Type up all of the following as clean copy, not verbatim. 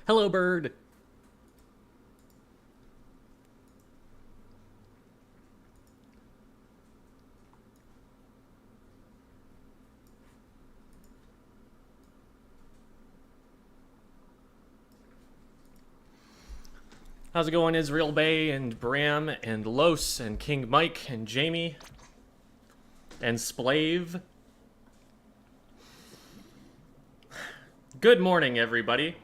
Hello, bird. How's it going, Israel Bay and Bram and Los and King Mike and Jamie and Splave? Good morning, everybody.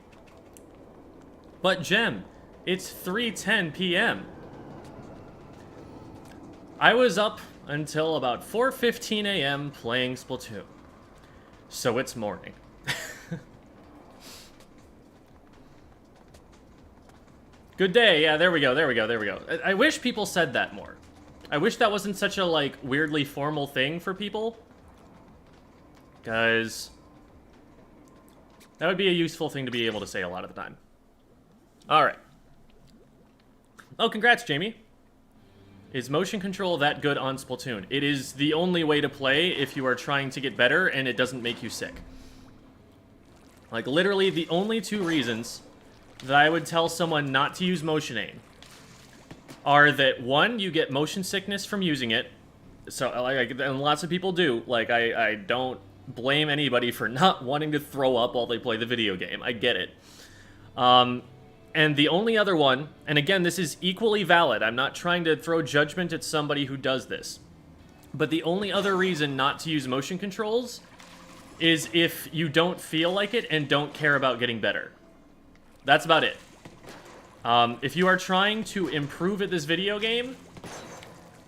But Jem, it's 3:10 p.m. I was up until about 4:15 a.m. playing Splatoon. So it's morning. Good day. Yeah, there we go. I wish people said that more. I wish that wasn't such a, like, weirdly formal thing for people. Guys, that would be a useful thing to be able to say a lot of the time. Alright. Oh, congrats, Jamie. Is motion control that good on Splatoon? It is the only way to play if you are trying to get better and it doesn't make you sick. Like, literally, the only two reasons that I would tell someone not to use motion aim are that, one, you get motion sickness from using it. So, like, and lots of people do. Like, I don't blame anybody for not wanting to throw up while they play the video game. I get it. And the only other one, and again, this is equally valid. I'm not trying to throw judgment at somebody who does this. But the only other reason not to use motion controls is if you don't feel like it and don't care about getting better. That's about it. If you are trying to improve at this video game,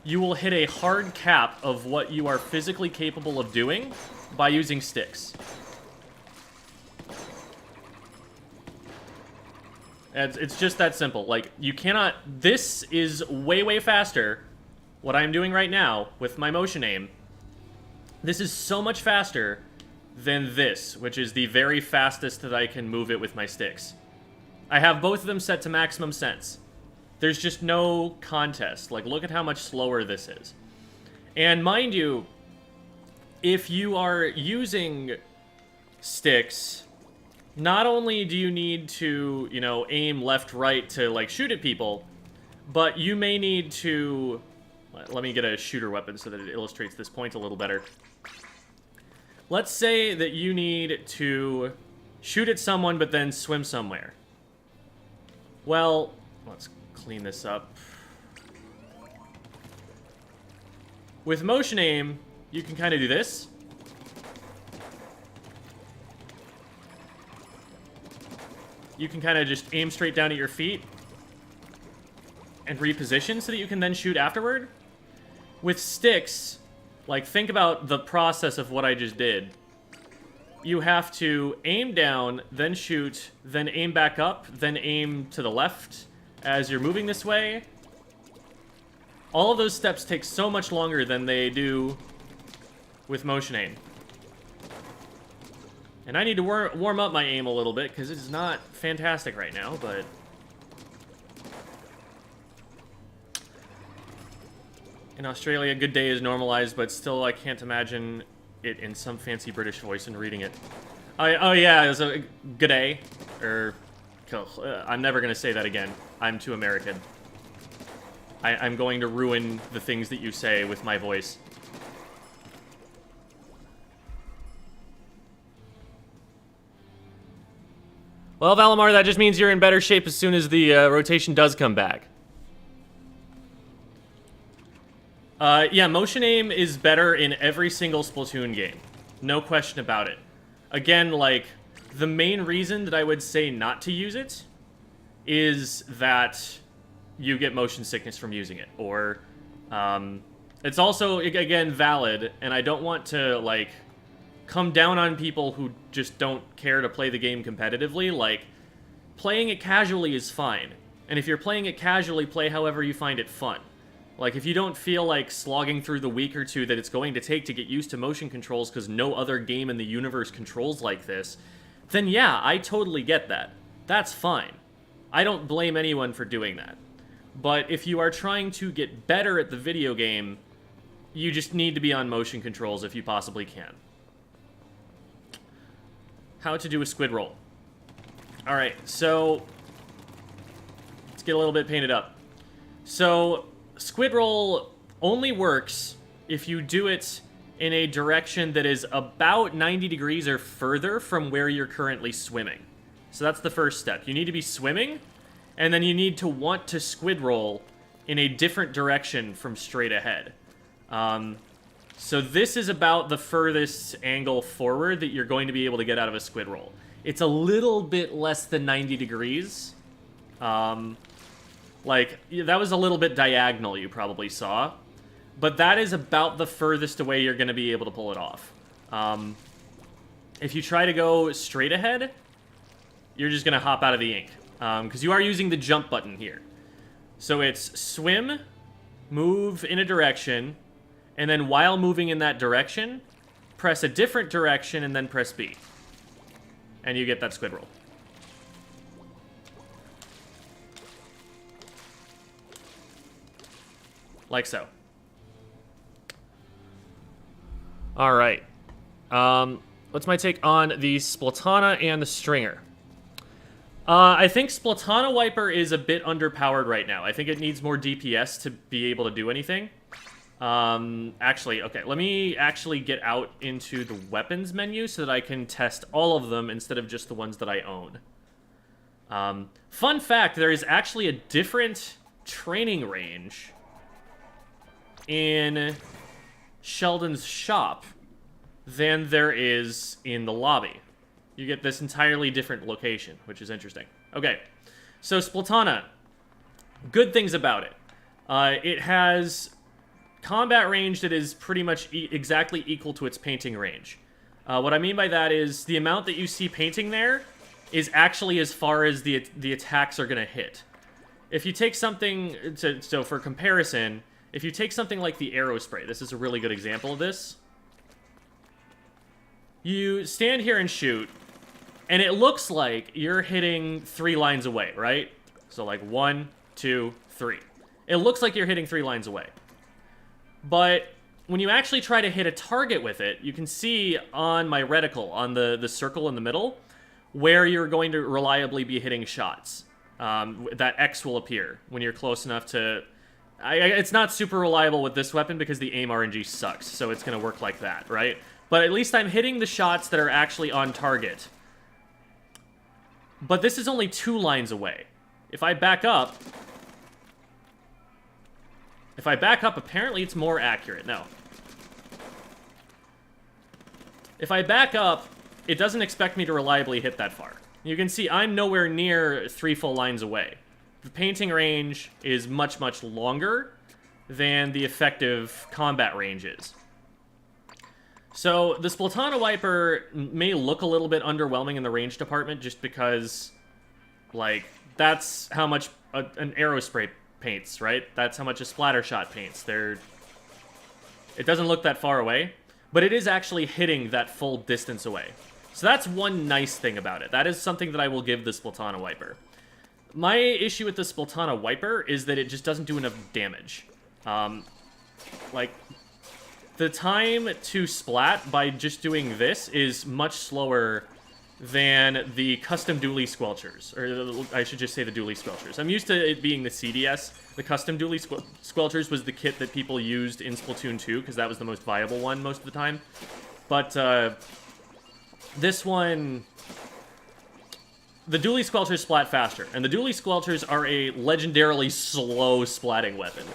you will hit a hard cap of what you are physically capable of doing by using sticks. It's just that simple. Like, you cannot... This is way, way faster. What I'm doing right now with my motion aim. This is so much faster than this, which is the very fastest that I can move it with my sticks. I have both of them set to maximum sense. There's just no contest. Like, look at how much slower this is. And mind you, if you are using sticks, not only do you need to, you know, aim left, right to, like, shoot at people, but you may need to... Let me get a shooter weapon so that it illustrates this point a little better. Let's say that you need to shoot at someone but then swim somewhere. Well, let's clean this up. With motion aim, you can kind of do this. You can kind of just aim straight down at your feet and reposition so that you can then shoot afterward. With sticks, like, think about the process of what I just did. You have to aim down, then shoot, then aim back up, then aim to the left as you're moving this way. All of those steps take so much longer than they do with motion aim. And I need to warm up my aim a little bit, because it's not fantastic right now, but... In Australia, good day is normalized, but still I can't imagine it in some fancy British voice and reading it. Oh yeah, it was a good day. I'm never going to say that again. I'm too American. I'm going to ruin the things that you say with my voice. Well, Valimar, that just means you're in better shape as soon as the rotation does come back. Yeah, motion aim is better in every single Splatoon game. No question about it. Again, like, the main reason that I would say not to use it is that you get motion sickness from using it. Or, it's also, again, valid, and I don't want to, like, come down on people who just don't care to play the game competitively. Like, playing it casually is fine. And if you're playing it casually, play however you find it fun. Like, if you don't feel like slogging through the week or two that it's going to take to get used to motion controls because no other game in the universe controls like this, then yeah, I totally get that. That's fine. I don't blame anyone for doing that. But if you are trying to get better at the video game, you just need to be on motion controls if you possibly can. How to do a squid roll. All right, so let's get a little bit painted up. So squid roll only works if you do it in a direction that is about 90 degrees or further from where you're currently swimming. So that's the first step. You need to be swimming, and then you need to want to squid roll in a different direction from straight ahead. So this is about the furthest angle forward that you're going to be able to get out of a squid roll. It's a little bit less than 90 degrees. Like, that was a little bit diagonal, you probably saw. But that is about the furthest away you're going to be able to pull it off. If you try to go straight ahead, you're just going to hop out of the ink. Because you are using the jump button here. So it's swim, move in a direction, and then while moving in that direction, press a different direction and then press B. And you get that squid roll. Like so. Alright. What's my take on the Splatana and the Stringer? I think Splatana Wiper is a bit underpowered right now. I think it needs more DPS to be able to do anything. Actually, okay, let me actually get out into the weapons menu so that I can test all of them instead of just the ones that I own. Fun fact, there is actually a different training range in Sheldon's shop than there is in the lobby. You get this entirely different location, which is interesting. Okay, so Splatana. Good things about it. It has combat range that is pretty much exactly equal to its painting range. What I mean by that is the amount that you see painting there is actually as far as the attacks are going to hit. If you take something, so for comparison, if you take something like the arrow spray, this is a really good example of this. You stand here and shoot, and it looks like you're hitting 3 lines away, right? So like 1, 2, 3. It looks like you're hitting 3 lines away. But when you actually try to hit a target with it, you can see on my reticle, on the circle in the middle, where you're going to reliably be hitting shots. That X will appear when you're close enough to... it's not super reliable with this weapon because the aim RNG sucks, so it's going to work like that, right? But at least I'm hitting the shots that are actually on target. But this is only 2 lines away. If I back up, apparently it's more accurate. No. If I back up, it doesn't expect me to reliably hit that far. You can see I'm nowhere near 3 full lines away. The painting range is much, much longer than the effective combat range is. So the Splatana Wiper may look a little bit underwhelming in the range department just because, like, that's how much an arrow spray paints, right? That's how much a splatter shot paints. It doesn't look that far away, but it is actually hitting that full distance away. So that's one nice thing about it. That is something that I will give the Splatana Wiper. My issue with the Splatana Wiper is that it just doesn't do enough damage. Like, the time to splat by just doing this is much slower than the custom dually squelchers. Or I should just say the dually squelchers. I'm used to it being the CDS. The custom dually squelchers was the kit that people used in Splatoon 2, because that was the most viable one most of the time. But this one... the dually squelchers splat faster, and the dually squelchers are a legendarily slow splatting weapon.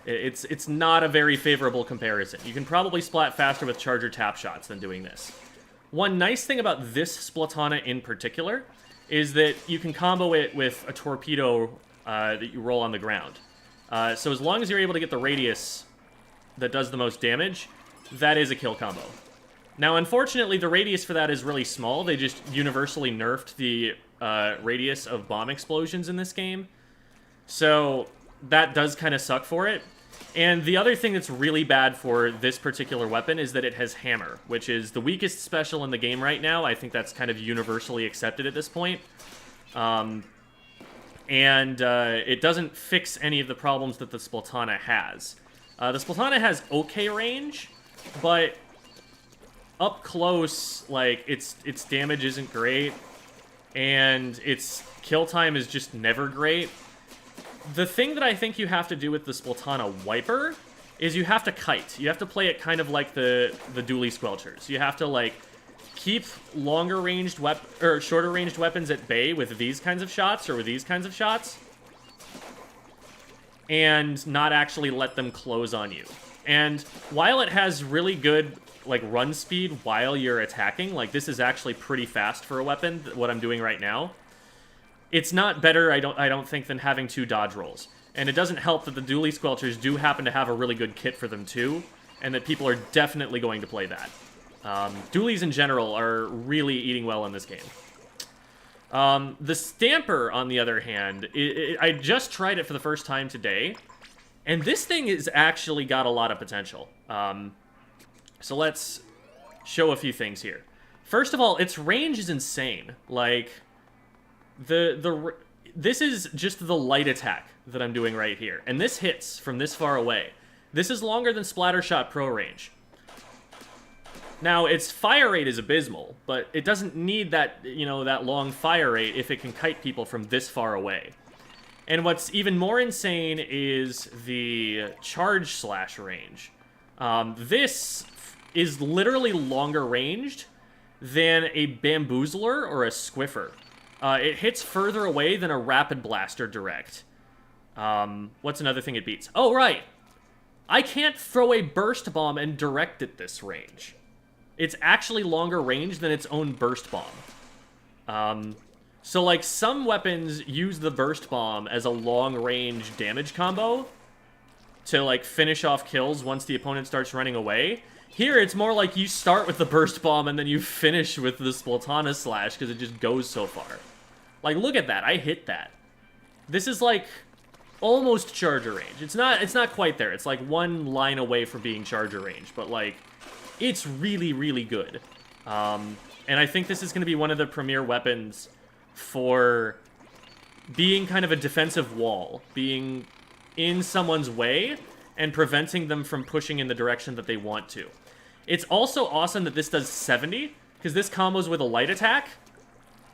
It's not a very favorable comparison. You can probably splat faster with charger tap shots than doing this. One nice thing about this Splatana in particular is that you can combo it with a torpedo that you roll on the ground. So as long as you're able to get the radius that does the most damage, that is a kill combo. Now, unfortunately, the radius for that is really small. They just universally nerfed the radius of bomb explosions in this game. So that does kind of suck for it. And the other thing that's really bad for this particular weapon is that it has hammer, which is the weakest special in the game right now. I think that's kind of universally accepted at this point. It doesn't fix any of the problems that the Splatana has. The Splatana has okay range, but up close, like, its damage isn't great. and its kill time is just never great. The thing that I think you have to do with the Splatana Wiper is you have to kite. You have to play it kind of like the dually squelchers. You have to, like, keep longer ranged or shorter ranged weapons at bay with these kinds of shots or with these kinds of shots, and not actually let them close on you. And while it has really good, like, run speed while you're attacking, like, this is actually pretty fast for a weapon, what I'm doing right now, it's not better, I don't think, than having 2 dodge rolls. And it doesn't help that the dually squelchers do happen to have a really good kit for them too, and that people are definitely going to play that. Dualies in general are really eating well in this game. The Stamper, on the other hand, I just tried it for the first time today, and this thing has actually got a lot of potential. So let's show a few things here. First of all, its range is insane. Like, this is just the light attack that I'm doing right here, and this hits from this far away. This is longer than Splattershot Pro range. Now, its fire rate is abysmal, but it doesn't need that, you know, that long fire rate if it can kite people from this far away. And what's even more insane is the charge slash range. This is literally longer ranged than a Bamboozler or a Squiffer. It hits further away than a Rapid Blaster direct. What's another thing it beats? Oh, right! I can't throw a Burst Bomb and direct at this range. It's actually longer range than its own Burst Bomb. So, like, some weapons use the Burst Bomb as a long-range damage combo to, like, finish off kills once the opponent starts running away. Here, it's more like you start with the Burst Bomb and then you finish with the Splatana Slash because it just goes so far. Like, look at that. I hit that. This is, like, almost charger range. It's not quite there. It's, like, one line away from being charger range, but, like, it's really, really good. And I think this is going to be one of the premier weapons for being kind of a defensive wall, being in someone's way and preventing them from pushing in the direction that they want to. It's also awesome that this does 70, because this combos with a light attack.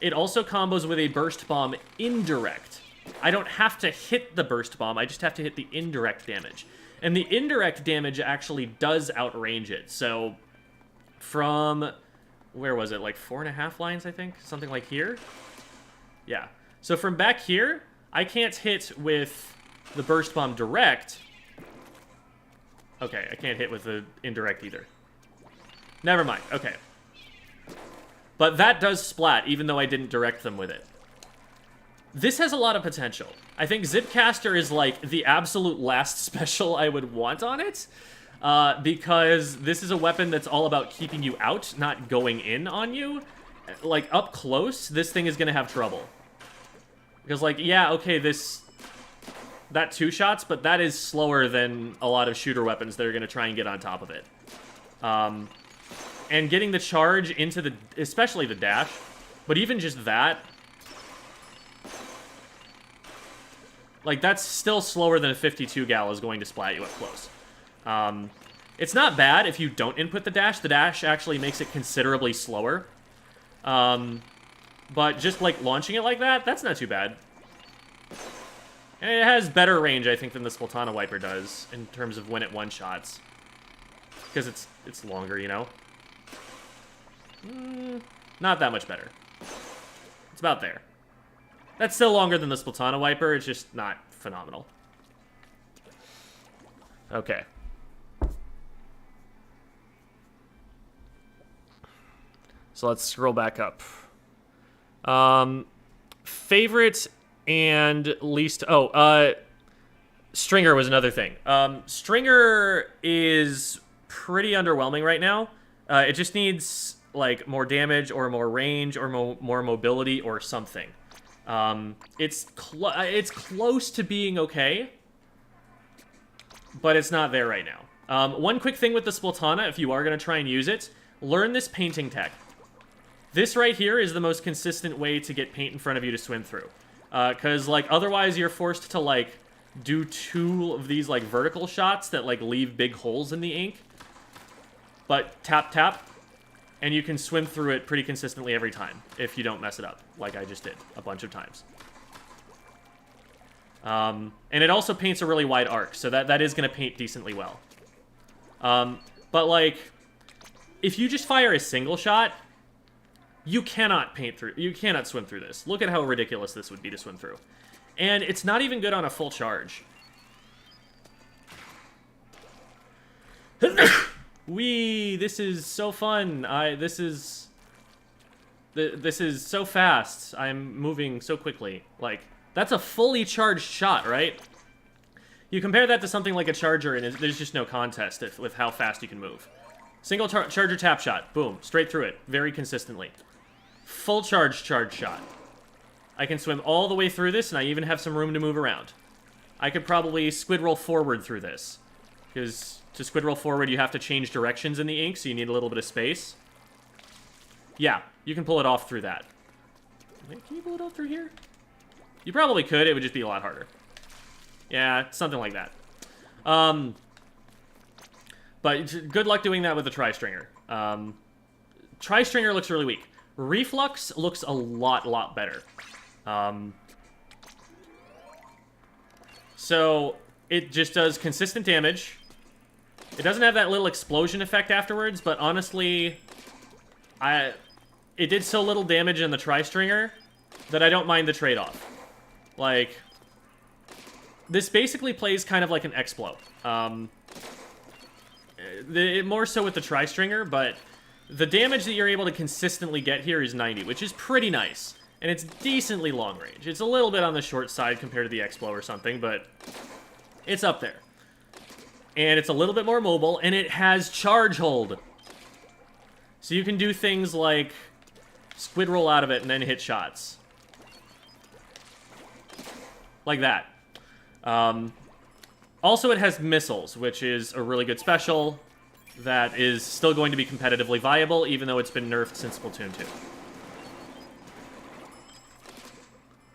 It also combos with a burst bomb indirect. I don't have to hit the burst bomb, I just have to hit the indirect damage. And the indirect damage actually does outrange it. So from, where was it, like 4.5 lines, I think? Something like here? Yeah. So from back here, I can't hit with the burst bomb direct. Okay, I can't hit with the indirect either. Never mind, okay. But that does splat, even though I didn't direct them with it. This has a lot of potential. I think Zipcaster is, like, the absolute last special I would want on it, because this is a weapon that's all about keeping you out, not going in on you. Like, up close, this thing is gonna have trouble. Because, like, yeah, okay, that 2 shots, but that is slower than a lot of shooter weapons that are gonna try and get on top of it. And getting the charge into the, especially the dash, but even just that, like, that's still slower than a 52 gal is going to splat you up close. It's not bad if you don't input the dash. The dash actually makes it considerably slower. But just, like, launching it like that, that's not too bad. And it has better range, I think, than the Splatana Wiper does in terms of when it one-shots. Because it's longer, you know? Not that much better. It's about there. That's still longer than the Splatana Wiper, it's just not phenomenal. Okay. So let's scroll back up. Favorite and least... Oh, Stringer was another thing. Stringer is pretty underwhelming right now. It just needs, like, more damage or more range or more mobility or something. It's close to being okay, but it's not there right now. One quick thing with the Splatana, if you are going to try and use it, learn this painting tech. This right here is the most consistent way to get paint in front of you to swim through. Because, like, otherwise you're forced to, like, do 2 of these, like, vertical shots that, like, leave big holes in the ink. But tap, tap. and you can swim through it pretty consistently every time if you don't mess it up, like I just did a bunch of times. And it also paints a really wide arc, so that is going to paint decently well. But, like, if you just fire a single shot, you cannot swim through this. Look at how ridiculous this would be to swim through. And it's not even good on a full charge. Wee, this is so fun. This is so fast. I'm moving so quickly. Like, that's a fully charged shot, right? You compare that to something like a charger, and there's just no contest with how fast you can move. Single charger tap shot. Boom. Straight through it. Very consistently. Full charge shot. I can swim all the way through this, and I even have some room to move around. I could probably squid roll forward through this. Because to squid roll forward, you have to change directions in the ink, so you need a little bit of space. Yeah, you can pull it off through that. Wait, can you pull it off through here? You probably could. It would just be a lot harder. Yeah, something like that. But good luck doing that with the tri-stringer. Tri-stringer looks really weak. Reflux looks a lot better. So it just does consistent damage. It doesn't have that little explosion effect afterwards, but honestly, it did so little damage in the tri-stringer that I don't mind the trade-off. Like, this basically plays kind of like an Explo. More so with the tri-stringer, but the damage that you're able to consistently get here is 90, which is pretty nice. And it's decently long range. It's a little bit on the short side compared to the Explo or something, but it's up there. And it's a little bit more mobile, and it has charge hold. So you can do things like squid roll out of it and then hit shots. Like that. Also, it has missiles, which is a really good special that is still going to be competitively viable, even though it's been nerfed since Splatoon 2.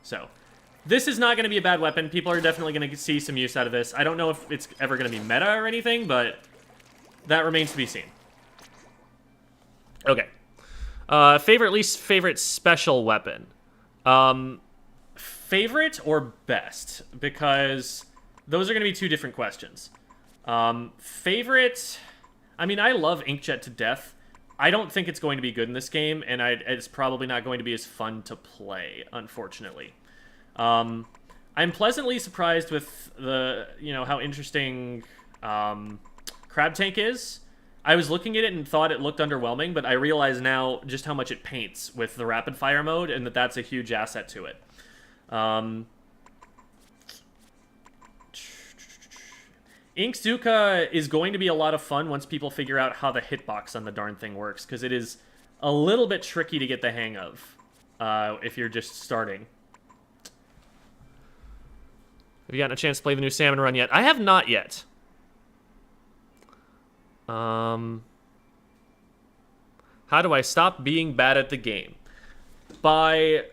So, this is not going to be a bad weapon. People are definitely going to see some use out of this. I don't know if it's ever going to be meta or anything, but that remains to be seen. Okay. Favorite, least favorite special weapon. Favorite or best? Because those are going to be two different questions. Favorite... I mean, I love Inkjet to death. I don't think it's going to be good in this game, and it's probably not going to be as fun to play, unfortunately. I'm pleasantly surprised with how interesting Crab Tank is. I was looking at it and thought it looked underwhelming, but I realize now just how much it paints with the rapid fire mode, and that's a huge asset to it. Inkzuka is going to be a lot of fun once people figure out how the hitbox on the darn thing works, because it is a little bit tricky to get the hang of if you're just starting. Have you gotten a chance to play the new Salmon Run yet? I have not yet. How do I stop being bad at the game? By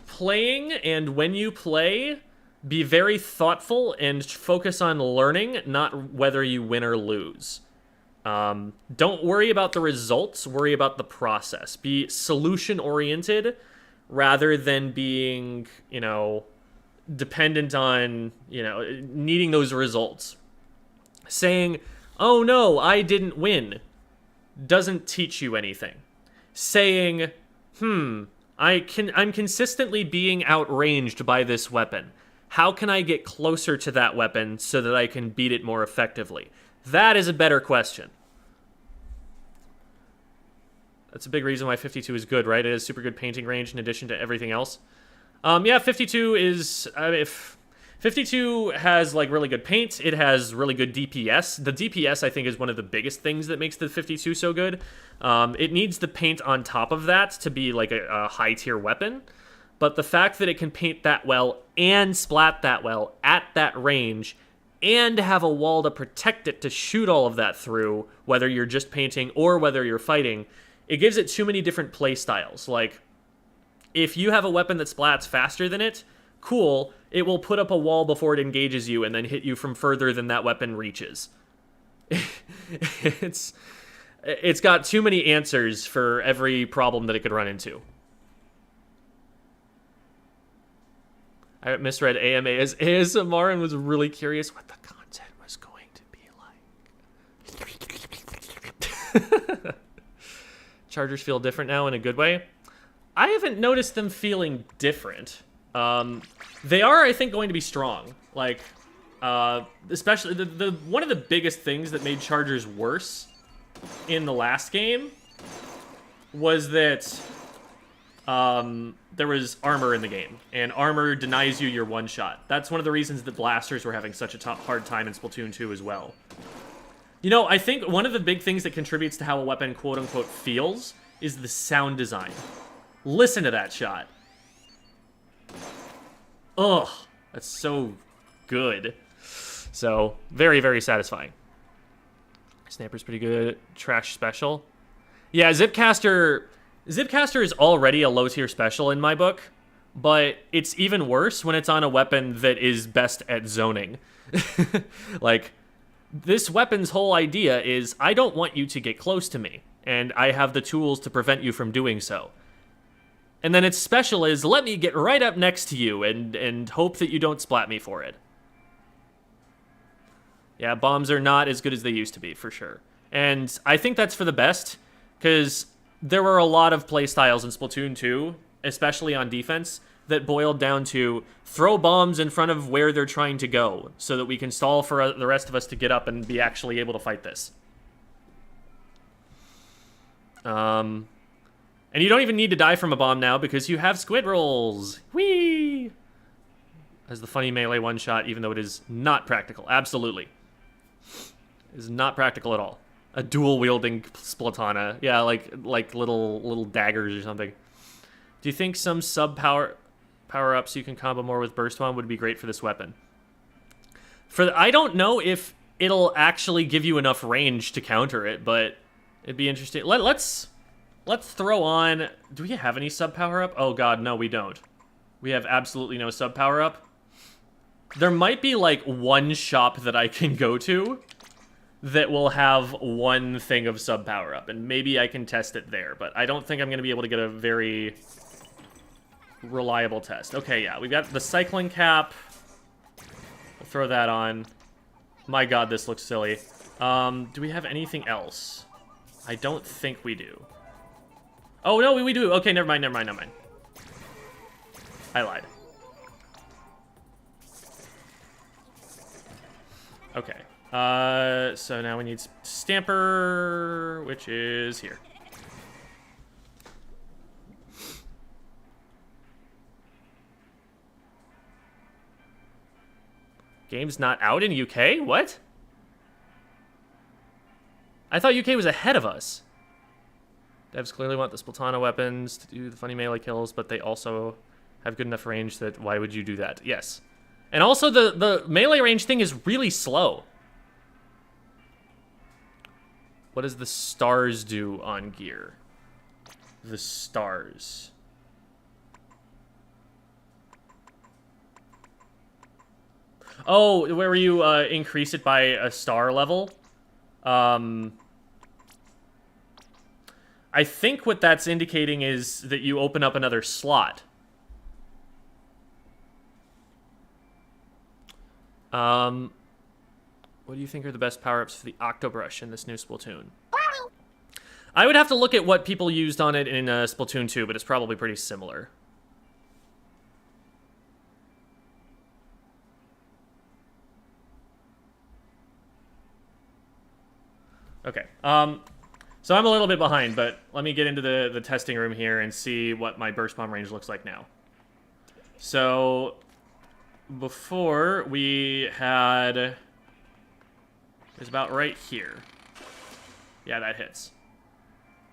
playing, and when you play, be very thoughtful and focus on learning, not whether you win or lose. Don't worry about the results, worry about the process. Be solution-oriented rather than being, dependent on, needing those results. Saying, oh no, I didn't win, doesn't teach you anything. Saying, I'm consistently being outranged by this weapon. How can I get closer to that weapon so that I can beat it more effectively? That is a better question. That's a big reason why 52 is good, right? It has super good painting range in addition to everything else. Yeah, 52 is... if 52 has, really good paint, it has really good DPS. The DPS, I think, is one of the biggest things that makes the 52 so good. It needs the paint on top of that to be, a high-tier weapon. But the fact that it can paint that well and splat that well at that range and have a wall to protect it to shoot all of that through, whether you're just painting or whether you're fighting, it gives it too many different play styles. If you have a weapon that splats faster than it, cool, it will put up a wall before it engages you and then hit you from further than that weapon reaches. It's got too many answers for every problem that it could run into. I misread AMA as ASMR and was really curious what the content was going to be like. Chargers feel different now in a good way. I haven't noticed them feeling different. They are, I think, going to be strong. Like, especially the one of the biggest things that made chargers worse in the last game was that there was armor in the game, and armor denies you your one shot. That's one of the reasons that blasters were having such a hard time in Splatoon 2 as well. You know, I think one of the big things that contributes to how a weapon quote-unquote feels is the sound design. Listen to that shot. Ugh, that's so good. So, very, very satisfying. Snapper's pretty good. Trash special. Yeah, Zipcaster is already a low-tier special in my book, but it's even worse when it's on a weapon that is best at zoning. Like, this weapon's whole idea is, I don't want you to get close to me, and I have the tools to prevent you from doing so. And then its special is, let me get right up next to you and hope that you don't splat me for it. Yeah, bombs are not as good as they used to be, for sure. And I think that's for the best, because there were a lot of playstyles in Splatoon 2, especially on defense, that boiled down to throw bombs in front of where they're trying to go, so that we can stall for the rest of us to get up and be actually able to fight this. And you don't even need to die from a bomb now, because you have squid rolls. Whee! As the funny melee one-shot, even though it is not practical. Absolutely. It is not practical at all. A dual-wielding Splatana. Yeah, like little daggers or something. Do you think some power-ups you can combo more with Burst Bomb would be great for this weapon? I don't know if it'll actually give you enough range to counter it, but it'd be interesting. Let's throw on... Do we have any sub-power-up? Oh god, no, we don't. We have absolutely no sub-power-up. There might be, like, one shop that I can go to that will have one thing of sub power-up, and maybe I can test it there, but I don't think I'm going to be able to get a very reliable test. Okay, yeah, we've got the cycling cap. We'll throw that on. My god, this looks silly. Do we have anything else? I don't think we do. Oh, no, we do. Okay, never mind. I lied. Okay. So now we need Stamper, which is here. Game's not out in UK? What? I thought UK was ahead of us. Devs clearly want the Splatana weapons to do the funny melee kills, but they also have good enough range that why would you do that? Yes. And also the melee range thing is really slow. What does the stars do on gear? The stars. Oh, where you increase it by a star level? I think what that's indicating is that you open up another slot. What do you think are the best power-ups for the Octobrush in this new Splatoon? I would have to look at what people used on it in Splatoon 2, but it's probably pretty similar. Okay. So I'm a little bit behind, but let me get into the testing room here and see what my burst bomb range looks like now. So before we had... It was about right here. Yeah, that hits.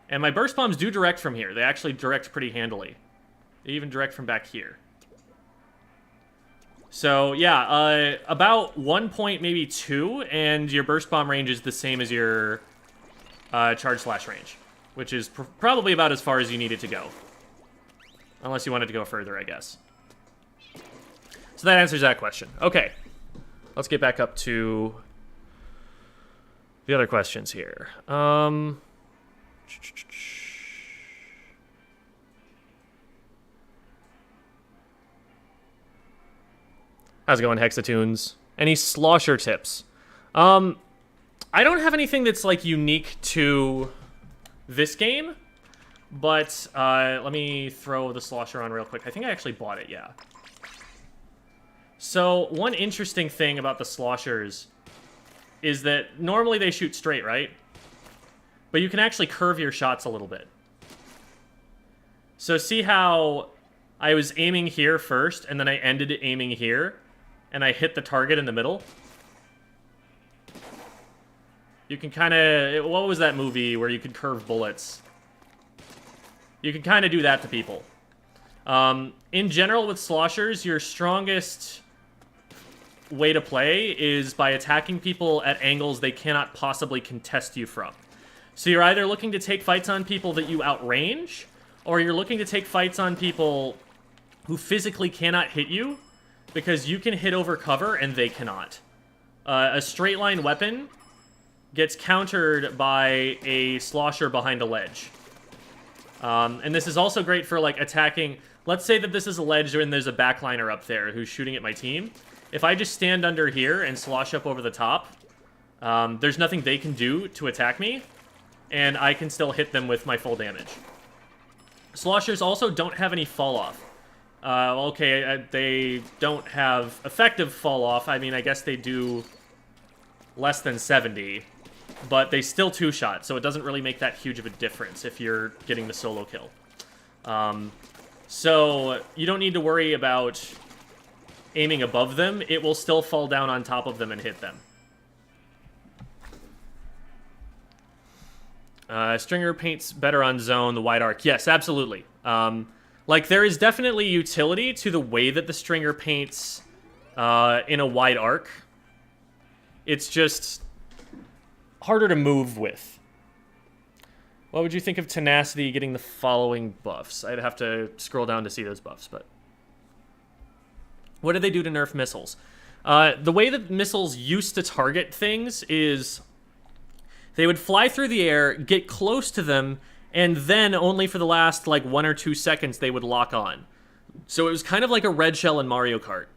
And my burst bombs do direct from here. They actually direct pretty handily. They even direct from back here. So, yeah, about 1 point, maybe 2, and your burst bomb range is the same as your charge slash range, which is probably about as far as you need it to go. Unless you wanted to go further, I guess. So that answers that question. Okay. Let's get back up to the other questions here. How's it going, Hexatunes? Any Slosher tips? I don't have anything that's, like, unique to this game, but let me throw the Slosher on real quick. I think I actually bought it, yeah. So, one interesting thing about the Sloshers is that normally they shoot straight, right? But you can actually curve your shots a little bit. So see how I was aiming here first, and then I ended aiming here, and I hit the target in the middle? You can kind of... What was that movie where you could curve bullets? You can kind of do that to people. In general, with Sloshers, your strongest way to play is by attacking people at angles they cannot possibly contest you from. So you're either looking to take fights on people that you outrange, or you're looking to take fights on people who physically cannot hit you, because you can hit over cover and they cannot. A straight line weapon gets countered by a Slosher behind a ledge. And this is also great for, like, attacking... Let's say that this is a ledge and there's a backliner up there who's shooting at my team. If I just stand under here and slosh up over the top, there's nothing they can do to attack me, and I can still hit them with my full damage. Sloshers also don't have any fall-off. They don't have effective fall-off. I mean, I guess they do less than 70, but they still two-shot, so it doesn't really make that huge of a difference if you're getting the solo kill. So you don't need to worry about aiming above them. It will still fall down on top of them and hit them. Stringer paints better on zone, the wide arc. Yes, absolutely. Like, there is definitely utility to the way that the Stringer paints in a wide arc. It's just harder to move with. What would you think of Tenacity getting the following buffs? I'd have to scroll down to see those buffs, but... What did they do to nerf missiles? The way that missiles used to target things is they would fly through the air, get close to them, and then only for the last, like, 1 or 2 seconds they would lock on. So it was kind of like a red shell in Mario Kart.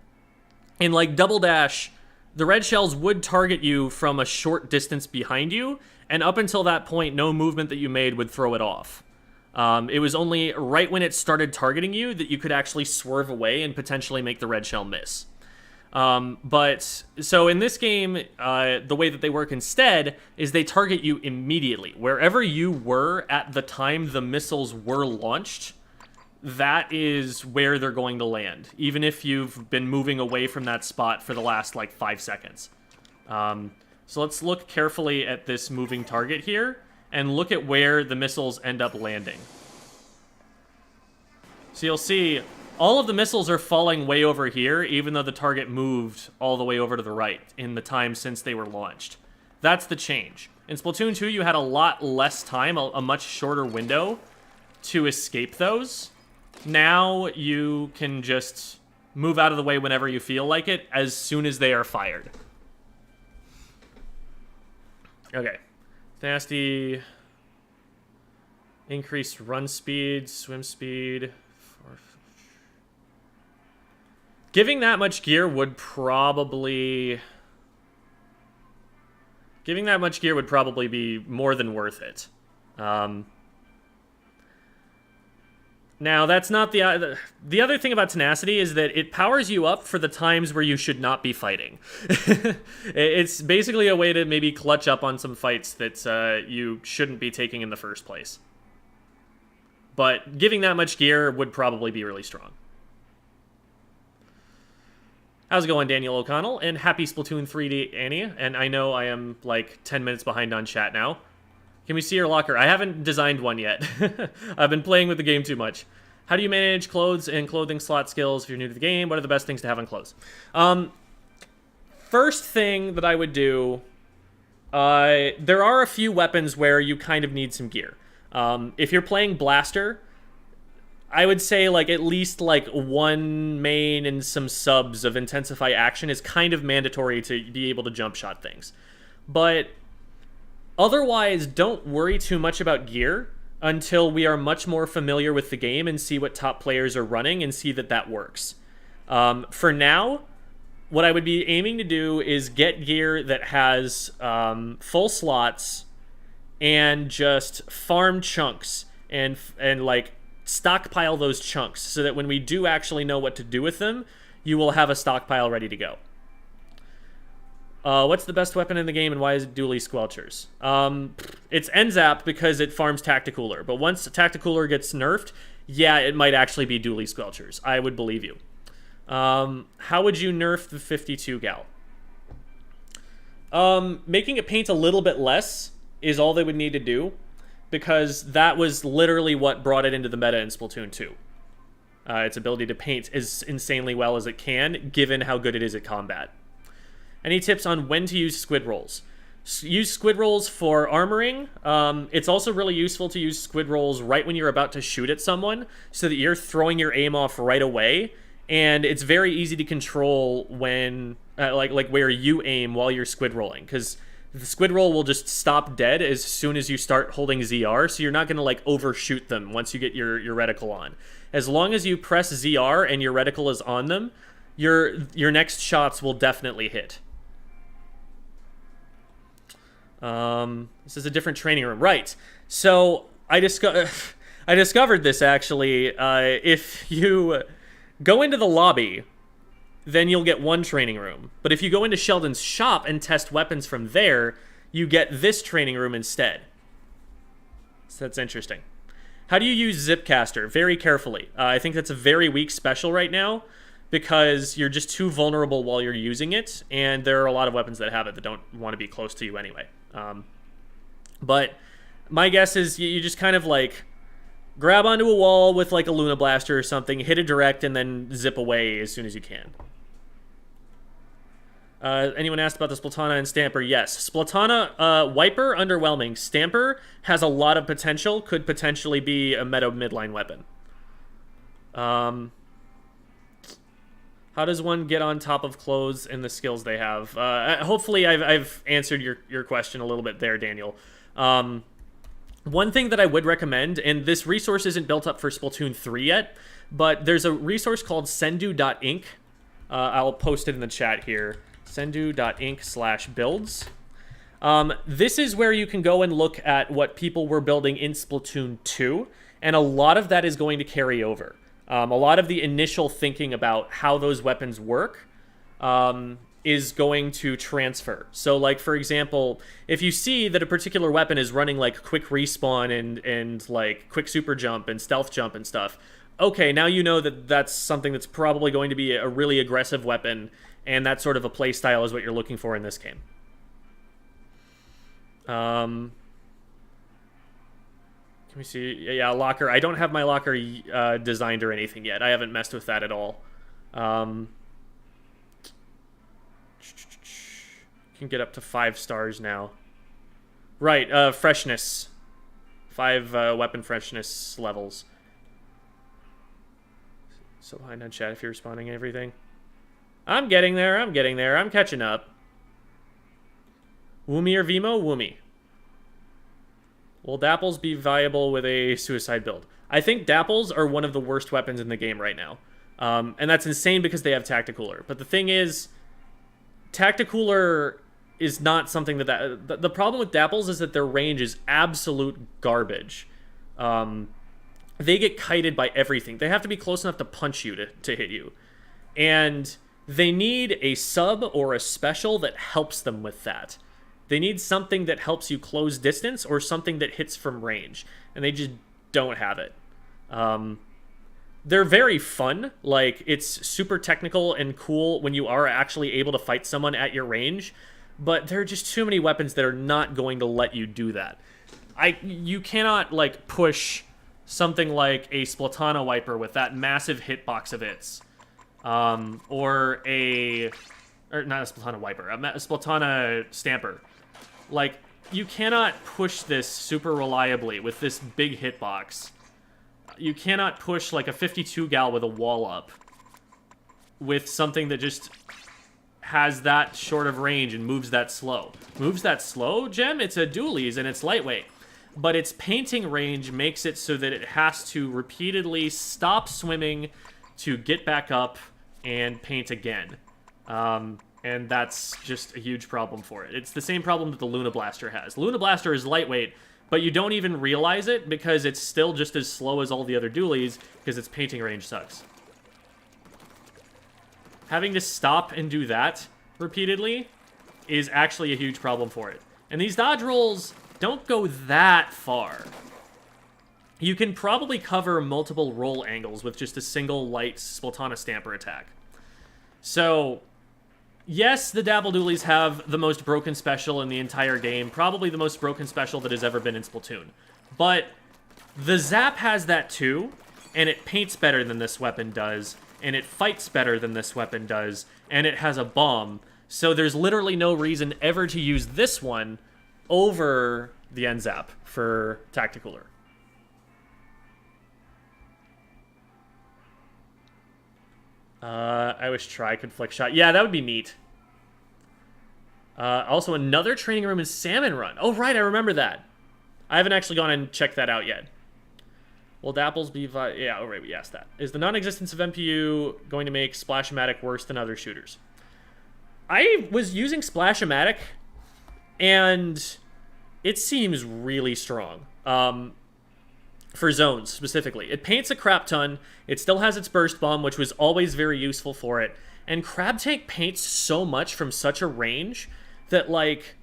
In, like, Double Dash, the red shells would target you from a short distance behind you, and up until that point, no movement that you made would throw it off. It was only right when it started targeting you that you could actually swerve away and potentially make the red shell miss. But, so in this game, the way that they work instead is they target you immediately. Wherever you were at the time the missiles were launched, that is where they're going to land, even if you've been moving away from that spot for the last, like, 5 seconds. So let's look carefully at this moving target here, and look at where the missiles end up landing. So you'll see all of the missiles are falling way over here, even though the target moved all the way over to the right in the time since they were launched. That's the change. In Splatoon 2, you had a lot less time, a much shorter window to escape those. Now you can just move out of the way whenever you feel like it, as soon as they are fired. Okay. Nasty. Increased run speed, swim speed. Giving that much gear would probably... Giving that much gear would probably be more than worth it. Now, that's not the other thing about Tenacity is that it powers you up for the times where you should not be fighting. It's basically a way to maybe clutch up on some fights that you shouldn't be taking in the first place. But giving that much gear would probably be really strong. How's it going, Daniel O'Connell? And happy Splatoon 3 to Annie. And I know I am like 10 minutes behind on chat now. Can we see your locker? I haven't designed one yet. I've been playing with the game too much. How do you manage clothes and clothing slot skills if you're new to the game? What are the best things to have on clothes? First thing that I would do, there are a few weapons where you kind of need some gear. If you're playing Blaster, I would say like at least like one main and some subs of Intensify Action is kind of mandatory to be able to jump shot things. But Otherwise, don't worry too much about gear until we are much more familiar with the game and see what top players are running and see that that works. For now, what I would be aiming to do is get gear that has full slots and just farm chunks and like stockpile those chunks so that when we do actually know what to do with them, you will have a stockpile ready to go. What's the best weapon in the game and why is it dually squelchers? It's N-Zap because it farms Tacticooler, but once Tacticooler gets nerfed, yeah, it might actually be dually squelchers. I would believe you. How would you nerf the 52 gal? Making it paint a little bit less is all they would need to do, because that was literally what brought it into the meta in Splatoon 2. Its ability to paint as insanely well as it can, given how good it is at combat. Any tips on when to use squid rolls? Use squid rolls for armoring. It's also really useful to use squid rolls right when you're about to shoot at someone, so that you're throwing your aim off right away, and it's very easy to control when, like where you aim while you're squid rolling, because the squid roll will just stop dead as soon as you start holding ZR, so you're not going to like overshoot them once you get your reticle on. As long as you press ZR and your reticle is on them, your next shots will definitely hit. This is a different training room, right? So I discovered this actually. If you go into the lobby, then you'll get one training room. But if you go into Sheldon's shop and test weapons from there, you get this training room instead. So that's interesting. How do you use Zipcaster? Very carefully. I think that's a very weak special right now, because you're just too vulnerable while you're using it, and there are a lot of weapons that have it that don't want to be close to you anyway. But my guess is you just kind of like grab onto a wall with like a Luna Blaster or something, hit it direct, and then zip away as soon as you can. Anyone asked about the Splatana and Stamper? Yes. Splatana, Wiper, underwhelming. Stamper has a lot of potential, could potentially be a meta midline weapon. How does one get on top of clothes and the skills they have? Hopefully I've answered your question a little bit there, Daniel. One thing that I would recommend, and this resource isn't built up for Splatoon 3 yet, but there's a resource called sendu.ink. I'll post it in the chat here. sendu.ink/builds. This is where you can go and look at what people were building in Splatoon 2, and a lot of that is going to carry over. A lot of the initial thinking about how those weapons work is going to transfer. So, like, for example, if you see that a particular weapon is running, like, quick respawn and like, quick super jump and stealth jump and stuff, okay, now you know that that's something that's probably going to be a really aggressive weapon, and that sort of a play style is what you're looking for in this game. Can we see? Yeah, locker. I don't have my locker designed or anything yet. I haven't messed with that at all. Can get up to 5 stars now. Right, freshness. 5 weapon freshness levels. So behind on chat if you're responding to everything. I'm getting there, I'm getting there. I'm catching up. Woomy or Vimo? Woomy. Will Dapples be viable with a suicide build? I think Dapples are one of the worst weapons in the game right now. And that's insane because they have Tacticooler. But the thing is, Tacticooler is not something that... The problem with Dapples is that their range is absolute garbage. They get kited by everything. They have to be close enough to punch you to hit you. And they need a sub or a special that helps them with that. They need something that helps you close distance or something that hits from range. And they just don't have it. They're very fun. Like, it's super technical and cool when you are actually able to fight someone at your range. But there are just too many weapons that are not going to let you do that. You cannot, like, push something like a Splatana Wiper with that massive hitbox of its. Or not a Splatana Wiper, a Splatana Stamper. Like, you cannot push this super reliably with this big hitbox. You cannot push, like, a 52 gal with a wall up with something that just has that short of range and moves that slow. Moves that slow, Gem? It's a dualies and it's lightweight. But its painting range makes it so that it has to repeatedly stop swimming to get back up and paint again. And that's just a huge problem for it. It's the same problem that the Luna Blaster has. Luna Blaster is lightweight, but you don't even realize it because it's still just as slow as all the other dualies because its painting range sucks. Having to stop and do that repeatedly is actually a huge problem for it. And these dodge rolls don't go that far. You can probably cover multiple roll angles with just a single light Splatana Stamper attack. So, yes, the Dabble Dualies have the most broken special in the entire game. Probably the most broken special that has ever been in Splatoon. But the Zap has that too, and it paints better than this weapon does, and it fights better than this weapon does, and it has a bomb. So there's literally no reason ever to use this one over the N-Zap for Tacticooler. I wish Try could flick shot. Yeah, that would be neat. Also, another training room in Salmon Run. Oh, right, I remember that. I haven't actually gone and checked that out yet. Will Dapples be... Yeah, oh, right, we asked that. Is the non-existence of MPU going to make Splash-O-Matic worse than other shooters? I was using Splash-O-Matic, and it seems really strong. For zones, specifically. It paints a crap ton. It still has its burst bomb, which was always very useful for it. And Crab Tank paints so much from such a range that, like,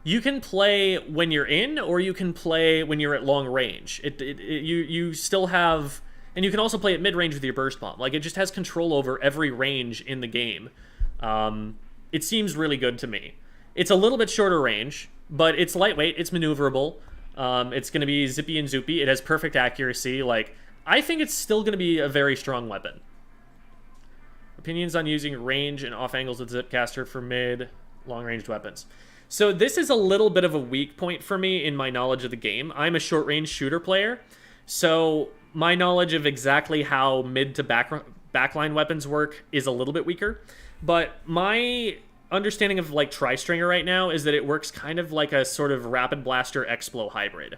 you can play when you're in, or you can play when you're at long range. You still have... And you can also play at mid-range with your burst bomb. Like, it just has control over every range in the game. It seems really good to me. It's a little bit shorter range, but it's lightweight, it's maneuverable. It's going to be zippy and zoopy. It has perfect accuracy. Like, I think it's still going to be a very strong weapon. Opinions on using range and off angles with Zipcaster for mid, long-ranged weapons. So this is a little bit of a weak point for me in my knowledge of the game. I'm a short-range shooter player, so my knowledge of exactly how mid to backline weapons work is a little bit weaker. But my understanding of, like, Tri-Stringer right now is that it works kind of like a sort of Rapid Blaster Explo hybrid.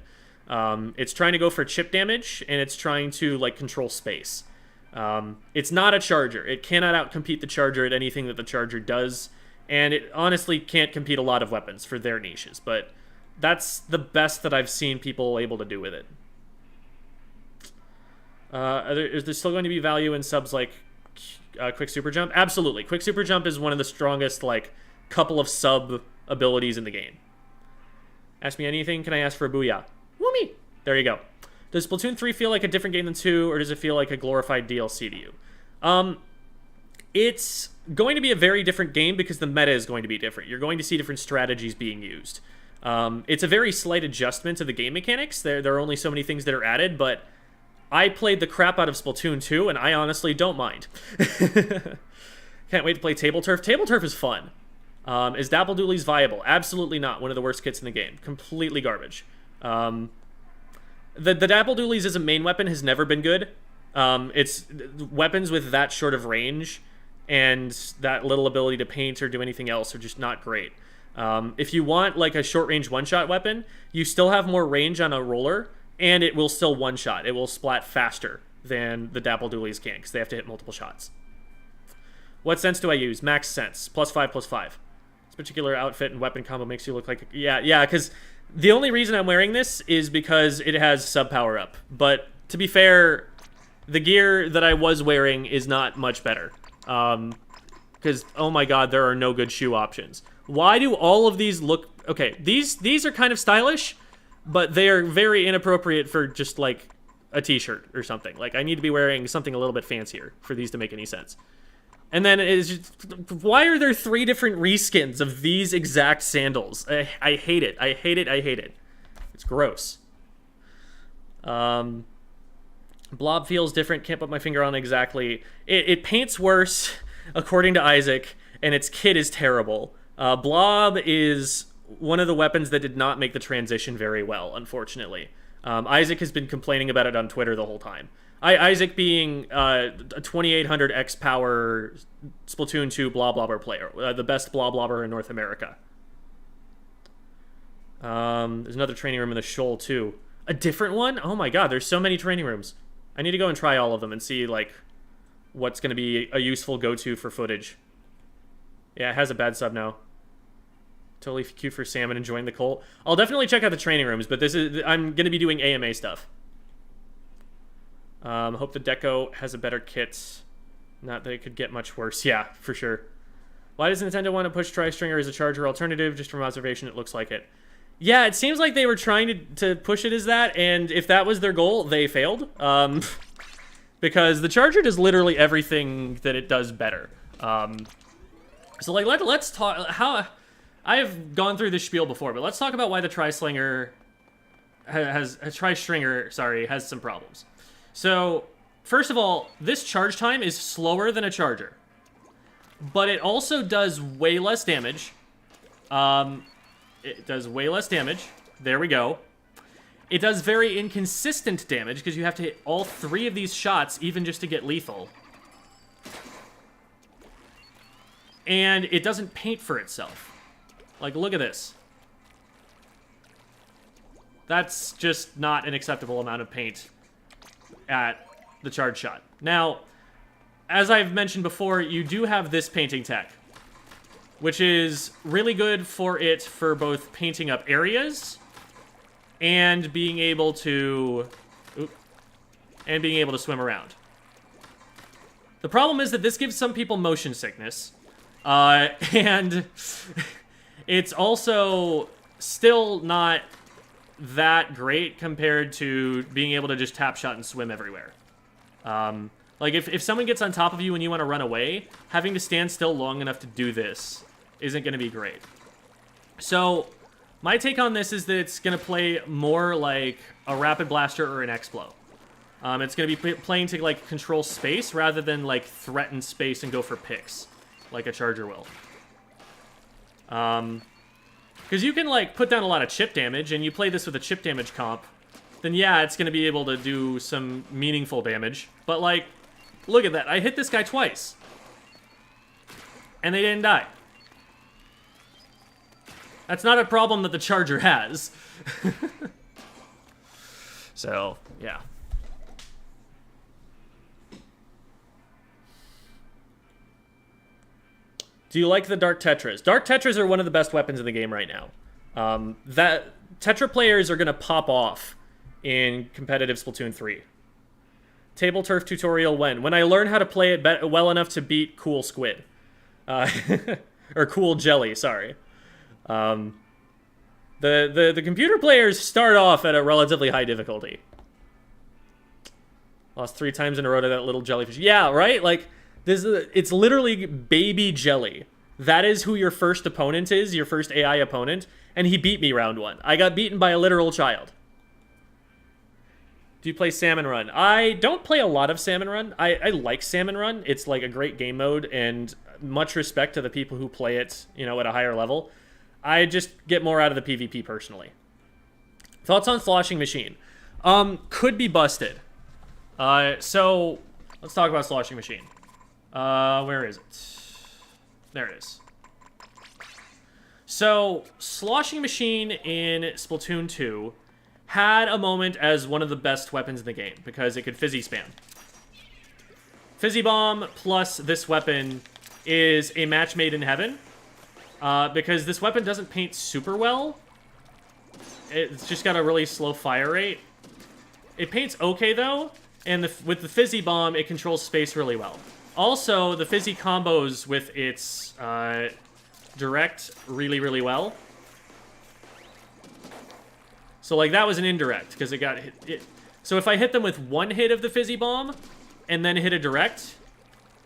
It's trying to go for chip damage, and it's trying to, like, control space. It's not a Charger. It cannot outcompete the Charger at anything that the Charger does, and it honestly can't compete a lot of weapons for their niches, but that's the best that I've seen people able to do with it. Is there still going to be value in subs like Quick Super Jump? Absolutely. Quick Super Jump is one of the strongest, like, couple of sub abilities in the game. Ask me anything, can I ask for a booyah? Woomy! There you go. Does Splatoon 3 feel like a different game than 2, or does it feel like a glorified DLC to you? It's going to be a very different game because the meta is going to be different. You're going to see different strategies being used. It's a very slight adjustment to the game mechanics. There are only so many things that are added, but I played the crap out of Splatoon 2, and I honestly don't mind. Can't wait to play Table Turf. Table Turf is fun. Is Dapple Doolies viable? Absolutely not. One of the worst kits in the game. Completely garbage. The Dapple Doolies as a main weapon has never been good. It's weapons with that short of range and that little ability to paint or do anything else are just not great. If you want, like, a short-range one-shot weapon, you still have more range on a roller, and it will still one-shot. It will splat faster than the Dapple Doolies can, because they have to hit multiple shots. What sense do I use? Max sense. +5/+5. This particular outfit and weapon combo makes you look like... Yeah, because the only reason I'm wearing this is because it has sub power-up. But, to be fair, the gear that I was wearing is not much better. Because, oh my god, there are no good shoe options. Why do all of these look... Okay, these are kind of stylish, but they are very inappropriate for just, like, a t-shirt or something. Like, I need to be wearing something a little bit fancier for these to make any sense. And then, why are there 3 different reskins of these exact sandals? I hate it. I hate it. I hate it. It's gross. Blob feels different. Can't put my finger on exactly. It paints worse, according to Isaac, and its kit is terrible. Blob is one of the weapons that did not make the transition very well, unfortunately. Isaac has been complaining about it on Twitter the whole time. Isaac being a 2800 X power Splatoon 2 Bloblobber player, the best Bloblobber in North America. There's another training room in the Shoal too. A different one? Oh my god, there's so many training rooms. I need to go and try all of them and see like what's going to be a useful go-to for footage. Yeah, it has a bad sub now. Totally cute for Salmon enjoying the Colt. I'll definitely check out the training rooms, but I'm going to be doing AMA stuff. Hope the Deco has a better kit. Not that it could get much worse. Yeah, for sure. Why does Nintendo want to push Tri-Stringer as a charger alternative? Just from observation, it looks like it. Yeah, it seems like they were trying to push it as that, and if that was their goal, they failed. Because the charger does literally everything that it does better. So like, let's talk how... I've gone through this spiel before, but let's talk about why the Tri-Stringer has some problems. So, first of all, this charge time is slower than a charger. But it also does way less damage. It does way less damage. There we go. It does very inconsistent damage, because you have to hit all 3 of these shots even just to get lethal. And it doesn't paint for itself. Like, look at this. That's just not an acceptable amount of paint at the charge shot. Now, as I've mentioned before, you do have this painting tech, which is really good for it for both painting up areas and being able to swim around. The problem is that this gives some people motion sickness, and it's also still not that great compared to being able to just tap shot and swim everywhere. Like, if someone gets on top of you and you want to run away, having to stand still long enough to do this isn't going to be great. So, my take on this is that it's going to play more like a Rapid Blaster or an X-Blow. It's going to be playing to, like, control space rather than, like, threaten space and go for picks, like a charger will. Because you can, like, put down a lot of chip damage, and you play this with a chip damage comp, then yeah, it's going to be able to do some meaningful damage. But, like, look at that. I hit this guy twice. And they didn't die. That's not a problem that the charger has. So, yeah. Do you like the Dark Tetras? Dark Tetras are one of the best weapons in the game right now. That Tetra players are going to pop off in competitive Splatoon 3. Table Turf tutorial when? When I learn how to play it well enough to beat Cool Squid. Or Cool Jelly, sorry. The computer players start off at a relatively high difficulty. Lost 3 times in a row to that little jellyfish. Yeah, right? Like, it's literally baby jelly. That is who your first opponent is, your first AI opponent, and he beat me round 1. I got beaten by a literal child. Do you play Salmon Run? I don't play a lot of Salmon Run. I like Salmon Run. It's like a great game mode, and much respect to the people who play it, you know, at a higher level. I just get more out of the PvP personally. Thoughts on Sloshing Machine? Could be busted. So let's talk about Sloshing Machine. Where is it? There it is. So, Sloshing Machine in Splatoon 2 had a moment as one of the best weapons in the game, because it could fizzy spam. Fizzy Bomb plus this weapon is a match made in heaven, because this weapon doesn't paint super well. It's just got a really slow fire rate. It paints okay, though, and with the Fizzy Bomb, it controls space really well. Also, the Fizzy combos with its direct really, really well. So, like, that was an indirect, because it got hit. So if I hit them with 1 hit of the Fizzy Bomb, and then hit a direct,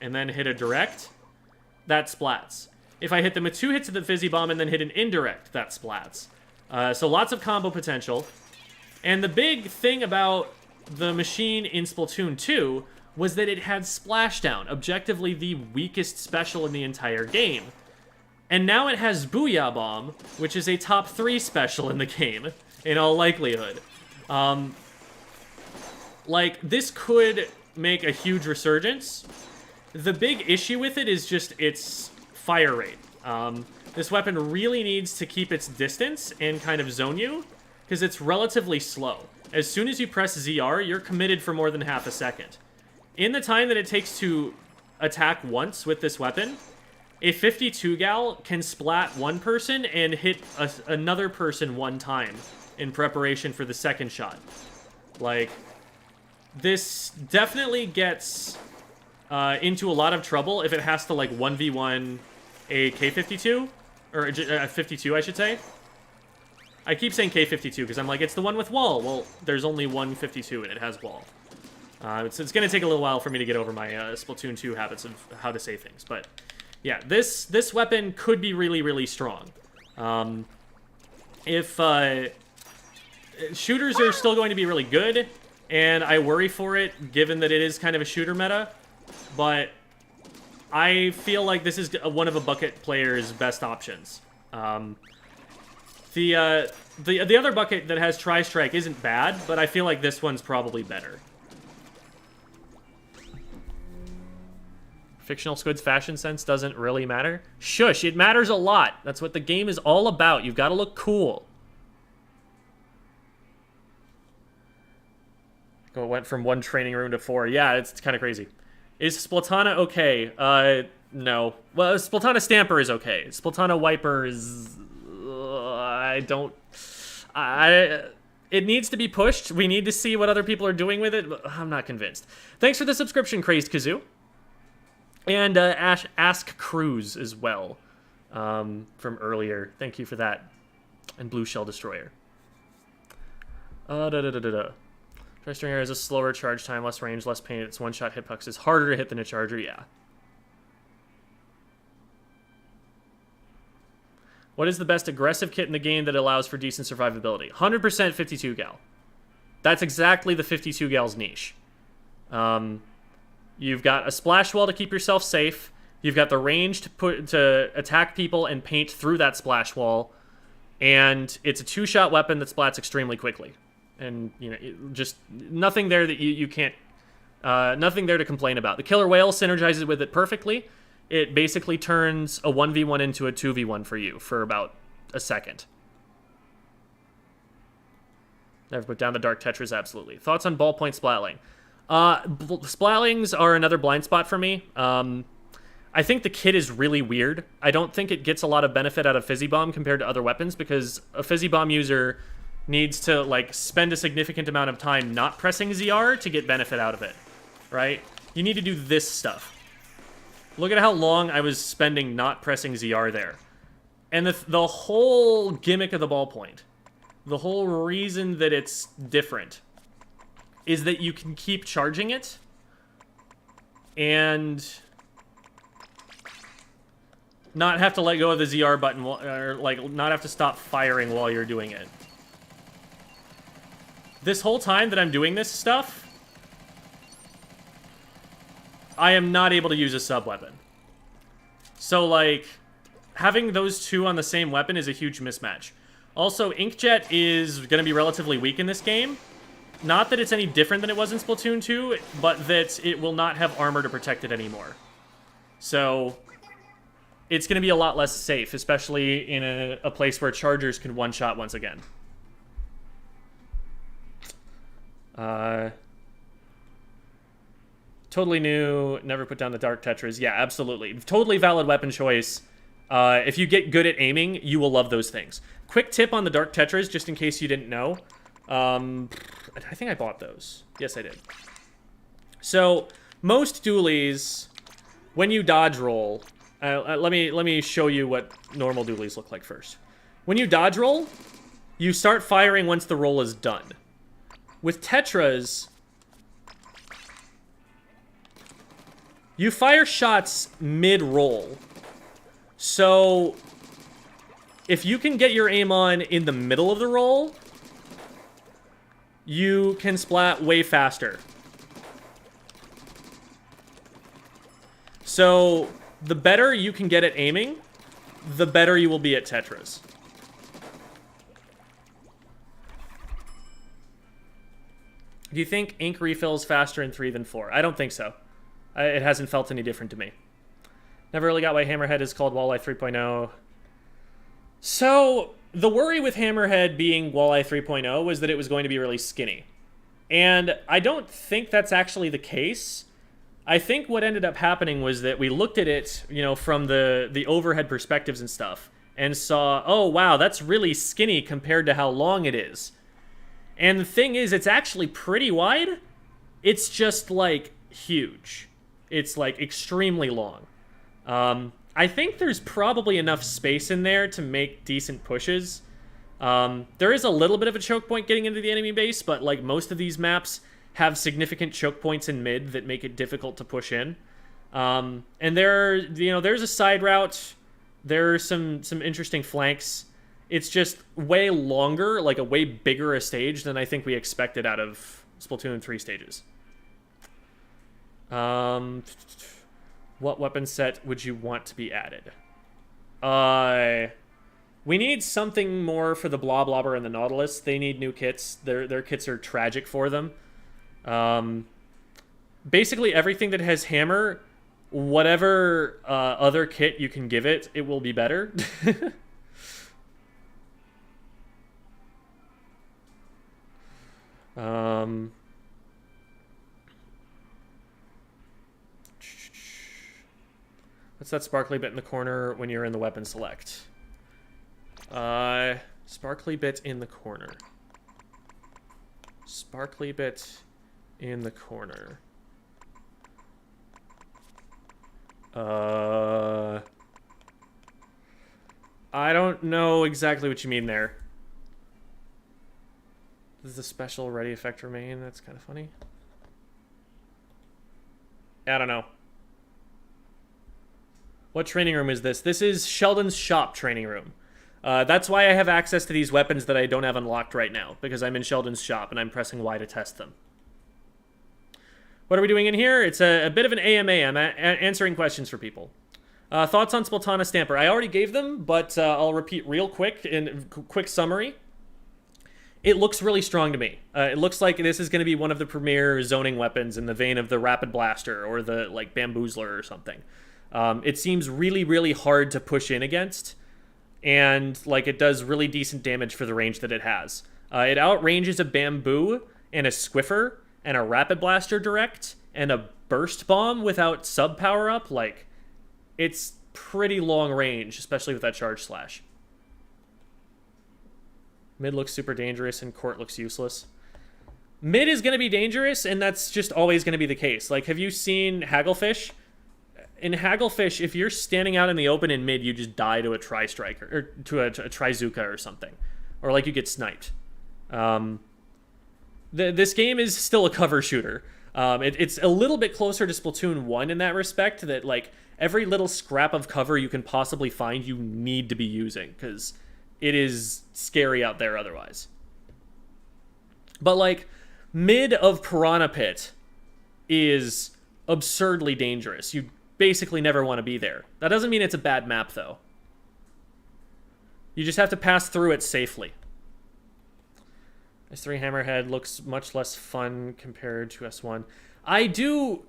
and then hit a direct, that splats. If I hit them with 2 hits of the Fizzy Bomb, and then hit an indirect, that splats. So lots of combo potential. And the big thing about the machine in Splatoon 2 was that it had Splashdown, objectively the weakest special in the entire game. And now it has Booyah Bomb, which is a top 3 special in the game, in all likelihood. Like, this could make a huge resurgence. The big issue with it is just its fire rate. This weapon really needs to keep its distance and kind of zone you, because it's relatively slow. As soon as you press ZR, you're committed for more than half a second. In the time that it takes to attack once with this weapon, a 52 gal can splat one person and hit another person one time in preparation for the second shot. Like, this definitely gets into a lot of trouble if it has to, like, 1v1 a K52, or a 52, I should say. I keep saying K52 because I'm like, it's the one with wall. Well, there's only one 52 and it has wall. It's going to take a little while for me to get over my Splatoon 2 habits of how to say things. But, yeah, this weapon could be really, really strong. If shooters are still going to be really good, and I worry for it, given that it is kind of a shooter meta, but I feel like this is one of a bucket player's best options. The other bucket that has Tri-Strike isn't bad, but I feel like this one's probably better. Fictional Squid's fashion sense doesn't really matter. Shush, it matters a lot. That's what the game is all about. You've got to look cool. It went from 1 training room to 4. Yeah, it's kind of crazy. Is Splatana okay? No. Well, Splatana Stamper is okay. Splatana Wiper is... It needs to be pushed. We need to see what other people are doing with it. I'm not convinced. Thanks for the subscription, Crazed Kazoo. And Ask Cruz as well, from earlier. Thank you for that. And Blue Shell Destroyer. Tri-String Air has a slower charge time, less range, less pain. Its one-shot hitbox is harder to hit than a charger, yeah. What is the best aggressive kit in the game that allows for decent survivability? 100% 52 gal. That's exactly the 52 gal's niche. You've got a splash wall to keep yourself safe. You've got the range to attack people and paint through that splash wall. And it's a 2-shot weapon that splats extremely quickly. And, you know, just nothing there that you can't... nothing there to complain about. The Killer Whale synergizes with it perfectly. It basically turns a 1v1 into a 2v1 for you for about a second. Never put down the Dark Tetras, absolutely. Thoughts on ballpoint splatling? Splatlings are another blind spot for me. I think the kit is really weird. I don't think it gets a lot of benefit out of Fizzy Bomb compared to other weapons, because a Fizzy Bomb user needs to, like, spend a significant amount of time not pressing ZR to get benefit out of it, right? You need to do this stuff. Look at how long I was spending not pressing ZR there. And the whole gimmick of the ballpoint, the whole reason that it's different, is that you can keep charging it and not have to let go of the ZR button, or like not have to stop firing while you're doing it. This whole time that I'm doing this stuff, I am not able to use a sub-weapon. So, like, having those two on the same weapon is a huge mismatch. Also, Inkjet is going to be relatively weak in this game. Not that it's any different than it was in Splatoon 2, but that it will not have armor to protect it anymore. So, it's going to be a lot less safe, especially in a place where chargers can one-shot once again. Totally new, never put down the Dark Tetras. Yeah, absolutely. Totally valid weapon choice. If you get good at aiming, you will love those things. Quick tip on the Dark Tetras, just in case you didn't know. I think I bought those. Yes, I did. So, most dualies, when you dodge roll... let me show you what normal dualies look like first. When you dodge roll, you start firing once the roll is done. With Tetras... you fire shots mid-roll. So, if you can get your aim on in the middle of the roll, you can splat way faster. So, the better you can get at aiming, the better you will be at Tetras. Do you think ink refills faster in 3 than 4? I don't think so. It hasn't felt any different to me. Never really got why Hammerhead is called Walleye 3.0. So, the worry with Hammerhead being Walleye 3.0 was that it was going to be really skinny. And I don't think that's actually the case. I think what ended up happening was that we looked at it, you know, from the overhead perspectives and stuff, and saw, oh wow, that's really skinny compared to how long it is. And the thing is, it's actually pretty wide. It's just, like, huge. It's, like, extremely long. I think there's probably enough space in there to make decent pushes. There is a little bit of a choke point getting into the enemy base, but, like, most of these maps have significant choke points in mid that make it difficult to push in. And there's a side route. There are some interesting flanks. It's just way longer, like a way bigger a stage than I think we expected out of Splatoon 3 stages. What weapon set would you want to be added? We need something more for the Bloblobber and the Nautilus. They need new kits. Their kits are tragic for them. Basically everything that has hammer, whatever other kit you can give it, it will be better. What's that sparkly bit in the corner when you're in the weapon select? Sparkly bit in the corner. Sparkly bit in the corner. I don't know exactly what you mean there. Does the special ready effect remain? That's kind of funny. I don't know. What training room is this? This is Sheldon's shop training room. That's why I have access to these weapons that I don't have unlocked right now, because I'm in Sheldon's shop and I'm pressing Y to test them. What are we doing in here? It's a bit of an AMA. I'm answering questions for people. Thoughts on Splatana Stamper? I already gave them, but I'll repeat real quick in quick summary. It looks really strong to me. It looks like this is going to be one of the premier zoning weapons in the vein of the Rapid Blaster or the like Bamboozler or something. It seems really, really hard to push in against, and like it does really decent damage for the range that it has. It outranges a Bamboo and a Squiffer and a Rapid Blaster direct and a Burst Bomb without sub power up. Like, it's pretty long range, especially with that Charge Slash. Mid looks super dangerous and court looks useless. Mid is going to be dangerous, and that's just always going to be the case. Like, have you seen Hagglefish? In Hagglefish, if you're standing out in the open in mid, you just die to a Tri-Striker, or to a Trizuka or something. Or, like, you get sniped. This game is still a cover shooter. It's a little bit closer to Splatoon 1 in that respect, that, like, every little scrap of cover you can possibly find, you need to be using, because it is scary out there otherwise. But, like, mid of Piranha Pit is absurdly dangerous. You basically never want to be there. That doesn't mean it's a bad map, though. You just have to pass through it safely. S3 Hammerhead looks much less fun compared to S1. I do...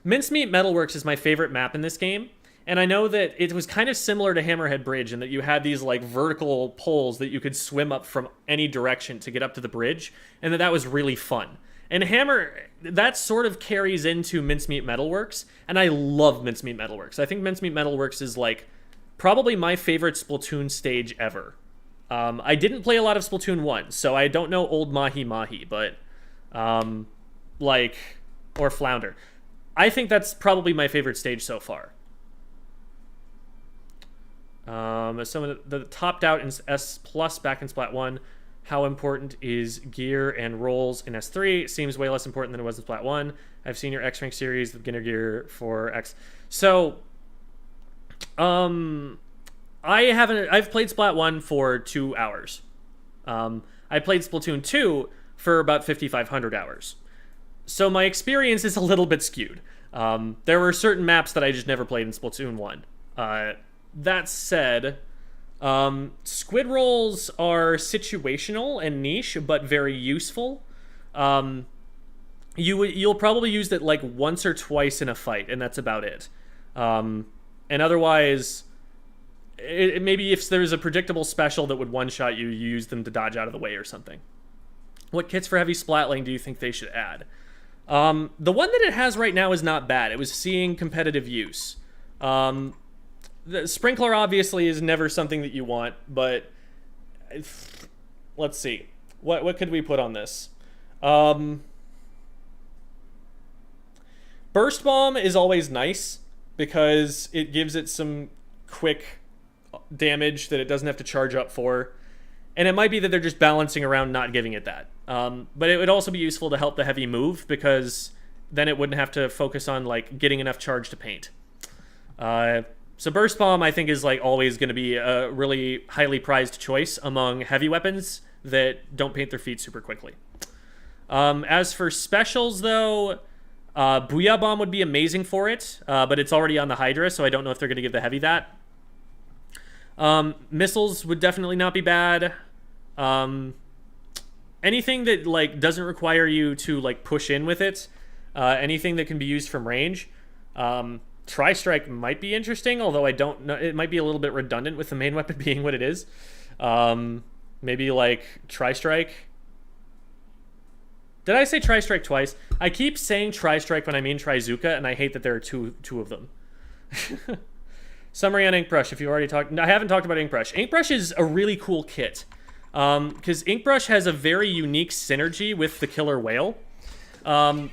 Mincemeat Metalworks is my favorite map in this game, and I know that it was kind of similar to Hammerhead Bridge in that you had these, like, vertical poles that you could swim up from any direction to get up to the bridge, and that was really fun. And that sort of carries into Mincemeat Metalworks, and I love Mincemeat Metalworks. I think Mincemeat Metalworks is, like, probably my favorite Splatoon stage ever. I didn't play a lot of Splatoon 1, so I don't know Old Mahi Mahi, but, or Flounder. I think that's probably my favorite stage so far. Some of the topped out in S Plus back in Splat 1. How important is gear and rolls in S3? It seems way less important than it was in Splat 1. I've seen your X-Rank series, the beginner gear for X. So, I've played Splat 1 for 2 hours. I played Splatoon 2 for about 5,500 hours. So my experience is a little bit skewed. There were certain maps that I just never played in Splatoon 1. That said, squid rolls are situational and niche, but very useful. You'll probably use it like once or twice in a fight, and that's about it. And otherwise, maybe if there's a predictable special that would one-shot you, you use them to dodge out of the way or something. What kits for heavy splatling do you think they should add? The one that it has right now is not bad. It was seeing competitive use. The sprinkler obviously is never something that you want, but let's see. What could we put on this? Burst Bomb is always nice because it gives it some quick damage that it doesn't have to charge up for. And it might be that they're just balancing around not giving it that. But it would also be useful to help the heavy move because then it wouldn't have to focus on like getting enough charge to paint. So Burst Bomb I think is like always going to be a really highly prized choice among heavy weapons that don't paint their feet super quickly. As for specials though, Booyah Bomb would be amazing for it, but it's already on the Hydra, so I don't know if they're going to give the heavy that. Missiles would definitely not be bad. Anything that like doesn't require you to like push in with it, anything that can be used from range. Tri-Strike might be interesting, although I don't know. It might be a little bit redundant with the main weapon being what it is. Maybe like Tri-Strike. Did I say Tri-Strike twice? I keep saying Tri-Strike when I mean Trizuka, and I hate that there are two of them. Summary on Inkbrush, if you already talked... No, I haven't talked about Inkbrush. Inkbrush is a really cool kit. Because Inkbrush has a very unique synergy with the Killer Whale. Let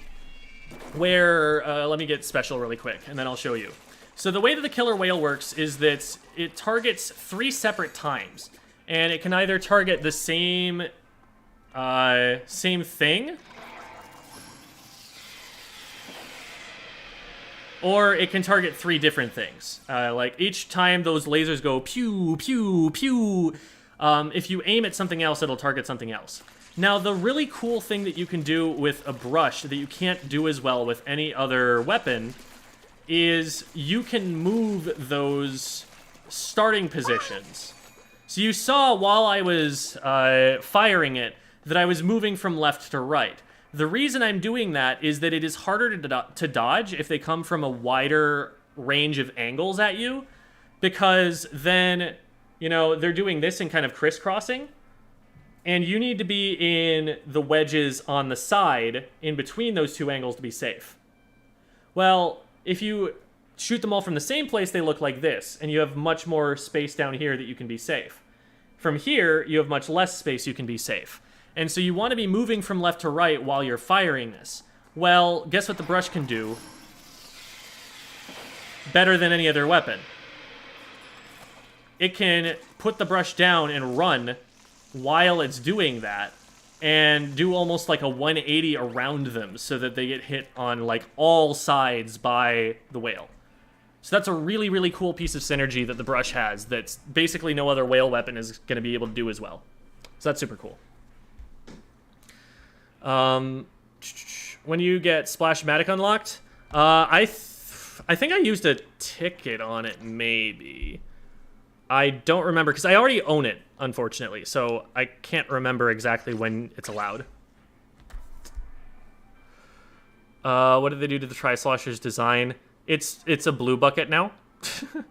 me get special really quick, and then I'll show you. So the way that the Killer Whale works is that it targets 3 separate times. And it can either target the same thing, or it can target 3 different things. Like each time those lasers go pew, pew, pew, if you aim at something else, it'll target something else. Now, the really cool thing that you can do with a brush that you can't do as well with any other weapon is you can move those starting positions. So you saw while I was firing it that I was moving from left to right. The reason I'm doing that is that it is harder to dodge if they come from a wider range of angles at you, because then, you know, they're doing this and kind of crisscrossing, and you need to be in the wedges on the side in between those 2 angles to be safe. Well, if you shoot them all from the same place, they look like this, and you have much more space down here that you can be safe. From here, you have much less space you can be safe. And so you want to be moving from left to right while you're firing this. Well, guess what the brush can do? Better than any other weapon. It can put the brush down and run while it's doing that, and do almost like a 180 around them so that they get hit on like all sides by the whale. So that's a really, really cool piece of synergy that the brush has that's basically no other whale weapon is going to be able to do as well. So that's super cool. When you get Splashmatic unlocked, I think I used a ticket on it, maybe. I don't remember, because I already own it, unfortunately, so I can't remember exactly when it's allowed. What did they do to the Slosher's design? It's a blue bucket now. I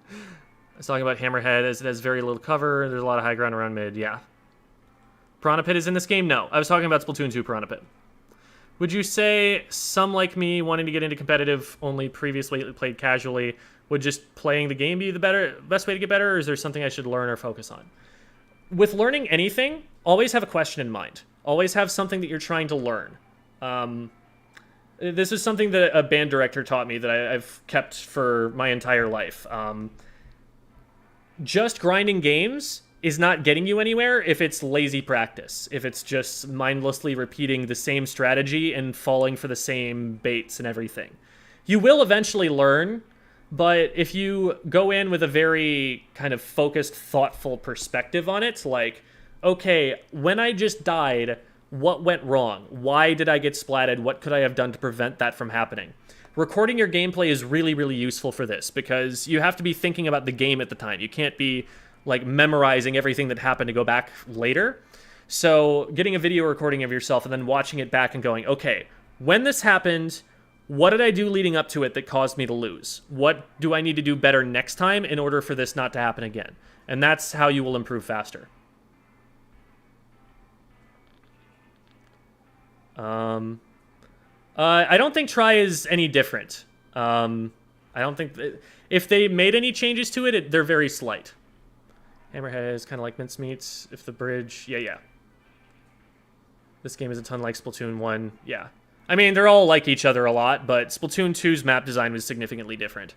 was talking about Hammerhead, as it has very little cover. There's a lot of high ground around mid, yeah. Piranha Pit is in this game? No. I was talking about Splatoon 2 Piranha Pit. Would you say some like me wanting to get into competitive only previously played casually, would just playing the game be the best way to get better, or is there something I should learn or focus on? With learning anything, always have a question in mind. Always have something that you're trying to learn. This is something that a band director taught me that I've kept for my entire life. Just grinding games is not getting you anywhere if it's lazy practice, if it's just mindlessly repeating the same strategy and falling for the same baits and everything. You will eventually learn, but if you go in with a very kind of focused, thoughtful perspective on it, like, okay, when I just died, what went wrong? Why did I get splatted? What could I have done to prevent that from happening? Recording your gameplay is really, really useful for this, because you have to be thinking about the game at the time. You can't be like memorizing everything that happened to go back later. So getting a video recording of yourself and then watching it back and going, okay, when this happened, what did I do leading up to it that caused me to lose? What do I need to do better next time in order for this not to happen again? And that's how you will improve faster. I don't think try is any different. I don't think if they made any changes to it, they're very slight. Hammerhead is kind of like mincemeat. If the bridge, yeah. This game is a ton like Splatoon 1, yeah. I mean, they're all like each other a lot, but Splatoon 2's map design was significantly different.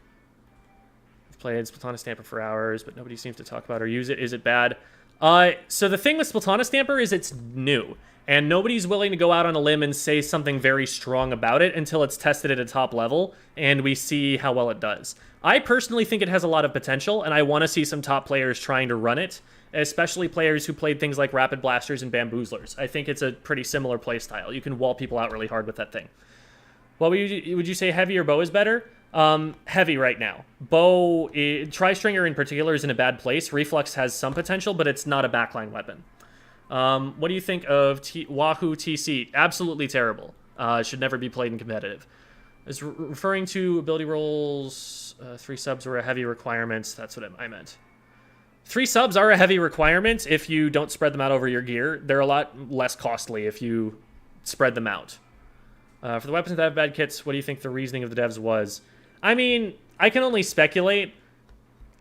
I've played Splatana Stamper for hours, but nobody seems to talk about or use it. Is it bad? So the thing with Splatana Stamper is it's new, and nobody's willing to go out on a limb and say something very strong about it until it's tested at a top level, and we see how well it does. I personally think it has a lot of potential, and I want to see some top players trying to run it, especially players who played things like Rapid Blasters and Bamboozlers. I think it's a pretty similar playstyle. You can wall people out really hard with that thing. Well, would you say heavy or bow is better? Heavy right now. Bow, Tri-Stringer in particular is in a bad place. Reflux has some potential, but it's not a backline weapon. What do you think of Wahoo TC? Absolutely terrible. Should never be played in competitive. Is referring to ability rolls, 3 subs were a heavy requirement. That's what I meant. 3 subs are a heavy requirement if you don't spread them out over your gear. They're a lot less costly if you spread them out. For the weapons that have bad kits, what do you think the reasoning of the devs was? I mean, I can only speculate.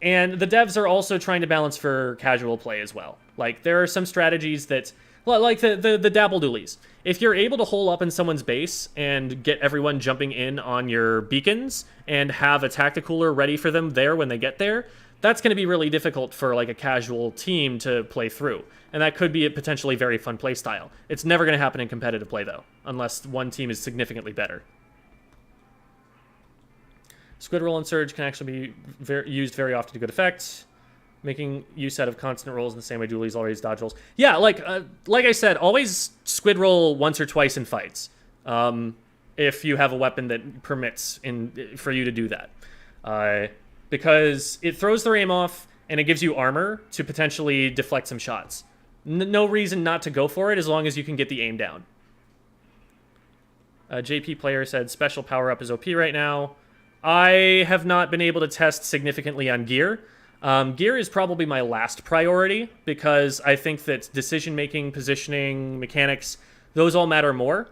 And the devs are also trying to balance for casual play as well. Like, there are some strategies that... like the dabble dualies. If you're able to hole up in someone's base and get everyone jumping in on your beacons and have a tacticooler ready for them there when they get there, that's going to be really difficult for like a casual team to play through. And that could be a potentially very fun play style. It's never going to happen in competitive play though, unless one team is significantly better. Squid roll and surge can actually be used very often to good effect. Making use out of constant rolls in the same way dualies always dodge rolls. Yeah, like I said, always squid roll once or twice in fights. If you have a weapon that permits for you to do that. Because it throws their aim off and it gives you armor to potentially deflect some shots. No reason not to go for it as long as you can get the aim down. JP player said special power up is OP right now. I have not been able to test significantly on gear. Gear is probably my last priority because I think that decision-making, positioning, mechanics, those all matter more.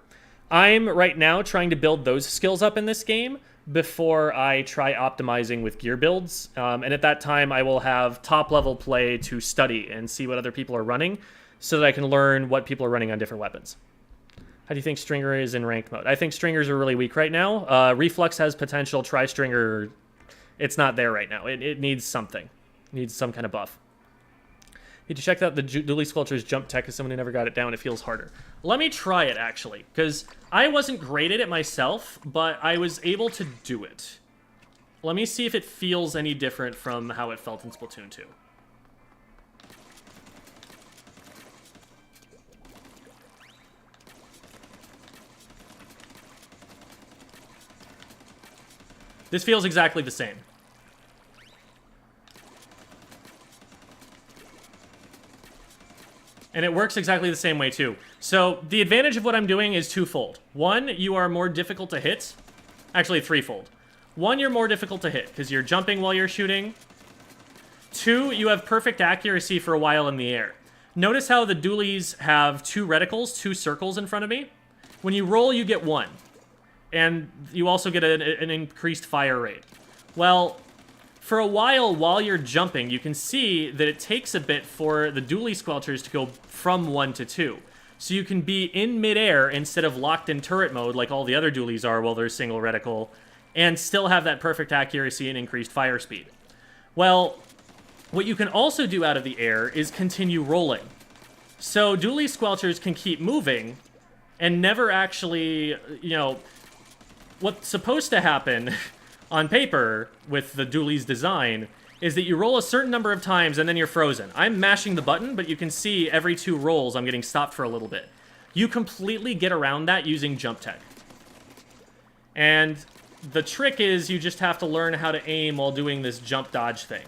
I'm right now trying to build those skills up in this game before I try optimizing with gear builds. And at that time, I will have top-level play to study and see what other people are running so that I can learn what people are running on different weapons. How do you think Stringer is in ranked mode? I think Stringers are really weak right now. Reflux has potential. Tri-Stringer, it's not there right now. It needs something. It needs some kind of buff. Need to check out the Dually Sculpture's jump tech as someone who never got it down. It feels harder. Let me try it, actually, because I wasn't great at it myself, but I was able to do it. Let me see if it feels any different from how it felt in Splatoon 2. This feels exactly the same. And it works exactly the same way, too. So, the advantage of what I'm doing is twofold. One, you are more difficult to hit. Actually, threefold. One, you're more difficult to hit, because you're jumping while you're shooting. Two, you have perfect accuracy for a while in the air. Notice how the dualies have 2 reticles, 2 circles in front of me? When you roll, you get 1. And you also get an increased fire rate. Well, for a while you're jumping, you can see that it takes a bit for the dually squelchers to go from 1 to 2. So you can be in midair instead of locked in turret mode like all the other dualies are while they're single reticle, and still have that perfect accuracy and increased fire speed. Well, what you can also do out of the air is continue rolling. So dually squelchers can keep moving and never actually, what's supposed to happen on paper with the dualies design is that you roll a certain number of times and then you're frozen. I'm mashing the button, but you can see every 2 rolls I'm getting stopped for a little bit. You completely get around that using jump tech. And the trick is you just have to learn how to aim while doing this jump dodge thing.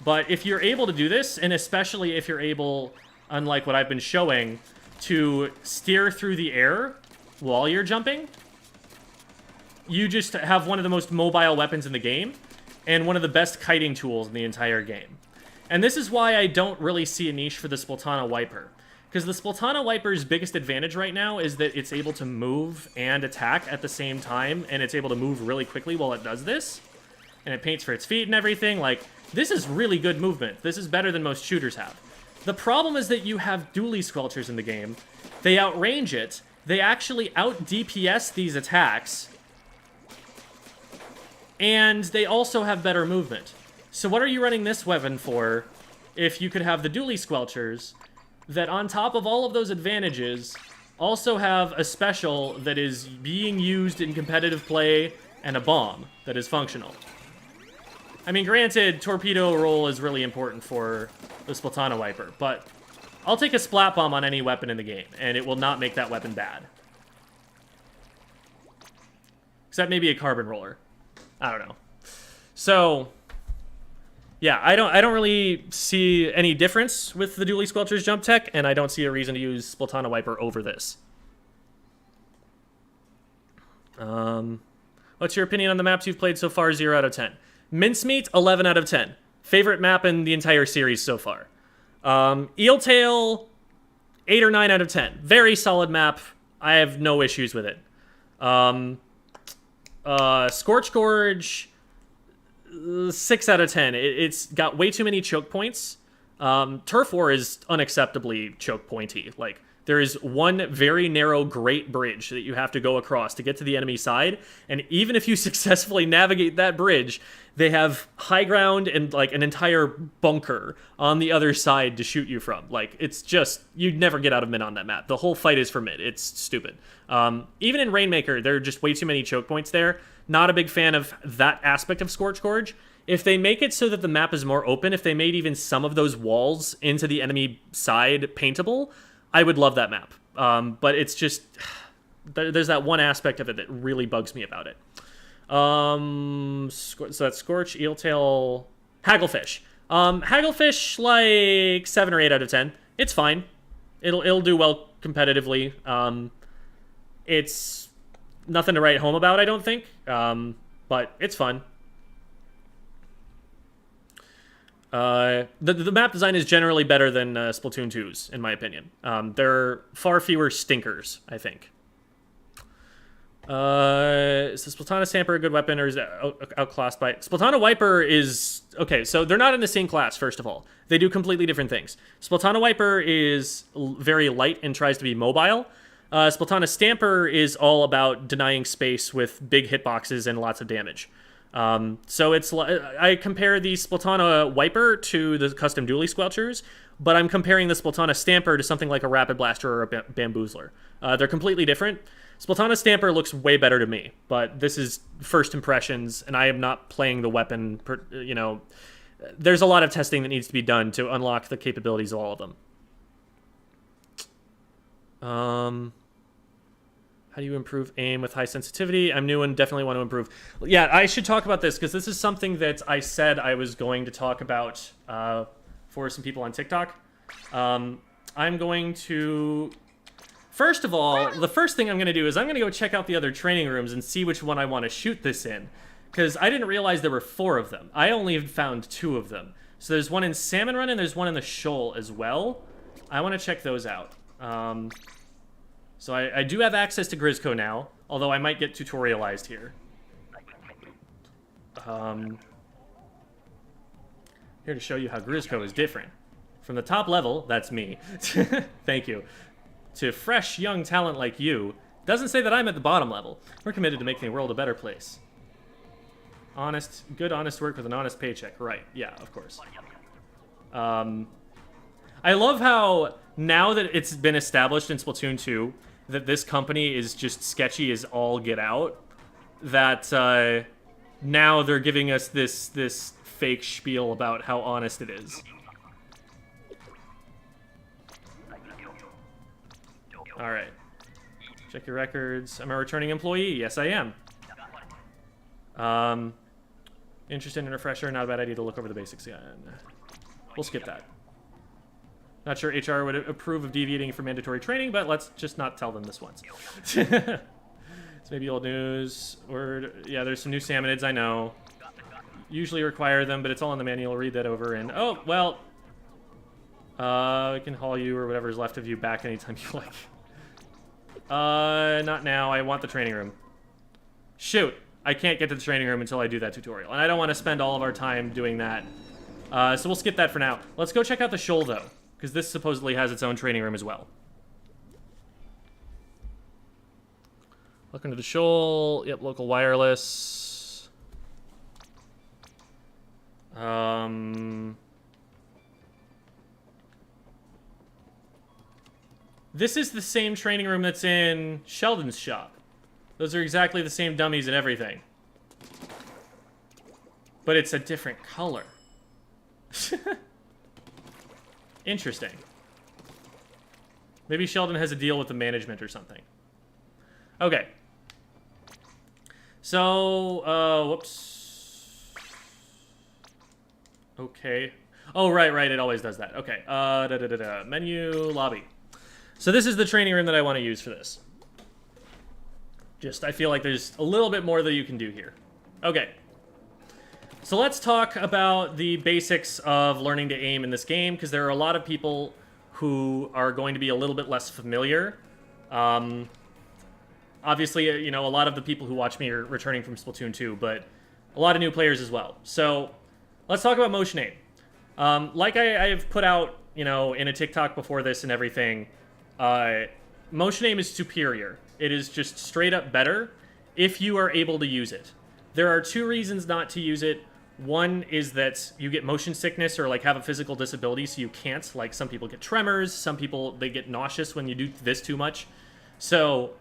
But if you're able to do this, and especially if you're able unlike what I've been showing, to steer through the air while you're jumping. You just have one of the most mobile weapons in the game, and one of the best kiting tools in the entire game. And this is why I don't really see a niche for the Splatana Wiper. Because the Splatana Wiper's biggest advantage right now is that it's able to move and attack at the same time, and it's able to move really quickly while it does this. And it paints for its feet and everything. Like, this is really good movement. This is better than most shooters have. The problem is that you have dually squelchers in the game. They outrange it. They actually out-DPS these attacks. And they also have better movement. So what are you running this weapon for if you could have the dually squelchers that, on top of all of those advantages, also have a special that is being used in competitive play and a bomb that is functional? I mean, granted, torpedo roll is really important for the Splatana Wiper, but I'll take a splat bomb on any weapon in the game, and it will not make that weapon bad. Except maybe a carbon roller. I don't know. So, yeah, I don't really see any difference with the dually squelchers jump tech, and I don't see a reason to use Splatana Wiper over this. What's your opinion on the maps you've played so far? 0 out of 10. Mincemeat, 11 out of 10. Favorite map in the entire series so far. Eeltail, 8 or 9 out of 10. Very solid map. I have no issues with it. Scorch Gorge, 6 out of 10. It's got way too many choke points. Turf War is unacceptably choke pointy. Like, there is one very narrow great bridge that you have to go across to get to the enemy side, and even if you successfully navigate that bridge, they have high ground and, like, an entire bunker on the other side to shoot you from. Like, it's just, you'd never get out of mid on that map. The whole fight is for mid. It's stupid. Even in Rainmaker, there are just way too many choke points there. Not a big fan of that aspect of Scorch Gorge. If they make it so that the map is more open, if they made even some of those walls into the enemy side paintable, I would love that map. But it's just, there's that one aspect of it that really bugs me about it. So that's Scorch, Eeltail, Hagglefish. Hagglefish, like 7 or 8 out of 10. It's fine. It'll do well competitively. It's nothing to write home about, I don't think. But it's fun. The map design is generally better than Splatoon 2's, in my opinion. There are far fewer stinkers, I think. Is the Splatana Stamper a good weapon, or is it outclassed by... Splatana Wiper is... Okay, so they're not in the same class, first of all. They do completely different things. Splatana Wiper is very light and tries to be mobile. Splatana Stamper is all about denying space with big hitboxes and lots of damage. So it's, I compare the Splatana Wiper to the custom dually squelchers, but I'm comparing the Splatana Stamper to something like a Rapid Blaster or a Bamboozler. They're completely different. Splatana Stamper looks way better to me, but this is first impressions, and I am not playing the weapon, you know, there's a lot of testing that needs to be done to unlock the capabilities of all of them. How do you improve aim with high sensitivity? I'm new and definitely want to improve. Yeah, I should talk about this because this is something that I said I was going to talk about for some people on TikTok. I'm going to... First of all, the first thing I'm going to do is I'm going to go check out the other training rooms and see which one I want to shoot this in. Because I didn't realize there were 4 of them. I only found 2 of them. So there's one in Salmon Run and there's one in the Shoal as well. I want to check those out. So I do have access to Grizzco now, although I might get tutorialized here. Here to show you how Grizzco is different. From the top level, that's me. Thank you. To fresh, young talent like you, doesn't say that I'm at the bottom level. We're committed to making the world a better place. Good, honest work with an honest paycheck. Right, yeah, of course. I love how, now that it's been established in Splatoon 2, that this company is just sketchy as all get out, that now they're giving us this fake spiel about how honest it is. Alright. Check your records. I'm a returning employee. Yes, I am. Interested in a refresher. Not a bad idea to look over the basics again. We'll skip that. Not sure HR would approve of deviating from mandatory training, but let's just not tell them this once. It's maybe old news. Yeah, there's some new salmonids, I know. Usually require them, but it's all in the manual. Read that over and... Oh, well... we can haul you or whatever's left of you back anytime you like. Not now. I want the training room. Shoot. I can't get to the training room until I do that tutorial. And I don't want to spend all of our time doing that. So we'll skip that for now. Let's go check out the shoal, though. Because this supposedly has its own training room as well. Welcome to the shoal. Yep, local wireless. This is the same training room that's in Sheldon's shop. Those are exactly the same dummies and everything. But it's a different color. Interesting. Maybe Sheldon has a deal with the management or something. Okay. So, whoops. Okay. Oh, right, it always does that. Okay, menu, lobby. So this is the training room that I want to use for this. I feel like there's a little bit more that you can do here. Okay. So let's talk about the basics of learning to aim in this game, because there are a lot of people who are going to be a little bit less familiar. Obviously, you know, a lot of the people who watch me are returning from Splatoon 2, but a lot of new players as well. So let's talk about motion aim. Like I've put out, you know, in a TikTok before this and everything, motion aim is superior. It is just straight up better if you are able to use it. There are two reasons not to use it. One is that you get motion sickness or like have a physical disability, so you can't. Like some people get tremors, some people, they get nauseous when you do this too much. So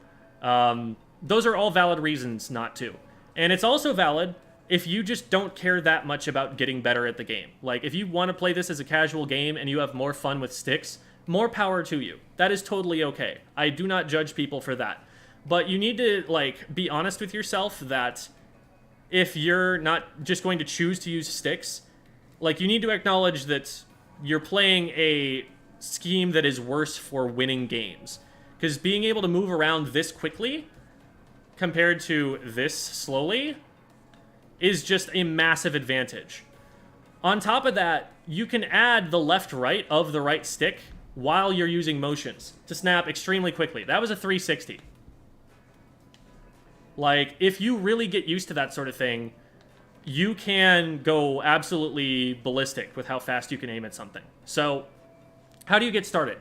those are all valid reasons not to. And it's also valid if you just don't care that much about getting better at the game. Like if you want to play this as a casual game and you have more fun with sticks, more power to you. That is totally okay. I do not judge people for that. But you need to like be honest with yourself that if you're not just going to choose to use sticks, like you need to acknowledge that you're playing a scheme that is worse for winning games. Because being able to move around this quickly compared to this slowly is just a massive advantage. On top of that, you can add the left-right of the right stick while you're using motions to snap extremely quickly. That was a 360. Like, if you really get used to that sort of thing, you can go absolutely ballistic with how fast you can aim at something. So, how do you get started?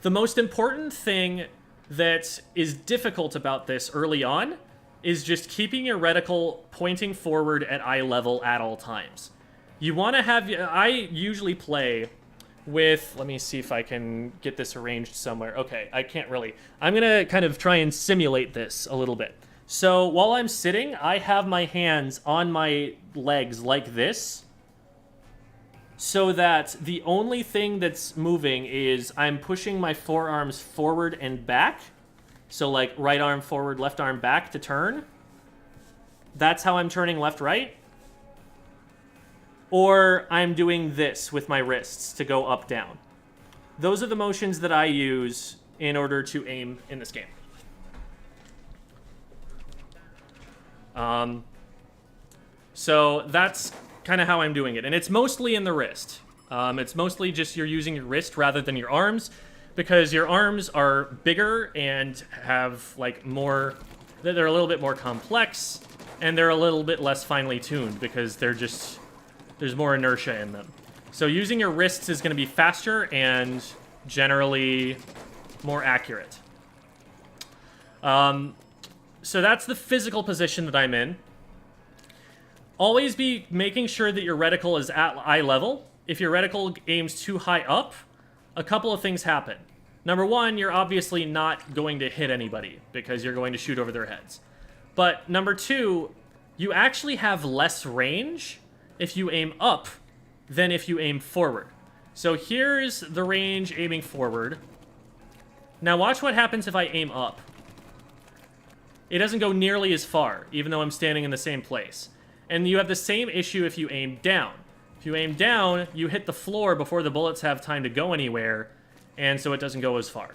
The most important thing that is difficult about this early on is just keeping your reticle pointing forward at eye level at all times. You want to have... I usually play with... Let me see if I can get this arranged somewhere. Okay, I can't really. I'm going to kind of try and simulate this a little bit. So while I'm sitting, I have my hands on my legs like this, so that the only thing that's moving is I'm pushing my forearms forward and back. So like right arm forward, left arm back to turn. That's how I'm turning left-right. Or I'm doing this with my wrists to go up-down. Those are the motions that I use in order to aim in this game. So that's kind of how I'm doing it. And it's mostly in the wrist. It's mostly just you're using your wrist rather than your arms, because your arms are bigger and have like more, they're a little bit more complex, and they're a little bit less finely tuned because they're just, there's more inertia in them. So using your wrists is going to be faster and generally more accurate. So that's the physical position that I'm in. Always be making sure that your reticle is at eye level. If your reticle aims too high up, a couple of things happen. Number one, you're obviously not going to hit anybody because you're going to shoot over their heads. But number two, you actually have less range if you aim up than if you aim forward. So here's the range aiming forward. Now watch what happens if I aim up. It doesn't go nearly as far, even though I'm standing in the same place. And you have the same issue if you aim down. If you aim down, you hit the floor before the bullets have time to go anywhere, and so it doesn't go as far.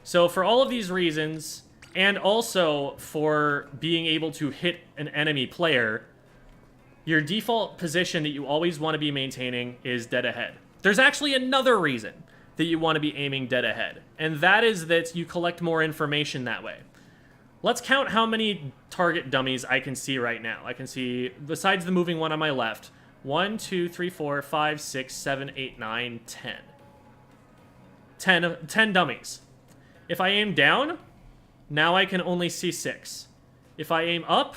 So for all of these reasons, and also for being able to hit an enemy player, your default position that you always want to be maintaining is dead ahead. There's actually another reason that you want to be aiming dead ahead, and that is that you collect more information that way. Let's count how many target dummies I can see right now. I can see, besides the moving one on my left, 1, 2, 3, 4, 5, 6, 7, 8, 9, 10. 10 dummies. If I aim down, now I can only see 6. If I aim up,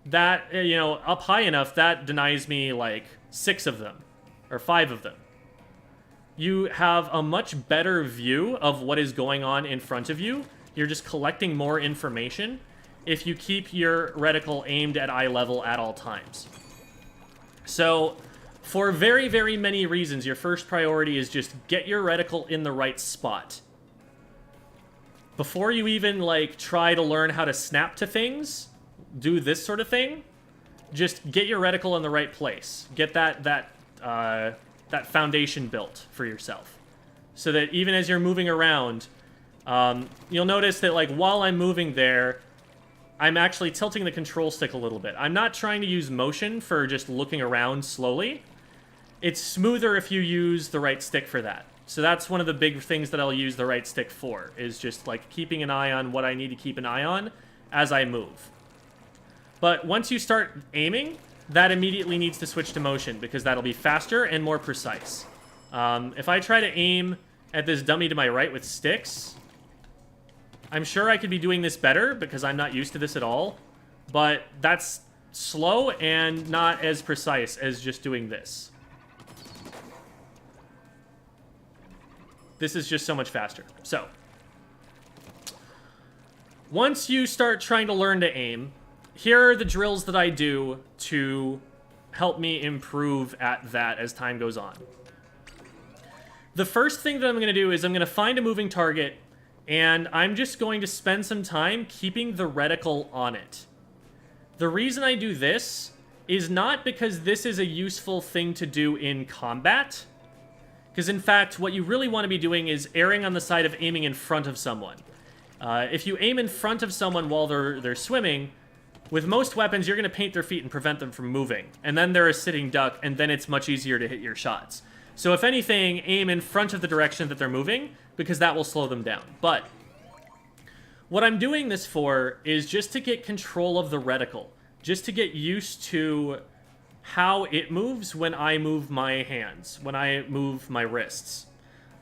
that, up high enough, that denies me, like, 6 of them. Or 5 of them. You have a much better view of what is going on in front of you. You're just collecting more information if you keep your reticle aimed at eye level at all times. So, for very, very many reasons, your first priority is just get your reticle in the right spot. Before you even, like, try to learn how to snap to things, do this sort of thing, just get your reticle in the right place. Get that foundation built for yourself. So that even as you're moving around, you'll notice that, like, while I'm moving there, I'm actually tilting the control stick a little bit. I'm not trying to use motion for just looking around slowly. It's smoother if you use the right stick for that. So that's one of the big things that I'll use the right stick for, is just, like, keeping an eye on what I need to keep an eye on as I move. But once you start aiming, that immediately needs to switch to motion, because that'll be faster and more precise. If I try to aim at this dummy to my right with sticks, I'm sure I could be doing this better, because I'm not used to this at all, but that's slow and not as precise as just doing this. This is just so much faster. So, once you start trying to learn to aim, here are the drills that I do to help me improve at that as time goes on. The first thing that I'm going to do is I'm going to find a moving target, and I'm just going to spend some time keeping the reticle on it. The reason I do this is not because this is a useful thing to do in combat, because in fact, what you really want to be doing is erring on the side of aiming in front of someone. If you aim in front of someone while they're swimming, with most weapons, you're going to paint their feet and prevent them from moving. And then they're a sitting duck, and then it's much easier to hit your shots. So if anything, aim in front of the direction that they're moving, because that will slow them down. But what I'm doing this for is just to get control of the reticle. Just to get used to how it moves when I move my hands, when I move my wrists.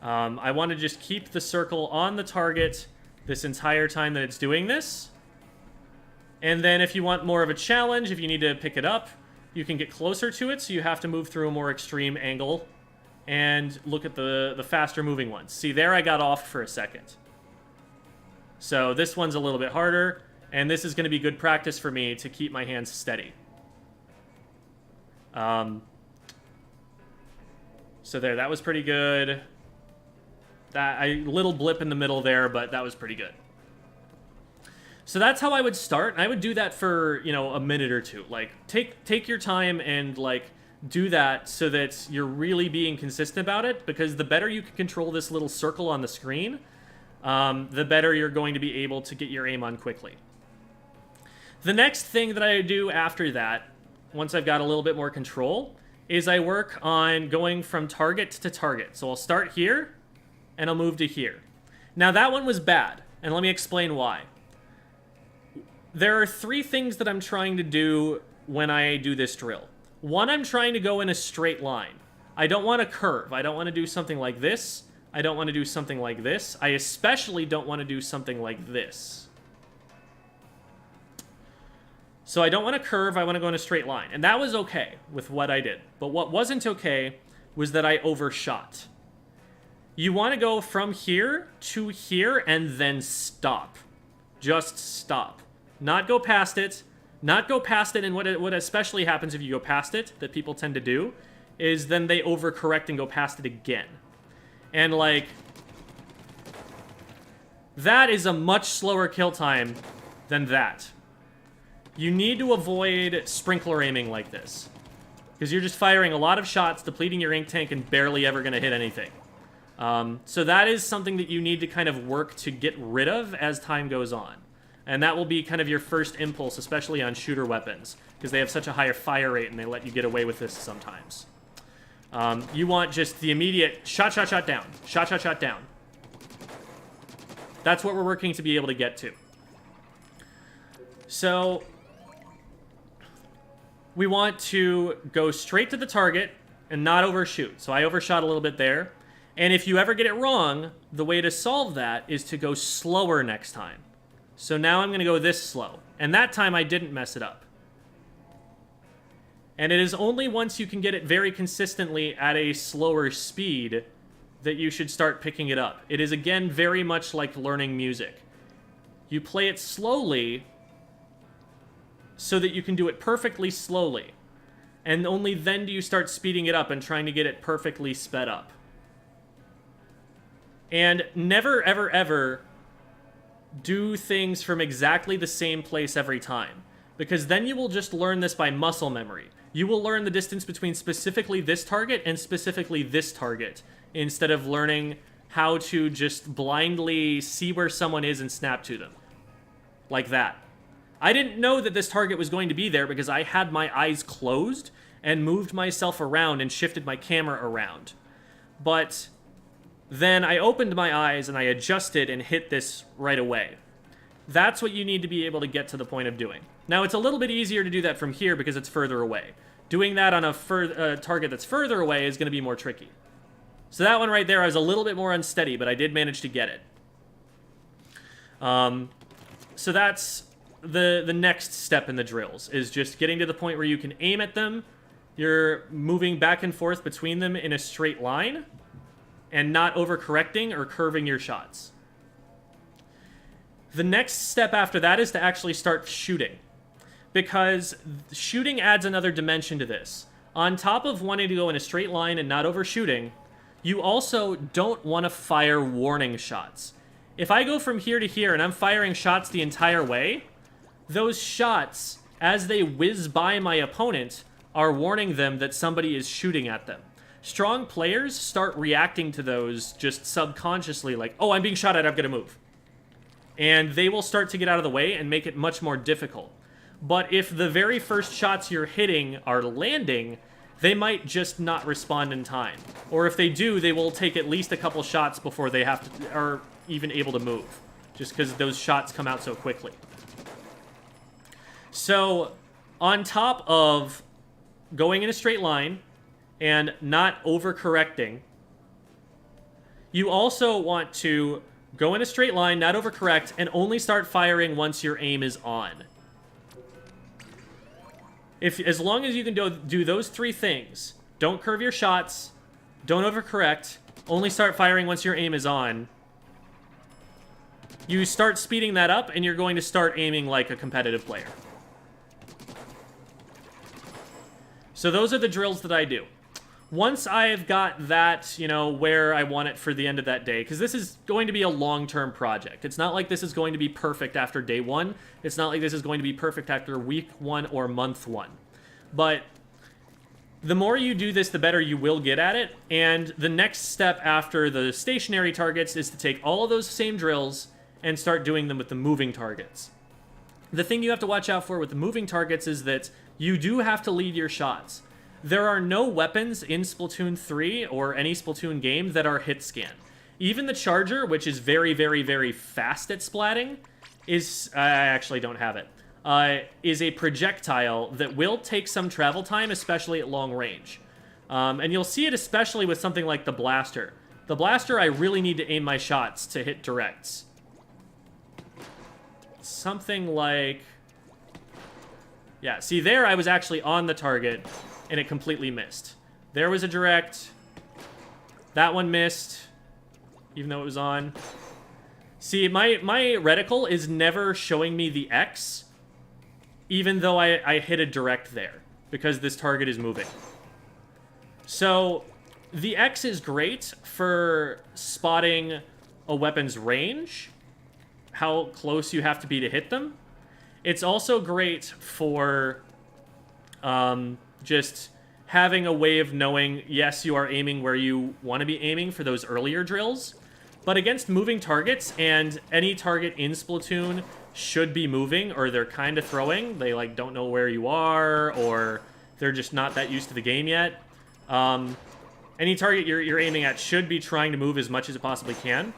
I want to just keep the circle on the target this entire time that it's doing this. And then if you want more of a challenge, if you need to pick it up, you can get closer to it, so you have to move through a more extreme angle and look at the faster moving ones. See, there I got off for a second. So this one's a little bit harder, and this is going to be good practice for me to keep my hands steady. So there, that was pretty good. Little blip in the middle there, but that was pretty good. So that's how I would start, and I would do that for, a minute or two. Like, take your time and, like, do that so that you're really being consistent about it, because the better you can control this little circle on the screen, the better you're going to be able to get your aim on quickly. The next thing that I do after that, once I've got a little bit more control, is I work on going from target to target. So I'll start here, and I'll move to here. Now that one was bad, and let me explain why. There are 3 things that I'm trying to do when I do this drill. One, I'm trying to go in a straight line. I don't want to curve. I don't want to do something like this. I don't want to do something like this. I especially don't want to do something like this. So I don't want to curve. I want to go in a straight line. And that was okay with what I did. But what wasn't okay was that I overshot. You want to go from here to here and then stop. Just stop. Not go past it. Not go past it, and what especially happens if you go past it, that people tend to do, is then they overcorrect and go past it again. And, like, that is a much slower kill time than that. You need to avoid sprinkler aiming like this. Because you're just firing a lot of shots, depleting your ink tank, and barely ever going to hit anything. So that is something that you need to kind of work to get rid of as time goes on. And that will be kind of your first impulse, especially on shooter weapons, because they have such a higher fire rate and they let you get away with this sometimes. You want just the immediate shot, shot, shot down. Shot, shot, shot down. That's what we're working to be able to get to. So we want to go straight to the target and not overshoot. So I overshot a little bit there. And if you ever get it wrong, the way to solve that is to go slower next time. So now I'm going to go this slow. And that time I didn't mess it up. And it is only once you can get it very consistently at a slower speed that you should start picking it up. It is, again, very much like learning music. You play it slowly so that you can do it perfectly slowly. And only then do you start speeding it up and trying to get it perfectly sped up. And never, ever, ever do things from exactly the same place every time. Because then you will just learn this by muscle memory. You will learn the distance between specifically this target and specifically this target, instead of learning how to just blindly see where someone is and snap to them. Like that. I didn't know that this target was going to be there because I had my eyes closed and moved myself around and shifted my camera around. But then I opened my eyes and I adjusted and hit this right away. That's what you need to be able to get to the point of doing. Now, it's a little bit easier to do that from here because it's further away. Doing that on a target that's further away is going to be more tricky. So that one right there, I was a little bit more unsteady, but I did manage to get it. So that's the next step in the drills, is just getting to the point where you can aim at them. You're moving back and forth between them in a straight line and not overcorrecting or curving your shots. The next step after that is to actually start shooting, because shooting adds another dimension to this. On top of wanting to go in a straight line and not overshooting, you also don't want to fire warning shots. If I go from here to here and I'm firing shots the entire way, those shots, as they whiz by my opponent, are warning them that somebody is shooting at them. Strong players start reacting to those just subconsciously, like, oh, I'm being shot at, I've got to move. And they will start to get out of the way and make it much more difficult. But if the very first shots you're hitting are landing, they might just not respond in time. Or if they do, they will take at least a couple shots before they are even able to move, just because those shots come out so quickly. So, on top of going in a straight line and not overcorrecting, you also want to go in a straight line, not overcorrect, and only start firing once your aim is on. As long as you can do those three things, don't curve your shots, don't overcorrect, only start firing once your aim is on, you start speeding that up and you're going to start aiming like a competitive player. So those are the drills that I do. Once I've got that, where I want it for the end of that day, because this is going to be a long-term project. It's not like this is going to be perfect after day one. It's not like this is going to be perfect after week one or month one. But the more you do this, the better you will get at it. And the next step after the stationary targets is to take all of those same drills and start doing them with the moving targets. The thing you have to watch out for with the moving targets is that you do have to lead your shots. There are no weapons in Splatoon 3 or any Splatoon game that are hit scan. Even the Charger, which is very, very, very fast at splatting, I actually don't have it, is a projectile that will take some travel time, especially at long range. And you'll see it especially with something like the Blaster. The Blaster, I really need to aim my shots to hit directs. Something like... Yeah, see there I was actually on the target, and it completely missed. There was a direct. That one missed, even though it was on. See, my reticle is never showing me the X, even though I hit a direct there, because this target is moving. So, the X is great for spotting a weapon's range, how close you have to be to hit them. It's also great for just having a way of knowing, yes, you are aiming where you want to be aiming for those earlier drills, but against moving targets, and any target in Splatoon should be moving, or they're kind of throwing. They, like, don't know where you are, or they're just not that used to the game yet. Any target you're aiming at should be trying to move as much as it possibly can.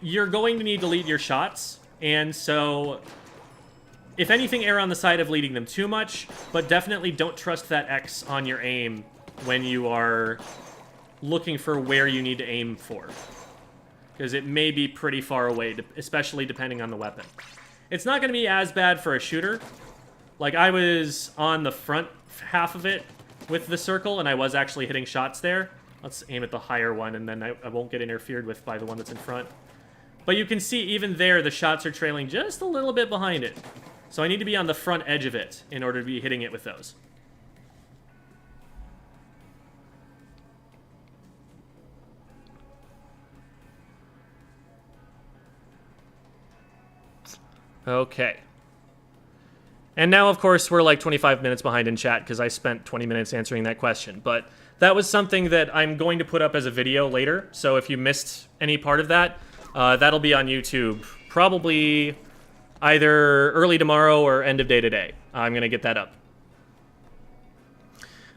You're going to need to lead your shots, and so if anything, err on the side of leading them too much, but definitely don't trust that X on your aim when you are looking for where you need to aim for, because it may be pretty far away, especially depending on the weapon. It's not going to be as bad for a shooter. Like, I was on the front half of it with the circle, and I was actually hitting shots there. Let's aim at the higher one, and then I won't get interfered with by the one that's in front. But you can see, even there, the shots are trailing just a little bit behind it. So I need to be on the front edge of it in order to be hitting it with those. Okay. And now, of course, we're like 25 minutes behind in chat because I spent 20 minutes answering that question. But that was something that I'm going to put up as a video later. So if you missed any part of that, that'll be on YouTube probably either early tomorrow or end of day today. I'm going to get that up.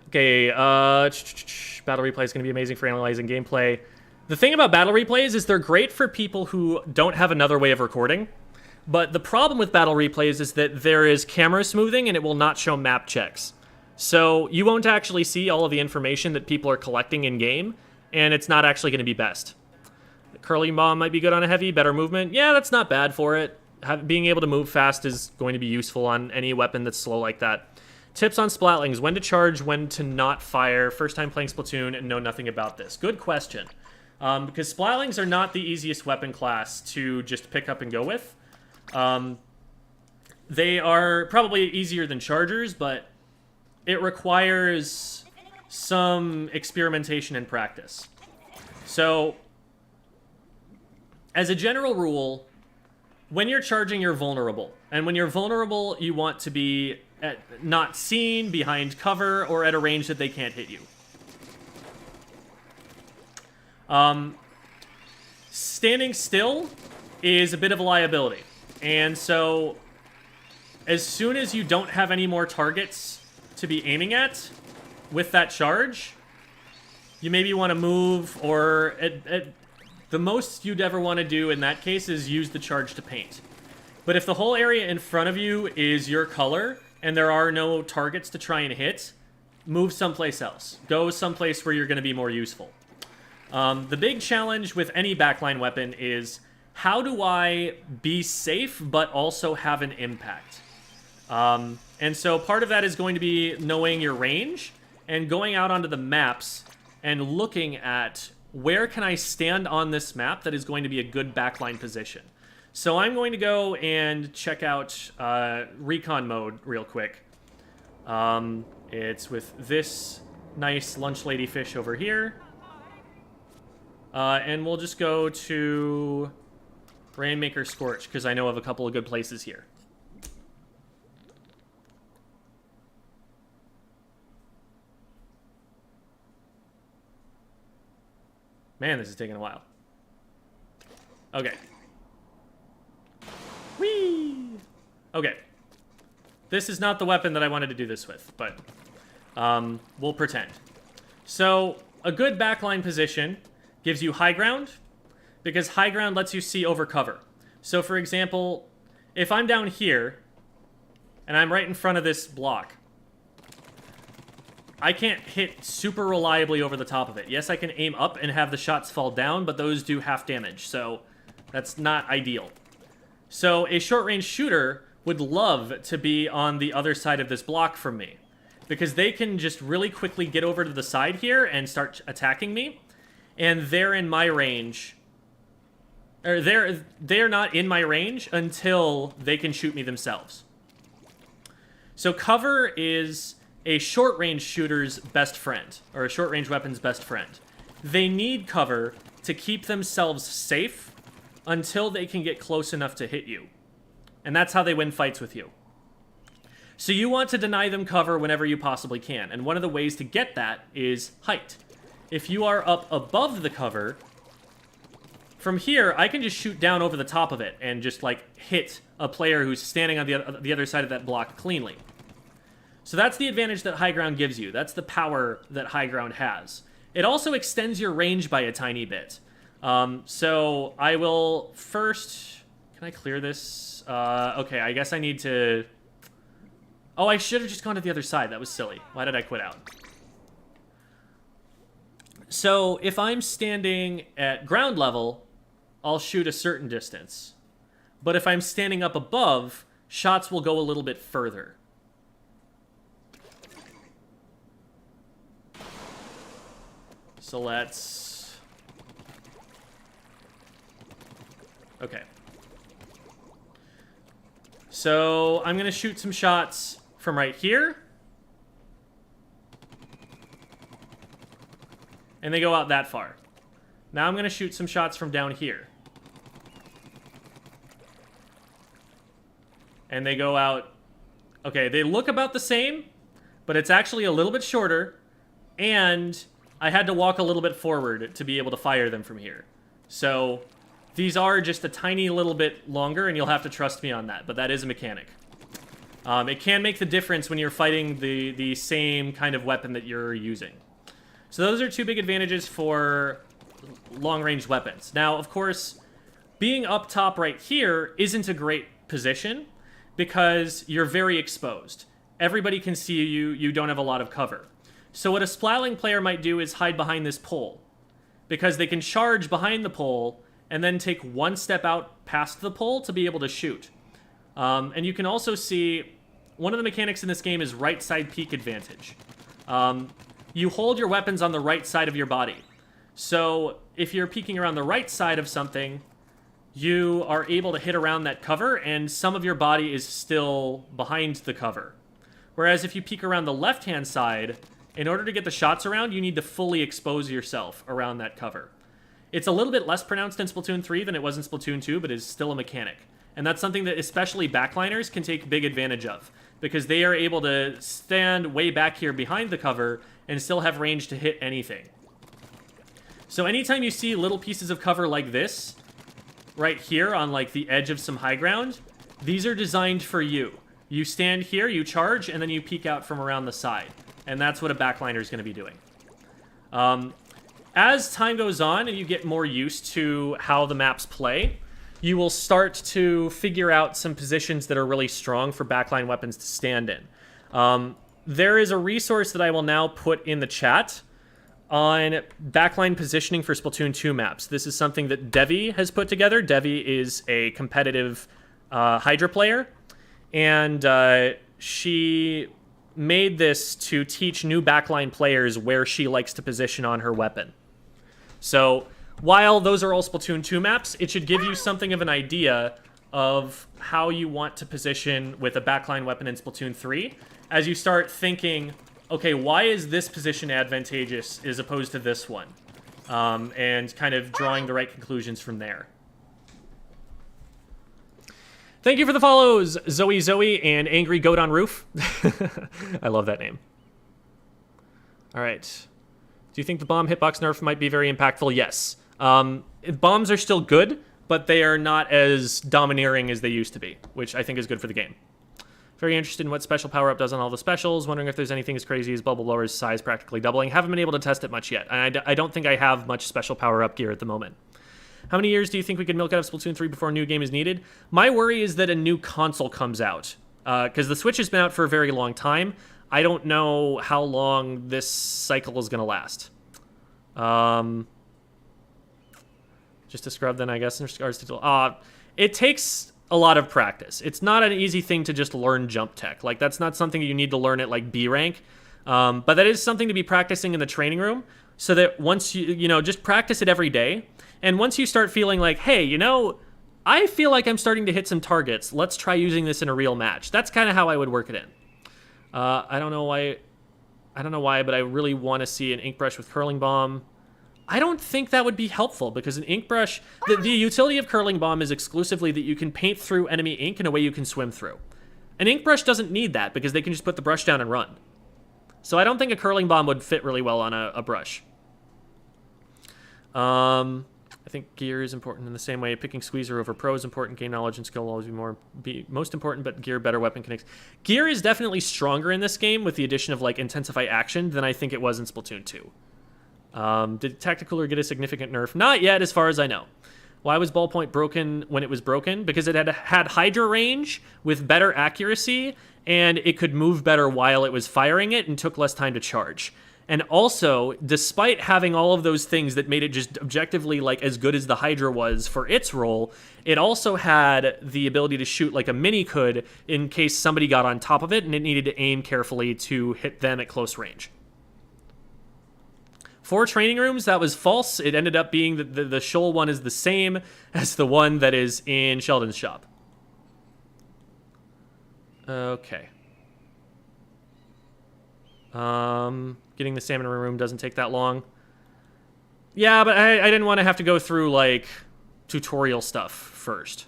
Okay, battle replay is going to be amazing for analyzing gameplay. The thing about battle replays is they're great for people who don't have another way of recording. But the problem with battle replays is that there is camera smoothing and it will not show map checks. So you won't actually see all of the information that people are collecting in-game, and it's not actually going to be best. The curling bomb might be good on a heavy, better movement. Yeah, that's not bad for it. Being able to move fast is going to be useful on any weapon that's slow like that. Tips on Splatlings, when to charge, when to not fire. First time playing Splatoon and know nothing about this. Good question. Because Splatlings are not the easiest weapon class to just pick up and go with. They are probably easier than chargers, but it requires some experimentation and practice. So, as a general rule, when you're charging, you're vulnerable. And when you're vulnerable, you want to be not seen, behind cover, or at a range that they can't hit you. Standing still is a bit of a liability. And so, as soon as you don't have any more targets to be aiming at with that charge, you maybe want to move, or at the most you'd ever want to do in that case is use the charge to paint. But if the whole area in front of you is your color, and there are no targets to try and hit, move someplace else. Go someplace where you're going to be more useful. The big challenge with any backline weapon is, how do I be safe but also have an impact? And so part of that is going to be knowing your range and going out onto the maps and looking at where can I stand on this map that is going to be a good backline position. So I'm going to go and check out recon mode real quick. It's with this nice lunch lady fish over here. And we'll just go to Rainmaker Scorch, because I know of a couple of good places here. Man, this is taking a while. Okay. Whee! Okay. This is not the weapon that I wanted to do this with, but we'll pretend. So, a good backline position gives you high ground, because high ground lets you see over cover. So, for example, if I'm down here, and I'm right in front of this block, I can't hit super reliably over the top of it. Yes, I can aim up and have the shots fall down, but those do half damage, so that's not ideal. So a short-range shooter would love to be on the other side of this block from me, because they can just really quickly get over to the side here and start attacking me, and they're in my range. Or they're not in my range until they can shoot me themselves. So cover is a short-range shooter's best friend, or a short-range weapon's best friend. They need cover to keep themselves safe until they can get close enough to hit you. And that's how they win fights with you. So you want to deny them cover whenever you possibly can. And one of the ways to get that is height. If you are up above the cover, from here, I can just shoot down over the top of it and just, like, hit a player who's standing on the other side of that block cleanly. So that's the advantage that high ground gives you. That's the power that high ground has. It also extends your range by a tiny bit. So I will first... Can I clear this? Okay, I guess I need to... Oh, I should have just gone to the other side. That was silly. Why did I quit out? So if I'm standing at ground level, I'll shoot a certain distance. But if I'm standing up above, shots will go a little bit further. So let's... Okay. So I'm going to shoot some shots from right here. And they go out that far. Now I'm going to shoot some shots from down here. And they go out... Okay, they look about the same, but it's actually a little bit shorter. And I had to walk a little bit forward to be able to fire them from here. So these are just a tiny little bit longer, and you'll have to trust me on that. But that is a mechanic. It can make the difference when you're fighting the same kind of weapon that you're using. So those are two big advantages for long-range weapons. Now, of course, being up top right here isn't a great position because you're very exposed. Everybody can see you. You don't have a lot of cover. So what a Splatling player might do is hide behind this pole because they can charge behind the pole and then take one step out past the pole to be able to shoot. And you can also see one of the mechanics in this game is right side peek advantage. You hold your weapons on the right side of your body. So if you're peeking around the right side of something, you are able to hit around that cover, and some of your body is still behind the cover. Whereas if you peek around the left-hand side, in order to get the shots around, you need to fully expose yourself around that cover. It's a little bit less pronounced in Splatoon 3 than it was in Splatoon 2, but is still a mechanic. And that's something that especially backliners can take big advantage of, because they are able to stand way back here behind the cover and still have range to hit anything. So anytime you see little pieces of cover like this, right here on like the edge of some high ground, these are designed for you. You stand here, you charge, and then you peek out from around the side. And that's what a backliner is going to be doing. As time goes on and you get more used to how the maps play, you will start to figure out some positions that are really strong for backline weapons to stand in. There is a resource that I will now put in the chat on backline positioning for Splatoon 2 maps. This is something that Devi has put together. Devi is a competitive Hydra player, and she made this to teach new backline players where she likes to position on her weapon. So while those are all Splatoon 2 maps, it should give you something of an idea of how you want to position with a backline weapon in Splatoon 3 as you start thinking, okay, why is this position advantageous as opposed to this one? And kind of drawing the right conclusions from there. Thank you for the follows, Zoe and Angry Goat on Roof. I love that name. All right. Do you think the bomb hitbox nerf might be very impactful? Yes. Bombs are still good, but they are not as domineering as they used to be, which I think is good for the game. Very interested in what special power-up does on all the specials. Wondering if there's anything as crazy as Bubble Blower's size practically doubling. Haven't been able to test it much yet. And I don't think I have much special power-up gear at the moment. How many years do you think we could milk out of Splatoon 3 before a new game is needed? My worry is that a new console comes out. Because the Switch has been out for a very long time. I don't know how long this cycle is going to last. Just to scrub then, I guess, in regards to... it takes a lot of practice. It's not an easy thing to just learn jump tech. Like, that's not something you need to learn at, like, B rank. But that is something to be practicing in the training room, so that once you just practice it every day. And once you start feeling like, hey, I feel like I'm starting to hit some targets. Let's try using this in a real match. That's kind of how I would work it in. I don't know why, but I really want to see an Inkbrush with Curling Bomb. I don't think that would be helpful, because an Inkbrush... The utility of Curling Bomb is exclusively that you can paint through enemy ink in a way you can swim through. An Inkbrush doesn't need that because they can just put the brush down and run. So I don't think a curling bomb would fit really well on a brush. I think gear is important in the same way. Picking squeezer over pro is important. Gain knowledge and skill will always be most important, but gear, better weapon connects. Gear is definitely stronger in this game with the addition of like intensify action than I think it was in Splatoon 2. Did Tacticooler get a significant nerf? Not yet, as far as I know. Why was ballpoint broken when it was broken? Because it had Hydra range with better accuracy, and it could move better while it was firing it and took less time to charge. And also, despite having all of those things that made it just objectively like as good as the Hydra was for its role, it also had the ability to shoot like a mini could in case somebody got on top of it and it needed to aim carefully to hit them at close range. 4 training rooms, that was false. It ended up being that the Shoal one is the same as the one that is in Sheldon's shop. Okay. Getting the stamina room doesn't take that long. Yeah, but I didn't want to have to go through, like, tutorial stuff first.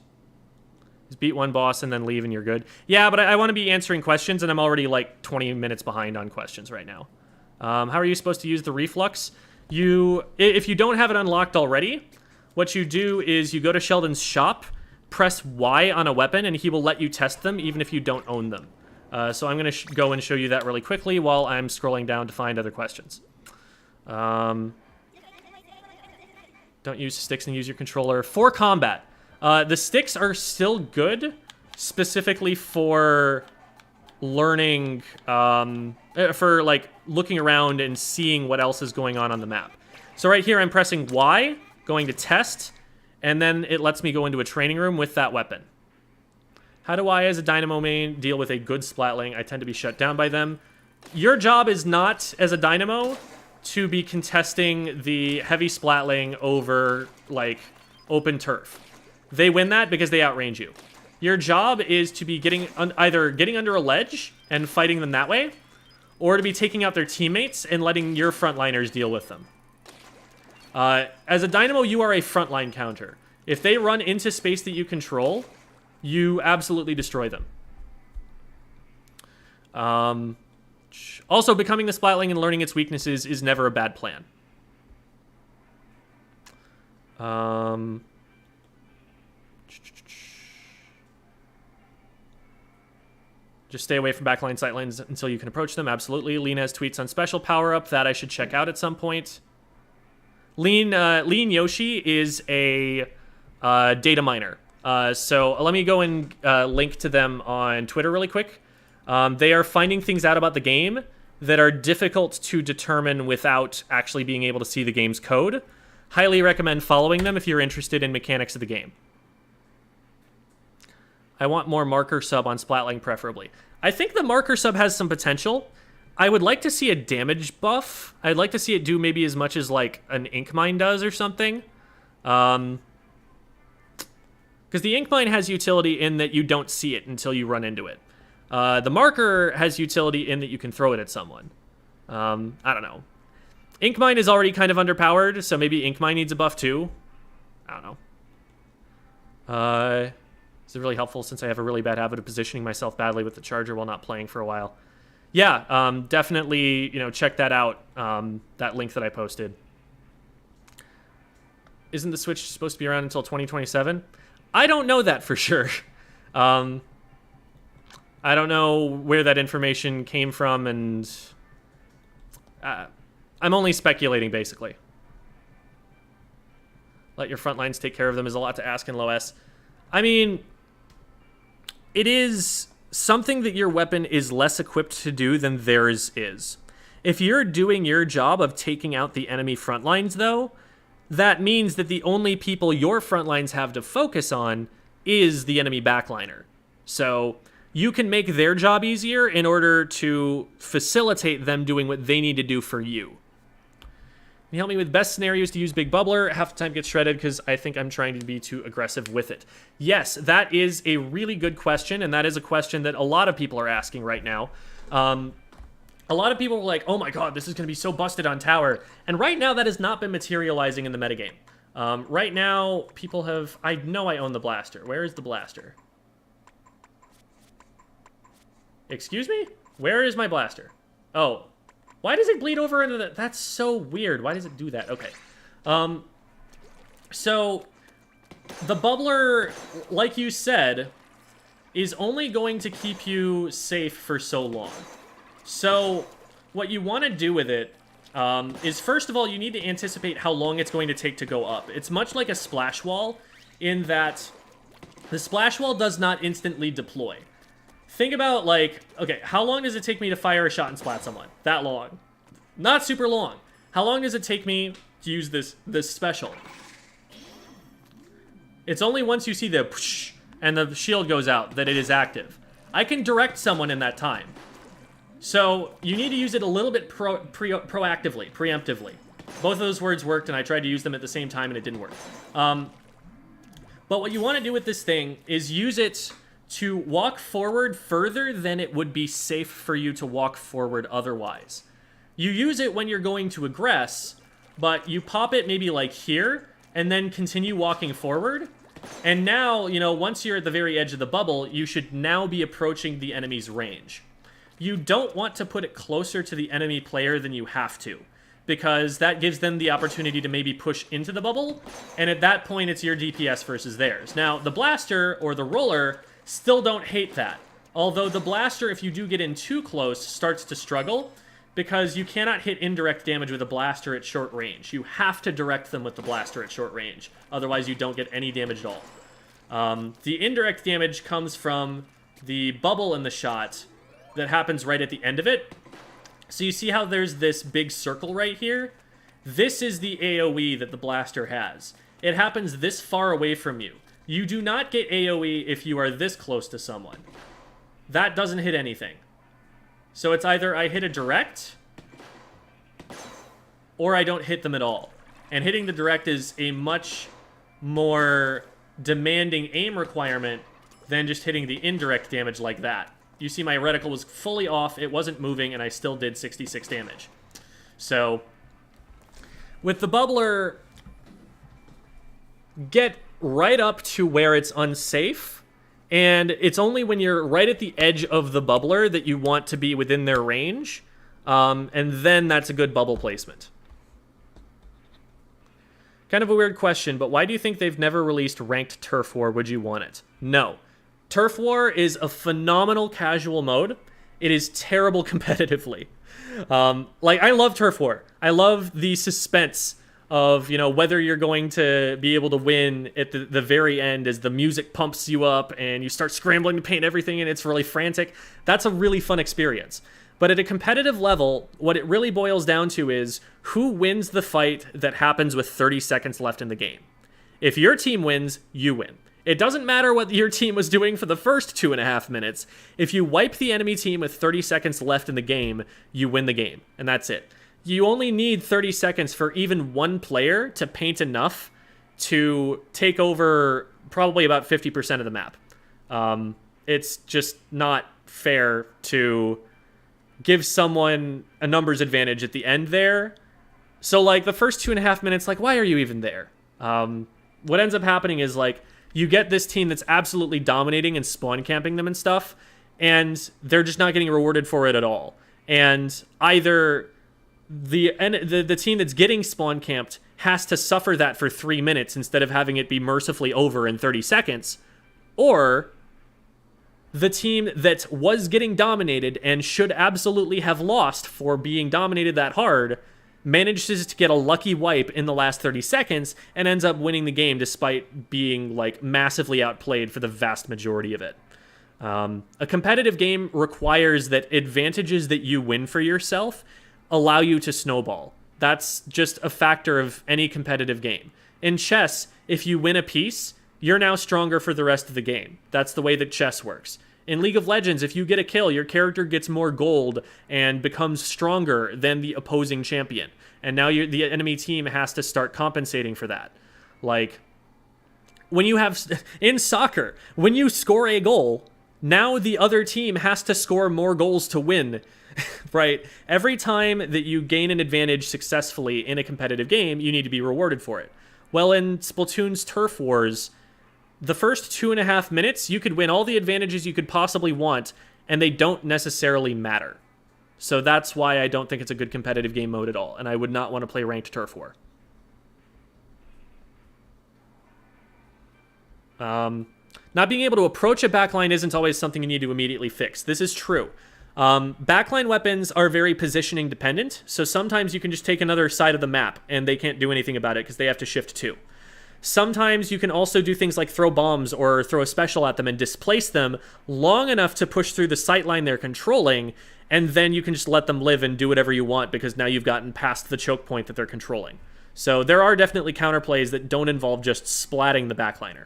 Just beat one boss and then leave and you're good. Yeah, but I want to be answering questions, and I'm already, like, 20 minutes behind on questions right now. How are you supposed to use the reflux? If you don't have it unlocked already, what you do is you go to Sheldon's shop, press Y on a weapon, and he will let you test them even if you don't own them. So I'm going to go and show you that really quickly while I'm scrolling down to find other questions. Don't use sticks and use your controller. For combat, the sticks are still good, specifically for learning, for like looking around and seeing what else is going on the map. So right here, I'm pressing Y, going to test, and then it lets me go into a training room with that weapon. How do I, as a Dynamo main, deal with a good Splatling? I tend to be shut down by them. Your job is not, as a Dynamo, to be contesting the heavy Splatling over, like, open turf. They win that because they outrange you. Your job is to be either getting under a ledge and fighting them that way, or to be taking out their teammates and letting your frontliners deal with them. As a Dynamo, you are a frontline counter. If they run into space that you control, you absolutely destroy them. Also, becoming the Splatling and learning its weaknesses is never a bad plan. Just stay away from backline sightlines until you can approach them. Absolutely. Lean has tweets on special power-up that I should check out at some point. Lean Yoshi is a data miner. So let me go and link to them on Twitter really quick. They are finding things out about the game that are difficult to determine without actually being able to see the game's code. Highly recommend following them if you're interested in mechanics of the game. I want more marker sub on Splatling, preferably. I think the marker sub has some potential. I would like to see a damage buff. I'd like to see it do maybe as much as, like, an Ink Mine does or something. Because the Ink Mine has utility in that you don't see it until you run into it. The marker has utility in that you can throw it at someone. I don't know. Ink Mine is already kind of underpowered, so maybe Ink Mine needs a buff too. I don't know. This is really helpful since I have a really bad habit of positioning myself badly with the charger while not playing for a while. Yeah, definitely, check that out, that link that I posted. Isn't the Switch supposed to be around until 2027? I don't know that for sure. I don't know where that information came from, and I'm only speculating, basically. Let your front lines take care of them is a lot to ask in low S. I mean, it is something that your weapon is less equipped to do than theirs is. If you're doing your job of taking out the enemy front lines, though, that means that the only people your front lines have to focus on is the enemy backliner. So you can make their job easier in order to facilitate them doing what they need to do for you. Can you help me with best scenarios to use Big Bubbler? Half the time gets shredded because I think I'm trying to be too aggressive with it. Yes, that is a really good question, and that is a question that a lot of people are asking right now. A lot of people are like, oh my god, this is going to be so busted on tower. And right now, that has not been materializing in the metagame. Right now, people have... I know I own the blaster. Where is the blaster? Excuse me? Where is my blaster? Oh. Why does it bleed over into the... That's so weird. Why does it do that? Okay. So, the bubbler, like you said, is only going to keep you safe for so long. So, what you want to do with it is, first of all, you need to anticipate how long it's going to take to go up. It's much like a splash wall in that the splash wall does not instantly deploy. Think about, like, okay, how long does it take me to fire a shot and splat someone? That long. Not super long. How long does it take me to use this special? It's only once you see the whoosh and the shield goes out that it is active. I can direct someone in that time. So, you need to use it a little bit proactively, preemptively. Both of those words worked, and I tried to use them at the same time, and it didn't work. But what you want to do with this thing is use it to walk forward further than it would be safe for you to walk forward otherwise. You use it when you're going to aggress, but you pop it maybe like here, and then continue walking forward. And now, you know, once you're at the very edge of the bubble, you should now be approaching the enemy's range. You don't want to put it closer to the enemy player than you have to, because that gives them the opportunity to maybe push into the bubble, and at that point it's your DPS versus theirs. Now, the blaster, or the roller, still don't hate that. Although the blaster, if you do get in too close, starts to struggle, because you cannot hit indirect damage with a blaster at short range. You have to direct them with the blaster at short range. Otherwise, you don't get any damage at all. The indirect damage comes from the bubble in the shot that happens right at the end of it. So you see how there's this big circle right here? This is the AoE that the blaster has. It happens this far away from you. You do not get AoE if you are this close to someone. That doesn't hit anything. So it's either I hit a direct, or I don't hit them at all. And hitting the direct is a much more demanding aim requirement than just hitting the indirect damage like that. You see my reticle was fully off, it wasn't moving, and I still did 66 damage. So, with the bubbler, get right up to where it's unsafe, and it's only when you're right at the edge of the bubbler that you want to be within their range, and then that's a good bubble placement. Kind of a weird question, but why do you think they've never released ranked turf war? Would you want it? No. Turf war is a phenomenal casual mode. It is terrible competitively. Like, I love turf war. I love the suspense of, you know, whether you're going to be able to win at the very end as the music pumps you up and you start scrambling to paint everything and it's really frantic. That's a really fun experience. But at a competitive level, what it really boils down to is who wins the fight that happens with 30 seconds left in the game. If your team wins, you win. It doesn't matter what your team was doing for the first 2.5 minutes. If you wipe the enemy team with 30 seconds left in the game, you win the game, and that's it. You only need 30 seconds for even one player to paint enough to take over probably about 50% of the map. It's just not fair to give someone a numbers advantage at the end there. So, like, the first 2.5 minutes, like, why are you even there? What ends up happening is, like, you get this team that's absolutely dominating and spawn camping them and stuff, and they're just not getting rewarded for it at all. And either the team that's getting spawn camped has to suffer that for 3 minutes instead of having it be mercifully over in 30 seconds, or the team that was getting dominated and should absolutely have lost for being dominated that hard manages to get a lucky wipe in the last 30 seconds and ends up winning the game despite being, like, massively outplayed for the vast majority of it. A competitive game requires that advantages that you win for yourself allow you to snowball. That's just a factor of any competitive game. In chess, if you win a piece, you're now stronger for the rest of the game. That's the way that chess works. In League of Legends, if you get a kill, your character gets more gold and becomes stronger than the opposing champion. And now the enemy team has to start compensating for that. Like, when you have... In soccer, when you score a goal, now the other team has to score more goals to win, right? Every time that you gain an advantage successfully in a competitive game, you need to be rewarded for it. Well, in Splatoon's Turf Wars, the first 2.5 minutes, you could win all the advantages you could possibly want, and they don't necessarily matter. So that's why I don't think it's a good competitive game mode at all, and I would not want to play ranked turf war. Not being able to approach a backline isn't always something you need to immediately fix. This is true. Backline weapons are very positioning dependent, so sometimes you can just take another side of the map and they can't do anything about it because they have to shift too. Sometimes you can also do things like throw bombs or throw a special at them and displace them long enough to push through the sight line they're controlling, and then you can just let them live and do whatever you want because now you've gotten past the choke point that they're controlling. So there are definitely counterplays that don't involve just splatting the backliner.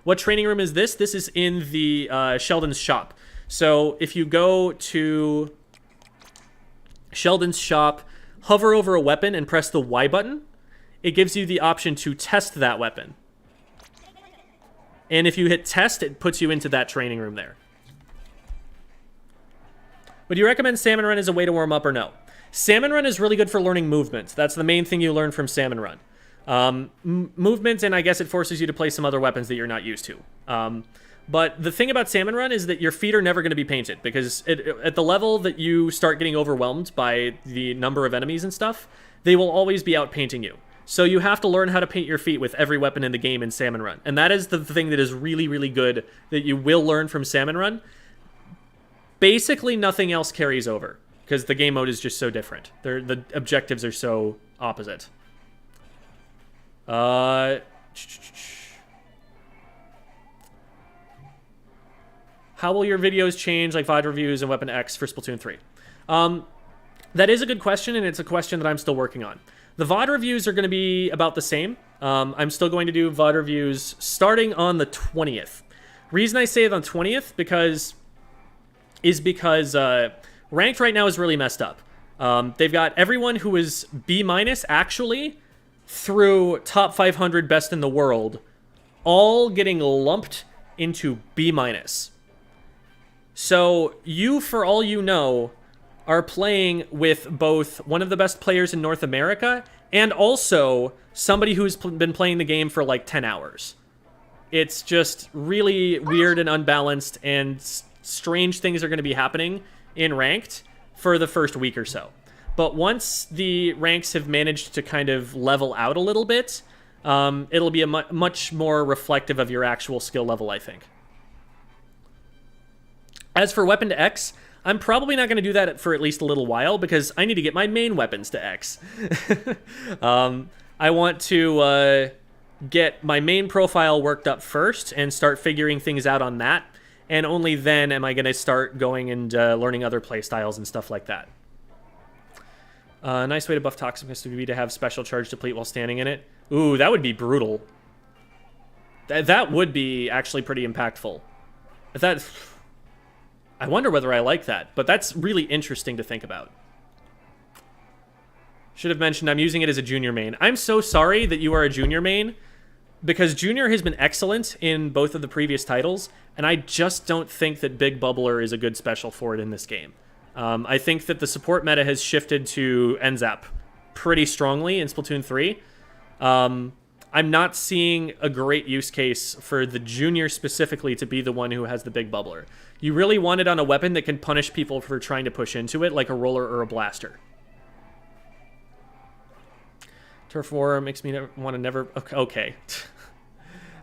What training room is this? This is in the Sheldon's shop. So if you go to Sheldon's shop, hover over a weapon and press the Y button, it gives you the option to test that weapon. And if you hit test, it puts you into that training room there. Would you recommend Salmon Run as a way to warm up or no? Salmon Run is really good for learning movements. That's the main thing you learn from Salmon Run. Movement, and I guess it forces you to play some other weapons that you're not used to. But the thing about Salmon Run is that your feet are never going to be painted because at the level that you start getting overwhelmed by the number of enemies and stuff, they will always be out painting you. So you have to learn how to paint your feet with every weapon in the game in Salmon Run. And that is the thing that is really, really good that you will learn from Salmon Run. Basically, nothing else carries over because the game mode is just so different. The objectives are so opposite. How will your videos change, like VOD reviews and Weapon X for Splatoon 3? That is a good question, and it's a question that I'm still working on. The VOD reviews are going to be about the same. I'm still going to do VOD reviews starting on the 20th. Reason I say it on 20th is because ranked right now is really messed up. They've got everyone who is B- actually through top 500 best in the world all getting lumped into B-. So you, for all you know, are playing with both one of the best players in North America and also somebody who's been playing the game for like 10 hours. It's just really weird and unbalanced, and strange things are going to be happening in ranked for the first week or so. But once the ranks have managed to kind of level out a little bit, it'll be a much more reflective of your actual skill level, I think. As for Weapon to X, I'm probably not going to do that for at least a little while because I need to get my main weapons to X. I want to get my main profile worked up first and start figuring things out on that. And only then am I going to start going and learning other playstyles and stuff like that. A nice way to buff Toxicness would be to have special charge deplete while standing in it. Ooh, that would be brutal. That would be actually pretty impactful. I wonder whether I like that, but that's really interesting to think about. Should have mentioned I'm using it as a junior main. I'm so sorry that you are a junior main, because junior has been excellent in both of the previous titles, and I just don't think that Big Bubbler is a good special for it in this game. I think that the support meta has shifted to NZAP pretty strongly in Splatoon 3. I'm not seeing a great use case for the junior specifically to be the one who has the Big Bubbler. You really want it on a weapon that can punish people for trying to push into it, like a roller or a blaster. Turf War makes me want to never... Okay.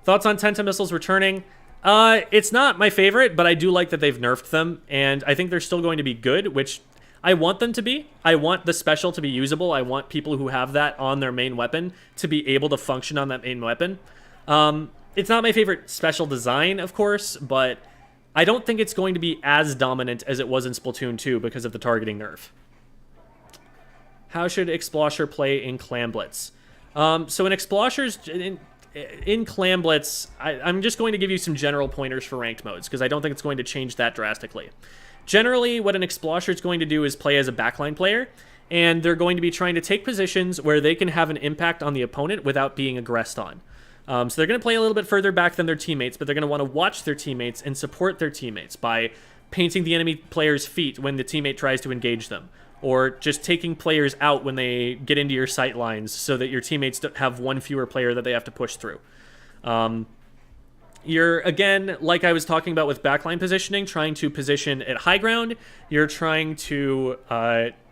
Thoughts on Tenta missiles returning? It's not my favorite, but I do like that they've nerfed them, and I think they're still going to be good, which I want them to be. I want the special to be usable. I want people who have that on their main weapon to be able to function on that main weapon. It's not my favorite special design, of course, but I don't think it's going to be as dominant as it was in Splatoon 2 because of the targeting nerf. How should Slosher play in Clam Blitz? So in Slosher's... In Clam Blitz, I'm just going to give you some general pointers for ranked modes, because I don't think it's going to change that drastically. Generally, what an Slosher is going to do is play as a backline player, and they're going to be trying to take positions where they can have an impact on the opponent without being aggressed on. So they're going to play a little bit further back than their teammates, but they're going to want to watch their teammates and support their teammates by painting the enemy player's feet when the teammate tries to engage them, or just taking players out when they get into your sight lines so that your teammates don't have one fewer player that they have to push through. You're, again, like I was talking about with backline positioning, trying to position at high ground. You're trying to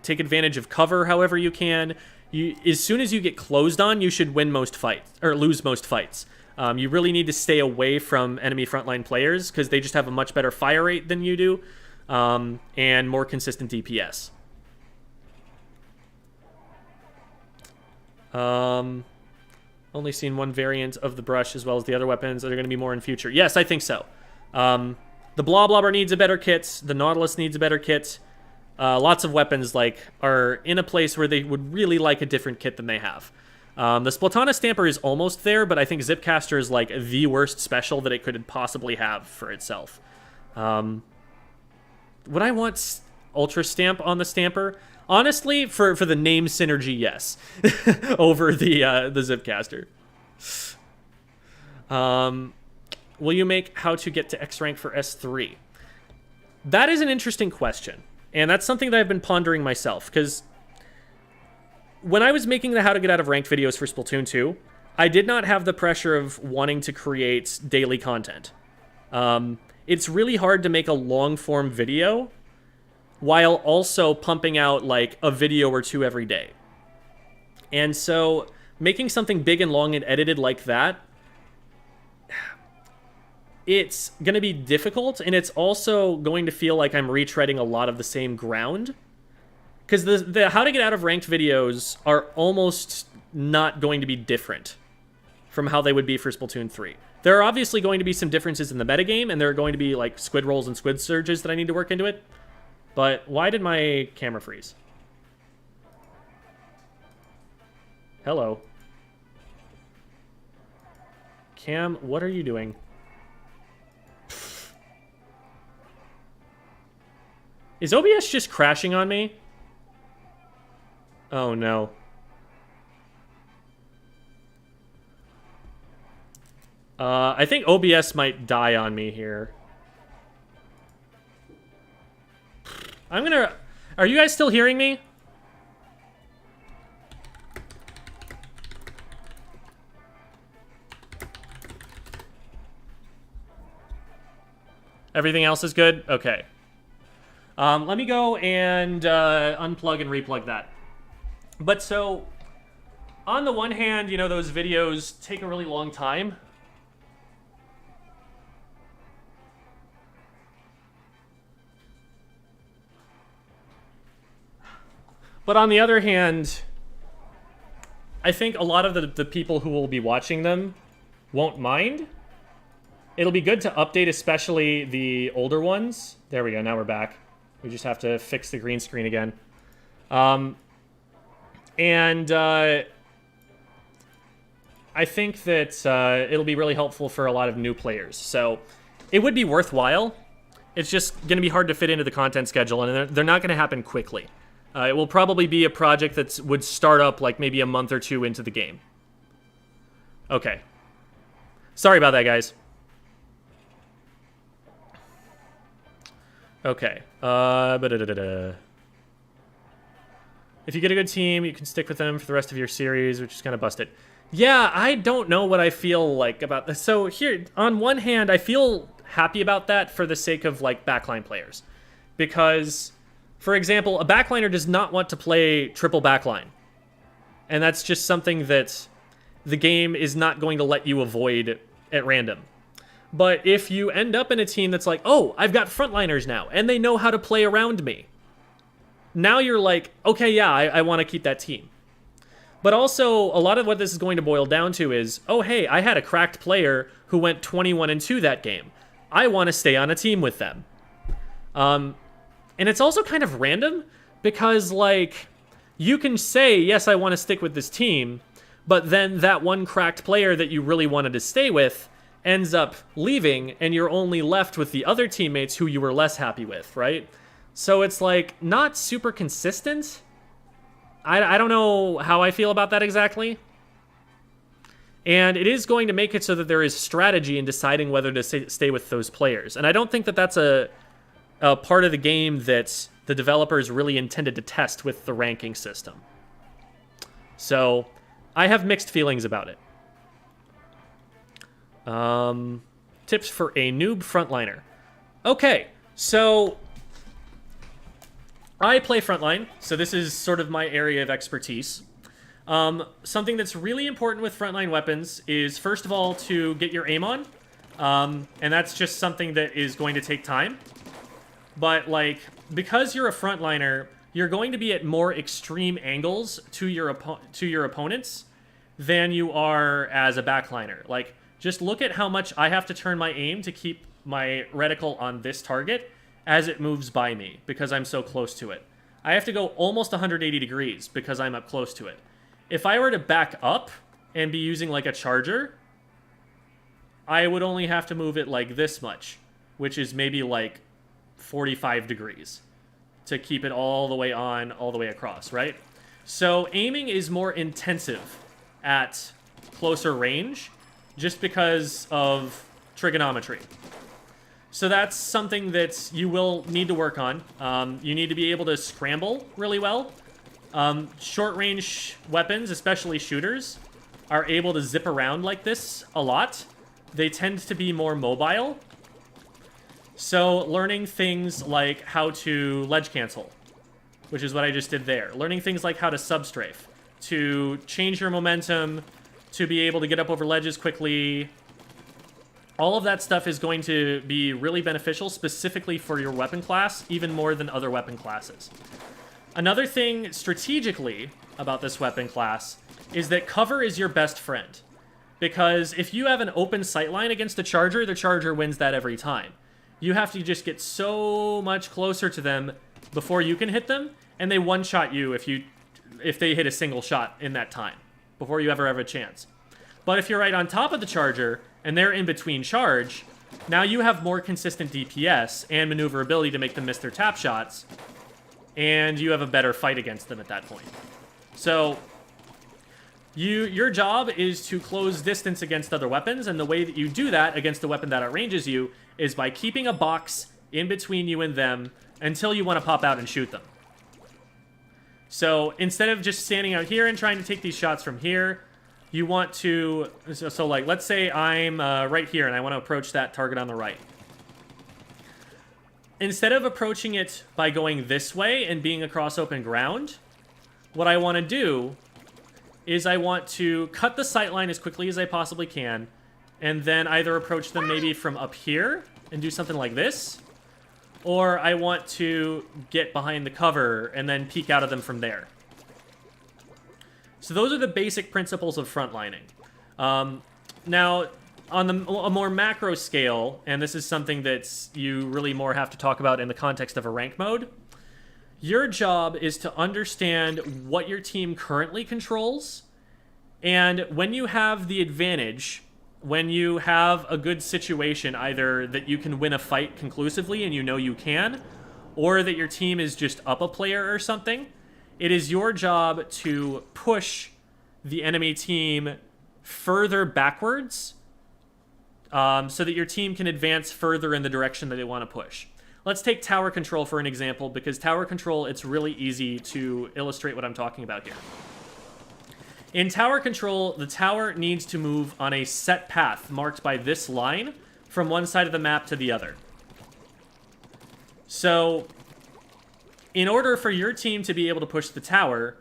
take advantage of cover however you can. As soon as you get closed on, you should win most fights, or lose most fights. You really need to stay away from enemy frontline players because they just have a much better fire rate than you do, and more consistent DPS. Only seen one variant of the brush as well as the other weapons. Are there going to be more in future? Yes, I think so. The Bloblobber needs a better kit. The Nautilus needs a better kit. Lots of weapons are in a place where they would really like a different kit than they have. The Splatana Stamper is almost there, but I think Zipcaster is the worst special that it could possibly have for itself. Would I want Ultra Stamp on the Stamper? Honestly, for the name synergy, yes. Over the Zipcaster. Will you make how to get to X rank for S3? That is an interesting question. And that's something that I've been pondering myself. Because when I was making the how to get out of ranked videos for Splatoon 2, I did not have the pressure of wanting to create daily content. It's really hard to make a long-form video while also pumping out a video or two every day. And so making something big and long and edited like that, it's going to be difficult, and it's also going to feel like I'm retreading a lot of the same ground. Because the how to get out of ranked videos are almost not going to be different from how they would be for Splatoon 3. There are obviously going to be some differences in the metagame, and there are going to be squid rolls and squid surges that I need to work into it. But why did my camera freeze? Hello. Cam, what are you doing? Is OBS just crashing on me? Oh no. I think OBS might die on me here. I'm gonna... Are you guys still hearing me? Everything else is good? Okay. Let me go and unplug and replug that. But so, on the one hand, those videos take a really long time. But on the other hand, I think a lot of the people who will be watching them won't mind. It'll be good to update especially the older ones. There we go, now we're back. We just have to fix the green screen again. I think that it'll be really helpful for a lot of new players. So it would be worthwhile. It's just going to be hard to fit into the content schedule, and they're not going to happen quickly. It will probably be a project that would start up maybe a month or two into the game. Okay. Sorry about that, guys. Okay. If you get a good team, you can stick with them for the rest of your series, which is kind of busted. Yeah, I don't know what I feel like about this. So here, on one hand, I feel happy about that for the sake of backline players. Because... For example, a backliner does not want to play triple backline. And that's just something that the game is not going to let you avoid at random. But if you end up in a team that's oh, I've got frontliners now, and they know how to play around me. Now you're okay, yeah, I want to keep that team. But also, a lot of what this is going to boil down to is, oh, hey, I had a cracked player who went 21-2 that game. I want to stay on a team with them. And it's also kind of random because, you can say, yes, I want to stick with this team, but then that one cracked player that you really wanted to stay with ends up leaving, and you're only left with the other teammates who you were less happy with, right? So it's, not super consistent. I don't know how I feel about that exactly. And it is going to make it so that there is strategy in deciding whether to stay with those players. And I don't think that that's a part of the game that the developers really intended to test with the ranking system. So, I have mixed feelings about it. Tips for a noob frontliner. Okay, so I play frontline, so this is sort of my area of expertise. Something that's really important with frontline weapons is, first of all, to get your aim on. And that's just something that is going to take time. But, like, because you're a frontliner, you're going to be at more extreme angles to your opponents than you are as a backliner. Like, just look at how much I have to turn my aim to keep my reticle on this target as it moves by me, because I'm so close to it. I have to go almost 180 degrees because I'm up close to it. If I were to back up and be using, like, a charger, I would only have to move it like this much, which is maybe, like, 45 degrees to keep it all the way on, all the way across, right? So aiming is more intensive at closer range just because of trigonometry. So that's something that you will need to work on. You need to be able to scramble really well. Short-range weapons, especially shooters, are able to zip around like this a lot. They tend to be more mobile. So learning things like how to ledge cancel, which is what I just did there. Learning things like how to substrafe, to change your momentum, to be able to get up over ledges quickly. All of that stuff is going to be really beneficial, specifically for your weapon class, even more than other weapon classes. Another thing strategically about this weapon class is that cover is your best friend. Because if you have an open sightline against a charger, the charger wins that every time. You have to just get so much closer to them before you can hit them, and they one-shot you if they hit a single shot in that time, before you ever have a chance. But if you're right on top of the charger, and they're in between charge, now you have more consistent DPS and maneuverability to make them miss their tap shots, and you have a better fight against them at that point. So your job is to close distance against other weapons, and the way that you do that against a weapon that outranges you is by keeping a box in between you and them until you want to pop out and shoot them. So instead of just standing out here and trying to take these shots from here, you want to... So like, let's say I'm right here and I want to approach that target on the right. Instead of approaching it by going this way and being across open ground, what I want to do is I want to cut the sightline as quickly as I possibly can, and then either approach them maybe from up here and do something like this, or I want to get behind the cover and then peek out of them from there. So those are the basic principles of frontlining. Now, on a more macro scale, and this is something that you really more have to talk about in the context of a rank mode, your job is to understand what your team currently controls, and when you have the advantage, when you have a good situation, either that you can win a fight conclusively and you know you can, or that your team is just up a player or something, it is your job to push the enemy team further backwards so that your team can advance further in the direction that they want to push. Let's take tower control for an example, because tower control, it's really easy to illustrate what I'm talking about here. In tower control, the tower needs to move on a set path marked by this line from one side of the map to the other. So, in order for your team to be able to push the tower,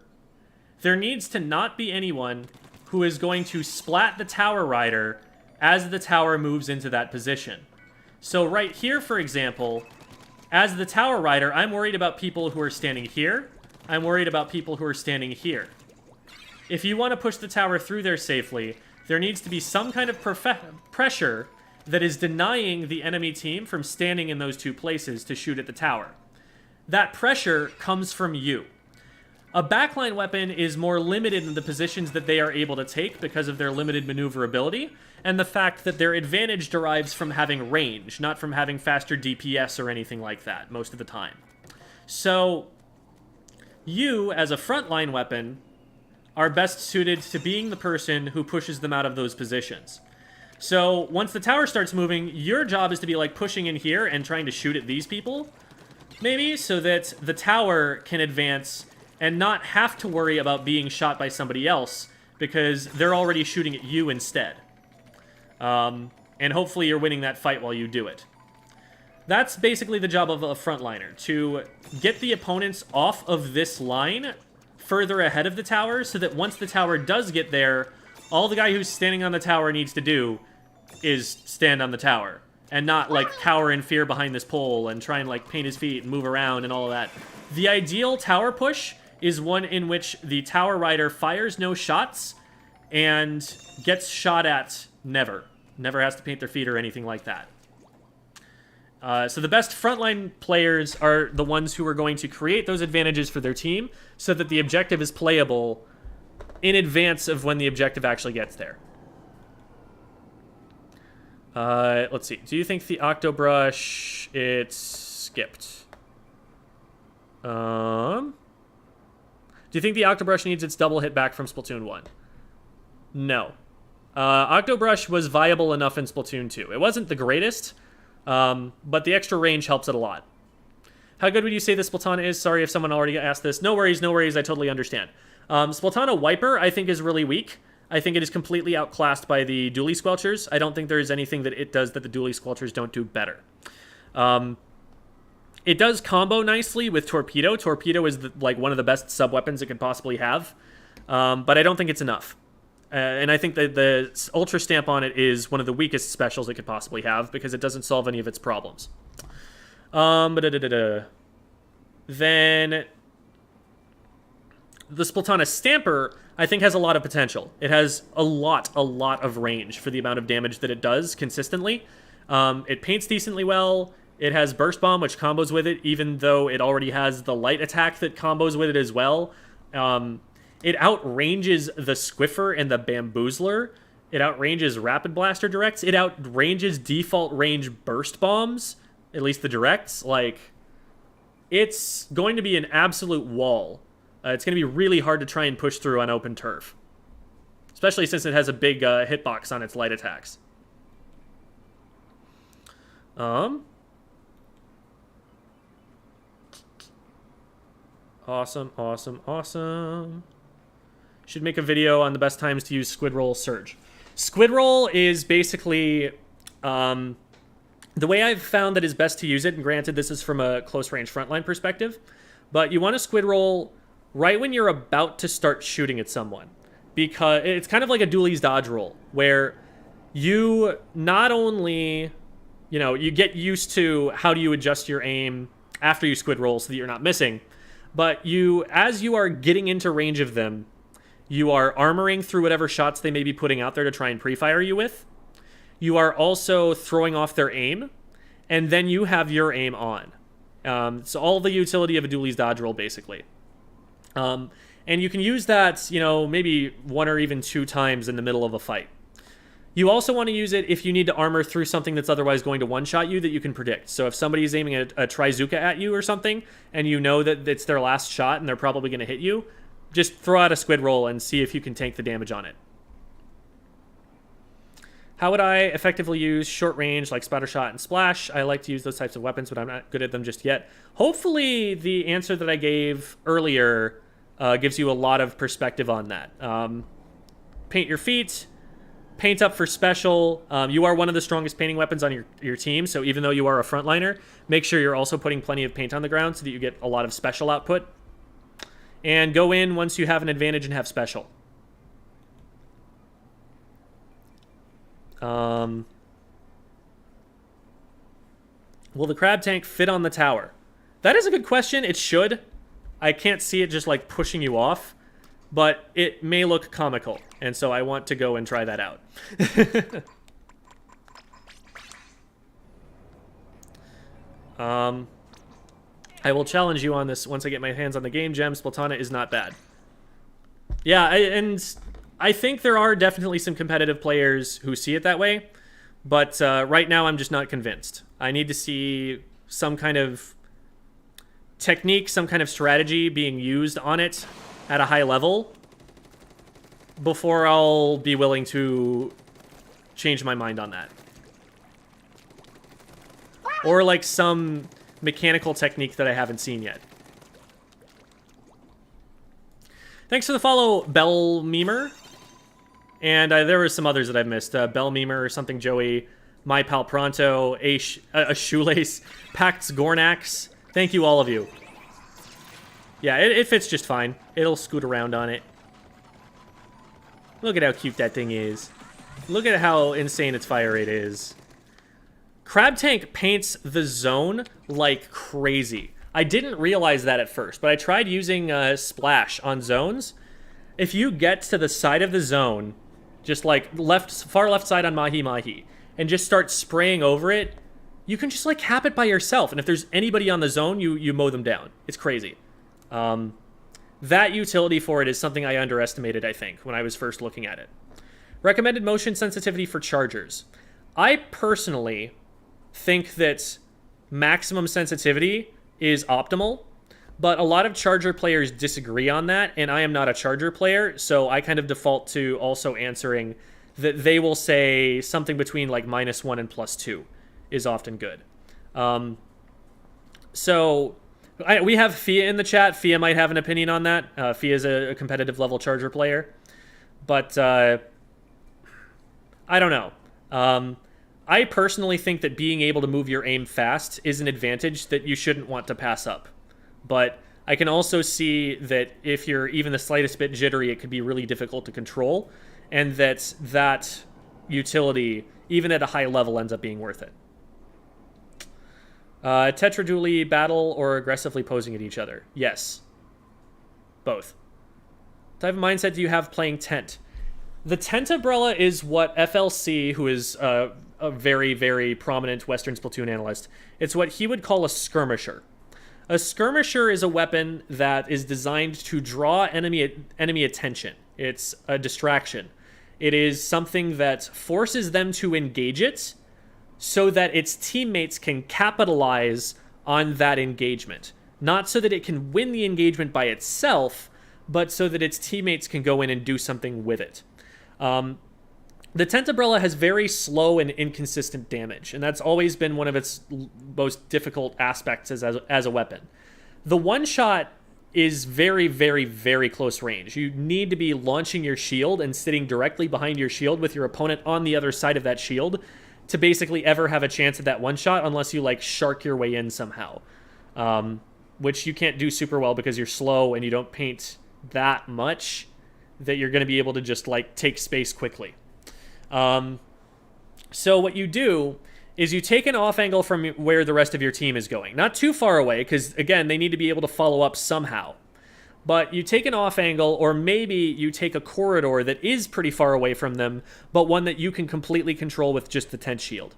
there needs to not be anyone who is going to splat the tower rider as the tower moves into that position. So right here, for example, as the tower rider, I'm worried about people who are standing here. I'm worried about people who are standing here. If you want to push the tower through there safely, there needs to be some kind of pressure that is denying the enemy team from standing in those two places to shoot at the tower. That pressure comes from you. A backline weapon is more limited in the positions that they are able to take because of their limited maneuverability, and the fact that their advantage derives from having range, not from having faster DPS or anything like that, most of the time. So, you, as a frontline weapon, are best suited to being the person who pushes them out of those positions. So, once the tower starts moving, your job is to be, like, pushing in here and trying to shoot at these people, maybe, so that the tower can advance and not have to worry about being shot by somebody else, because they're already shooting at you instead. And hopefully you're winning that fight while you do it. That's basically the job of a frontliner, to get the opponents off of this line further ahead of the tower, so that once the tower does get there, all the guy who's standing on the tower needs to do is stand on the tower, and not, like, cower in fear behind this pole and try and, like, paint his feet and move around and all of that. The ideal tower push is one in which the tower rider fires no shots and gets shot at never. Never has to paint their feet or anything like that. So the best frontline players are the ones who are going to create those advantages for their team so that the objective is playable in advance of when the objective actually gets there. Let's see. Do you think the Octobrush, it's skipped? Do you think the Octobrush needs its double hit back from Splatoon 1? No. Octobrush was viable enough in Splatoon 2. It wasn't the greatest, but the extra range helps it a lot. How good would you say the Splatana is? Sorry if someone already asked this. No worries, no worries. I totally understand. Splatana Wiper, I think, is really weak. I think it is completely outclassed by the Dually Squelchers. I don't think there is anything that it does that the Dually Squelchers don't do better. It does combo nicely with Torpedo. Torpedo is, like, one of the best sub-weapons it could possibly have. But I don't think it's enough. And I think that the Ultra Stamp on it is one of the weakest specials it could possibly have because it doesn't solve any of its problems. Then the Splatana Stamper, I think, has a lot of potential. It has a lot of range for the amount of damage that it does consistently. It paints decently well. It has Burst Bomb, which combos with it, even though it already has the light attack that combos with it as well. It outranges the Squiffer and the Bamboozler. It outranges Rapid Blaster Directs. It outranges default range Burst Bombs, at least the Directs. Like, it's going to be an absolute wall. It's going to be really hard to try and push through on open turf, especially since it has a big hitbox on its light attacks. Awesome. Should make a video on the best times to use Squid Roll Surge. Squid Roll is basically the way I've found that is best to use it, and granted this is from a close range frontline perspective, but you want to Squid Roll right when you're about to start shooting at someone, because it's kind of like a Dooley's dodge roll, where you not only, you get used to how do you adjust your aim after you Squid Roll so that you're not missing, but as you are getting into range of them, you are armoring through whatever shots they may be putting out there to try and pre-fire you with. You are also throwing off their aim, and then you have your aim on. So all the utility of a Dooley's dodge roll, basically. And you can use that, maybe 1 or even 2 times in the middle of a fight. You also want to use it if you need to armor through something that's otherwise going to one-shot you that you can predict. So if somebody's aiming a Trizuka at you or something, and you know that it's their last shot and they're probably going to hit you, just throw out a Squid Roll and see if you can tank the damage on it. How would I effectively use short range like Spatter Shot and Splash? I like to use those types of weapons, but I'm not good at them just yet. Hopefully the answer that I gave earlier gives you a lot of perspective on that. Paint your feet. Paint up for special. You are one of the strongest painting weapons on your team, so even though you are a frontliner, make sure you're also putting plenty of paint on the ground so that you get a lot of special output. And go in once you have an advantage and have special. Will the crab tank fit on the tower? That is a good question. It should. I can't see it just like pushing you off, but it may look comical, and so I want to go and try that out. I will challenge you on this once I get my hands on the game gem. Splatana is not bad. Yeah, and I think there are definitely some competitive players who see it that way, but right now I'm just not convinced. I need to see some kind of technique, some kind of strategy being used on it at a high level before I'll be willing to change my mind on that. Or like some mechanical technique that I haven't seen yet. Thanks for the follow, Bell Memer. And there were some others that I've missed. Bell Memer or something, Joey. My Pal Pronto, a Shoelace, Pact's Gornax. Thank you, all of you. Yeah, it fits just fine. It'll scoot around on it. Look at how cute that thing is. Look at how insane its fire rate is. Crab Tank paints the zone like crazy. I didn't realize that at first, but I tried using Splash on zones. If you get to the side of the zone, just like far left side on Mahi Mahi, and just start spraying over it, you can just like cap it by yourself. And if there's anybody on the zone, you mow them down. It's crazy. That utility for it is something I underestimated, I think, when I was first looking at it. Recommended motion sensitivity for chargers. I personally think that maximum sensitivity is optimal, but a lot of charger players disagree on that, and I am not a charger player, so I kind of default to also answering that they will say something between like -1 and +2 is often good. We have Fia in the chat. Fia might have an opinion on that. Fia is a competitive level charger player, but I don't know. I personally think that being able to move your aim fast is an advantage that you shouldn't want to pass up. But I can also see that if you're even the slightest bit jittery, it could be really difficult to control, and that utility, even at a high level, ends up being worth it. Tetradually battle or aggressively posing at each other? Yes. Both. What type of mindset do you have playing Tent? The Tent umbrella is what FLC, who is a very, very prominent Western Splatoon analyst, it's what he would call a skirmisher. A skirmisher is a weapon that is designed to draw enemy attention. It's a distraction. It is something that forces them to engage it so that its teammates can capitalize on that engagement. Not so that it can win the engagement by itself, but so that its teammates can go in and do something with it. The Tent Umbrella has very slow and inconsistent damage, and that's always been one of its most difficult aspects as a weapon. The one-shot is very, very, very close range. You need to be launching your shield and sitting directly behind your shield with your opponent on the other side of that shield to basically ever have a chance at that one-shot unless you, like, shark your way in somehow. Which you can't do super well because you're slow and you don't paint that much that you're going to be able to just, like, take space quickly. So what you do is you take an off angle from where the rest of your team is going. Not too far away, because, again, they need to be able to follow up somehow. But you take an off angle, or maybe you take a corridor that is pretty far away from them, but one that you can completely control with just the tent shield.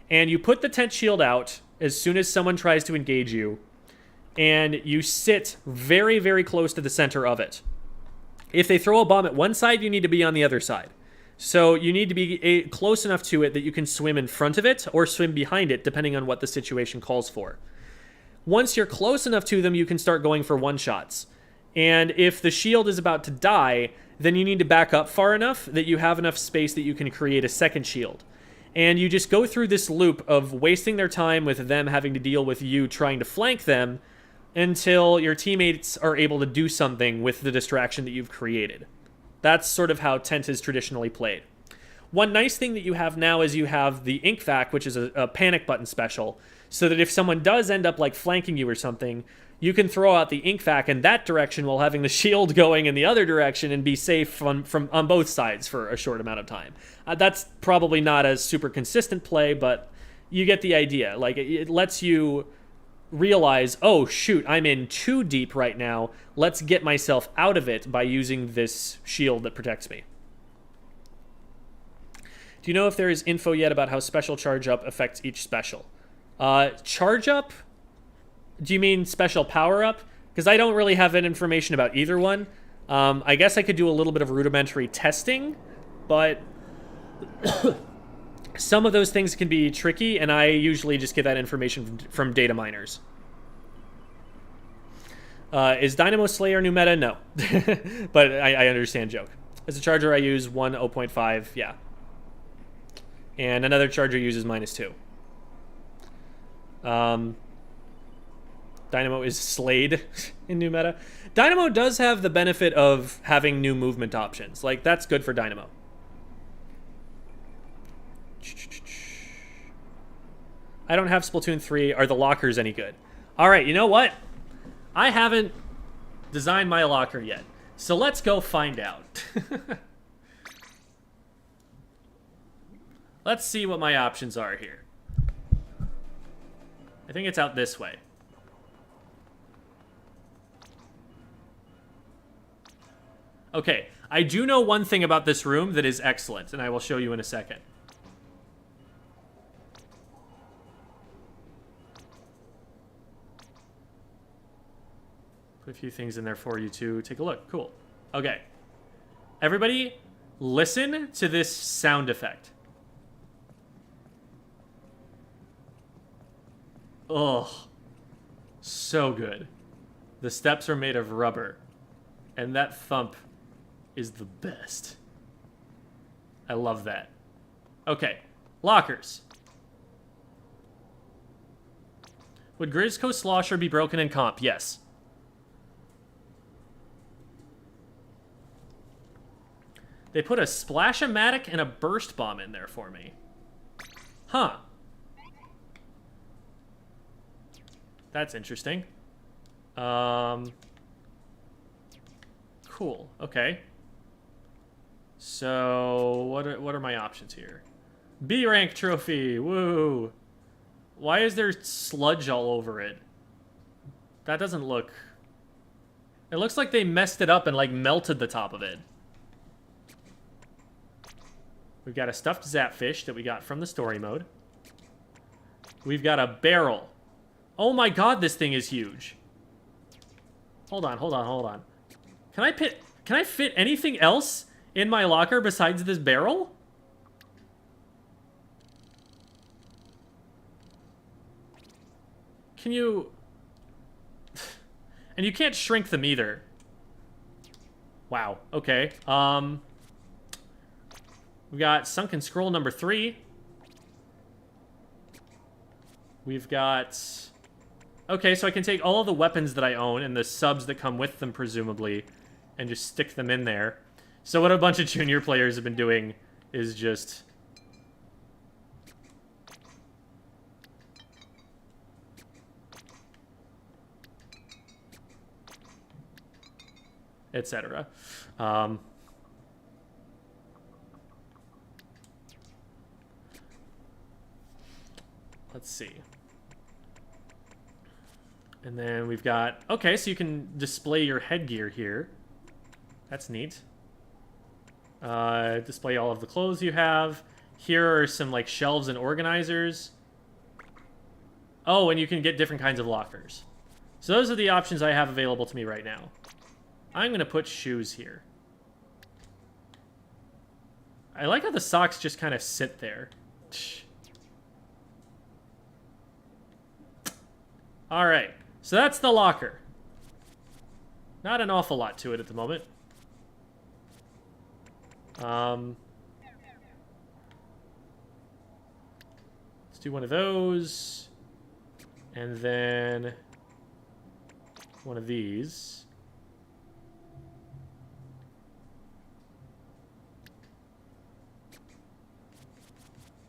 And you put the tent shield out as soon as someone tries to engage you, and you sit very, very close to the center of it. If they throw a bomb at one side, you need to be on the other side. So you need to be close enough to it that you can swim in front of it or swim behind it, depending on what the situation calls for. Once you're close enough to them, you can start going for one-shots. And if the shield is about to die, then you need to back up far enough that you have enough space that you can create a second shield. And you just go through this loop of wasting their time with them having to deal with you trying to flank them until your teammates are able to do something with the distraction that you've created. That's sort of how Tent is traditionally played. One nice thing that you have now is you have the Ink Vac, which is a panic button special, so that if someone does end up like flanking you or something, you can throw out the Ink Vac in that direction while having the shield going in the other direction and be safe on both sides for a short amount of time. That's probably not a super consistent play, but you get the idea. Like, it lets you realize, oh shoot, I'm in too deep right now. Let's get myself out of it by using this shield that protects me. Do you know if there is info yet about how special charge up affects each special? Charge up? Do you mean special power up? Because I don't really have that information about either one. I guess I could do a little bit of rudimentary testing, but some of those things can be tricky, and I usually just get that information from data miners. Is Dynamo Slayer new meta? No. But I understand joke. As a charger, I use 1.0.5, yeah. And another charger uses -2. Dynamo is slayed in new meta. Dynamo does have the benefit of having new movement options. Like, that's good for Dynamo. I don't have Splatoon 3. Are the lockers any good? All right, you know what? I haven't designed my locker yet. So let's go find out. Let's see what my options are here. I think it's out this way. Okay, I do know one thing about this room that is excellent, and I will show you in a second. Put a few things in there for you to take a look. Cool. Okay. Everybody, listen to this sound effect. Ugh. So good. The steps are made of rubber. And that thump is the best. I love that. Okay. Lockers. Would Grisco Slosher be broken in comp? Yes. They put a Splash-O-Matic and a Burst Bomb in there for me. Huh. That's interesting. Cool. Okay. So, what are my options here? B rank trophy. Woo. Why is there sludge all over it? That doesn't look... It looks like they messed it up and, like, melted the top of it. We've got a stuffed Zapfish that we got from the story mode. We've got a barrel. Oh my god, this thing is huge. Hold on, hold on, hold on. Can I fit anything else in my locker besides this barrel? Can you... And you can't shrink them either. Wow, okay. We've got Sunken Scroll number 3. We've got... Okay, so I can take all of the weapons that I own and the subs that come with them, presumably, and just stick them in there. So what a bunch of junior players have been doing is just... etc. Let's see. And then we've got... Okay, so you can display your headgear here. That's neat. Display all of the clothes you have. Here are some, like, shelves and organizers. Oh, and you can get different kinds of lockers. So those are the options I have available to me right now. I'm going to put shoes here. I like how the socks just kind of sit there. Alright, so that's the locker. Not an awful lot to it at the moment. Let's do one of those. And then one of these.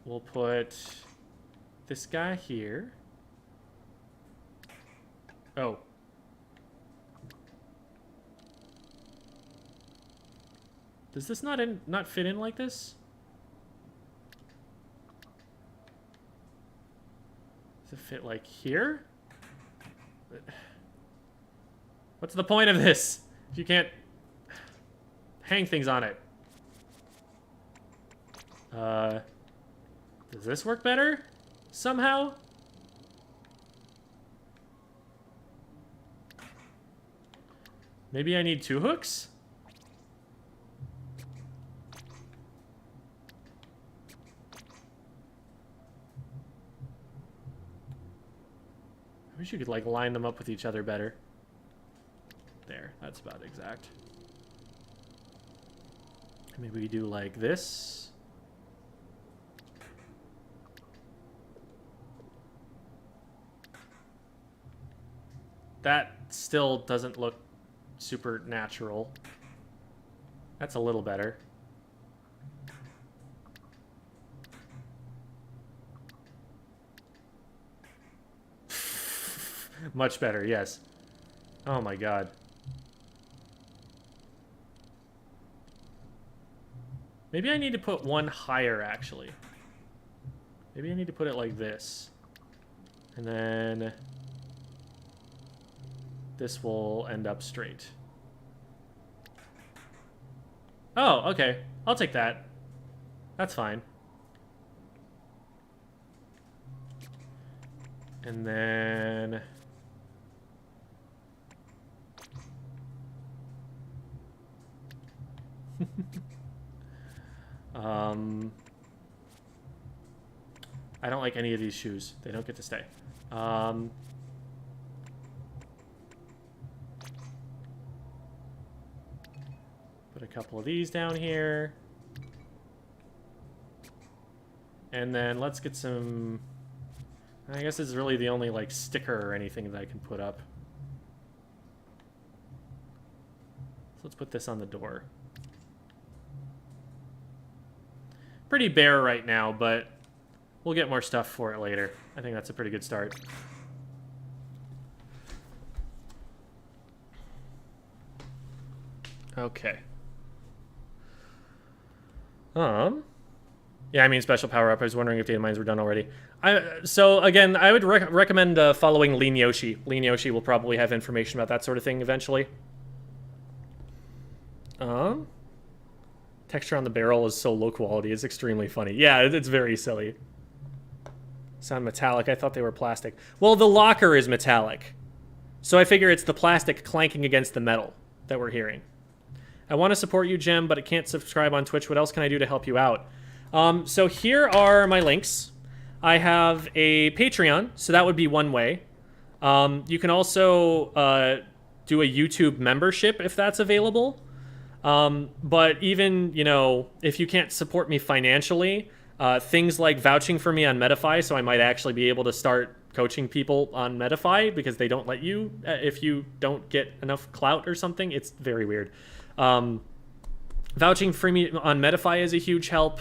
We'll put this guy here. Oh. Does this not fit in like this? Does it fit like here? What's the point of this if you can't hang things on it? Does this work better somehow? Maybe I need 2 hooks? I wish you could, like, line them up with each other better. There, that's about exact. Maybe we do like this. That still doesn't look super natural. That's a little better. Much better, yes. Oh my god. Maybe I need to put one higher, actually. Maybe I need to put it like this. And then this will end up straight. Oh, okay. I'll take that. That's fine. And then... I don't like any of these shoes. They don't get to stay. Put a couple of these down here. And then let's get some... I guess this is really the only, like, sticker or anything that I can put up. So let's put this on the door. Pretty bare right now, but we'll get more stuff for it later. I think that's a pretty good start. Okay. Yeah, I mean, special power-up. I was wondering if data mines were done already. So, again, I would recommend following Lean Yoshi. Lean Yoshi will probably have information about that sort of thing eventually. Texture on the barrel is so low quality. It's extremely funny. Yeah, it's very silly. Sound metallic. I thought they were plastic. Well, the locker is metallic. So I figure it's the plastic clanking against the metal that we're hearing. I want to support you, Jim, but I can't subscribe on Twitch. What else can I do to help you out? So here are my links. I have a Patreon, so that would be one way. You can also do a YouTube membership if that's available. But even, you know, if you can't support me financially, things like vouching for me on Medify, so I might actually be able to start coaching people on Medify because they don't let you if you don't get enough clout or something. It's very weird. Vouching for me on Medify is a huge help,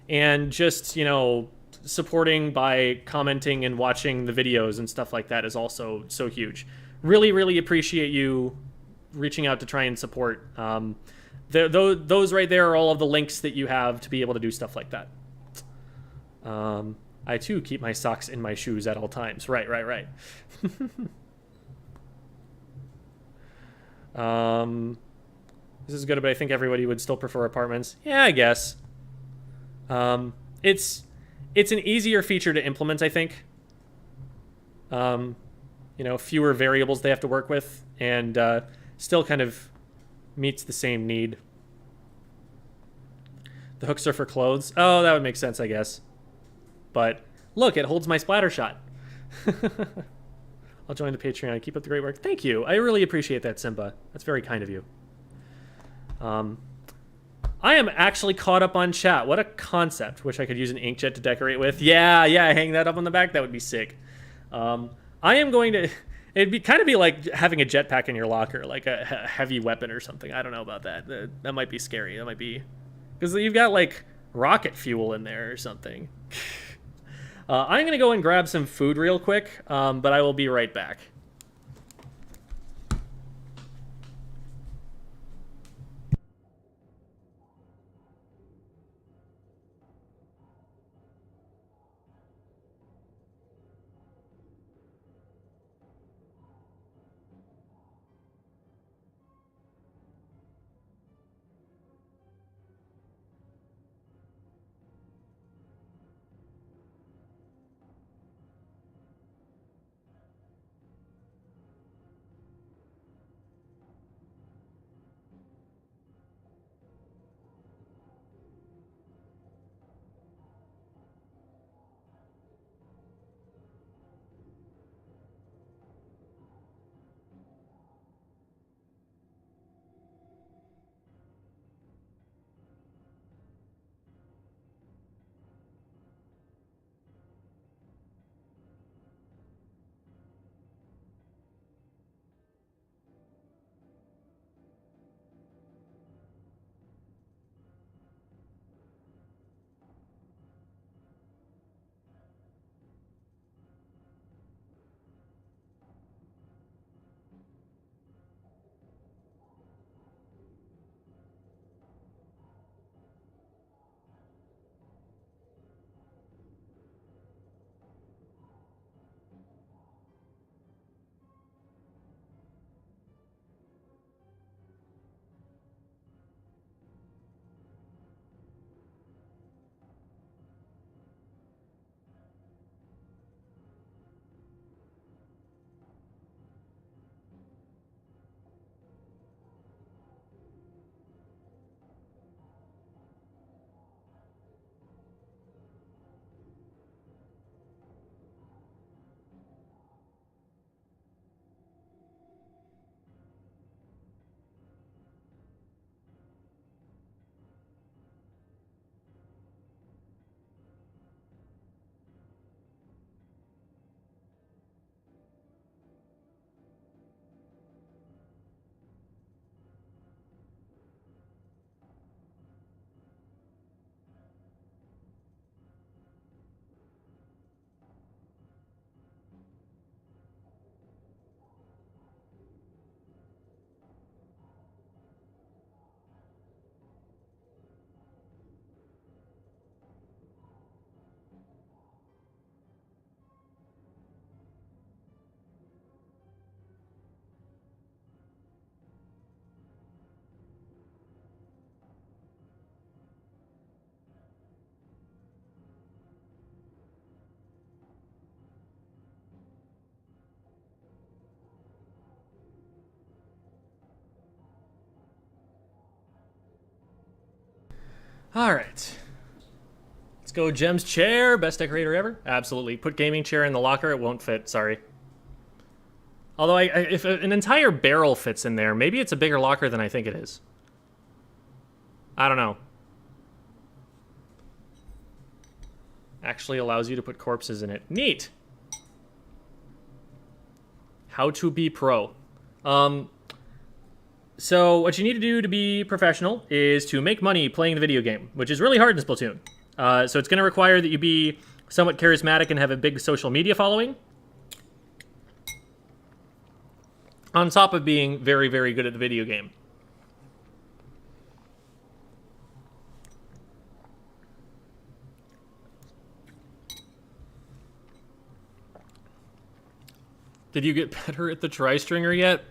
and just, you know, supporting by commenting and watching the videos and stuff like that is also so huge. Really, really appreciate you reaching out to try and support. Those right there are all of the links that you have to be able to do stuff like that. I too keep my socks in my shoes at all times. Right. This is good, but I think everybody would still prefer apartments. Yeah, I guess. It's an easier feature to implement, I think. You know, fewer variables they have to work with, and still kind of meets the same need. The hooks are for clothes. Oh, that would make sense, I guess. But look, it holds my splatter shot. I'll join the Patreon. Keep up the great work. Thank you. I really appreciate that, Simba. That's very kind of you. I am actually caught up on chat. What a concept. Wish I could use an inkjet to decorate with. Yeah, hang that up on the back. That would be sick. I am going to... It'd kind of be like having a jetpack in your locker, like a heavy weapon or something. I don't know about that. That might be scary. That might be... Because you've got, like, rocket fuel in there or something. I'm going to go and grab some food real quick, but I will be right back. All right. Let's go Gem's chair. Best decorator ever? Absolutely. Put gaming chair in the locker. It won't fit. Sorry. Although, if an entire barrel fits in there, maybe it's a bigger locker than I think it is. I don't know. Actually allows you to put corpses in it. Neat. How to be pro. So what you need to do to be professional is to make money playing the video game, which is really hard in Splatoon. So it's going to require that you be somewhat charismatic and have a big social media following, on top of being very, very good at the video game. Did you get better at the tri-stringer yet?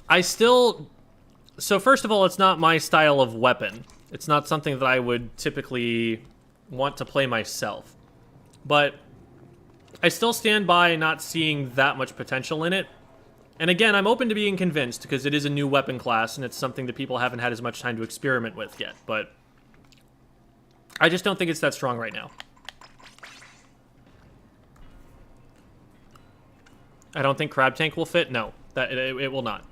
So first of all, it's not my style of weapon. It's not something that I would typically want to play myself. But I still stand by not seeing that much potential in it. And again, I'm open to being convinced because it is a new weapon class and it's something that people haven't had as much time to experiment with yet. But I just don't think it's that strong right now. I don't think Crab Tank will fit. No, it will not.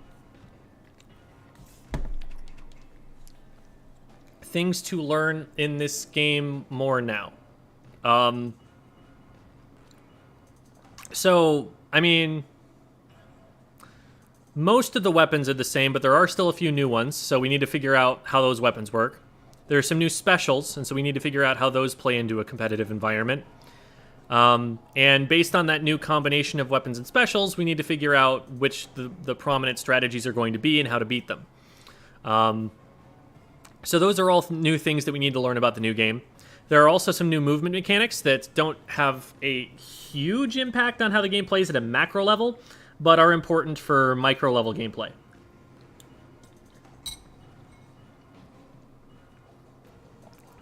Things to learn in this game more now. So, I mean, most of the weapons are the same, but there are still a few new ones, so we need to figure out how those weapons work. There are some new specials, and so we need to figure out how those play into a competitive environment. And based on that new combination of weapons and specials, we need to figure out which the prominent strategies are going to be and how to beat them. So those are all new things that we need to learn about the new game. There are also some new movement mechanics that don't have a huge impact on how the game plays at a macro level, but are important for micro level gameplay.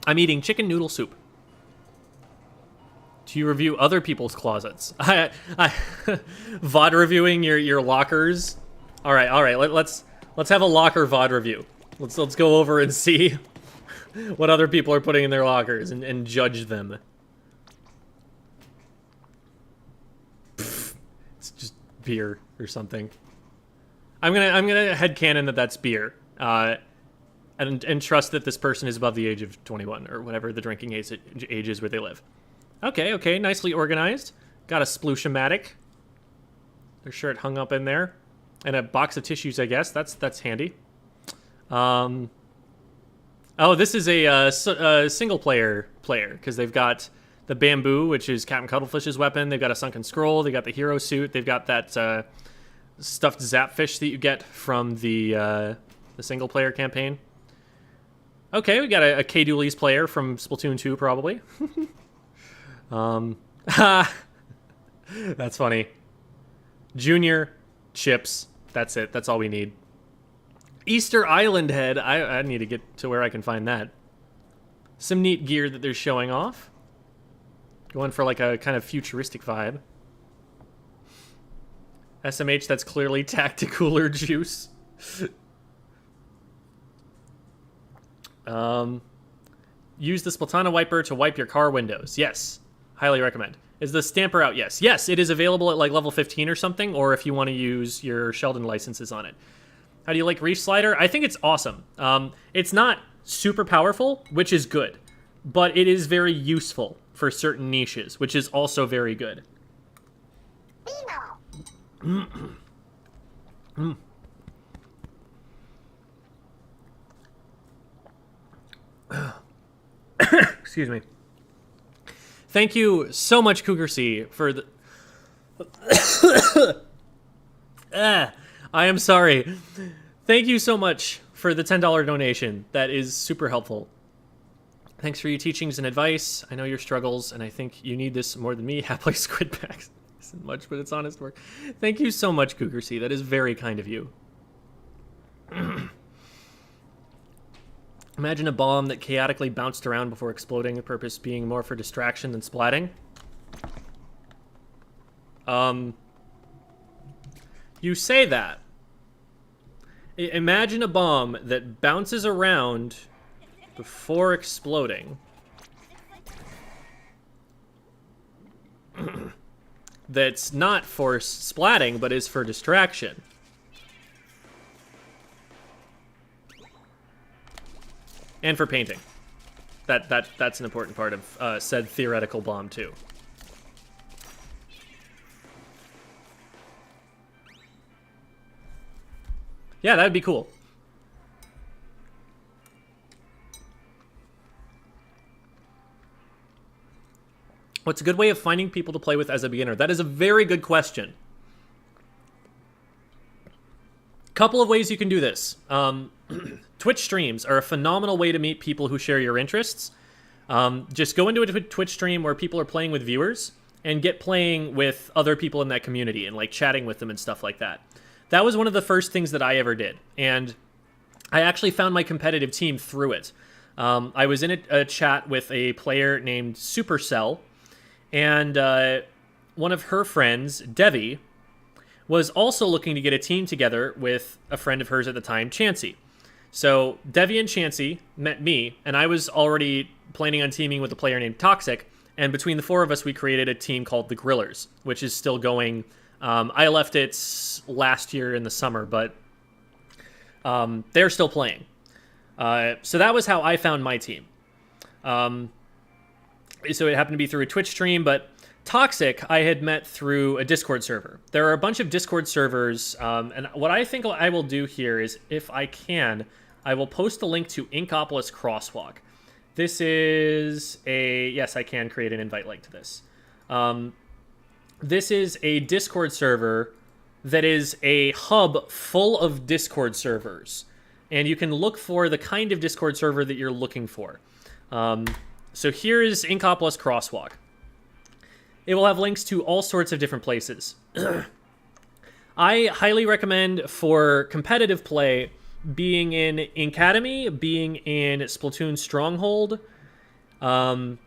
I'm eating chicken noodle soup. Do you review other people's closets? VOD reviewing your lockers. All right. Let's have a locker VOD review. Let's go over and see what other people are putting in their lockers and judge them. Pfft, it's just beer or something. I'm gonna headcanon that that's beer, and trust that this person is above the age of 21 or whatever the drinking age is where they live. Okay, nicely organized. Got a Sploosh-o-matic. Their shirt hung up in there, and a box of tissues. I guess that's handy. Oh, this is a single player because they've got the bamboo, which is Captain Cuttlefish's weapon. They've got a sunken scroll. They got the hero suit. They've got that stuffed zapfish that you get from the single player campaign. Okay, we got a K-Doolies player from Splatoon 2, probably. That's funny. Junior chips. That's it. That's all we need. Easter Island head. I need to get to where I can find that. Some neat gear that they're showing off. Going for like a kind of futuristic vibe. SMH, that's clearly Tacticooler juice. Use the Splatana wiper to wipe your car windows. Yes. Highly recommend. Is the stamper out? Yes. Yes, it is available at like level 15 or something, or if you want to use your Sheldon licenses on it. How do you like Reef Slider? I think it's awesome. It's not super powerful, which is good, but it is very useful for certain niches, which is also very good. Excuse me. Thank you so much, Cougar C, for the... I am sorry. Thank you so much for the $10 donation. That is super helpful. Thanks for your teachings and advice. I know your struggles, and I think you need this more than me. I play Squid packs. Isn't much, but it's honest work. Thank you so much, Cougar C. That is very kind of you. Imagine a bomb that chaotically bounced around before exploding, the purpose being more for distraction than splatting. You say that. Imagine a bomb that bounces around before exploding. That's not for splatting, but is for distraction. And for painting. That's an important part of said theoretical bomb, too. Yeah, that'd be cool. What's a good way of finding people to play with as a beginner? That is a very good question. Couple of ways you can do this. Twitch streams are a phenomenal way to meet people who share your interests. Just go into a Twitch stream where people are playing with viewers and get playing with other people in that community and like chatting with them and stuff like that. That was one of the first things that I ever did, and I actually found my competitive team through it. I was in a chat with a player named Supercell, and one of her friends, Devi, was also looking to get a team together with a friend of hers at the time, Chansey. So Devi and Chansey met me, and I was already planning on teaming with a player named Toxic, and between the four of us, we created a team called the Grillers, which is still going. I left it last year in the summer, but they're still playing. So that was how I found my team. So it happened to be through a Twitch stream, but Toxic I had met through a Discord server. There are a bunch of Discord servers, and what I think I will do here is, if I can, I will post a link to Inkopolis Crosswalk. This is a... Yes, I can create an invite link to this. This is a Discord server that is a hub full of Discord servers. And you can look for the kind of Discord server that you're looking for. So here is Inkopolis Crosswalk. It will have links to all sorts of different places. I highly recommend for competitive play being in Academy, being in Splatoon Stronghold, and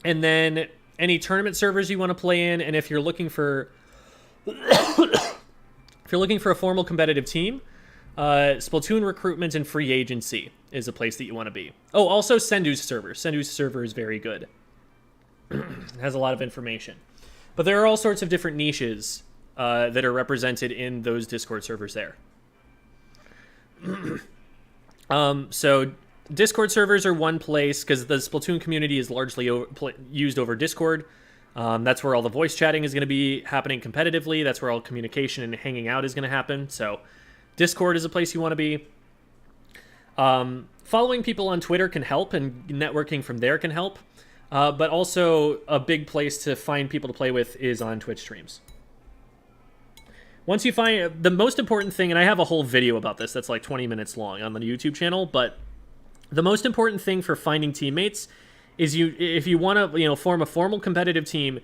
then any tournament servers you want to play in, and if you're looking for if you're looking for a formal competitive team, Splatoon Recruitment and Free Agency is a place that you want to be. Oh, also Sendu's server. Sendu's server is very good. It has a lot of information. But there are all sorts of different niches that are represented in those Discord servers there. So Discord servers are one place, because the Splatoon community is largely used over Discord. That's where all the voice chatting is going to be happening competitively. That's where all communication and hanging out is going to happen. So Discord is a place you want to be. Following people on Twitter can help, and networking from there can help. But also a big place to find people to play with is on Twitch streams. Once you find... The most important thing, and I have a whole video about this that's like 20 minutes long on the YouTube channel, but the most important thing for finding teammates is if you want to, form a formal competitive team,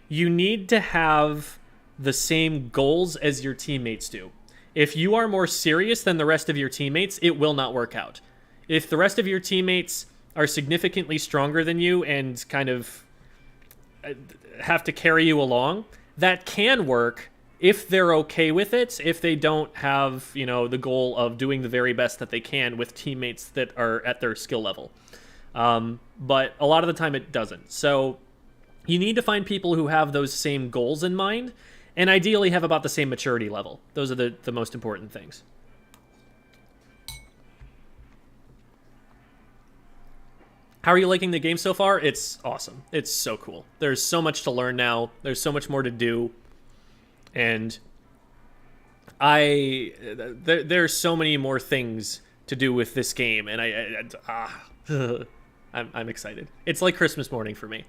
you need to have the same goals as your teammates do. If you are more serious than the rest of your teammates, it will not work out. If the rest of your teammates are significantly stronger than you and kind of have to carry you along, that can work if they're okay with it, if they don't have, the goal of doing the very best that they can with teammates that are at their skill level. But a lot of the time it doesn't. So you need to find people who have those same goals in mind, and ideally have about the same maturity level. Those are the most important things. How are you liking the game so far? It's awesome. It's so cool. There's so much to learn now. There's so much more to do. And there's so many more things to do with this game, and I'm excited. It's like Christmas morning for me.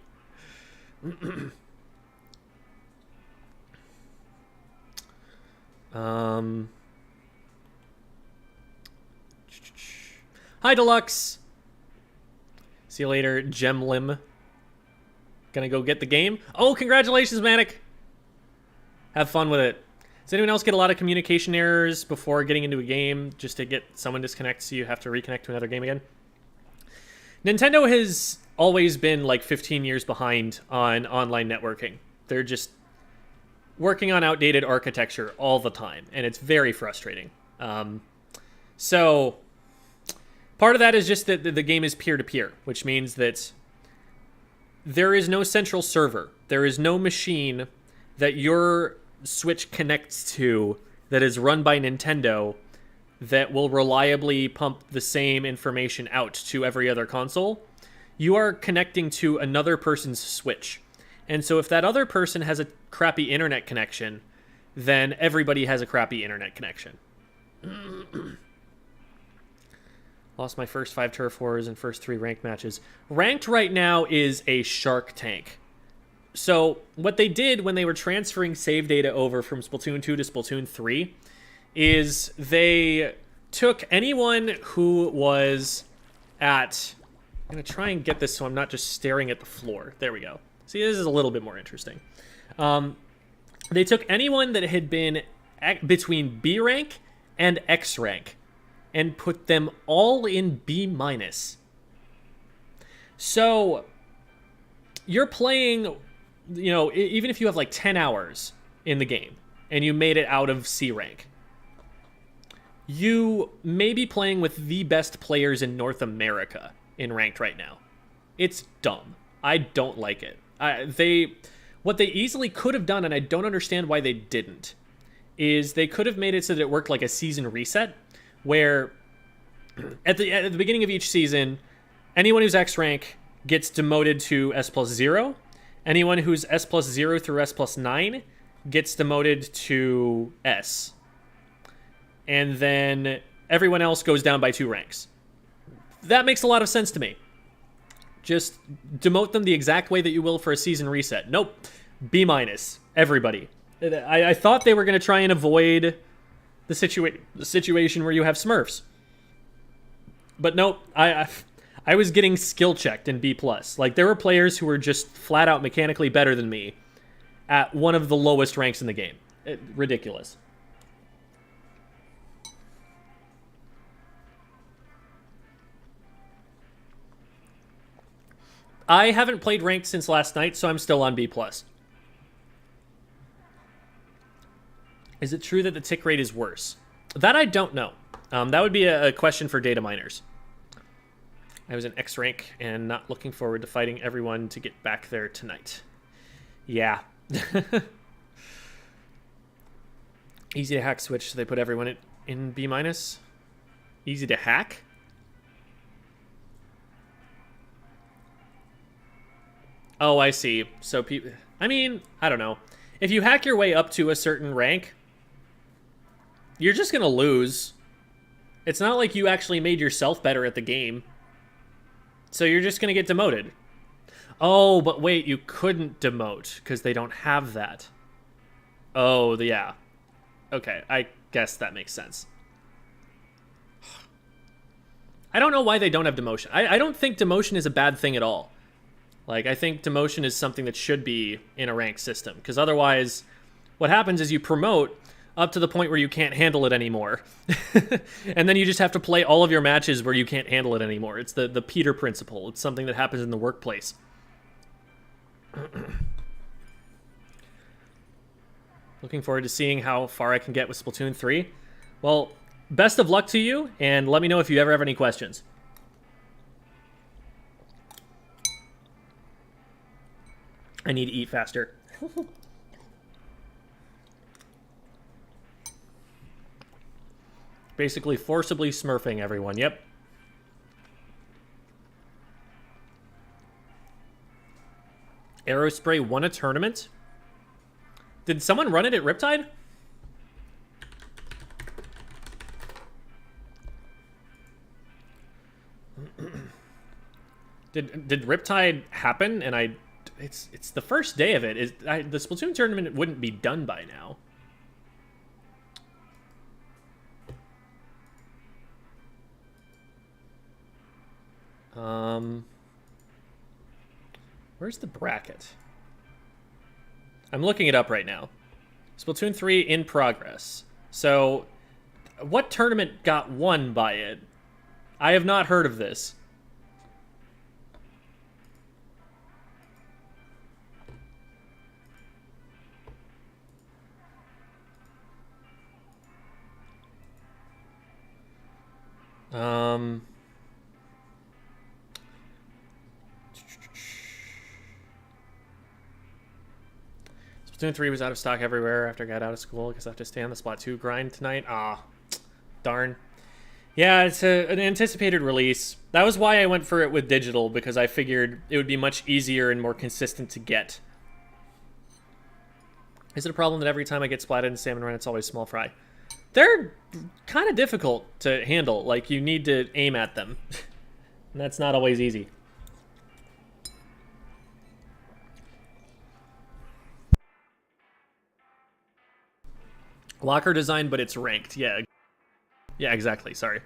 Hi, Deluxe. See you later, Gemlim. Gonna go get the game. Oh, congratulations, Manic. Have fun with it. Does anyone else get a lot of communication errors before getting into a game just to get someone disconnected so you have to reconnect to another game again? Nintendo has always been like 15 years behind on online networking. They're just working on outdated architecture all the time, and it's very frustrating. So part of that is just that the game is peer-to-peer, which means that there is no central server. There is no machine that your Switch connects to that is run by Nintendo that will reliably pump the same information out to every other console. You are connecting to another person's Switch. And so if that other person has a crappy internet connection, then everybody has a crappy internet connection. Lost my first 5 turf wars and first 3 ranked matches. Ranked right now is a Shark Tank. So what they did when they were transferring save data over from Splatoon 2 to Splatoon 3 is they took anyone who was at... I'm going to try and get this so I'm not just staring at the floor. There we go. See, this is a little bit more interesting. They took anyone that had been between B rank and X rank and put them all in B-. So you're playing, you know, even if you have like 10 hours in the game and you made it out of C rank, you may be playing with the best players in North America in ranked right now. It's dumb. I don't like it. What they easily could have done, and I don't understand why they didn't, is they could have made it so that it worked like a season reset, where at the beginning of each season, anyone who's X rank gets demoted to S+0. Anyone who's S+0 through S+9 gets demoted to S. And then everyone else goes down by 2 ranks. That makes a lot of sense to me. Just demote them the exact way that you will for a season reset. Nope. B-, everybody. I thought they were going to try and avoid the situation where you have Smurfs. But nope, I was getting skill checked in B+. Like, there were players who were just flat out mechanically better than me at one of the lowest ranks in the game. Ridiculous. I haven't played ranked since last night, so I'm still on B+. Is it true that the tick rate is worse? That I don't know. That would be a question for data miners. I was in X rank and not looking forward to fighting everyone to get back there tonight. Yeah. Easy to hack Switch, so they put everyone in B-. Easy to hack? Oh, I see. So people... I mean, I don't know. If you hack your way up to a certain rank, you're just going to lose. It's not like you actually made yourself better at the game. So you're just going to get demoted. Oh, but wait, you couldn't demote because they don't have that. Oh, yeah. Okay, I guess that makes sense. I don't know why they don't have demotion. I don't think demotion is a bad thing at all. Like, I think demotion is something that should be in a ranked system, because otherwise what happens is you promote up to the point where you can't handle it anymore. And then you just have to play all of your matches where you can't handle it anymore. It's the Peter principle. It's something that happens in the workplace. Looking forward to seeing how far I can get with Splatoon 3. Well, best of luck to you, and let me know if you ever have any questions. I need to eat faster. Basically forcibly smurfing everyone, yep. Aerospray won a tournament? Did someone run it at Riptide? Did Riptide happen and it's the first day of it. The Splatoon tournament wouldn't be done by now. Where's the bracket? I'm looking it up right now. Splatoon 3 in progress. So, what tournament got won by it? I have not heard of this. Um, Splatoon 3 was out of stock everywhere after I got out of school because I have to stay on the Splat 2 grind tonight. Ah, darn. Yeah, it's an anticipated release. That was why I went for it with digital, because I figured it would be much easier and more consistent to get. Is it a problem that every time I get splatted in Salmon Run, it's always small fry? They're kind of difficult to handle. Like, you need to aim at them. And that's not always easy. Locker design, but it's ranked. Yeah. Yeah, exactly. Sorry.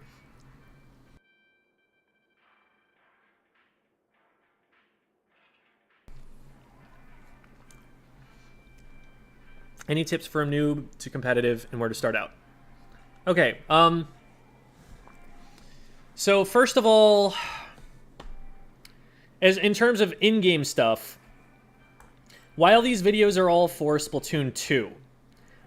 Any tips for a noob to competitive and where to start out? Okay. So first of all, as in terms of in-game stuff, while these videos are all for Splatoon 2,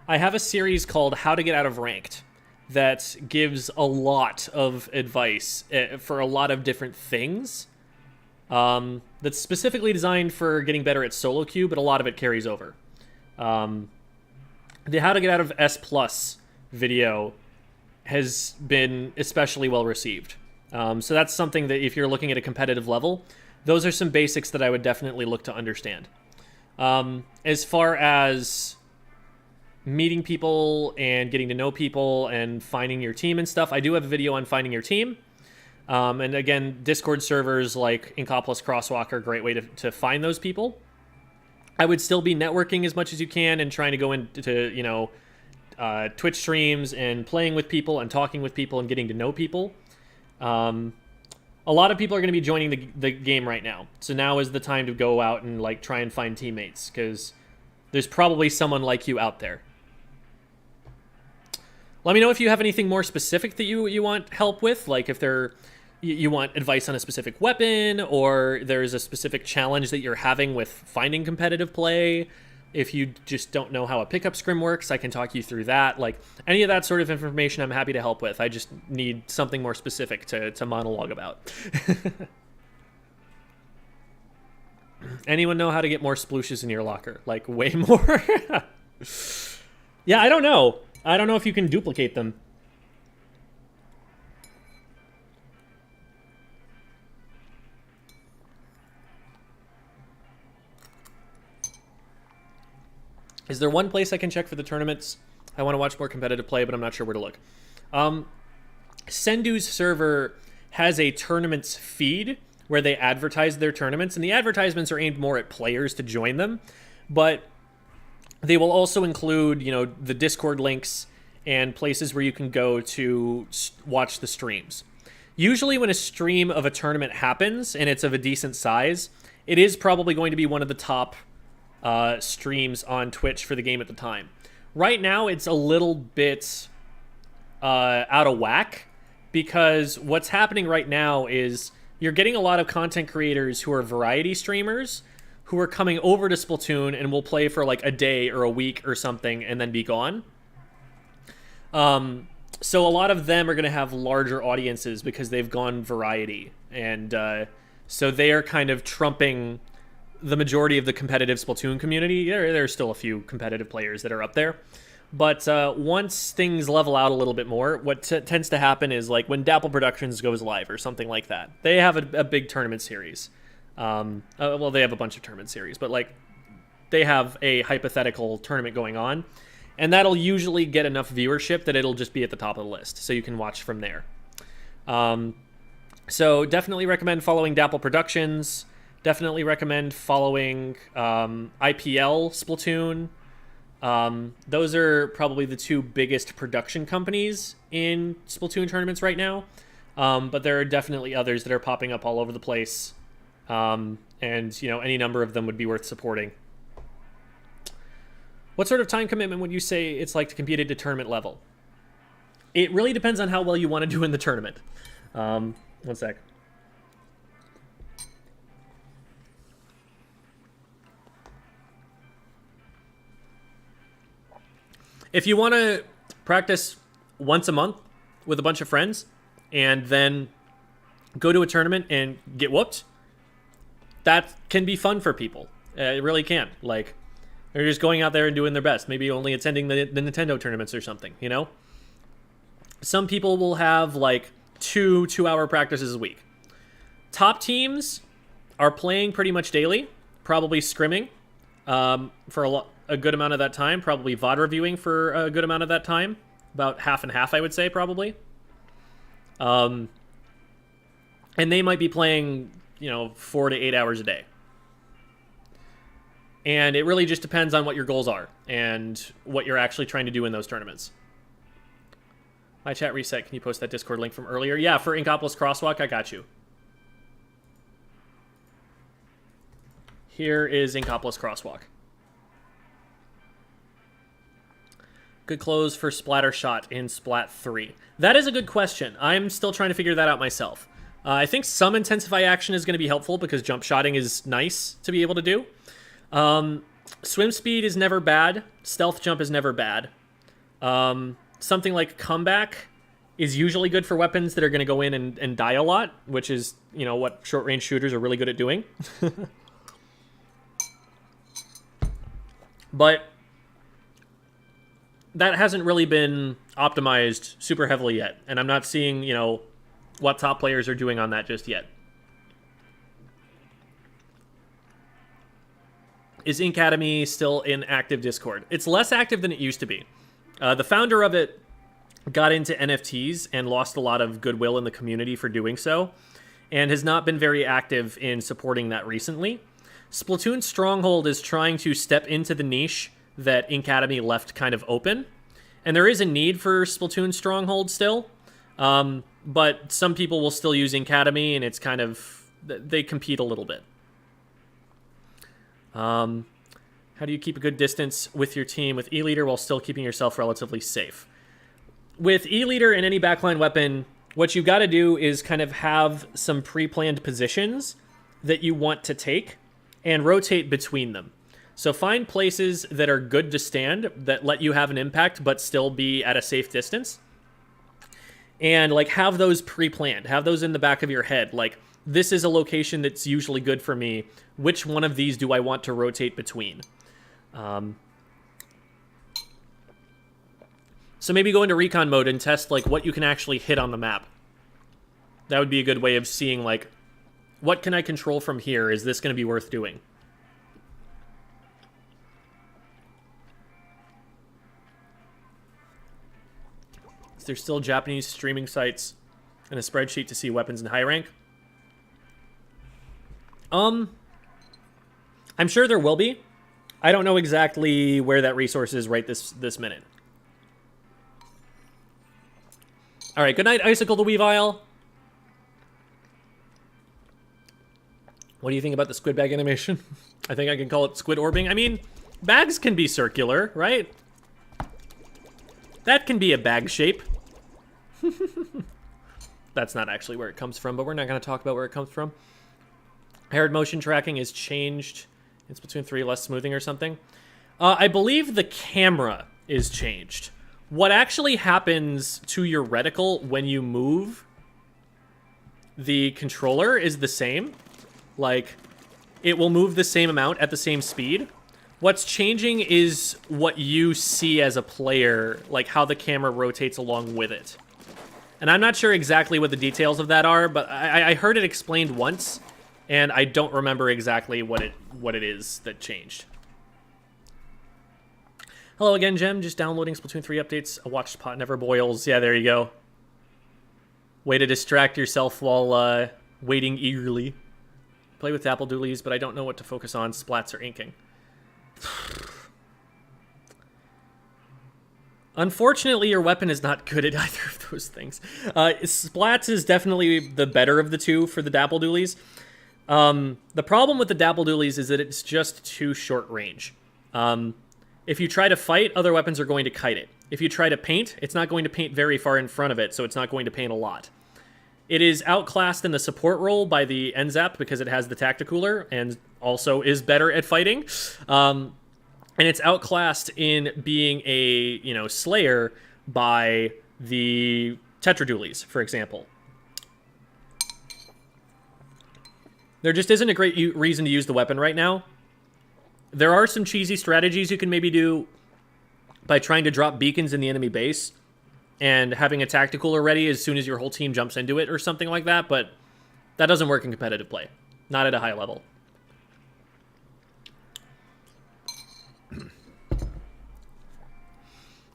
I have a series called How to Get Out of Ranked that gives a lot of advice for a lot of different things. That's specifically designed for getting better at solo queue, but a lot of it carries over. The How to Get Out of S Plus video has been especially well received. So that's something that if you're looking at a competitive level, those are some basics that I would definitely look to understand. As far as meeting people and getting to know people and finding your team and stuff, I do have a video on finding your team. And again, Discord servers like Inkopolis Crosswalk are a great way to find those people. I would still be networking as much as you can and trying to go into, you know, Twitch streams and playing with people and talking with people and getting to know people. A lot of people are going to be joining the game right now. So now is the time to go out and like try and find teammates, because there's probably someone like you out there. Let me know if you have anything more specific that you want help with, like if you want advice on a specific weapon, or there's a specific challenge that you're having with finding competitive play. If you just don't know how a pickup scrim works, I can talk you through that. Like, any of that sort of information I'm happy to help with. I just need something more specific to monologue about. Anyone know how to get more splooshes in your locker? Like, way more? Yeah, I don't know. I don't know if you can duplicate them. Is there one place I can check for the tournaments? I want to watch more competitive play, but I'm not sure where to look. Sendu's server has a tournaments feed where they advertise their tournaments, and the advertisements are aimed more at players to join them, but they will also include, you know, the Discord links and places where you can go to watch the streams. Usually when a stream of a tournament happens and it's of a decent size, it is probably going to be one of the top streams on Twitch for the game at the time. Right now, it's a little bit out of whack, because what's happening right now is you're getting a lot of content creators who are variety streamers who are coming over to Splatoon and will play for like a day or a week or something and then be gone. So a lot of them are going to have larger audiences because they've gone variety, and so they are kind of trumping the majority of the competitive Splatoon community. There are still a few competitive players that are up there. But once things level out a little bit more, what tends to happen is like when Dapple Productions goes live or something like that, they have a big tournament series. Well, they have a bunch of tournament series, but like they have a hypothetical tournament going on, and that'll usually get enough viewership that it'll just be at the top of the list, so you can watch from there. So definitely recommend following Dapple Productions. Definitely recommend following IPL Splatoon. Those are probably the two biggest production companies in Splatoon tournaments right now. But there are definitely others that are popping up all over the place. And, you know, any number of them would be worth supporting. What sort of time commitment would you say it's like to compete at a tournament level? It really depends on how well you want to do in the tournament. One sec. If you want to practice once a month with a bunch of friends, and then go to a tournament and get whooped, that can be fun for people. It really can. Like, they're just going out there and doing their best. Maybe only attending the Nintendo tournaments or something, you know? Some people will have, like, 2-hour practices a week. Top teams are playing pretty much daily, probably scrimming for a good amount of that time, probably VOD reviewing for a good amount of that time. About half and half, I would say, probably. And they might be playing, 4 to 8 hours a day. And it really just depends on what your goals are and what you're actually trying to do in those tournaments. My chat reset. Can you post that Discord link from earlier? Yeah, for Inkopolis Crosswalk, I got you. Here is Inkopolis Crosswalk. Good close for Splatter Shot in Splat 3. That is a good question. I'm still trying to figure that out myself. I think some Intensify action is going to be helpful because jump shotting is nice to be able to do. Swim speed is never bad. Stealth jump is never bad. Something like Comeback is usually good for weapons that are going to go in and die a lot, which is, what short-range shooters are really good at doing. But that hasn't really been optimized super heavily yet, and I'm not seeing, what top players are doing on that just yet. Is Inkacademy still in active Discord? It's less active than it used to be. The founder of it got into NFTs and lost a lot of goodwill in the community for doing so, and has not been very active in supporting that recently. Splatoon Stronghold is trying to step into the niche that Inkacademy left kind of open, and there is a need for Splatoon Stronghold still, but some people will still use Inkacademy, and it's kind of, they compete a little bit. How do you keep a good distance with your team with E-Leader while still keeping yourself relatively safe? With E-Leader and any backline weapon, what you got to do is kind of have some pre-planned positions that you want to take and rotate between them. So find places that are good to stand, that let you have an impact but still be at a safe distance. And like have those pre-planned, have those in the back of your head. Like, this is a location that's usually good for me. Which one of these do I want to rotate between? So maybe go into recon mode and test like what you can actually hit on the map. That would be a good way of seeing like, what can I control from here? Is this going to be worth doing? Is there still Japanese streaming sites and a spreadsheet to see weapons in high rank? I'm sure there will be. I don't know exactly where that resource is right this minute. All right, good night, Icicle the Weavile. What do you think about the squid bag animation? I think I can call it squid orbing. I mean, bags can be circular, right? That can be a bag shape. That's not actually where it comes from, but we're not going to talk about where it comes from. I heard motion tracking is changed in Splatoon 3, less smoothing or something. I believe the camera is changed. What actually happens to your reticle when you move the controller is the same. Like, it will move the same amount at the same speed. What's changing is what you see as a player, like how the camera rotates along with it. And I'm not sure exactly what the details of that are, but I heard it explained once, and I don't remember exactly what it is that changed. Hello again, Jem. Just downloading Splatoon 3 updates. A watched pot never boils. Yeah, there you go. Way to distract yourself while waiting eagerly. Play with Dapple Doolies, but I don't know what to focus on, splats or inking. Unfortunately, your weapon is not good at either of those things. Splats is definitely the better of the two for the Dapple Doolies. The problem with the Dapple Doolies is that it's just too short range. If you try to fight, other weapons are going to kite it. If you try to paint, it's not going to paint very far in front of it, so it's not going to paint a lot. It is outclassed in the support role by the NZAP because it has the Tacticooler and also is better at fighting. And it's outclassed in being a, Slayer by the Tetradoolies, for example, There just isn't a great reason to use the weapon right now. There are some cheesy strategies you can maybe do by trying to drop beacons in the enemy base and having a tactical already as soon as your whole team jumps into it or something like that, but that doesn't work in competitive play. Not at a high level.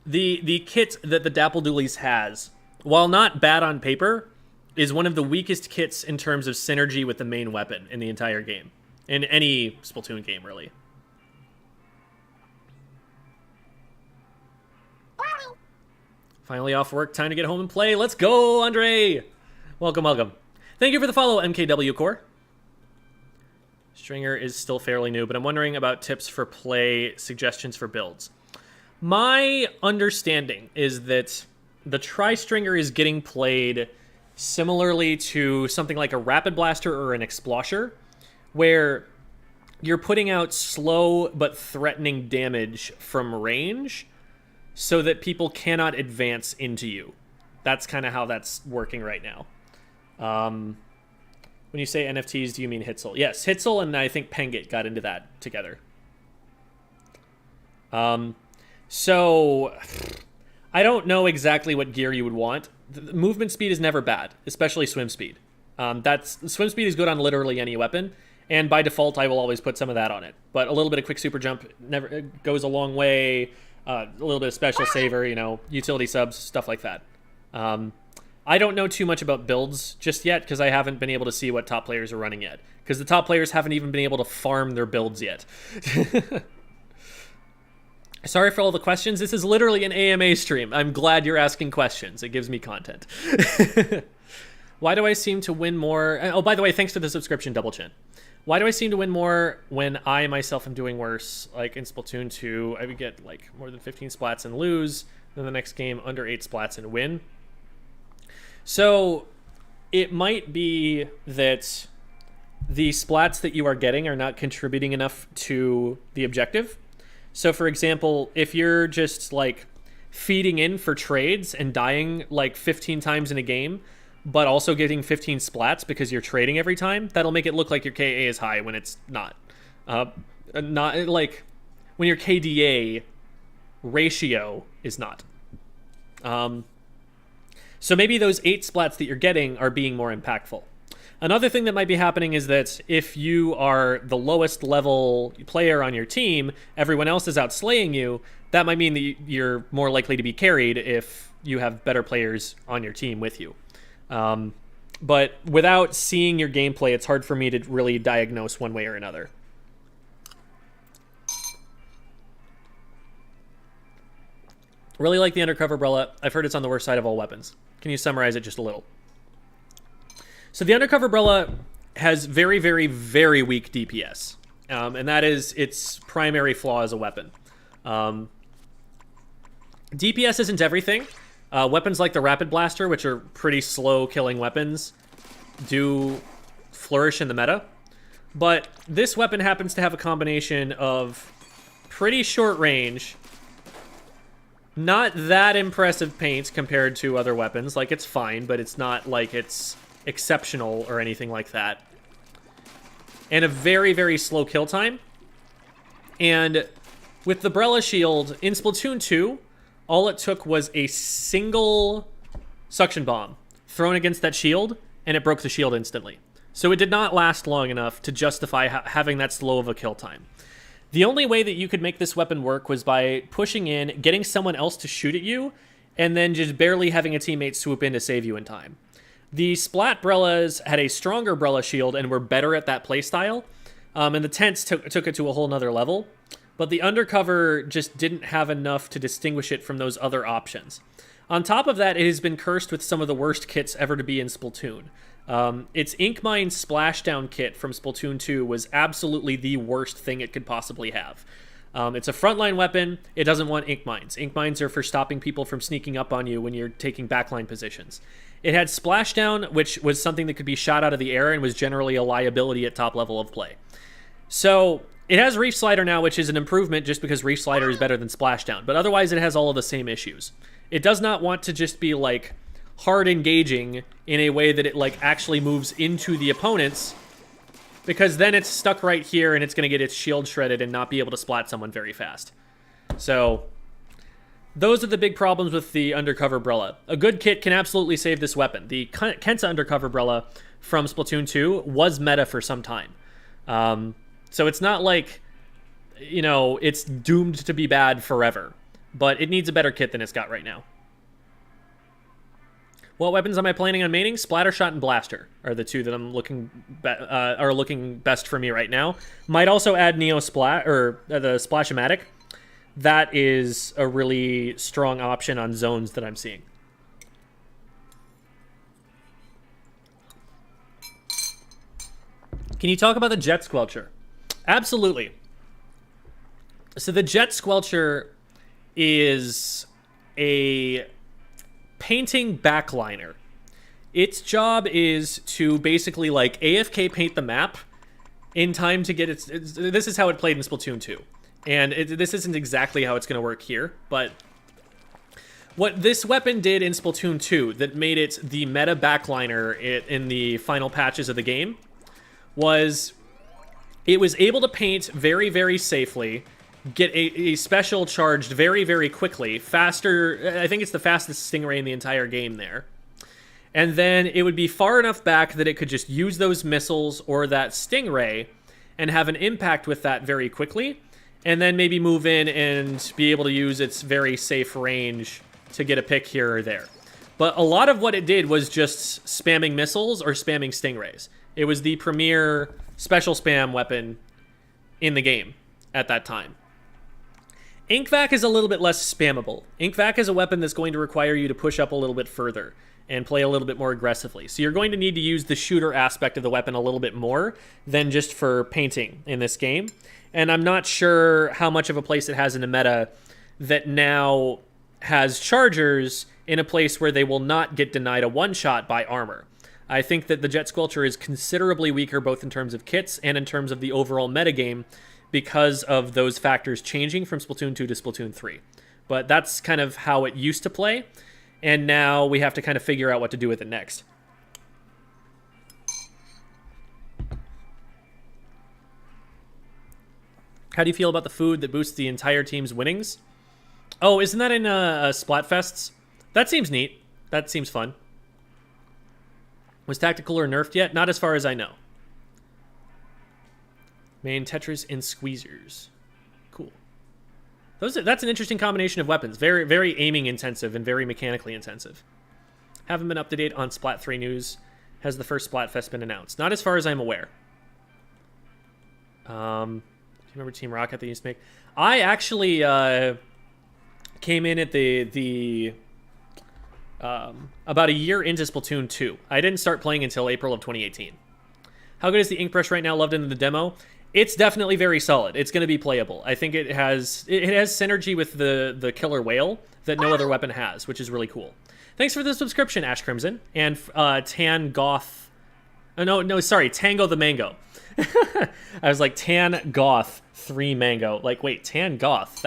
The kit that the Dapple Doolies has, while not bad on paper, is one of the weakest kits in terms of synergy with the main weapon in the entire game. In any Splatoon game, really. Finally off work, time to get home and play. Let's go, Andre! Welcome, welcome. Thank you for the follow, MKW Core. Stringer is still fairly new, but I'm wondering about tips for play, suggestions for builds. My understanding is that the Tri-Stringer is getting played similarly to something like a Rapid Blaster or an Explosher, where you're putting out slow but threatening damage from range so that people cannot advance into you. That's kind of how that's working right now. When you say NFTs, do you mean Hitzel? Yes, Hitzel and I think Pengit got into that together. So I don't know exactly what gear you would want. The movement speed is never bad, especially swim speed. Swim speed is good on literally any weapon, and by default, I will always put some of that on it. But a little bit of quick super jump never goes a long way. A little bit of special saver, you know, utility subs, stuff like that. I don't know too much about builds just yet because I haven't been able to see what top players are running yet. Because the top players haven't even been able to farm their builds yet. Sorry for all the questions. This is literally an AMA stream. I'm glad you're asking questions. It gives me content. Why do I seem to win more? Oh, by the way, thanks for the subscription, Double Chin. Why do I seem to win more when I myself am doing worse? Like in Splatoon 2, I would get like more than 15 splats and lose. Then the next game, under 8 splats and win. So it might be that the splats that you are getting are not contributing enough to the objective. So for example, if you're just like feeding in for trades and dying like 15 times in a game, but also getting 15 splats because you're trading every time, that'll make it look like your KA is high when it's not. Not like when your KDA ratio is not. So maybe those 8 splats that you're getting are being more impactful. Another thing that might be happening is that if you are the lowest level player on your team, everyone else is outslaying you, that might mean that you're more likely to be carried if you have better players on your team with you. But without seeing your gameplay, it's hard for me to really diagnose one way or another. Really like the undercover umbrella. I've heard it's on the worst side of all weapons. Can you summarize it just a little? So the undercover umbrella has very, very, very weak DPS. And that is its primary flaw as a weapon. DPS isn't everything. Weapons like the Rapid Blaster, which are pretty slow killing weapons, do flourish in the meta. But this weapon happens to have a combination of pretty short range, not that impressive paint compared to other weapons. Like, it's fine, but it's not like it's exceptional or anything like that. And a very, very slow kill time. And with the Brella Shield, in Splatoon 2, all it took was a single suction bomb thrown against that shield, and it broke the shield instantly. So it did not last long enough to justify having that slow of a kill time. The only way that you could make this weapon work was by pushing in, getting someone else to shoot at you, and then just barely having a teammate swoop in to save you in time. The Splat Brellas had a stronger Brella shield and were better at that playstyle, and the Tents took it to a whole nother level. But the Undercover just didn't have enough to distinguish it from those other options. On top of that, it has been cursed with some of the worst kits ever to be in Splatoon. Its Inkmine Splashdown kit from Splatoon 2 was absolutely the worst thing it could possibly have. It's a frontline weapon. It doesn't want ink mines. Ink mines are for stopping people from sneaking up on you when you're taking backline positions. It had Splashdown, which was something that could be shot out of the air and was generally a liability at top level of play. So it has Reef Slider now, which is an improvement just because Reef Slider is better than Splashdown. But otherwise, it has all of the same issues. It does not want to just be like hard engaging in a way that it like actually moves into the opponents because then it's stuck right here and it's going to get its shield shredded and not be able to splat someone very fast. So those are the big problems with the Undercover Umbrella. A good kit can absolutely save this weapon. The Kensa Undercover Umbrella from Splatoon 2 was meta for some time. So it's not like, you know, it's doomed to be bad forever. But it needs a better kit than it's got right now. What weapons am I planning on maining? Splattershot and Blaster are the two that I'm looking best for me right now. Might also add Neo Splat or the Splashomatic. That is a really strong option on zones that I'm seeing. Can you talk about the Jet Squelcher? Absolutely. So the Jet Squelcher is a painting backliner. Its job is to basically like AFK paint the map in time to get its this is how it played in Splatoon 2. And this isn't exactly how it's going to work here, but what this weapon did in Splatoon 2 that made it the meta backliner in the final patches of the game was it was able to paint very, very safely, get a special charged very, very quickly, faster. I think it's the fastest Stingray in the entire game there. And then it would be far enough back that it could just use those missiles or that Stingray and have an impact with that very quickly. And then maybe move in and be able to use its very safe range to get a pick here or there. But a lot of what it did was just spamming missiles or spamming Stingrays. It was the premier special spam weapon in the game at that time. Inkvac is a little bit less spammable. Inkvac is a weapon that's going to require you to push up a little bit further and play a little bit more aggressively. So you're going to need to use the shooter aspect of the weapon a little bit more than just for painting in this game. And I'm not sure how much of a place it has in the meta that now has chargers in a place where they will not get denied a one-shot by armor. I think that the Jet Squelcher is considerably weaker both in terms of kits and in terms of the overall metagame because of those factors changing from Splatoon 2 to Splatoon 3. But that's kind of how it used to play, and now we have to kind of figure out what to do with it next. How do you feel about the food that boosts the entire team's winnings? Oh, isn't that in Splatfests? That seems neat. That seems fun. Was Tactical or nerfed yet? Not as far as I know. Main Tetris and Squeezers. Cool. That's an interesting combination of weapons. Very, very aiming intensive and very mechanically intensive. Haven't been up to date on Splat 3 news. Has the first Splatfest been announced? Not as far as I'm aware. Do you remember Team Rocket they used to make? I actually came in at the about a year into Splatoon 2. I didn't start playing until April of 2018. How good is the Inkbrush right now loved in the demo? It's definitely very solid. It's going to be playable. I think it has synergy with the Killer Whale that no other weapon has, which is really cool. Thanks for the subscription, Ash Crimson. And Tan Goth... Oh, sorry, Tango the Mango. I was like, Tan Goth 3 Mango. Like, wait, Tan Goth,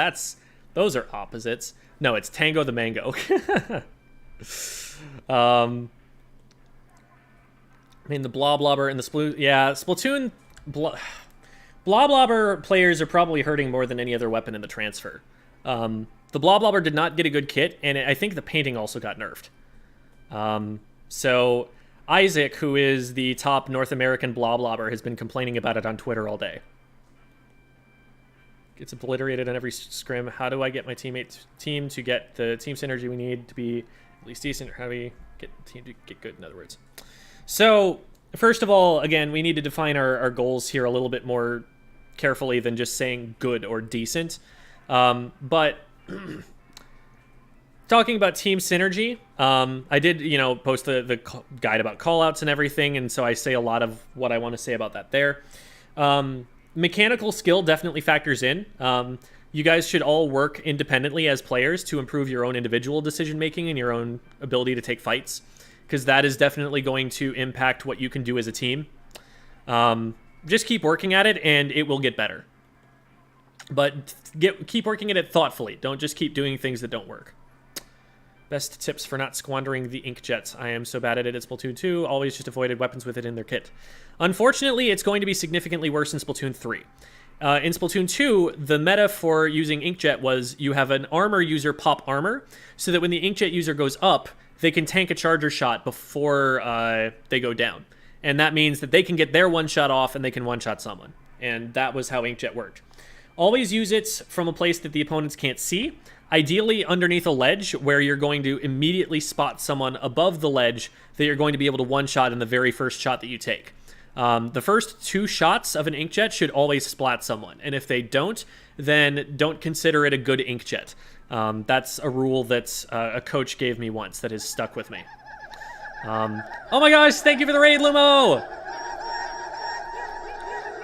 those are opposites. No, it's Tango the Mango. I mean, the Bloblobber and the Splatoon... Yeah, Splatoon... Bloblobber players are probably hurting more than any other weapon in the transfer. The Bloblobber did not get a good kit, and I think the painting also got nerfed. So Isaac, who is the top North American Bloblobber, has been complaining about it on Twitter all day. Gets obliterated on every scrim. How do I get my team to get the team synergy we need to be at least decent? Or how do we get the team to get good, in other words? So, first of all, again, we need to define our goals here a little bit more carefully than just saying good or decent. But talking about team synergy, I did, post the guide about callouts and everything, and so I say a lot of what I want to say about that there. Mechanical skill definitely factors in. You guys should all work independently as players to improve your own individual decision-making and your own ability to take fights, because that is definitely going to impact what you can do as a team. Just keep working at it, and it will get better. But keep working at it thoughtfully. Don't just keep doing things that don't work. Best tips for not squandering the inkjets. I am so bad at it at Splatoon 2. Always just avoided weapons with it in their kit. Unfortunately, it's going to be significantly worse in Splatoon 3. In Splatoon 2, the meta for using inkjet was you have an armor user pop armor, so that when the inkjet user goes up, they can tank a charger shot before they go down. And that means that they can get their one shot off and they can one-shot someone. And that was how inkjet worked. Always use it from a place that the opponents can't see. Ideally underneath a ledge where you're going to immediately spot someone above the ledge that you're going to be able to one-shot in the very first shot that you take. The first 2 shots of an inkjet should always splat someone. And if they don't, then don't consider it a good inkjet. That's a rule that a coach gave me once that has stuck with me. Oh my gosh, thank you for the raid, Lumo!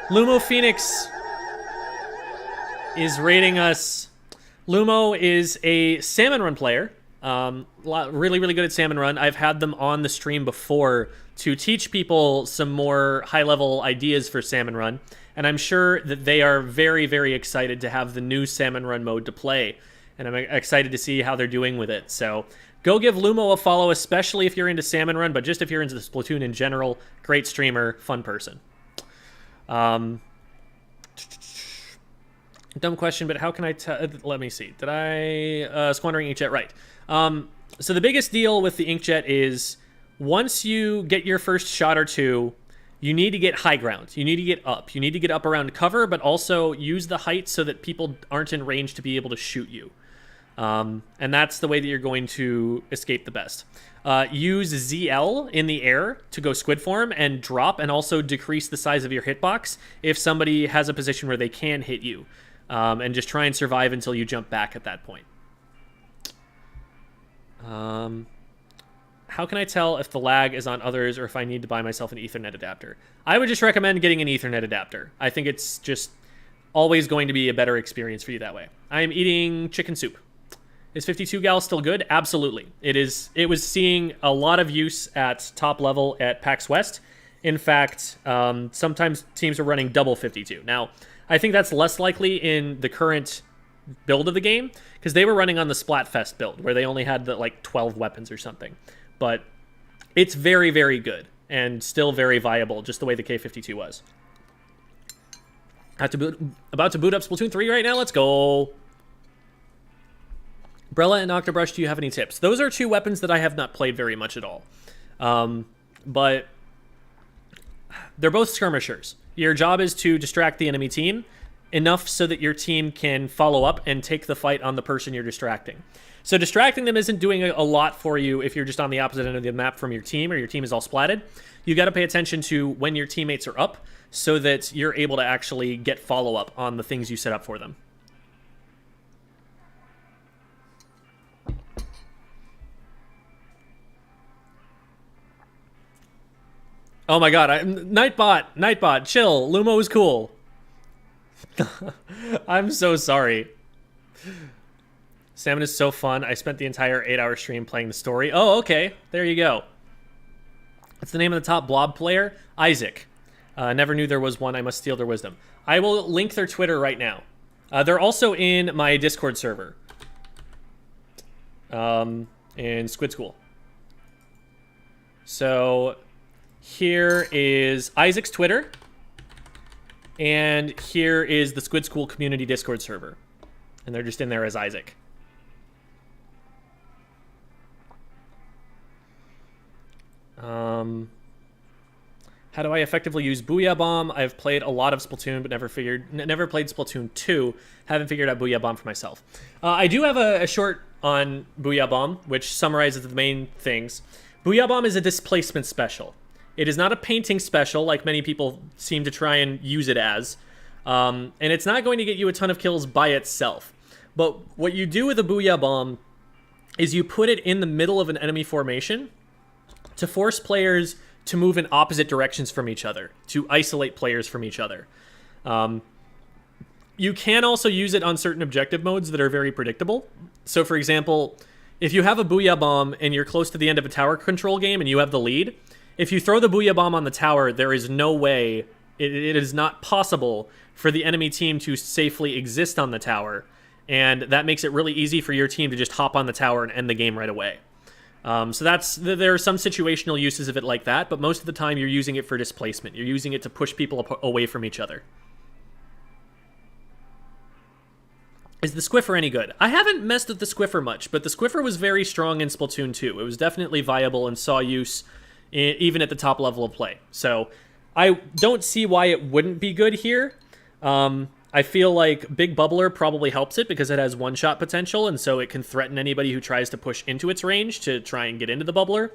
Lumo Phoenix is raiding us. Lumo is a Salmon Run player. Really, really good at Salmon Run. I've had them on the stream before to teach people some more high-level ideas for Salmon Run, and I'm sure that they are very, very excited to have the new Salmon Run mode to play, and I'm excited to see how they're doing with it. So go give Lumo a follow, especially if you're into Salmon Run, but just if you're into the Splatoon in general. Great streamer, fun person. Dumb question, but how can I tell? Let me see. Did I squandering inkjet? Right. So the biggest deal with the inkjet is once you get your first shot or two, you need to get high ground. You need to get up. You need to get up around cover, but also use the height so that people aren't in range to be able to shoot you. And that's the way that you're going to escape the best. Use ZL in the air to go squid form and drop, and also decrease the size of your hitbox if somebody has a position where they can hit you. And just try and survive until you jump back at that point. How can I tell if the lag is on others or if I need to buy myself an Ethernet adapter? I would just recommend getting an Ethernet adapter. I think it's just always going to be a better experience for you that way. I am eating chicken soup. Is 52 gal still good? Absolutely. It is. It was seeing a lot of use at top level at PAX West. In fact, sometimes teams are running double 52. Now, I think that's less likely in the current build of the game, because they were running on the Splatfest build, where they only had like 12 weapons or something. But it's very, very good, and still very viable, just the way the K52 was. About to boot up Splatoon 3 right now. Let's go. Brella and Octobrush, do you have any tips? Those are 2 weapons that I have not played very much at all. But they're both skirmishers. Your job is to distract the enemy team enough so that your team can follow up and take the fight on the person you're distracting. So distracting them isn't doing a lot for you if you're just on the opposite end of the map from your team, or your team is all splatted. You got to pay attention to when your teammates are up so that you're able to actually get follow-up on the things you set up for them. Oh my god, Nightbot, chill. Lumo is cool. I'm so sorry. Salmon is so fun. I spent the entire 8-hour stream playing the story. Oh, okay. There you go. What's the name of the top blob player? Isaac. Never knew there was one. I must steal their wisdom. I will link their Twitter right now. They're also in my Discord server. In Squid School. So here is Isaac's Twitter. And here is the Squid School community Discord server. And they're just in there as Isaac. How do I effectively use Booyah Bomb? I've played a lot of Splatoon, but never played Splatoon 2. Haven't figured out Booyah Bomb for myself. I do have a short on Booyah Bomb, which summarizes the main things. Booyah Bomb is a displacement special. It is not a painting special, like many people seem to try and use it as. And it's not going to get you a ton of kills by itself. But what you do with a Booyah Bomb is you put it in the middle of an enemy formation to force players to move in opposite directions from each other, to isolate players from each other. You can also use it on certain objective modes that are very predictable. So, for example, if you have a Booyah Bomb and you're close to the end of a tower control game and you have the lead, if you throw the Booyah Bomb on the tower, there is no way, it is not possible for the enemy team to safely exist on the tower and that makes it really easy for your team to just hop on the tower and end the game right away. So there are some situational uses of it like that, but most of the time you're using it for displacement. You're using it to push people away from each other. Is the Squiffer any good? I haven't messed with the Squiffer much, but the Squiffer was very strong in Splatoon 2. It was definitely viable and saw use even at the top level of play. So I don't see why it wouldn't be good here. I feel like Big Bubbler probably helps it because it has one-shot potential, and so it can threaten anybody who tries to push into its range to try and get into the Bubbler.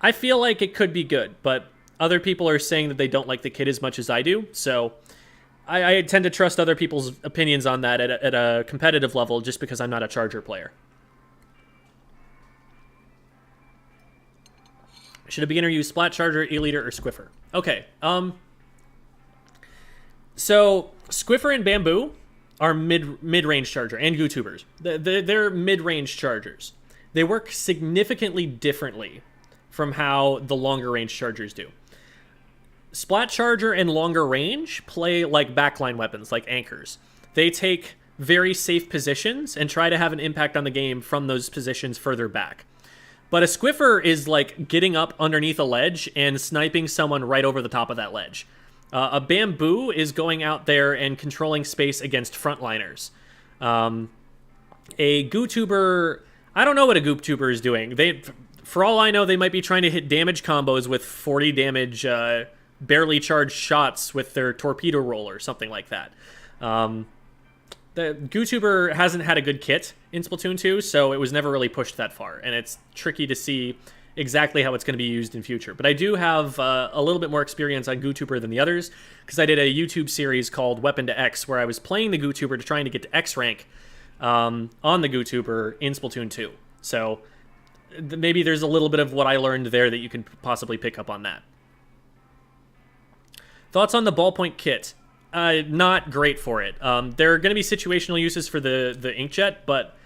I feel like it could be good, but other people are saying that they don't like the kit as much as I do, so I tend to trust other people's opinions on that at a competitive level just because I'm not a Charger player. Should a beginner use Splat, Charger, E-Leader, or Squiffer? Okay, so Squiffer and Bamboo are mid-range charger, and YouTubers. They're mid-range chargers. They work significantly differently from how the longer range chargers do. Splat Charger and longer range play like backline weapons, like anchors. They take very safe positions and try to have an impact on the game from those positions further back. But a Squiffer is like getting up underneath a ledge and sniping someone right over the top of that ledge. A Bamboo is going out there and controlling space against frontliners. A GooTuber, I don't know what a GooTuber is doing. For all I know, they might be trying to hit damage combos with 40 damage barely charged shots with their torpedo roll or something like that. The GooTuber hasn't had a good kit in Splatoon 2, so it was never really pushed that far, and it's tricky to see exactly how it's going to be used in future. But I do have a little bit more experience on GooTuber than the others, because I did a YouTube series called Weapon to X, where I was playing the GooTuber to trying to get to X rank on the GooTuber in Splatoon 2. So maybe there's a little bit of what I learned there that you can possibly pick up on that. Thoughts on the ballpoint kit? Not great for it. There are going to be situational uses for the inkjet, but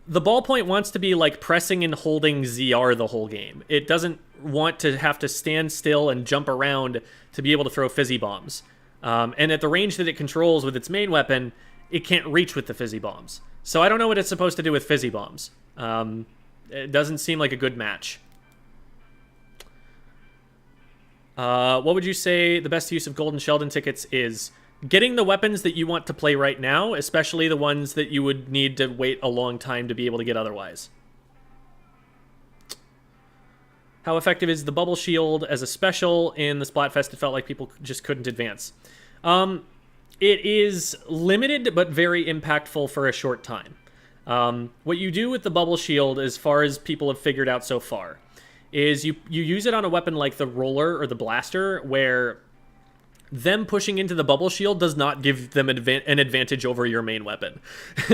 the ballpoint wants to be like pressing and holding ZR the whole game. It doesn't want to have to stand still and jump around to be able to throw fizzy bombs. And at the range that it controls with its main weapon, it can't reach with the fizzy bombs. So I don't know what it's supposed to do with fizzy bombs. It doesn't seem like a good match. What would you say the best use of Golden Sheldon tickets is? Getting the weapons that you want to play right now, especially the ones that you would need to wait a long time to be able to get otherwise. How effective is the Bubble Shield as a special in the Splatfest? It felt like people just couldn't advance. It is limited, but very impactful for a short time. What you do with the Bubble Shield, as far as people have figured out so far, is you use it on a weapon like the Roller or the Blaster, where them pushing into the Bubble Shield does not give them an advantage over your main weapon,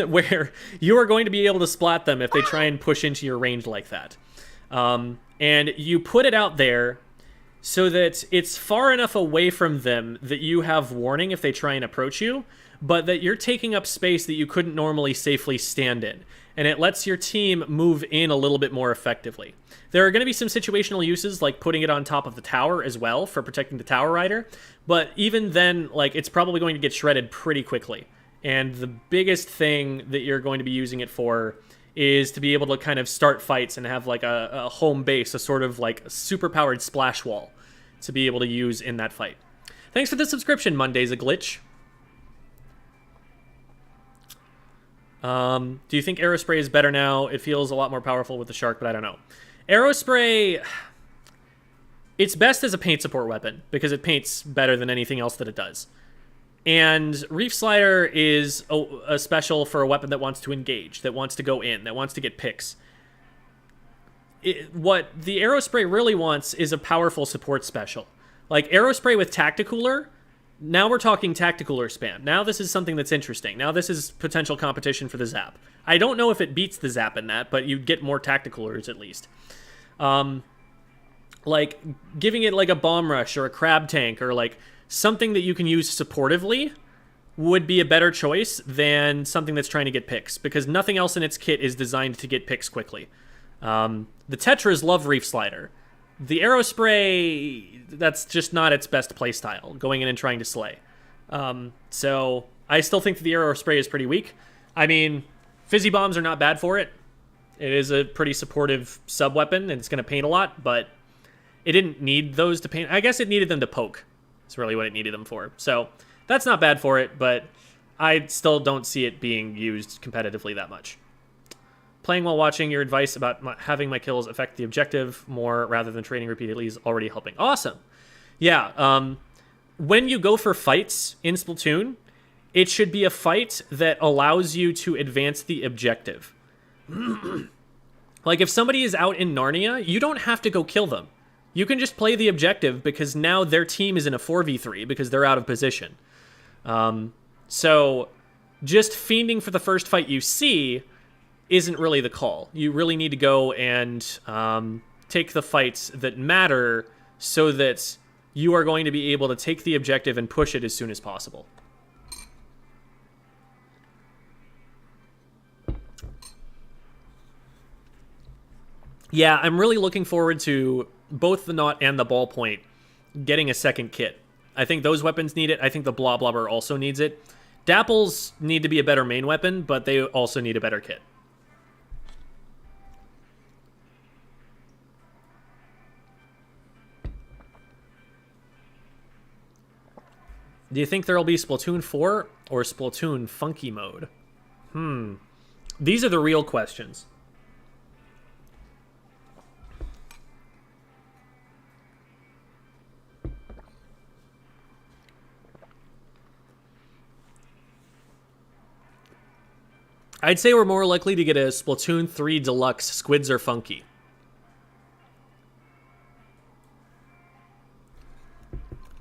where you are going to be able to splat them if they try and push into your range like that. And you put it out there so that it's far enough away from them that you have warning if they try and approach you, but that you're taking up space that you couldn't normally safely stand in. And it lets your team move in a little bit more effectively. There are going to be some situational uses, like putting it on top of the tower as well for protecting the tower rider. But even then, like, it's probably going to get shredded pretty quickly. And the biggest thing that you're going to be using it for is to be able to kind of start fights and have like a home base, a sort of like super powered splash wall to be able to use in that fight. Thanks for the subscription, Monday's a Glitch. Do you think Aerospray is better now? It feels a lot more powerful with the Shark, but I don't know. Aerospray, it's best as a paint support weapon because it paints better than anything else that it does. And Reef Slider is a special for a weapon that wants to engage, that wants to go in, that wants to get picks. What the Aerospray really wants is a powerful support special. Like Aerospray with Tacticooler, now we're talking Tacticooler spam. Now this is something that's interesting. Now this is potential competition for the Zap. I don't know if it beats the Zap in that, but you get more Tacticoolers at least. Like giving it like a Bomb Rush or a Crab Tank or like something that you can use supportively would be a better choice than something that's trying to get picks, because nothing else in its kit is designed to get picks quickly. The Tetras love Reef Slider. The Aerospray, that's just not its best playstyle, going in and trying to slay. So I still think that the Aerospray is pretty weak, I mean, fizzy bombs are not bad for it. It is a pretty supportive sub-weapon, and it's going to paint a lot, but it didn't need those to paint. I guess it needed them to poke. That's really what it needed them for. So that's not bad for it, but I still don't see it being used competitively that much. Playing while watching, your advice about having my kills affect the objective more rather than trading repeatedly is already helping. Awesome. Yeah, when you go for fights in Splatoon, it should be a fight that allows you to advance the objective. Like, if somebody is out in Narnia, you don't have to go kill them. You can just play the objective because now their team is in a 4v3 because they're out of position. So just fiending for the first fight you see isn't really the call. You really need to go and take the fights that matter so that you are going to be able to take the objective and push it as soon as possible. Yeah, I'm really looking forward to both the Knot and the Ballpoint getting a second kit. I think those weapons need it. I think the Bloblobber also needs it. Dapples need to be a better main weapon, but they also need a better kit. Do you think there will be Splatoon 4 or Splatoon Funky Mode? These are the real questions. I'd say we're more likely to get a Splatoon 3 Deluxe Squids or Funky.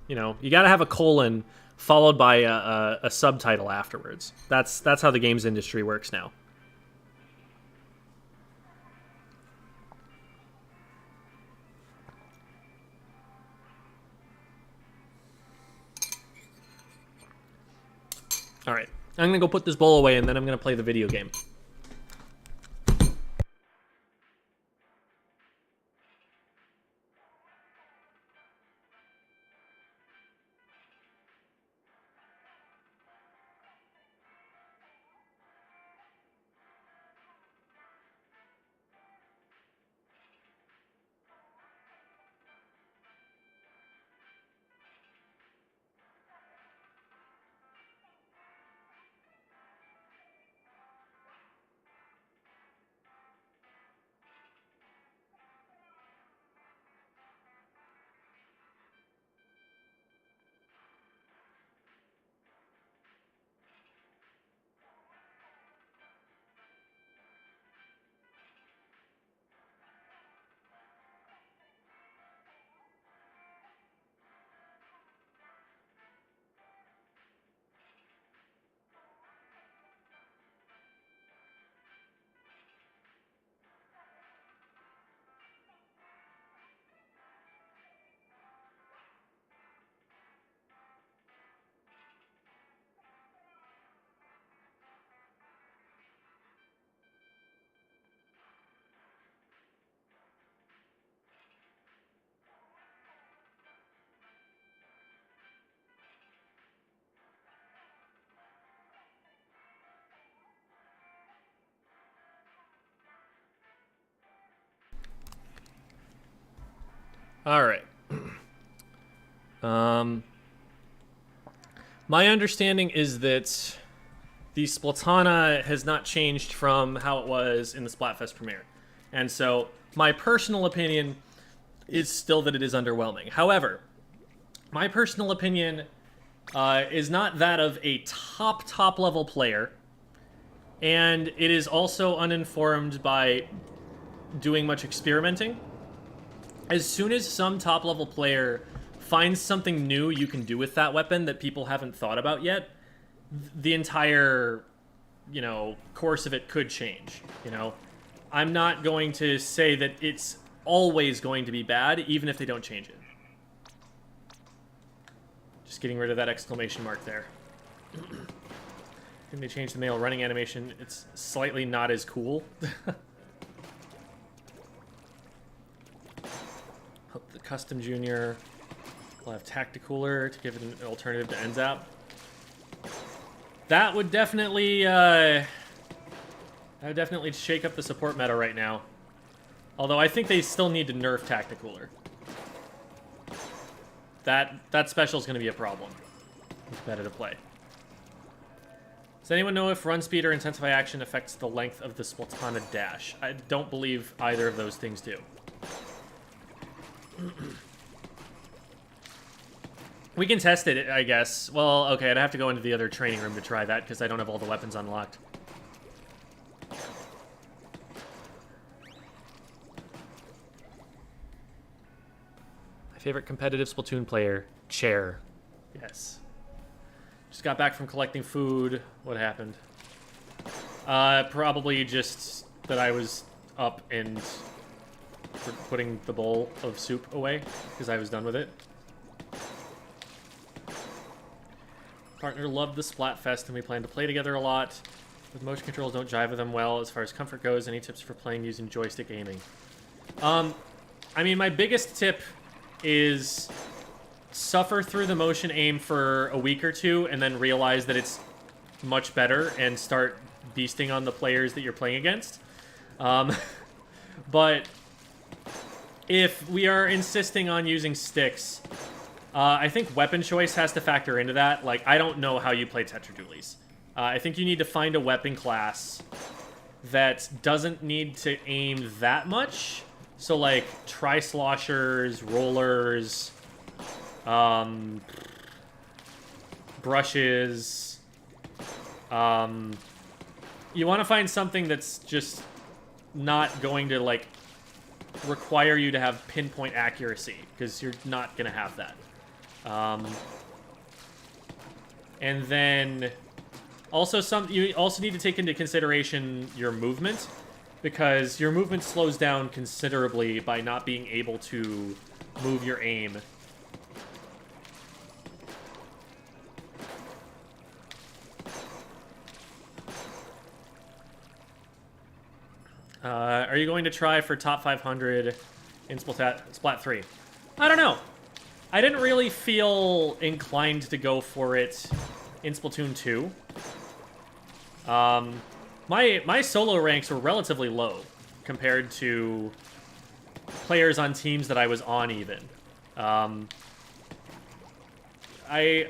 You know, you gotta have a colon followed by a subtitle afterwards. That's how the games industry works now. All right, I'm gonna go put this bowl away and then I'm gonna play the video game. All right. My understanding is that the Splatana has not changed from how it was in the Splatfest premiere. And so my personal opinion is still that it is underwhelming. However, my personal opinion is not that of a top level player, and it is also uninformed by doing much experimenting. As soon as some top level player finds something new you can do with that weapon that people haven't thought about yet, the entire, you know, course of it could change, you know? I'm not going to say that it's always going to be bad, even if they don't change it. Just getting rid of that exclamation mark there. When they change the male running animation, it's slightly not as cool. Hope the custom junior will have Tacticooler to give it an alternative to NZAP. That would definitely shake up the support meta right now. Although I think they still need to nerf Tacticooler. That special is going to be a problem. It's better to play. Does anyone know if run speed or intensify action affects the length of the Splatana dash? I don't believe either of those things do. We can test it, I guess. Well, okay, I'd have to go into the other training room to try that because I don't have all the weapons unlocked. My favorite competitive Splatoon player, Chair. Yes. Just got back from collecting food. What happened? Probably just that I was up and putting the bowl of soup away because I was done with it. Partner loved the Splatfest and we plan to play together a lot. With motion controls don't jive with them well as far as comfort goes. Any tips for playing using joystick aiming? I mean, my biggest tip is suffer through the motion aim for a week or two and then realize that it's much better and start beasting on the players that you're playing against. But if we are insisting on using sticks, I think weapon choice has to factor into that. Like, I don't know how you play Tetradualies. I think you need to find a weapon class that doesn't need to aim that much. So, like, tri-sloshers, rollers, brushes. You want to find something that's just not going to, like, require you to have pinpoint accuracy, because you're not going to have that. And then also you also need to take into consideration your movement, because your movement slows down considerably by not being able to move your aim. Are you going to try for top 500 in Splat 3? I don't know. I didn't really feel inclined to go for it in Splatoon 2. My solo ranks were relatively low compared to players on teams that I was on even. I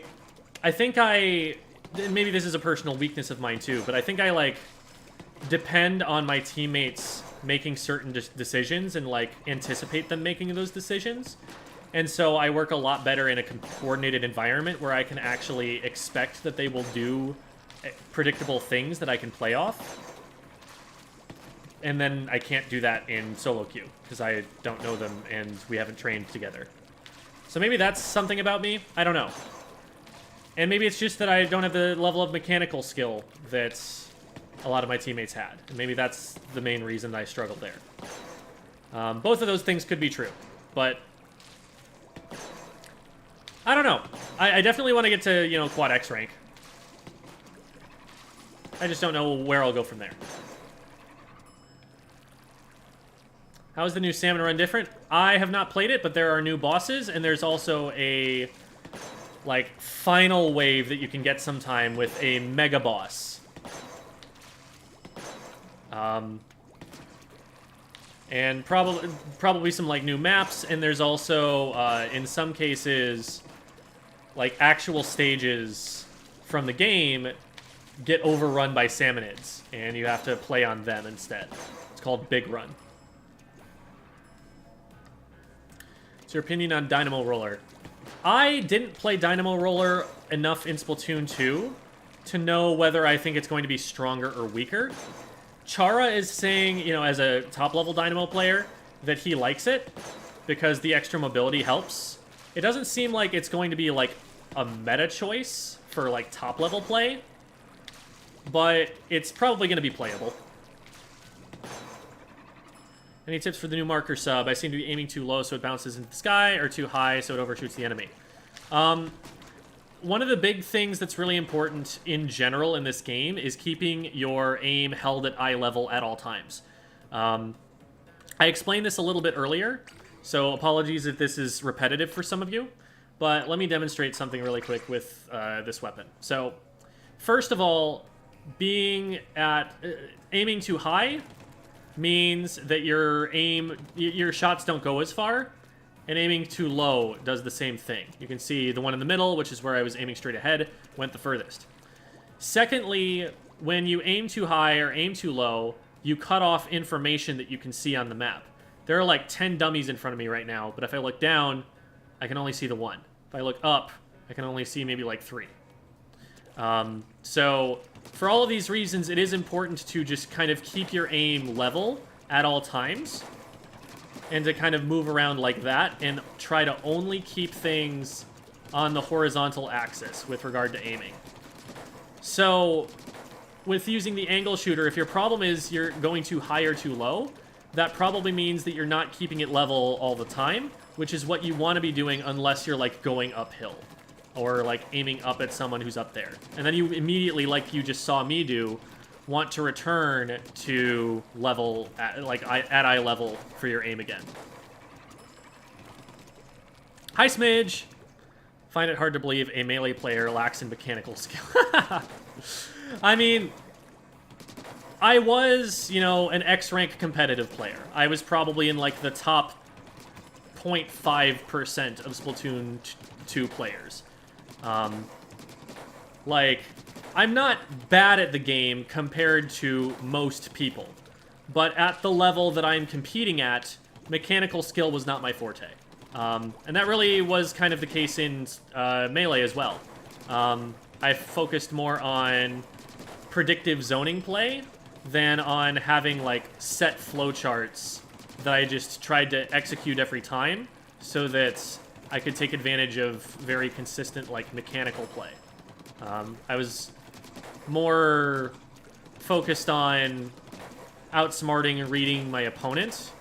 think maybe this is a personal weakness of mine too, but I think I, like, depend on my teammates making certain decisions and, like, anticipate them making those decisions. And so I work a lot better in a coordinated environment where I can actually expect that they will do predictable things that I can play off. And then I can't do that in solo queue because I don't know them and we haven't trained together. So maybe that's something about me. I don't know. And maybe it's just that I don't have the level of mechanical skill that a lot of my teammates had. And maybe that's the main reason that I struggled there. Both of those things could be true. But I don't know. I definitely want to get to, you know, Quad X rank. I just don't know where I'll go from there. How is the new Salmon Run different? I have not played it, but there are new bosses, and there's also a, like, final wave that you can get sometime with a mega boss. And probably some, like, new maps, and there's also, in some cases, like, actual stages from the game get overrun by salmonids, and you have to play on them instead. It's called Big Run. What's your opinion on Dynamo Roller? I didn't play Dynamo Roller enough in Splatoon 2 to know whether I think it's going to be stronger or weaker. Chara is saying, you know, as a top-level Dynamo player, that he likes it because the extra mobility helps. It doesn't seem like it's going to be, like, a meta choice for, like, top-level play, but it's probably going to be playable. Any tips for the new marker sub? I seem to be aiming too low so it bounces into the sky, or too high so it overshoots the enemy. One of the big things that's really important in general in this game is keeping your aim held at eye level at all times. I explained this a little bit earlier, so apologies if this is repetitive for some of you, but let me demonstrate something really quick with this weapon. So first of all, being at aiming too high means that your shots don't go as far, and aiming too low does the same thing. You can see the one in the middle, which is where I was aiming straight ahead, went the furthest. Secondly, when you aim too high or aim too low, you cut off information that you can see on the map. There are like 10 dummies in front of me right now, but if I look down, I can only see the one. If I look up, I can only see maybe like 3. So for all of these reasons, it is important to just kind of keep your aim level at all times and to kind of move around like that and try to only keep things on the horizontal axis with regard to aiming. So with using the angle shooter, if your problem is you're going too high or too low, that probably means that you're not keeping it level all the time, which is what you want to be doing unless you're like going uphill or like aiming up at someone who's up there. And then you immediately, like you just saw me do, want to return to level, at eye level for your aim again. Hi, Smidge! Find it hard to believe a melee player lacks in mechanical skill. I mean, I was, you know, an X-rank competitive player. I was probably in, like, the top 0.5% of Splatoon 2 players. Like, I'm not bad at the game compared to most people, but at the level that I'm competing at, mechanical skill was not my forte. And that really was kind of the case in Melee as well. I focused more on predictive zoning play than on having, like, set flowcharts that I just tried to execute every time so that I could take advantage of very consistent, like, mechanical play. I was more focused on outsmarting and reading my opponent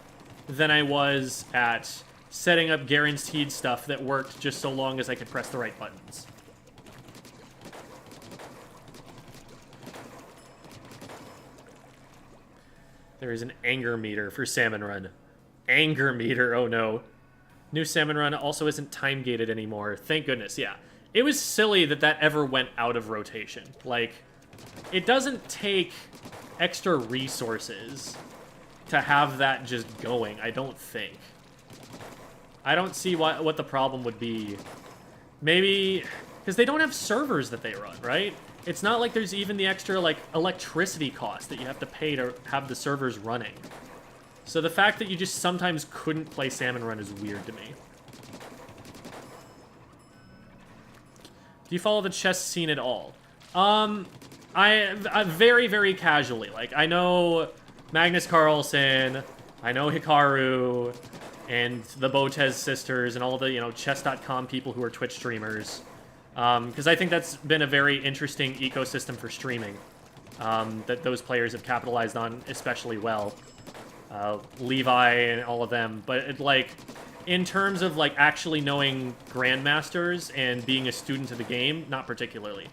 than I was at setting up guaranteed stuff that worked just so long as I could press the right buttons. There is an anger meter for Salmon Run. Anger meter, oh no. New Salmon Run also isn't time-gated anymore. Thank goodness, yeah. It was silly that that ever went out of rotation. Like, it doesn't take extra resources to have that just going, I don't think. I don't see what the problem would be. Maybe, because they don't have servers that they run, right? It's not like there's even the extra, like, electricity cost that you have to pay to have the servers running. So the fact that you just sometimes couldn't play Salmon Run is weird to me. Do you follow the chess scene at all? I very, very casually. Like, I know Magnus Carlsen, I know Hikaru, and the Botez sisters, and all the, you know, chess.com people who are Twitch streamers. Because I think that's been a very interesting ecosystem for streaming that those players have capitalized on especially well. Levi and all of them. But, it, like, in terms of, like, actually knowing Grandmasters and being a student of the game, not particularly.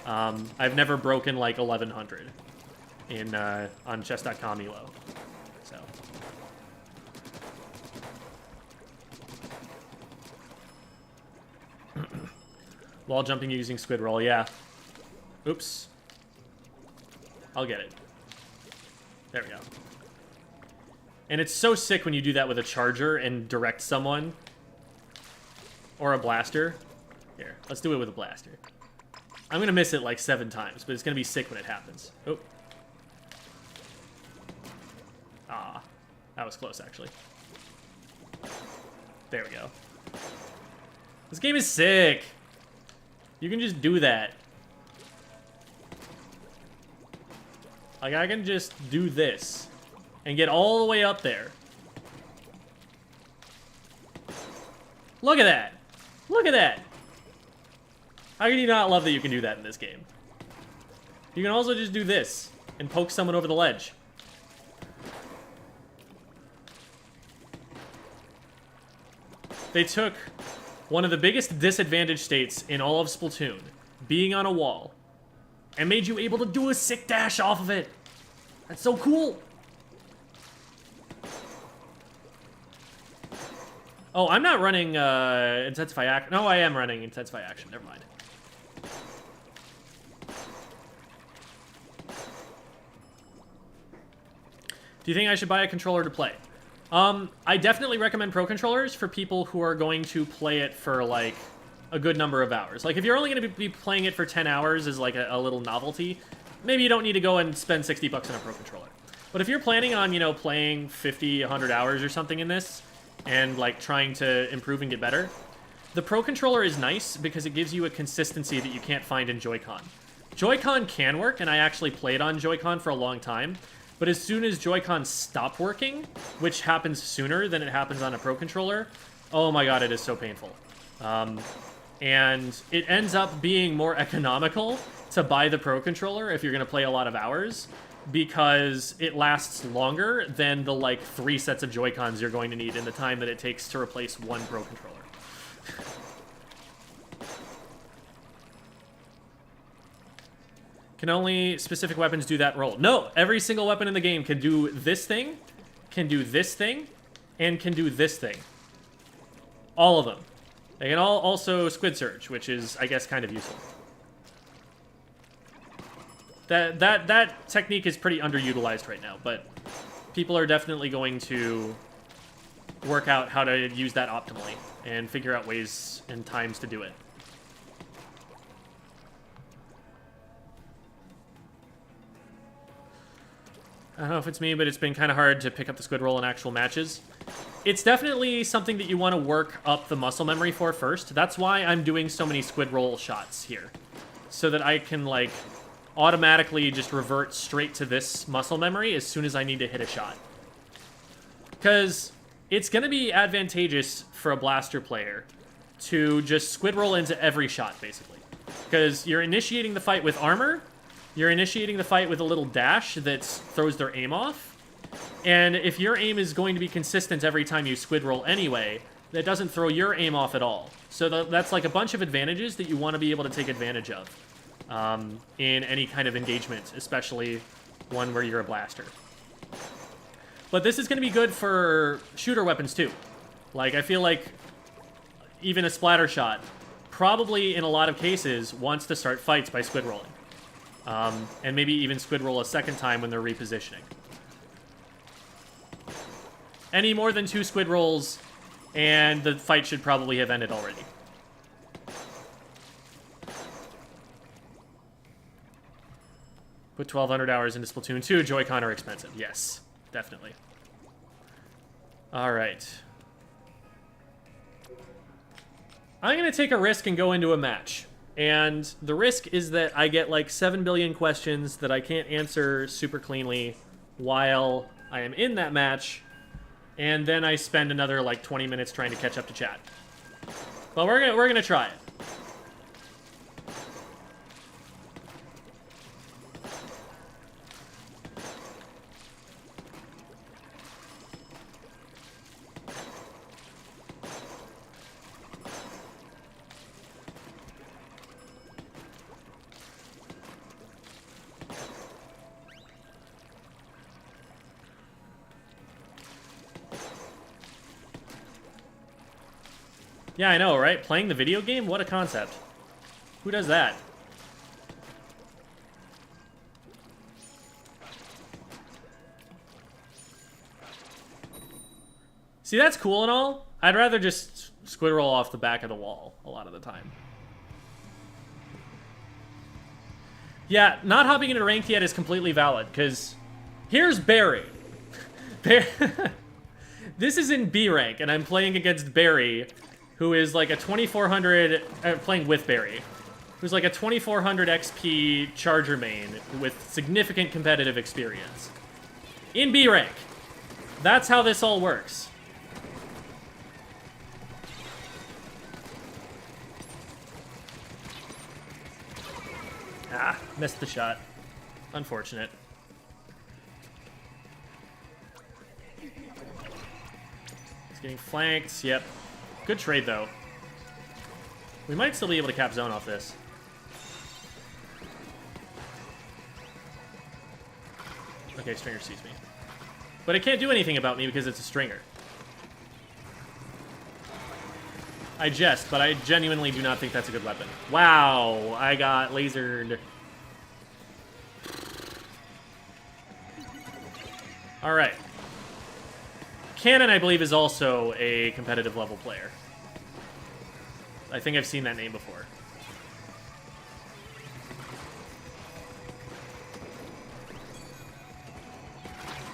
I've never broken, like, 1100 in, on chess.com ELO. So. Wall jumping using Squid Roll, yeah. Oops. I'll get it. There we go. And it's so sick when you do that with a charger and direct someone. Or a blaster. Here, let's do it with a blaster. I'm gonna miss it like 7 times, but it's gonna be sick when it happens. Oh. Ah, that was close, actually. There we go. This game is sick. You can just do that. Like, I can just do this and get all the way up there. Look at that. Look at that. How can you not love that you can do that in this game? You can also just do this and poke someone over the ledge. They took one of the biggest disadvantaged states in all of Splatoon, being on a wall, and made you able to do a sick dash off of it. That's so cool. Oh, I'm not running Intensify Action. No, I am running Intensify Action. Never mind. Do you think I should buy a controller to play? I definitely recommend Pro Controllers for people who are going to play it for, like, a good number of hours. Like, if you're only going to be playing it for 10 hours as, like, a little novelty, maybe you don't need to go and spend 60 bucks on a Pro Controller. But if you're planning on, you know, playing 50, 100 hours or something in this, and, like, trying to improve and get better, the Pro Controller is nice because it gives you a consistency that you can't find in Joy-Con. Joy-Con can work, and I actually played on Joy-Con for a long time, but as soon as Joy-Con stop working, which happens sooner than it happens on a Pro Controller, oh my god, it is so painful. And it ends up being more economical to buy the Pro Controller if you're going to play a lot of hours, because it lasts longer than the, like, 3 sets of Joy-Cons you're going to need in the time that it takes to replace one Pro Controller. Can only specific weapons do that role? No, every single weapon in the game can do this thing, can do this thing, and can do this thing. All of them. They can all also Squid Surge, which is, I guess, kind of useful. That technique is pretty underutilized right now, but people are definitely going to work out how to use that optimally and figure out ways and times to do it. I don't know if it's me, but it's been kind of hard to pick up the squid roll in actual matches. It's definitely something that you want to work up the muscle memory for first. That's why I'm doing so many squid roll shots here. So that I can, like, automatically just revert straight to this muscle memory as soon as I need to hit a shot. Because it's going to be advantageous for a blaster player to just squid roll into every shot, basically. Because you're initiating the fight with armor, you're initiating the fight with a little dash that throws their aim off, and if your aim is going to be consistent every time you squid roll anyway, that doesn't throw your aim off at all. So that's like a bunch of advantages that you want to be able to take advantage of in any kind of engagement, especially one where you're a blaster. But this is going to be good for shooter weapons too. Like, I feel like even a splatter shot probably in a lot of cases wants to start fights by squid rolling. And maybe even squid roll a second time when they're repositioning. Any more than 2 squid rolls, and the fight should probably have ended already. Put 1,200 hours into Splatoon 2. Joy-Con are expensive. Yes, definitely. All right. I'm going to take a risk and go into a match. And the risk is that I get like 7 billion questions that I can't answer super cleanly while I am in that match, and then I spend another like 20 minutes trying to catch up to chat. But we're gonna try it. Yeah, I know, right? Playing the video game? What a concept. Who does that? See, that's cool and all. I'd rather just squid roll off the back of the wall a lot of the time. Yeah, not hopping into ranked yet is completely valid, because here's Barry. This is in B rank, and I'm playing against Barry, who is like a 2400, playing with Barry, who's like a 2400 XP charger main with significant competitive experience. In B rank. That's how this all works. Ah, missed the shot. Unfortunate. He's getting flanked, yep. Good trade, though. We might still be able to cap zone off this. Okay, Stringer sees me. But it can't do anything about me because it's a Stringer. I jest, but I genuinely do not think that's a good weapon. Wow, I got lasered. All right. Cannon, I believe, is also a competitive level player. I think I've seen that name before.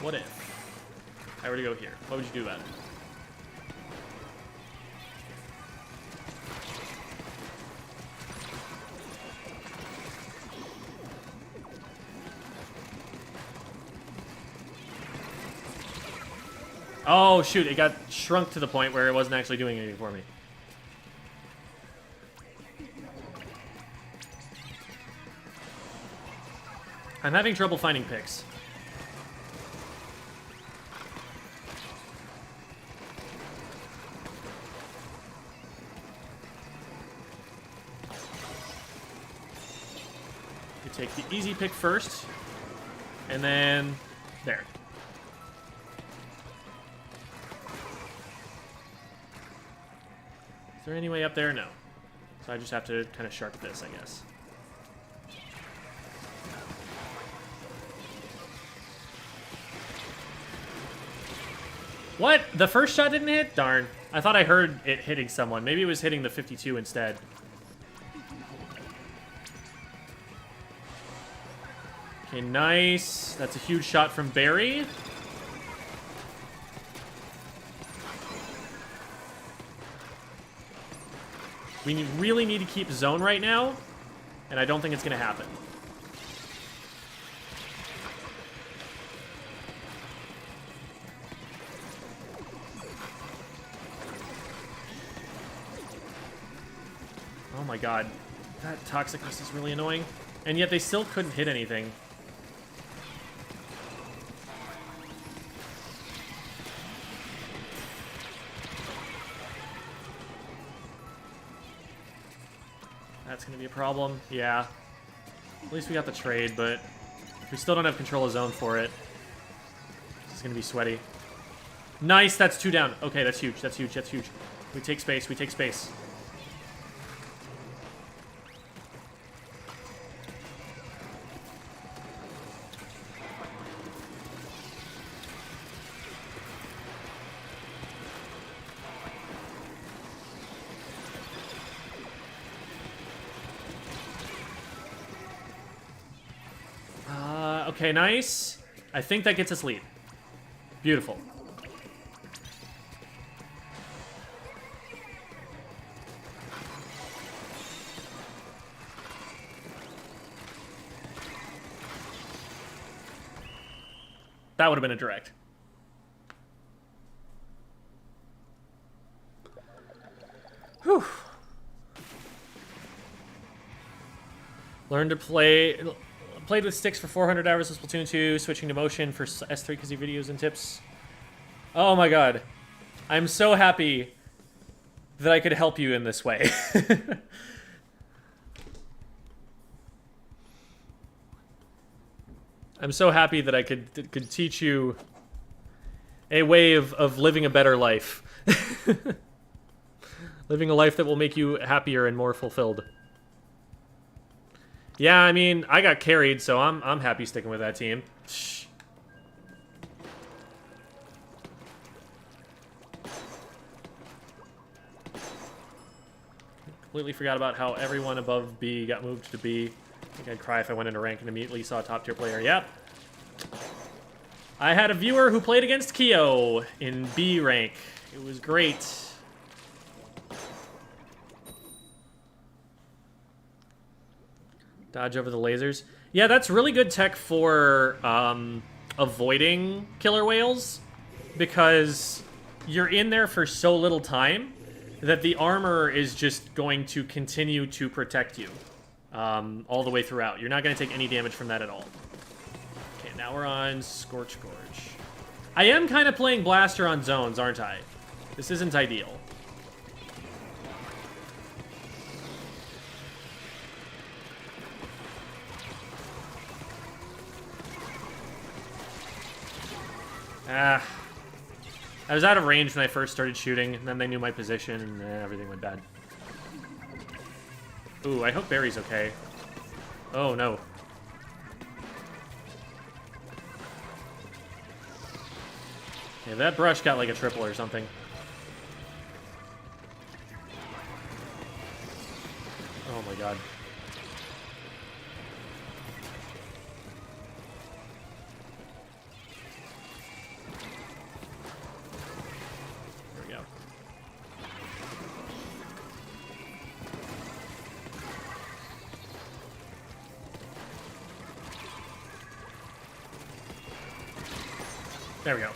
What if I were to go here? What would you do about it? Oh, shoot. It got shrunk to the point where it wasn't actually doing anything for me. I'm having trouble finding picks. You take the easy pick first, and then there. Is there any way up there? No. So I just have to kind of shark this, I guess. What? The first shot didn't hit? Darn. I thought I heard it hitting someone. Maybe it was hitting the 52 instead. Okay, nice. That's a huge shot from Barry. We really need to keep zone right now, and I don't think it's going to happen. Oh my god. That toxicness is really annoying. And yet they still couldn't hit anything. That's going to be a problem. Yeah. At least we got the trade, but we still don't have control of zone for it. This is going to be sweaty. Nice, that's 2 down. Okay, that's huge, that's huge, that's huge. We take space, we take space. Okay, nice. I think that gets us lead. Beautiful. That would have been a direct. Whew. Learn to play... Played with sticks for 400 hours of Splatoon 2, switching to motion for S3 because of videos and tips. Oh my god. I'm so happy that I could help you in this way. I'm so happy that I could teach you a way of living a better life. Living a life that will make you happier and more fulfilled. Yeah, I mean, I got carried, so I'm happy sticking with that team. Shh. Completely forgot about how everyone above B got moved to B. I think I'd cry if I went into rank and immediately saw a top-tier player. Yep. I had a viewer who played against Kyo in B rank. It was great. Dodge over the lasers. Yeah, that's really good tech for avoiding killer whales, because you're in there for so little time that the armor is just going to continue to protect you all the way throughout. You're not going to take any damage from that at all. Okay, now we're on Scorch Gorge. I am kind of playing Blaster on zones, aren't I? This isn't ideal. I was out of range when I first started shooting, and then they knew my position, and everything went bad. Ooh, I hope Barry's okay. Oh, no. Yeah, that brush got like a triple or something. Oh my god. There we go. There we go.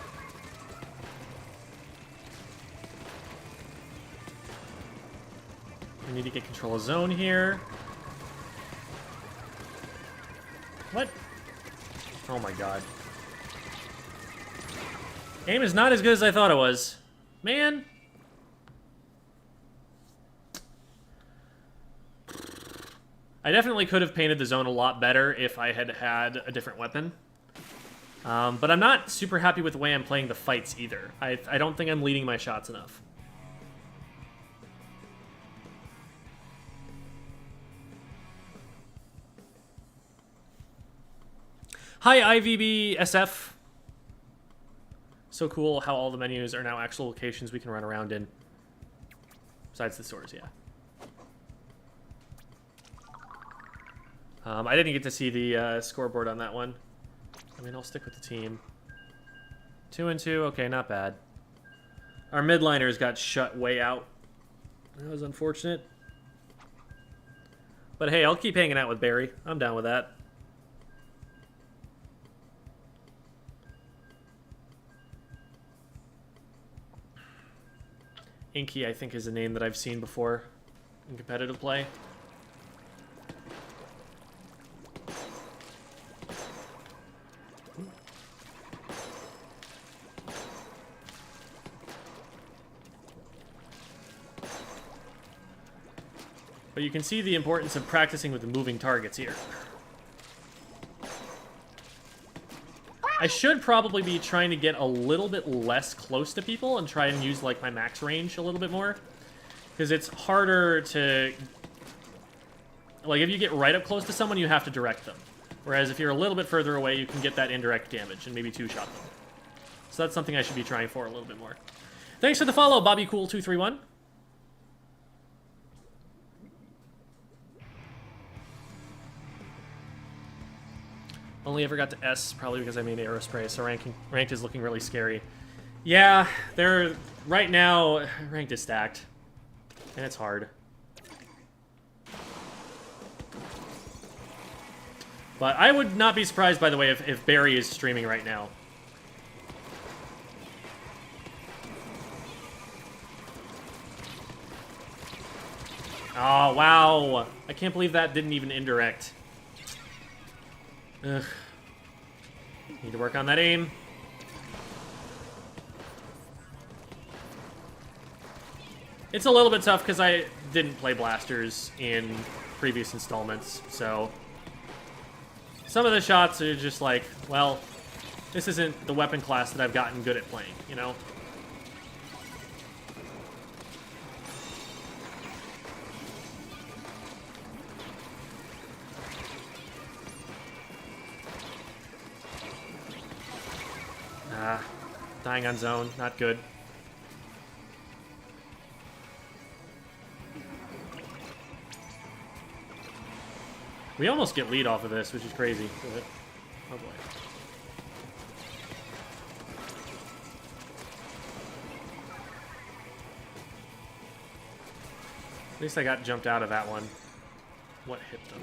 We need to get control of zone here. What? Oh my god. Aim is not as good as I thought it was. Man. I definitely could have painted the zone a lot better if I had had a different weapon. But I'm not super happy with the way I'm playing the fights either. I don't think I'm leading my shots enough. Hi, IVBSF. So cool how all the menus are now actual locations we can run around in. Besides the stores, yeah. I didn't get to see the scoreboard on that one. I mean, I'll stick with the team. 2 and 2, okay, not bad. Our midliners got shut way out. That was unfortunate. But hey, I'll keep hanging out with Barry. I'm down with that. Inky, I think, is a name that I've seen before in competitive play. But you can see the importance of practicing with the moving targets here. I should probably be trying to get a little bit less close to people and try and use, like, my max range a little bit more. Because it's harder to... Like, if you get right up close to someone, you have to direct them. Whereas if you're a little bit further away, you can get that indirect damage and maybe two-shot them. So that's something I should be trying for a little bit more. Thanks for the follow, BobbyCool231. Only ever got to S, probably because I made Aerospray, so ranked is looking really scary. Yeah, they're... Right now, ranked is stacked. And it's hard. But I would not be surprised, by the way, if Barry is streaming right now. Oh, wow. I can't believe that didn't even indirect. Ugh. Need to work on that aim. It's a little bit tough because I didn't play blasters in previous installments, so some of the shots are just like, well, this isn't the weapon class that I've gotten good at playing, you know? Dying on zone, not good. We almost get lead off of this, which is crazy. Oh boy. At least I got jumped out of that one. What hit them?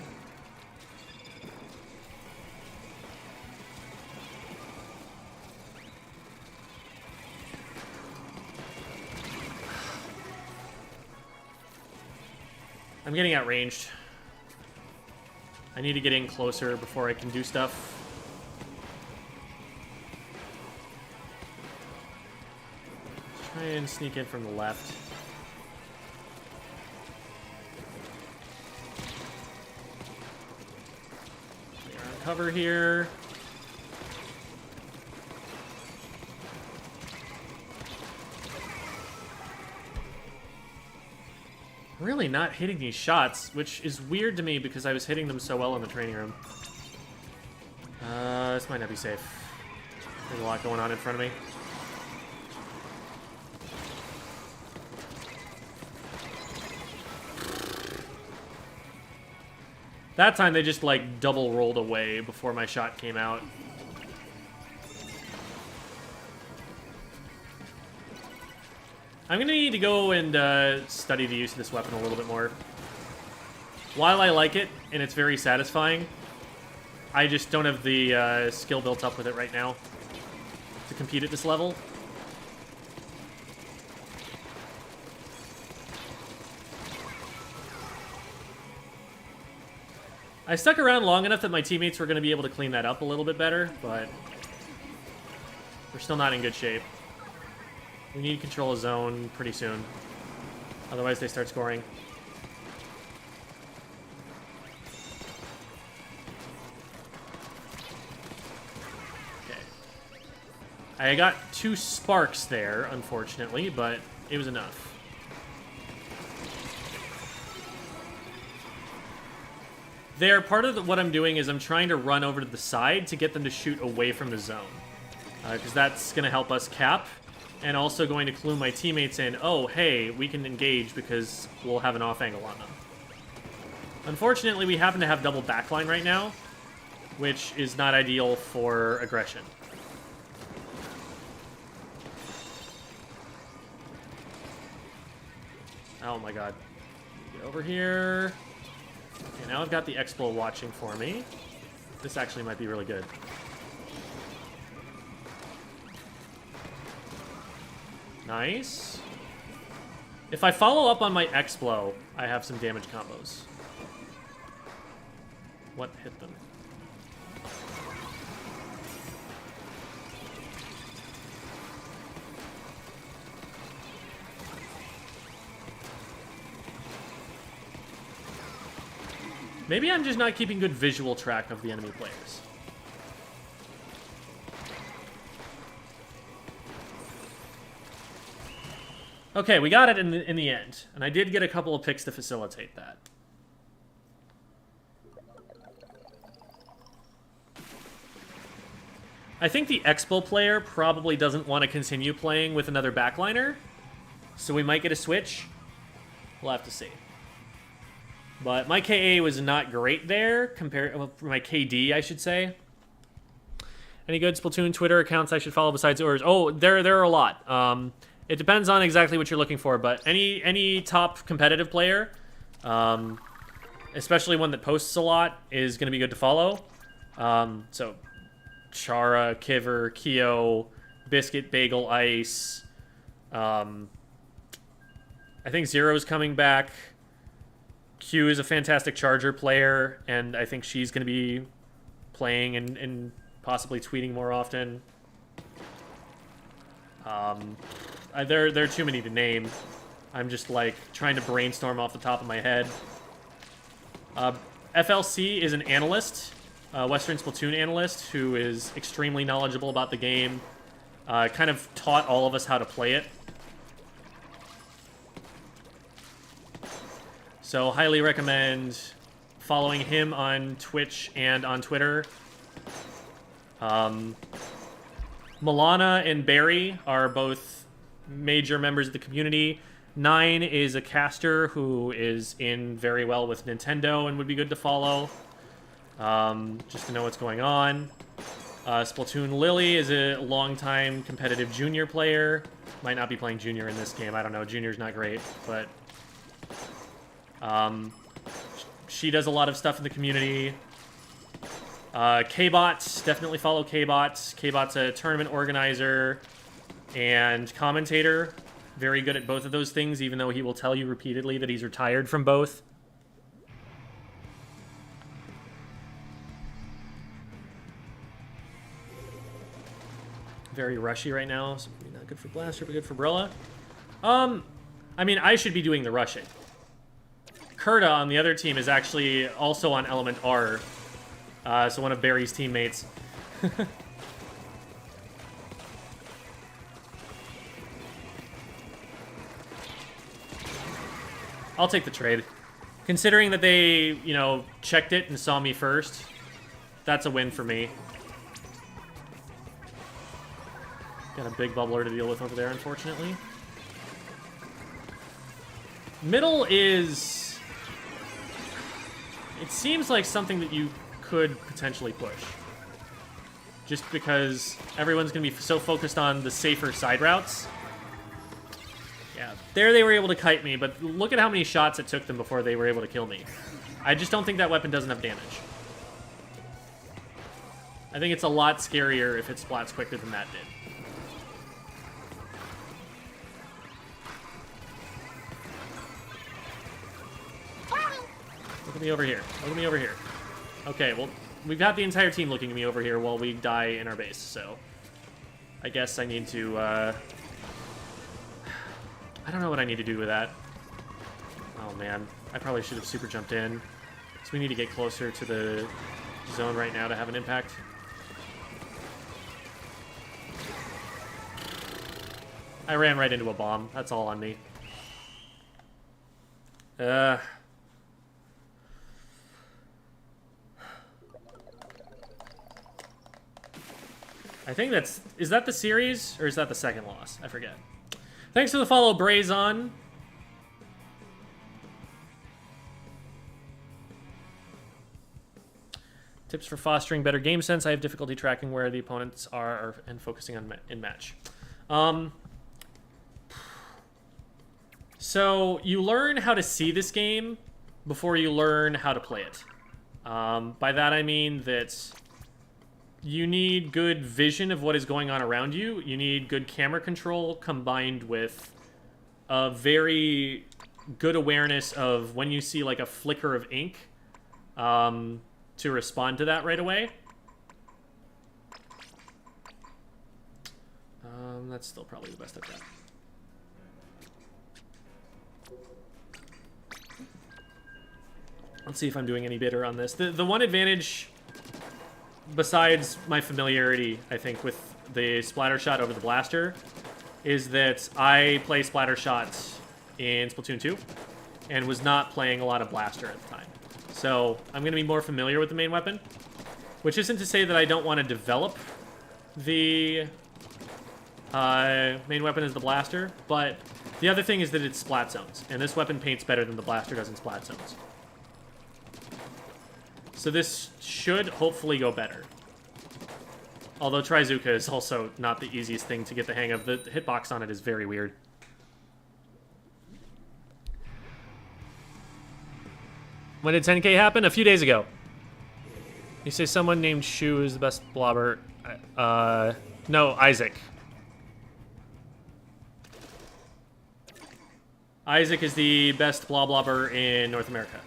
I'm getting outranged. I need to get in closer before I can do stuff. Try and sneak in from the left. Clear on cover here. Really not hitting these shots, which is weird to me because I was hitting them so well in the training room. This might not be safe. There's a lot going on in front of me. That time they just, like, double rolled away before my shot came out. I'm gonna need to go and study the use of this weapon a little bit more. While I like it, and it's very satisfying, I just don't have the skill built up with it right now to compete at this level. I stuck around long enough that my teammates were going to be able to clean that up a little bit better, but we're still not in good shape. We need to control a zone pretty soon. Otherwise, they start scoring. Okay. I got 2 sparks there, unfortunately, but it was enough. There, part of what I'm doing is I'm trying to run over to the side to get them to shoot away from the zone. Because that's going to help us cap, and also going to clue my teammates in, oh, hey, we can engage because we'll have an off angle on them. Unfortunately, we happen to have double backline right now, which is not ideal for aggression. Oh my god. Get over here. Okay, now I've got the Expo watching for me. This actually might be really good. Nice. If I follow up on my Explo, I have some damage combos. What hit them? Maybe I'm just not keeping good visual track of the enemy players. Okay, we got it in the end, and I did get a couple of picks to facilitate that. I think the Expo player probably doesn't want to continue playing with another backliner, so we might get a switch. We'll have to see. But my KA was not great there, compared for my KD, I should say. Any good Splatoon Twitter accounts I should follow besides yours? Oh, there are a lot. It depends on exactly what you're looking for, but any top competitive player, especially one that posts a lot, is going to be good to follow. So, Chara, Kiver, Keo, Biscuit, Bagel, Ice. I think Zero's coming back. Q is a fantastic Charger player, and I think she's going to be playing and possibly tweeting more often. There are too many to name. I'm just, like, trying to brainstorm off the top of my head. FLC is an analyst, Western Splatoon analyst, who is extremely knowledgeable about the game. Kind of taught all of us how to play it. So, highly recommend following him on Twitch and on Twitter. Milana and Barry are both major members of the community. Nine is a caster who is in very well with Nintendo and would be good to follow, just to know what's going on. Splatoon Lily is a longtime competitive junior player. Might not be playing junior in this game. I don't know. Junior's not great, but she does a lot of stuff in the community. K-Bot, definitely follow K-Bot. K-Bot's a tournament organizer and commentator. Very good at both of those things, even though he will tell you repeatedly that he's retired from both. Very rushy right now, so maybe not good for Blaster, but good for Brilla. I mean, I should be doing the rushing. Kurta on the other team is actually also on Element R, so one of Barry's teammates. I'll take the trade. Considering that they, you know, checked it and saw me first, that's a win for me. Got a big bubbler to deal with over there, unfortunately. Middle is It seems like something that you could potentially push. Just because everyone's going to be so focused on the safer side routes. Yeah, there they were able to kite me, but look at how many shots it took them before they were able to kill me. I just don't think that weapon does enough damage. I think it's a lot scarier if it splats quicker than that did. Look at me over here. Look at me over here. Okay, well, we've got the entire team looking at me over here while we die in our base, so... I guess I need to, I don't know what I need to do with that. Oh, man. I probably should have super jumped in. So we need to get closer to the zone right now to have an impact. I ran right into a bomb. That's all on me. I think that's... Is that the series, or is that the second loss? I forget. Thanks for the follow, Brazon. Tips for fostering better game sense. I have difficulty tracking where the opponents are and focusing on in match. So you learn how to see this game before you learn how to play it. By that I mean that you need good vision of what is going on around you. You need good camera control combined with a very good awareness of when you see like a flicker of ink to respond to that right away. That's still probably the best I've got. Let's see if I'm doing any better on this. The one advantage, besides my familiarity, I think, with the splatter shot over the blaster, is that I play splatter shots in Splatoon 2 and was not playing a lot of blaster at the time. So I'm going to be more familiar with the main weapon, which isn't to say that I don't want to develop the main weapon as the blaster, but the other thing is that it's splat zones, and this weapon paints better than the blaster does in splat zones. So this should hopefully go better. Although Trizuka is also not the easiest thing to get the hang of. The hitbox on it is very weird. When did 10K happen? A few days ago. You say someone named Shu is the best blobber. No, Isaac. Isaac is the best blobber in North America.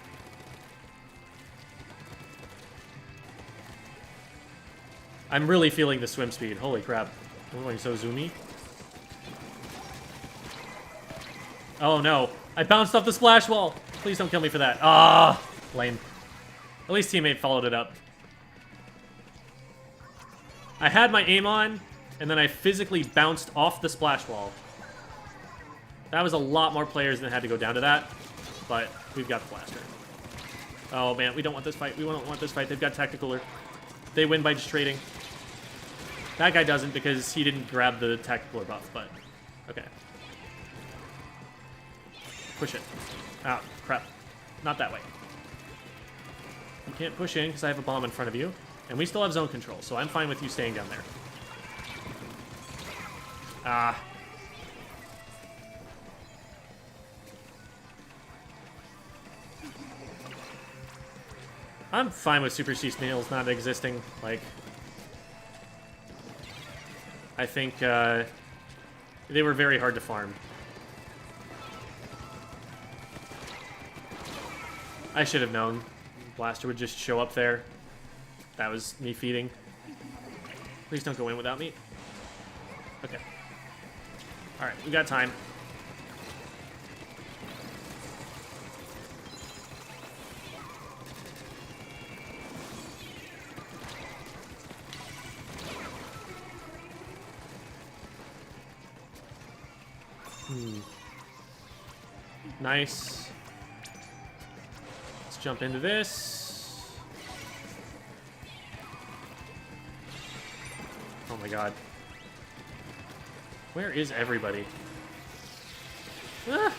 I'm really feeling the swim speed. Holy crap. I'm going so zoomy. Oh no. I bounced off the splash wall. Please don't kill me for that. Ah, lame. At least teammate followed it up. I had my aim on, and then I physically bounced off the splash wall. That was a lot more players than had to go down to that, but we've got the blaster. Oh man, we don't want this fight. We don't want this fight. They've got tacticaler. They win by just trading. That guy doesn't because he didn't grab the tacticaler buff, but okay. Push it. Ah, crap. Not that way. You can't push in because I have a bomb in front of you, and we still have zone control, so I'm fine with you staying down there. Ah. I'm fine with Super C Snails not existing. Like, I think they were very hard to farm. I should have known. Blaster would just show up there. That was me feeding. Please don't go in without me. Okay. Alright, we got time. Nice. Let's jump into this. Oh my god. Where is everybody? Ah!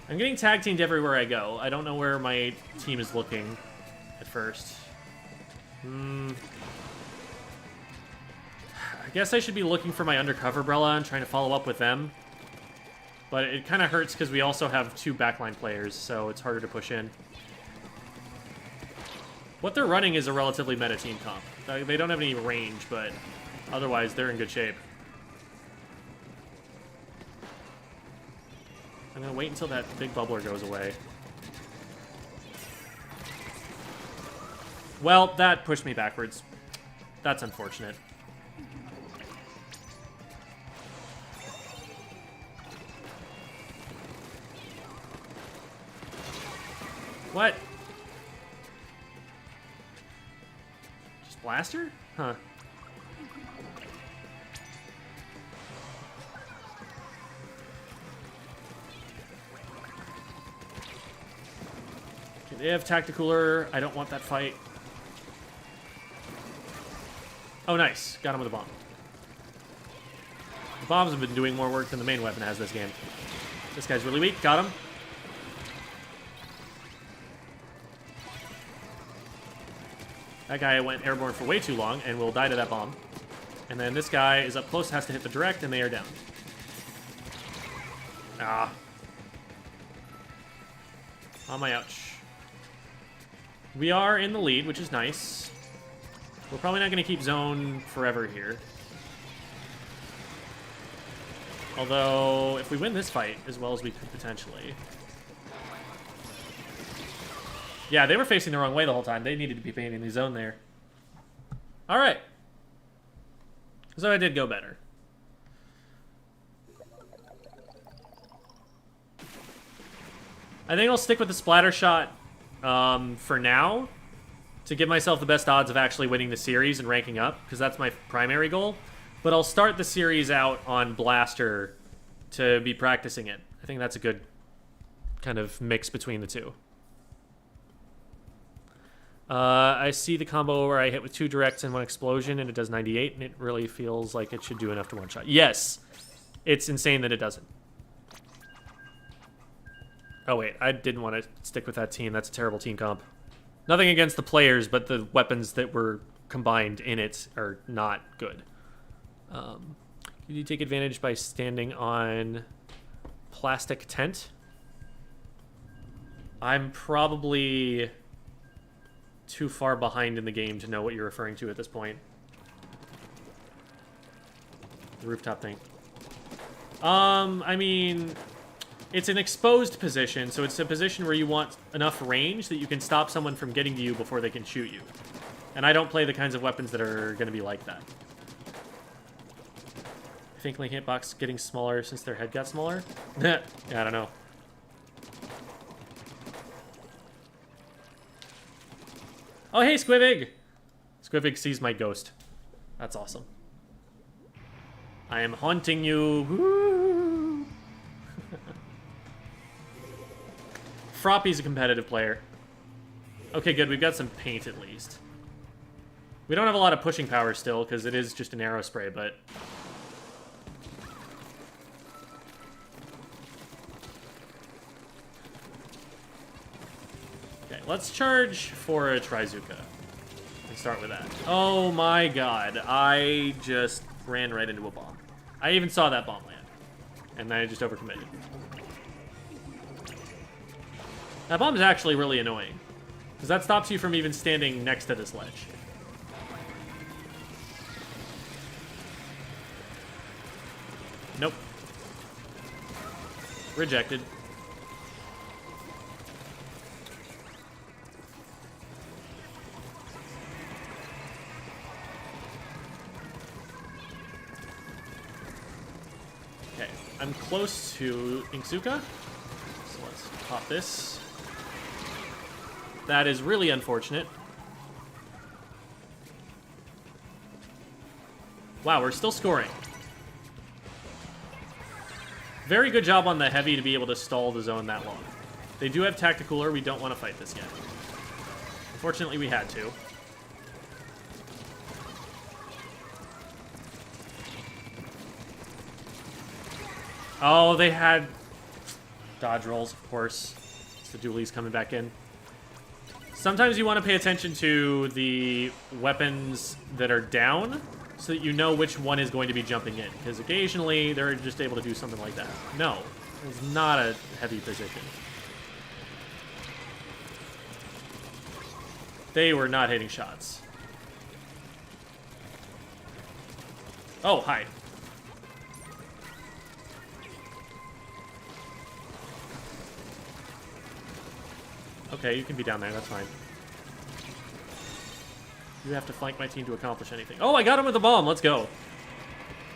I'm getting tag teamed everywhere I go. I don't know where my team is looking at first. I guess I should be looking for my undercover Brella and trying to follow up with them. But it kind of hurts because we also have 2 backline players, so it's harder to push in. What they're running is a relatively meta team comp. They don't have any range, but otherwise they're in good shape. I'm gonna wait until that big bubbler goes away. Well, that pushed me backwards. That's unfortunate. What? Just blaster? Huh. Okay, they have Tacticooler. I don't want that fight. Oh, nice. Got him with a bomb. The bombs have been doing more work than the main weapon has this game. This guy's really weak. Got him. That guy went airborne for way too long and will die to that bomb. And then this guy is up close, has to hit the direct, and they are down. Ah. On my ouch. We are in the lead, which is nice. We're probably not going to keep zone forever here. Although, if we win this fight as well as we could potentially... Yeah, they were facing the wrong way the whole time. They needed to be painting the zone there. Alright. So I did go better. I think I'll stick with the splatter shot for now to give myself the best odds of actually winning the series and ranking up, because that's my primary goal. But I'll start the series out on Blaster to be practicing it. I think that's a good kind of mix between the two. I see the combo where I hit with 2 directs and 1 explosion and it does 98, and it really feels like it should do enough to one-shot. Yes! It's insane that it doesn't. Oh wait, I didn't want to stick with that team. That's a terrible team comp. Nothing against the players, but the weapons that were combined in it are not good. You take advantage by standing on plastic tent. I'm probably too far behind in the game to know what you're referring to at this point. The rooftop thing. I mean, it's an exposed position, so it's a position where you want enough range that you can stop someone from getting to you before they can shoot you. And I don't play the kinds of weapons that are going to be like that. I think my hitbox getting smaller since their head got smaller? Yeah, I don't know. Oh, hey, Squivig! Squivig sees my ghost. That's awesome. I am haunting you. Woo! Froppy's a competitive player. Okay, good. We've got some paint at least. We don't have a lot of pushing power still, because it is just an arrow spray, but... Okay, let's charge for a Trizuka. And start with that. Oh my god, I just ran right into a bomb. I even saw that bomb land. And then I just overcommitted. That bomb is actually really annoying. Because that stops you from even standing next to this ledge. Nope. Rejected. Okay, I'm close to Inksuka. So let's pop this. That is really unfortunate. Wow, we're still scoring. Very good job on the heavy to be able to stall the zone that long. They do have Tacticooler. We don't want to fight this yet. Unfortunately, we had to. Oh, they had... Dodge rolls, of course. It's the dualies coming back in. Sometimes you want to pay attention to the weapons that are down so that you know which one is going to be jumping in. Because occasionally they're just able to do something like that. No, it's not a heavy position. They were not hitting shots. Oh, hi. Okay, you can be down there, that's fine. You have to flank my team to accomplish anything. Oh, I got him with a bomb, let's go.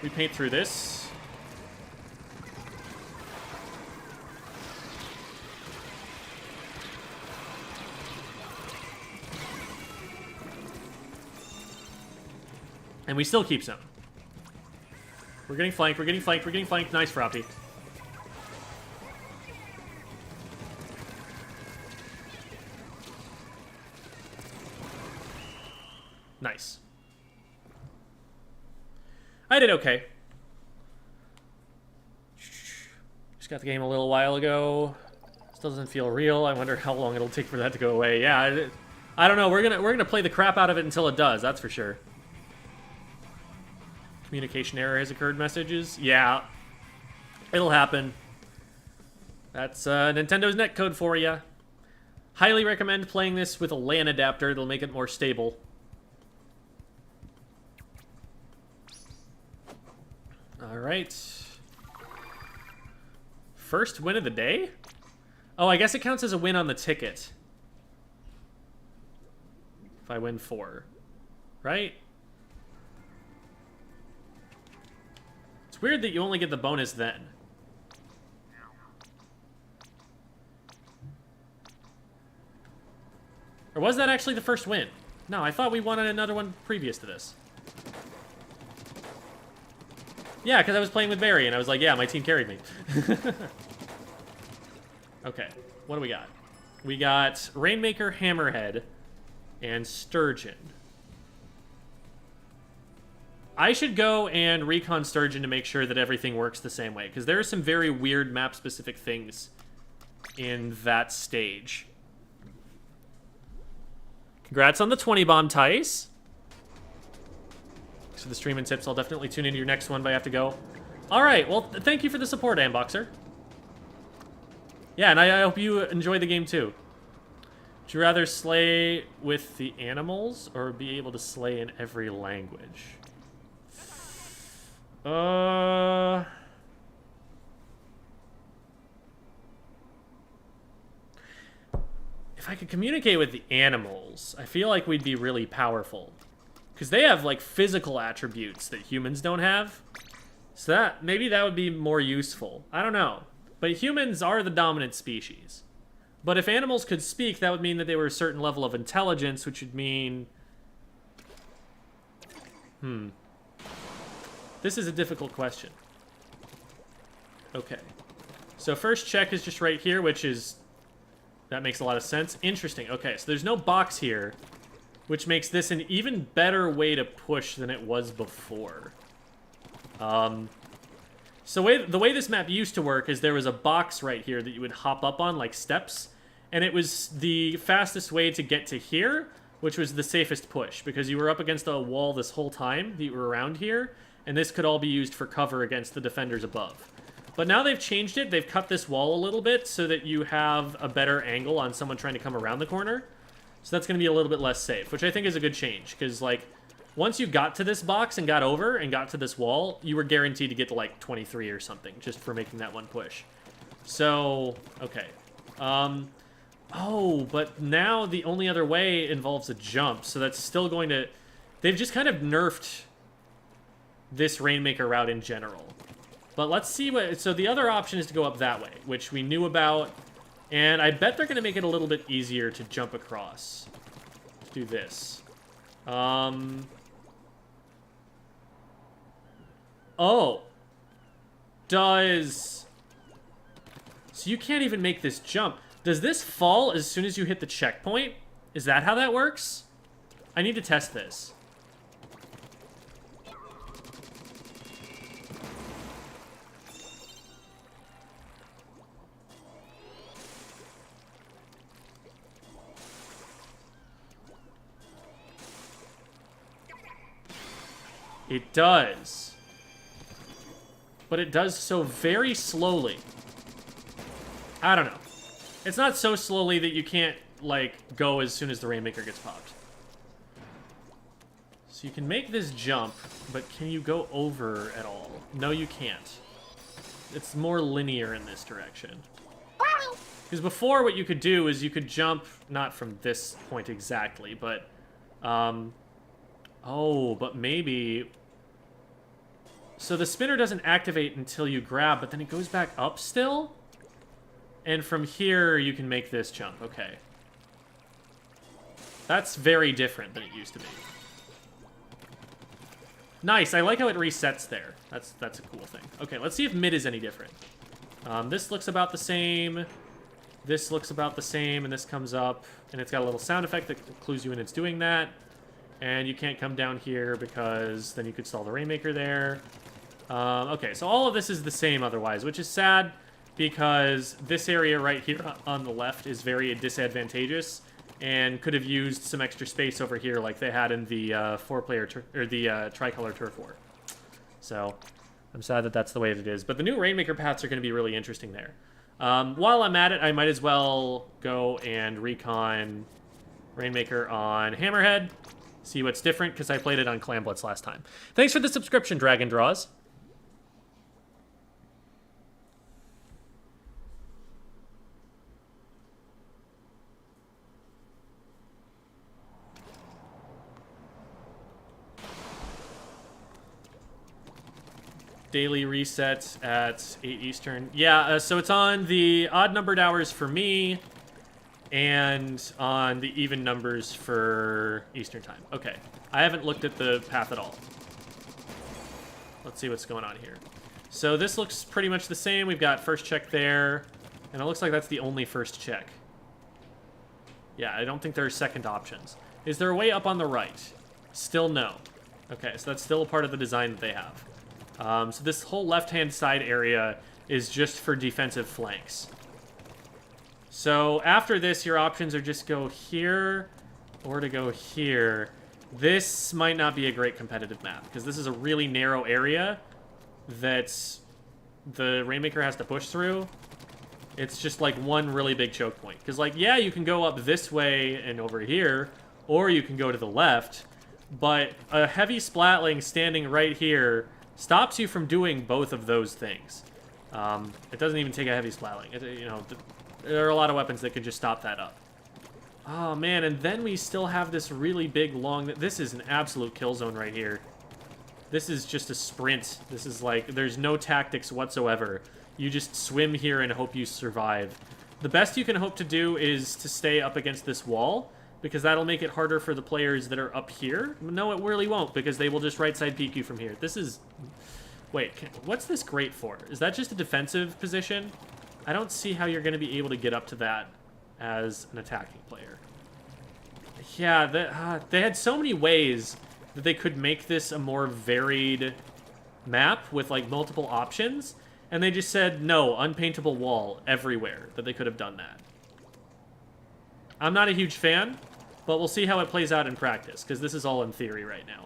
We paint through this. And we still keep some. We're getting flanked, we're getting flanked, we're getting flanked. Nice, Froppy. Nice. I did okay. Just got the game a little while ago. Still doesn't feel real. I wonder how long it'll take for that to go away. Yeah, I don't know. We're gonna play the crap out of it until it does. That's for sure. Communication error has occurred. Messages. Yeah, it'll happen. That's Nintendo's netcode for you. Highly recommend playing this with a LAN adapter. It'll make it more stable. All right. First win of the day? Oh, I guess it counts as a win on the ticket. If I win 4. Right? It's weird that you only get the bonus then. Or was that actually the first win? No, I thought we won another one previous to this. Yeah, because I was playing with Barry, and I was like, yeah, my team carried me. Okay, what do we got? We got Rainmaker, Hammerhead, and Sturgeon. I should go and recon Sturgeon to make sure that everything works the same way, because there are some very weird map-specific things in that stage. Congrats on the 20 bomb, Tice. So the stream and tips, I'll definitely tune into your next one, but I have to go. All right, well, thank you for the support, Amboxer. Yeah, and I hope you enjoy the game too. Would you rather slay with the animals or be able to slay in every language? If I could communicate with the animals, I feel like we'd be really powerful. Because they have, like, physical attributes that humans don't have. So maybe that would be more useful. I don't know. But humans are the dominant species. But if animals could speak, that would mean that they were a certain level of intelligence, which would mean... This is a difficult question. Okay. So first check is just right here, which is... That makes a lot of sense. Interesting. Okay, so there's no box here, which makes this an even better way to push than it was before. So the way this map used to work is there was a box right here that you would hop up on, like steps, and it was the fastest way to get to here, which was the safest push, because you were up against a wall this whole time that you were around here, and this could all be used for cover against the defenders above. But now they've changed it. They've cut this wall a little bit so that you have a better angle on someone trying to come around the corner. So that's going to be a little bit less safe, which I think is a good change, because, like, once you got to this box and got over and got to this wall, you were guaranteed to get to, like, 23 or something, just for making that one push. So, okay. Oh, but now the only other way involves a jump, so that's still going to... They've just kind of nerfed this Rainmaker route in general. But let's see what... So the other option is to go up that way, which we knew about... And I bet they're going to make it a little bit easier to jump across. Let's do this. Oh. Does... So you can't even make this jump. Does this fall as soon as you hit the checkpoint? Is that how that works? I need to test this. It does. But it does so very slowly. I don't know. It's not so slowly that you can't, like, go as soon as the Rainmaker gets popped. So you can make this jump, but can you go over at all? No, you can't. It's more linear in this direction. Because before, what you could do is you could jump, not from this point exactly, but, oh, but maybe... So the spinner doesn't activate until you grab, but then it goes back up still? And from here, you can make this jump. Okay. That's very different than it used to be. Nice. I like how it resets there. That's a cool thing. Okay, let's see if mid is any different. This looks about the same. This looks about the same, and this comes up, and it's got a little sound effect that clues you in it's doing that. And you can't come down here because then you could stall the Rainmaker there. Okay, so all of this is the same otherwise, which is sad because this area right here on the left is very disadvantageous and could have used some extra space over here like they had in the tricolor turf war. So I'm sad that that's the way it is. But the new Rainmaker paths are going to be really interesting there. While I'm at it, I might as well go and recon Rainmaker on Hammerhead. See what's different, because I played it on Clan Blitz last time. Thanks for the subscription, Dragon Draws. Daily reset at 8 Eastern. Yeah, so it's on the odd numbered hours for me and on the even numbers for Eastern time. Okay. I haven't looked at the path at all. Let's see what's going on here. So this looks pretty much the same. We've got first check there, and it looks like that's the only first check. Yeah, I don't think there are second options. Is there a way up on the right? Still no. Okay, so that's still a part of the design that they have. So this whole left-hand side area is just for defensive flanks. So after this, your options are just go here or to go here. This might not be a great competitive map because this is a really narrow area that the Rainmaker has to push through. It's just like one really big choke point. Because, like, yeah, you can go up this way and over here, or you can go to the left, but a heavy splatling standing right here stops you from doing both of those things. It doesn't even take a heavy splatling. You know, there are a lot of weapons that could just stop that up. Oh, man, and then we still have this really big, long... This is an absolute kill zone right here. This is just a sprint. This is like, there's no tactics whatsoever. You just swim here and hope you survive. The best you can hope to do is to stay up against this wall, because that'll make it harder for the players that are up here. No, it really won't, because they will just right-side peek you from here. This is... Wait, what's this great for? Is that just a defensive position? I don't see how you're going to be able to get up to that as an attacking player. Yeah, they had so many ways that they could make this a more varied map with, like, multiple options, and they just said, no, unpaintable wall everywhere, that they could have done that. I'm not a huge fan, but we'll see how it plays out in practice, because this is all in theory right now.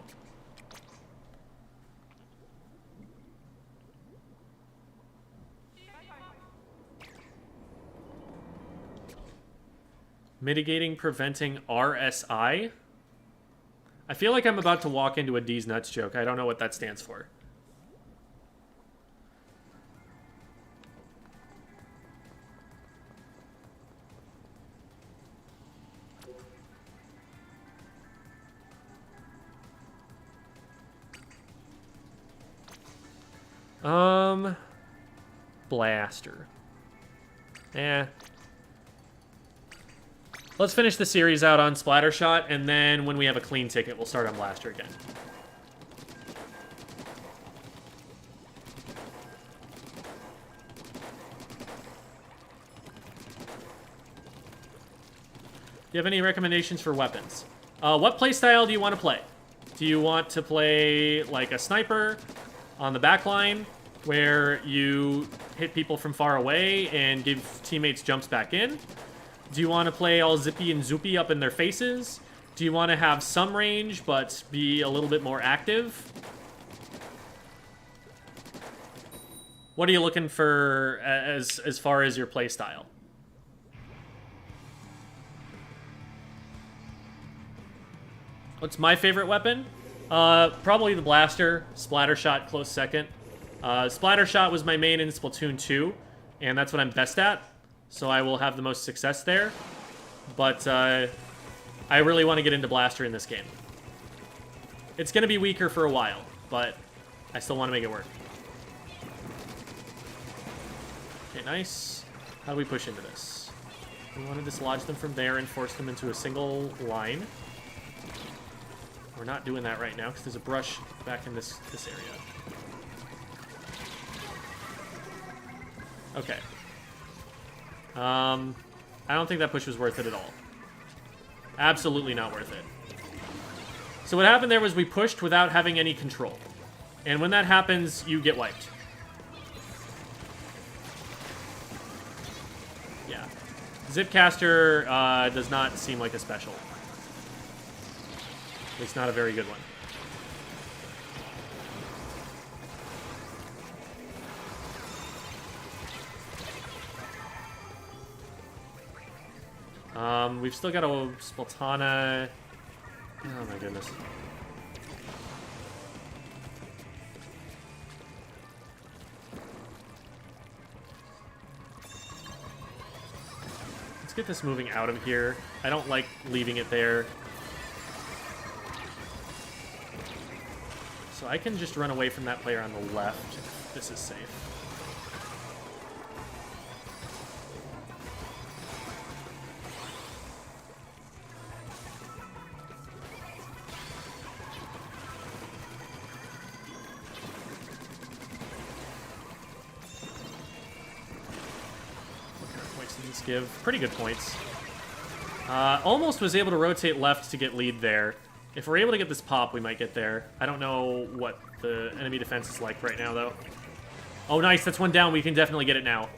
Mitigating, preventing RSI? I feel like I'm about to walk into a D's Nuts joke. I don't know what that stands for. Blaster. Let's finish the series out on Splattershot, and then when we have a clean ticket, we'll start on Blaster again. Do you have any recommendations for weapons? What playstyle do you want to play? Do you want to play like a sniper on the back line, where you hit people from far away and give teammates jumps back in? Do you want to play all zippy and zoopy up in their faces? Do you want to have some range but be a little bit more active? What are you looking for as far as your play style? What's my favorite weapon? Probably the blaster. Splatter shot, close second. Splatter shot was my main in Splatoon 2, and that's what I'm best at, so I will have the most success there. But I really want to get into blaster in this game. It's going to be weaker for a while, but I still want to make it work. Okay, nice. How do we push into this? We want to dislodge them from there and force them into a single line. We're not doing that right now because there's a brush back in this area. Okay. I don't think that push was worth it at all. Absolutely not worth it. So what happened there was we pushed without having any control. And when that happens, you get wiped. Yeah. Zipcaster does not seem like a special. At least not a very good one. We've still got a Splatana. Oh my goodness. Let's get this moving out of here. I don't like leaving it there. So I can just run away from that player on the left. This is safe. Give pretty good points. Almost was able to rotate left to get lead there. If we're able to get this pop, we might get there. I don't know what the enemy defense is like right now, though. Oh, nice. That's one down. We can definitely get it now.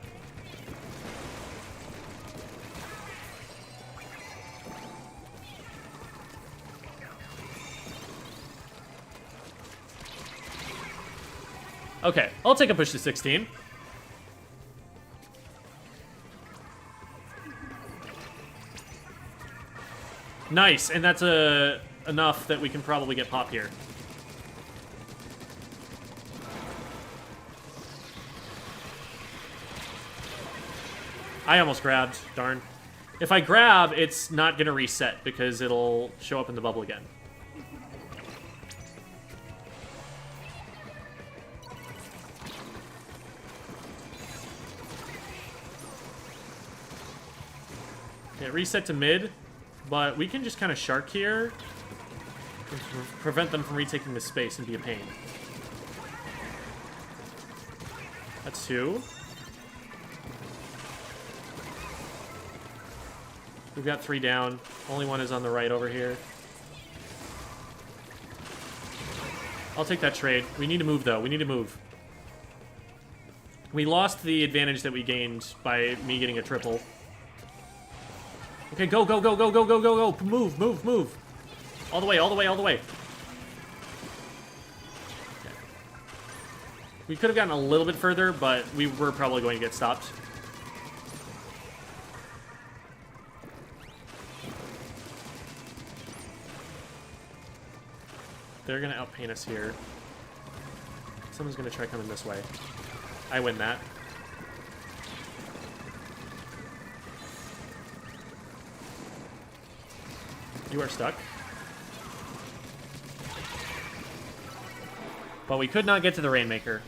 Okay, I'll take a push to 16. Nice, and that's enough that we can probably get pop here. I almost grabbed, darn. If I grab, it's not going to reset because it'll show up in the bubble again. Okay, reset to mid. But we can just kind of shark here and prevent them from retaking this space and be a pain. That's 2. We've got 3 down. Only one is on the right over here. I'll take that trade. We need to move, though. We need to move. We lost the advantage that we gained by me getting a triple. Okay, go, go, go, go, go, go, go, go. Move, move, move. All the way, all the way, all the way. Okay. We could have gotten a little bit further, but we were probably going to get stopped. They're going to outpaint us here. Someone's going to try coming this way. I win that. You are stuck. But we could not get to the Rainmaker.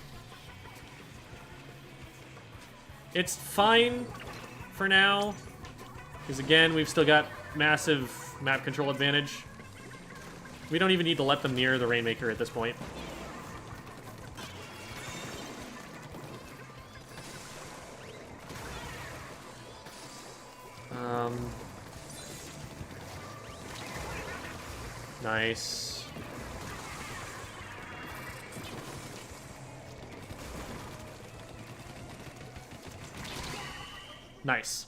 It's fine for now. Because again, we've still got massive map control advantage. We don't even need to let them near the Rainmaker at this point. Nice. Nice.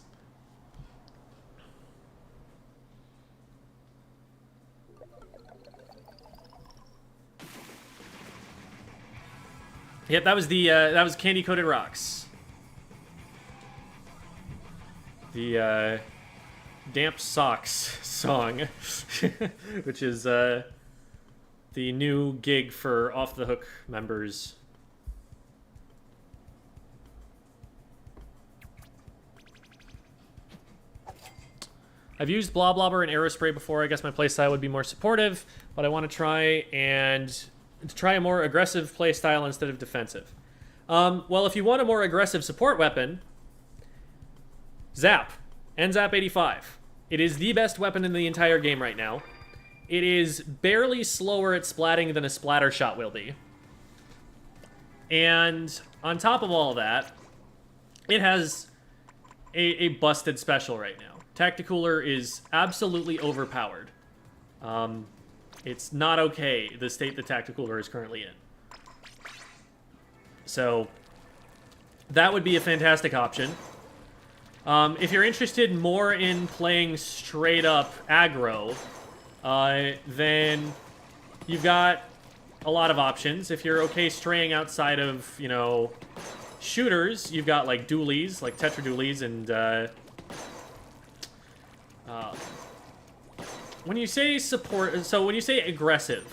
Yep, that was Candy Coated Rocks. The Damp Socks song, which is the new gig for Off the Hook members. I've used Blob Blobber and Aerospray before. I guess my playstyle would be more supportive, but I want to try a more aggressive playstyle instead of defensive. Well, if you want a more aggressive support weapon, Zap. NZap 85. It is the best weapon in the entire game right now. It is barely slower at splatting than a splatter shot will be. And on top of all that, it has a busted special right now. Tacticooler is absolutely overpowered. It's not okay, the state that Tacticooler is currently in. So, that would be a fantastic option. If you're interested more in playing straight up aggro, then you've got a lot of options. If you're okay straying outside of, you know, shooters, you've got like dualies, like Tetra dualies, and when you say support, so when you say aggressive,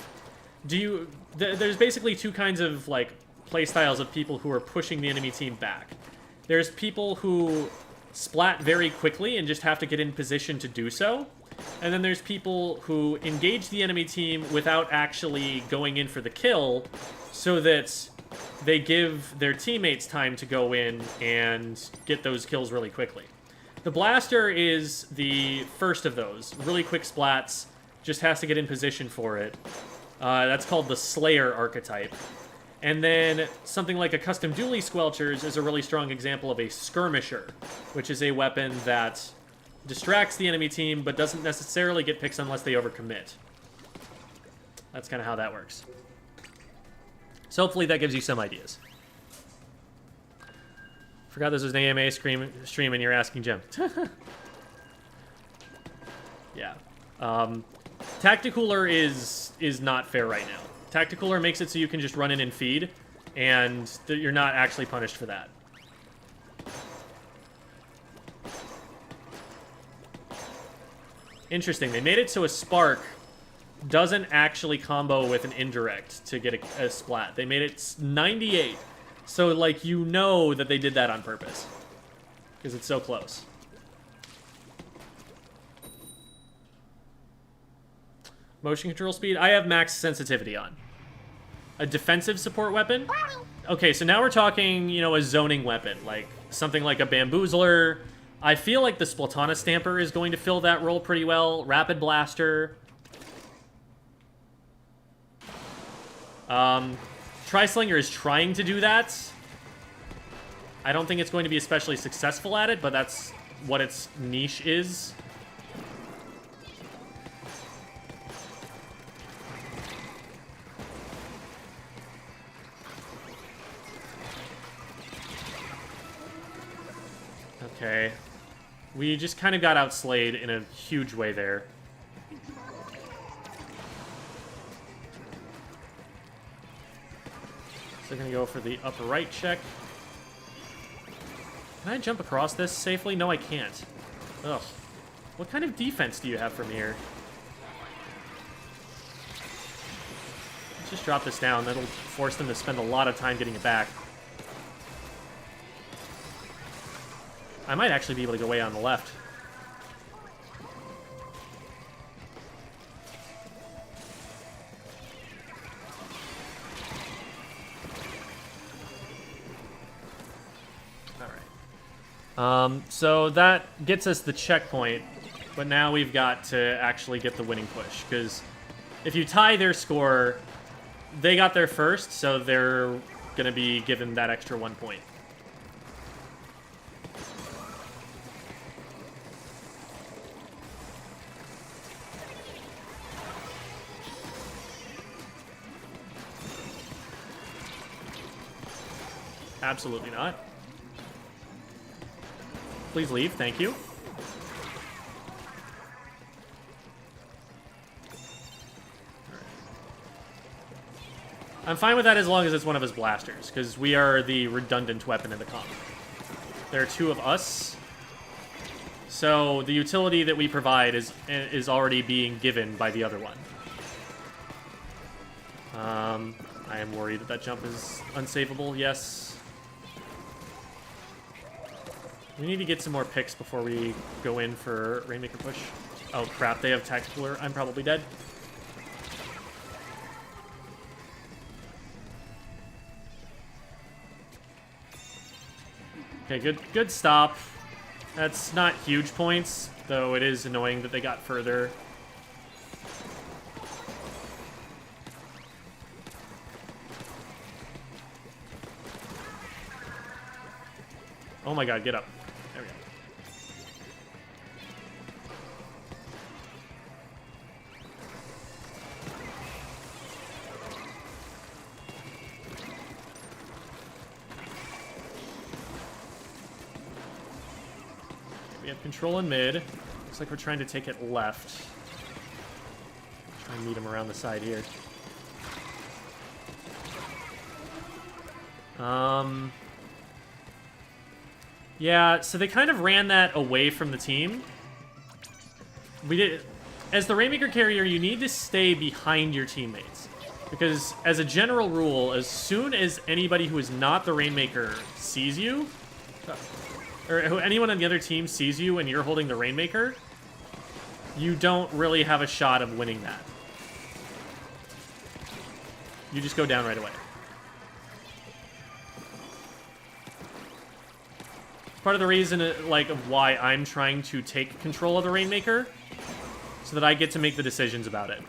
do you, there's basically two kinds of like playstyles of people who are pushing the enemy team back. There's people who splat very quickly and just have to get in position to do so. And then there's people who engage the enemy team without actually going in for the kill, so that they give their teammates time to go in and get those kills really quickly. The Blaster is the first of those. Really quick splats, just has to get in position for it. That's called the Slayer archetype. And then something like a Custom Dually Squelchers is a really strong example of a Skirmisher, which is a weapon that distracts the enemy team, but doesn't necessarily get picks unless they overcommit. That's kind of how that works. So hopefully that gives you some ideas. Forgot this was an AMA stream and you're asking Jim. Yeah. Tacticooler is not fair right now. Tacticooler makes it so you can just run in and feed, and you're not actually punished for that. Interesting. They made it so a spark doesn't actually combo with an indirect to get a splat. They made it 98. So, like, you know that they did that on purpose. Because it's so close. Motion control speed. I have max sensitivity on. A defensive support weapon? Okay, so now we're talking, you know, a zoning weapon. Like, something like a Bamboozler. I feel like the Splatana Stamper is going to fill that role pretty well. Rapid Blaster. Tri-Slinger is trying to do that. I don't think it's going to be especially successful at it, but that's what its niche is. Okay. We just kind of got outslayed in a huge way there. So they're going to go for the upper right check. Can I jump across this safely? No, I can't. Ugh. What kind of defense do you have from here? Let's just drop this down. That'll force them to spend a lot of time getting it back. I might actually be able to go way on the left. So that gets us the checkpoint, but now we've got to actually get the winning push, because if you tie their score, they got there first, so they're going to be given that extra 1 point. Absolutely not. Please leave, thank you. I'm fine with that as long as it's one of his blasters, because we are the redundant weapon in the comp. There are 2 of us, so the utility that we provide is already being given by the other one. I am worried that that jump is unsavable, yes. We need to get some more picks before we go in for Rainmaker push. Oh crap, they have Tacticooler. I'm probably dead. Okay, good stop. That's not huge points, though it is annoying that they got further. Oh my god, get up. There we go. We have control in mid. Looks like we're trying to take it left. Try and meet him around the side here. Yeah, so they kind of ran that away from the team. As the Rainmaker carrier, you need to stay behind your teammates. Because as a general rule, as soon as anybody who is not the Rainmaker sees you, or anyone on the other team sees you and you're holding the Rainmaker, you don't really have a shot of winning that. You just go down right away. Part of the reason, like, of why I'm trying to take control of the Rainmaker, so that I get to make the decisions about it.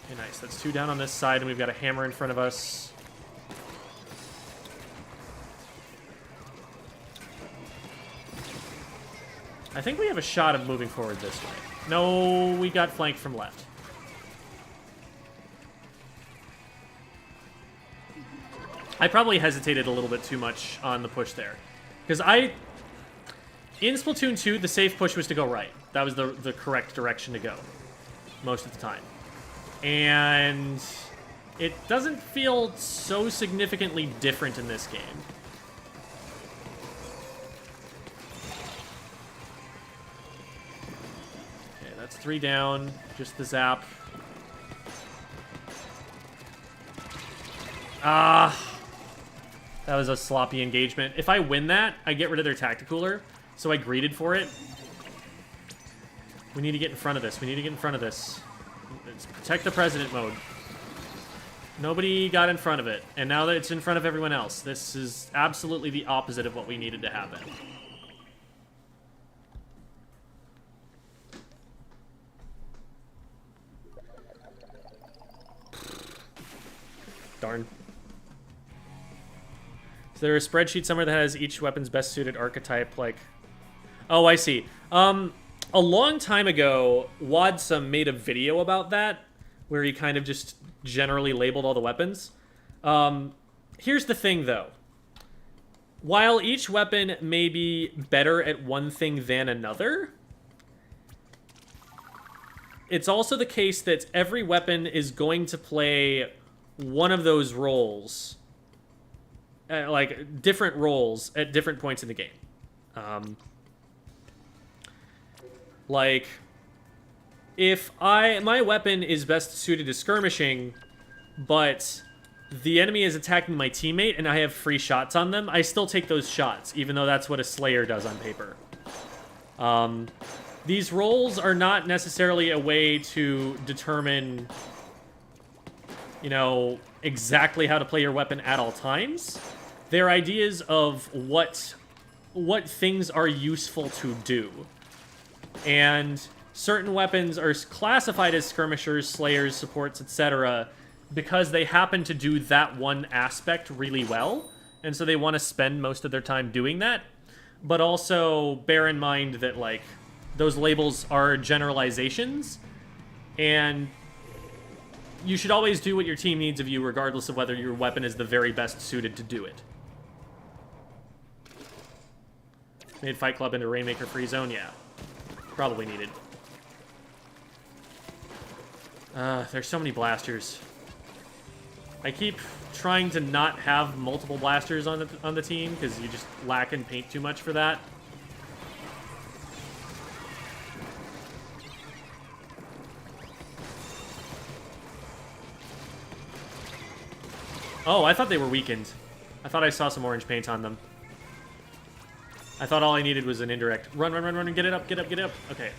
Okay, nice. That's 2 down on this side, and we've got a hammer in front of us. I think we have a shot of moving forward this way. No, we got flanked from left. I probably hesitated a little bit too much on the push there. Because in Splatoon 2, the safe push was to go right. That was the correct direction to go. Most of the time. And it doesn't feel so significantly different in this game. Okay, that's 3 down. Just the zap. That was a sloppy engagement. If I win that, I get rid of their Tacticooler. So I greeted for it. We need to get in front of this. We need to get in front of this. It's protect the president mode. Nobody got in front of it. And now that it's in front of everyone else, this is absolutely the opposite of what we needed to happen. Darn. Is there a spreadsheet somewhere that has each weapon's best suited archetype, like... Oh, I see. A long time ago, Wadsum made a video about that, where he kind of just generally labeled all the weapons. Here's the thing, though. While each weapon may be better at one thing than another, it's also the case that every weapon is going to play one of those roles, like different roles at different points in the game. Like, if my weapon is best suited to skirmishing, but the enemy is attacking my teammate and I have free shots on them, I still take those shots, even though that's what a Slayer does on paper. These roles are not necessarily a way to determine, you know, exactly how to play your weapon at all times. They're ideas of what things are useful to do. And certain weapons are classified as skirmishers, slayers, supports, etc. because they happen to do that one aspect really well. And so they want to spend most of their time doing that. But also bear in mind that, like, those labels are generalizations. And you should always do what your team needs of you, regardless of whether your weapon is the very best suited to do it. Made Fight Club into Rainmaker free zone, yeah. Probably needed. There's so many blasters. I keep trying to not have multiple blasters on the team because you just lack in paint too much for that. Oh, I thought they were weakened. I thought I saw some orange paint on them. I thought all I needed was an indirect. Run, run, run, run, get it up, get up, get up. Okay.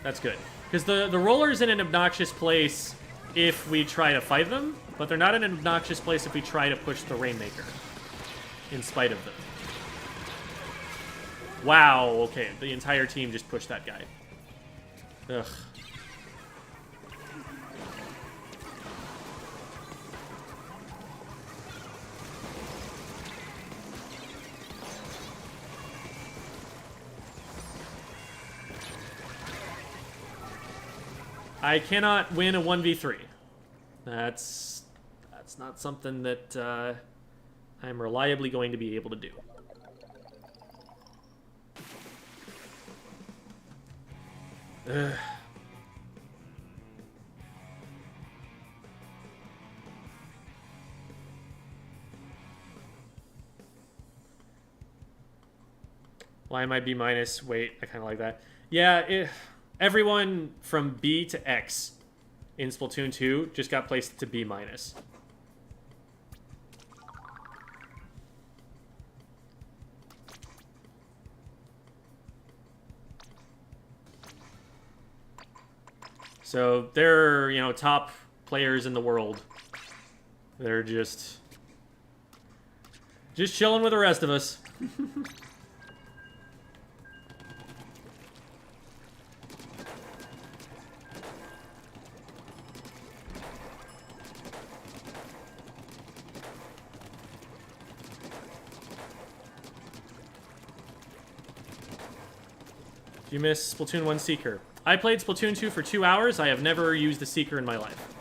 That's good. Because the roller's in an obnoxious place if we try to fight them, but they're not in an obnoxious place if we try to push the Rainmaker. In spite of them. Wow, okay. The entire team just pushed that guy. Ugh. I cannot win a 1v3. That's not something that I'm reliably going to be able to do. Ugh. Why am I B minus? Wait, I kind of like that. Yeah, everyone from B to X in Splatoon 2 just got placed to B minus. So they're, you know, top players in the world. They're just chilling with the rest of us. Do you miss Splatoon 1 Seeker? I played Splatoon 2 for 2 hours. I have never used a Seeker in my life.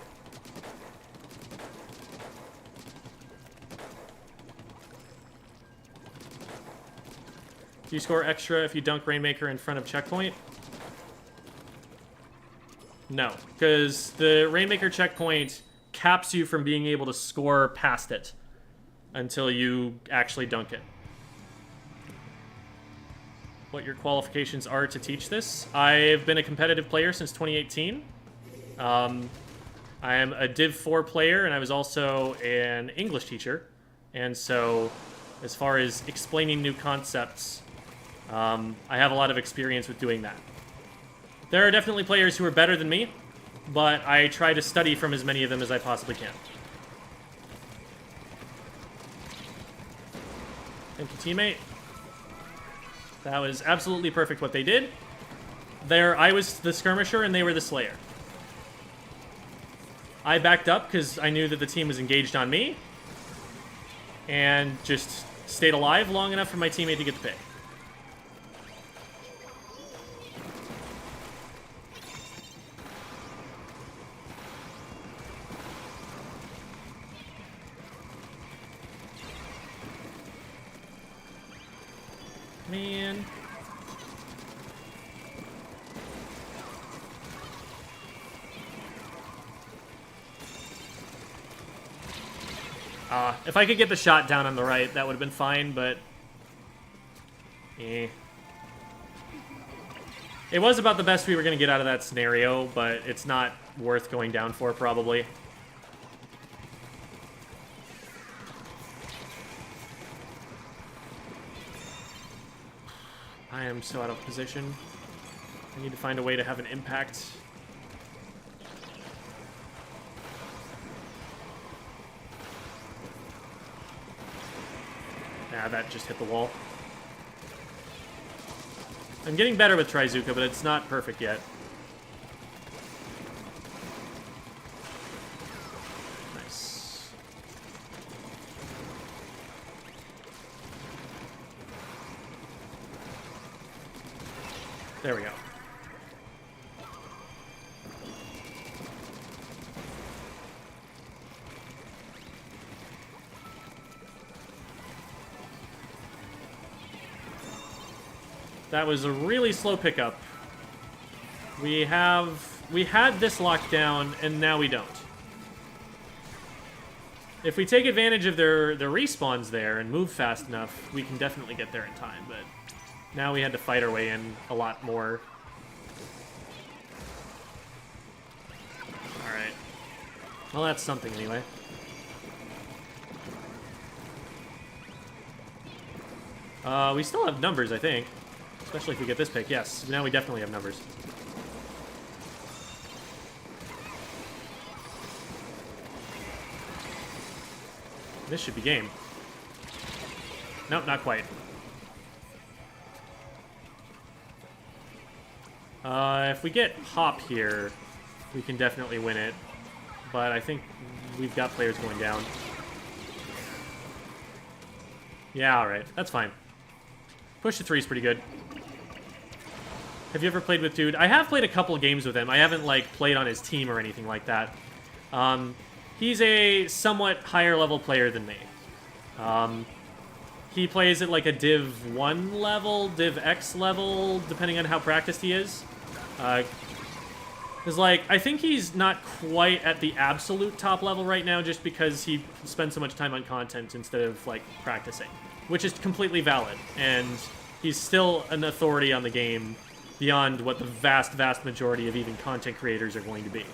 Do you score extra if you dunk Rainmaker in front of checkpoint? No, because the Rainmaker checkpoint caps you from being able to score past it until you actually dunk it. What your qualifications are to teach this. I've been a competitive player since 2018. I am a Div 4 player, and I was also an English teacher. And so, as far as explaining new concepts, I have a lot of experience with doing that. There are definitely players who are better than me, but I try to study from as many of them as I possibly can. Thank you, teammate. That was absolutely perfect what they did. I was the skirmisher and they were the slayer. I backed up because I knew that the team was engaged on me. And just stayed alive long enough for my teammate to get the pick. Man. If I could get the shot down on the right, that would have been fine, but... eh. It was about the best we were going to get out of that scenario, but it's not worth going down for, probably. I am so out of position. I need to find a way to have an impact. Nah, that just hit the wall. I'm getting better with Trizuka, but it's not perfect yet. Nice. There we go. That was a really slow pickup. We had this locked down, and now we don't. If we take advantage of their respawns there and move fast enough, we can definitely get there in time, but now we had to fight our way in a lot more. Alright. Well, that's something anyway. We still have numbers, I think. Especially if we get this pick. Yes, now we definitely have numbers. This should be game. Nope, not quite. If we get Hop here, we can definitely win it. But I think we've got players going down. Yeah, alright. That's fine. Push to 3 is pretty good. Have you ever played with Dude? I have played a couple games with him. I haven't, like, played on his team or anything like that. He's a somewhat higher level player than me. He plays at, like, a Div 1 level, Div X level, depending on how practiced he is. Because, like, I think he's not quite at the absolute top level right now just because he spends so much time on content instead of, like, practicing. Which is completely valid, and he's still an authority on the game beyond what the vast, vast majority of even content creators are going to be.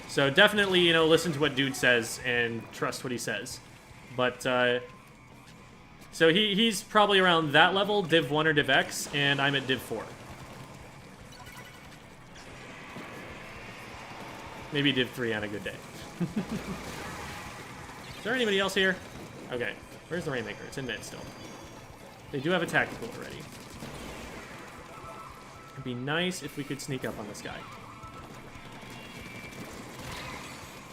So definitely, you know, listen to what Dude says and trust what he says. But, so he's probably around that level, Div 1 or Div X, and I'm at Div 4. Maybe Div 3 on a good day. Is there anybody else here? Okay. Where's the Rainmaker? It's in mid still. They do have a tactical already. It'd be nice if we could sneak up on this guy.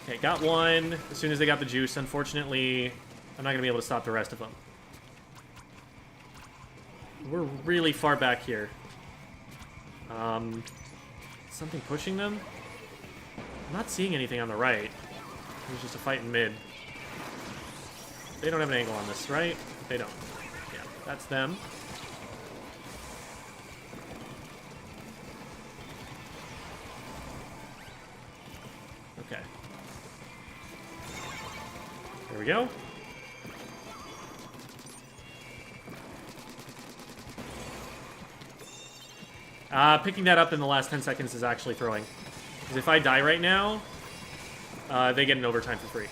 Okay, got one as soon as they got the juice. Unfortunately, I'm not going to be able to stop the rest of them. We're really far back here. Something pushing them? I'm not seeing anything on the right. There's just a fight in mid. They don't have an angle on this, right? They don't. Yeah, that's them. Okay. There we go. Picking that up in the last 10 seconds is actually throwing. Because if I die right now, they get an overtime for free.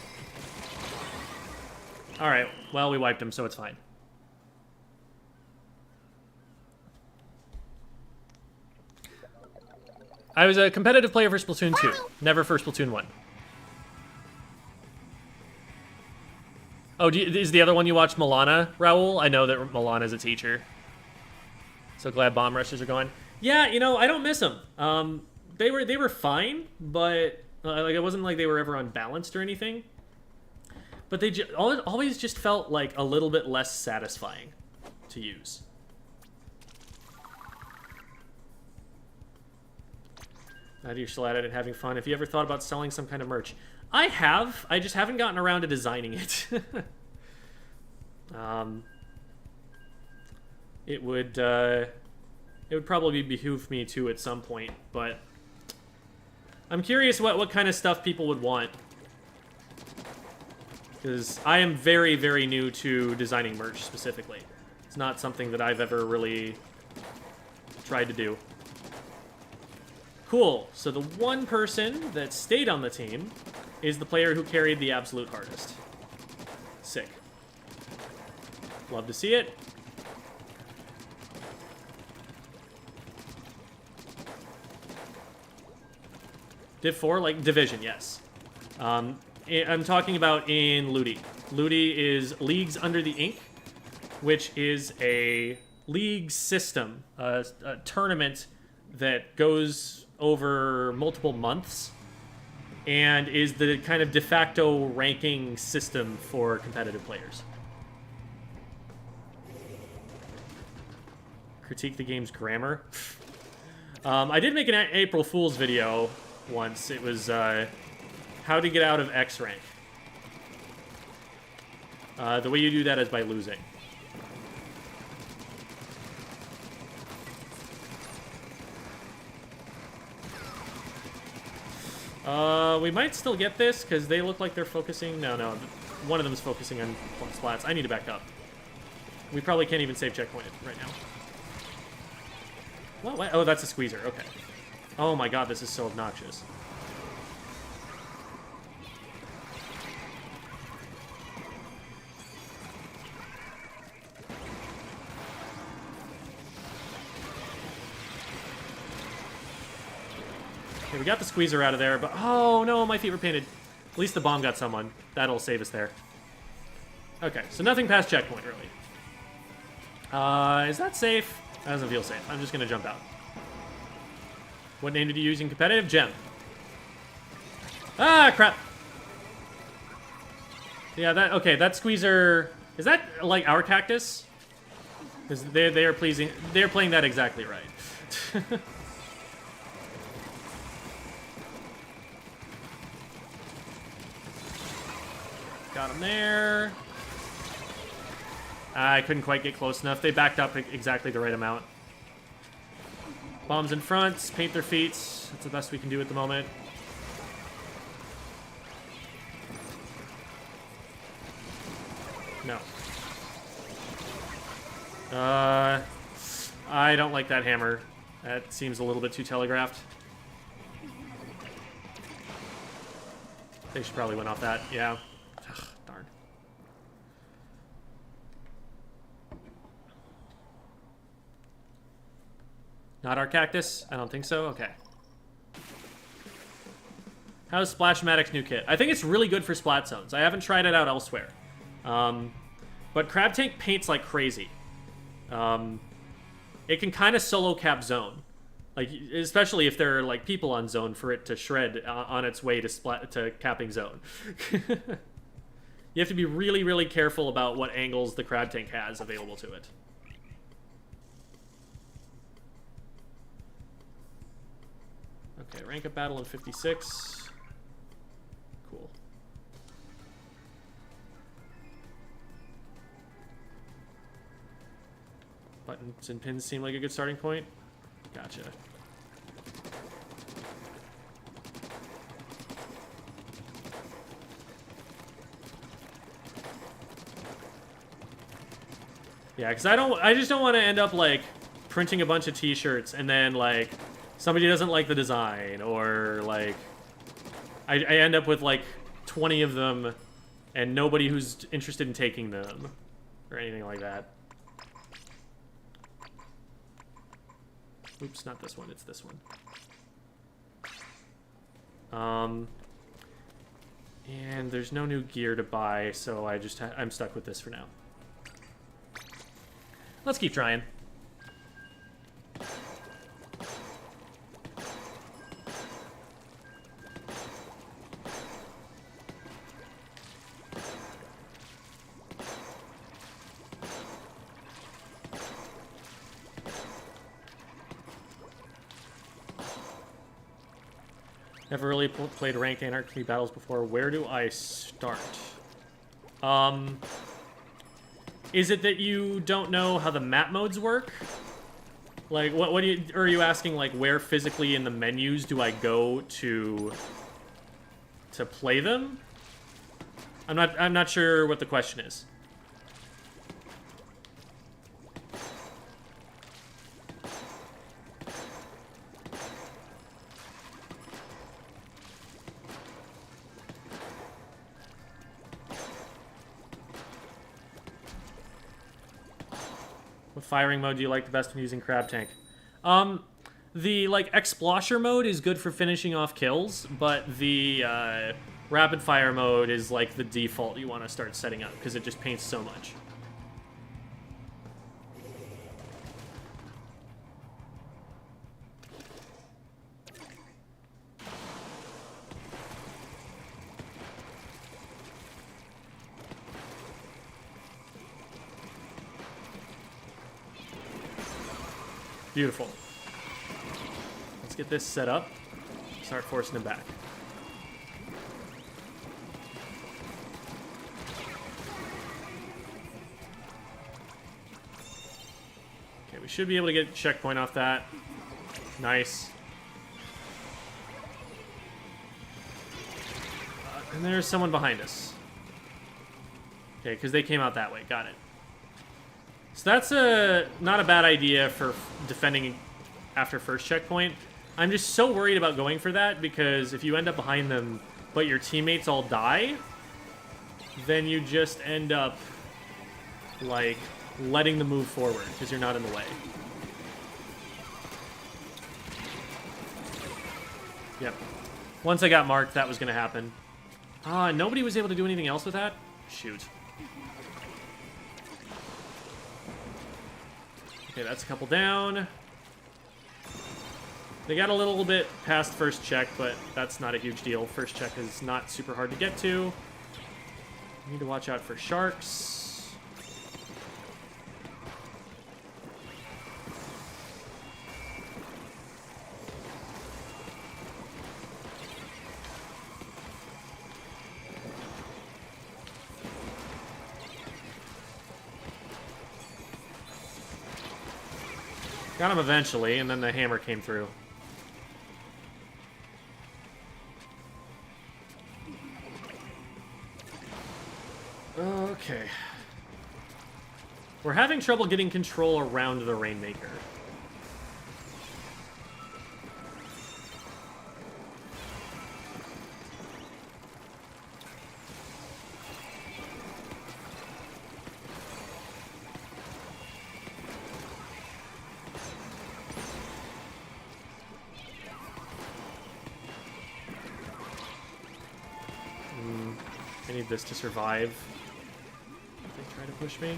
Alright, well, we wiped him, so it's fine. I was a competitive player for Splatoon 2, never for Splatoon 1. Oh, is the other one you watched Milana, Raul? I know that Milana's a teacher. So glad bomb rushers are going. Yeah, you know, I don't miss them. They were fine, but like it wasn't like they were ever unbalanced or anything. But they always just felt like a little bit less satisfying to use. You're still at it and having fun. Have you ever thought about selling some kind of merch? I have. I just haven't gotten around to designing it. It would probably behoove me to at some point, but I'm curious what kind of stuff people would want. Because I am very, very new to designing merch, specifically. It's not something that I've ever really tried to do. Cool. So the one person that stayed on the team is the player who carried the absolute hardest. Sick. Love to see it. Div 4, like Division, yes. I'm talking about in Ludi. Ludi is Leagues Under the Ink, which is a league system, a tournament that goes over multiple months and is the kind of de facto ranking system for competitive players. Critique the game's grammar. I did make an April Fool's video once. It was how to get out of X rank. The way you do that is by losing. We might still get this, because they look like they're focusing... No, one of them is focusing on splats. I need to back up. We probably can't even save checkpoint right now. What? Oh, that's a squeezer. Okay. Oh my god, this is so obnoxious. Okay, we got the squeezer out of there, but... Oh, no, my feet were painted. At least the bomb got someone. That'll save us there. Okay, so nothing past checkpoint, really. Is that safe? That doesn't feel safe. I'm just gonna jump out. What name did you use in competitive? Gem. Ah, crap. Yeah, that squeezer... Is that, like, our cactus? Because they are pleasing... They're playing that exactly right. Got him there. I couldn't quite get close enough. They backed up exactly the right amount. Bombs in front, paint their feet. That's the best we can do at the moment. No. I don't like that hammer. That seems a little bit too telegraphed. They should probably win off that, yeah. Ugh, darn. Not our cactus? I don't think so? Okay. How's Splashmatic's new kit? I think it's really good for splat zones. I haven't tried it out elsewhere. But Crab Tank paints like crazy. It can kind of solo cap zone. Like, especially if there are, like, people on zone for it to shred on its way to capping zone. You have to be really, really careful about what angles the Crab Tank has available to it. Okay, rank up battle in 56. Cool. Buttons and pins seem like a good starting point. Gotcha. Yeah, because I just don't want to end up, like, printing a bunch of t-shirts and then, like, somebody doesn't like the design, or, like, I end up with, like, 20 of them and nobody who's interested in taking them, or anything like that. Oops, not this one, it's this one. And there's no new gear to buy, so I'm stuck with this for now. Let's keep trying. Never really played ranked anarchy battles before. Where do I start? Is it that you don't know how the map modes work? Like, what do you... Or are you asking, like, where physically in the menus do I go to play them? I'm not sure what the question is. What firing mode do you like the best when using Crab Tank? The, like, Slosher mode is good for finishing off kills, but the rapid fire mode is, like, the default you want to start setting up, because it just paints so much. Beautiful. Let's get this set up. Start forcing him back. Okay, we should be able to get a checkpoint off that. Nice. And there's someone behind us. Okay, because they came out that way. Got it. So that's not a bad idea for defending after first checkpoint. I'm just so worried about going for that because if you end up behind them, but your teammates all die, then you just end up, like, letting them move forward because you're not in the way. Yep. Once I got marked, that was going to happen. Nobody was able to do anything else with that? Shoot. Okay, that's a couple down. They got a little bit past first check, but that's not a huge deal. First check is not super hard to get to. Need to watch out for sharks. Got him eventually, and then the hammer came through. Okay. We're having trouble getting control around the Rainmaker. I need this to survive. They try to push me.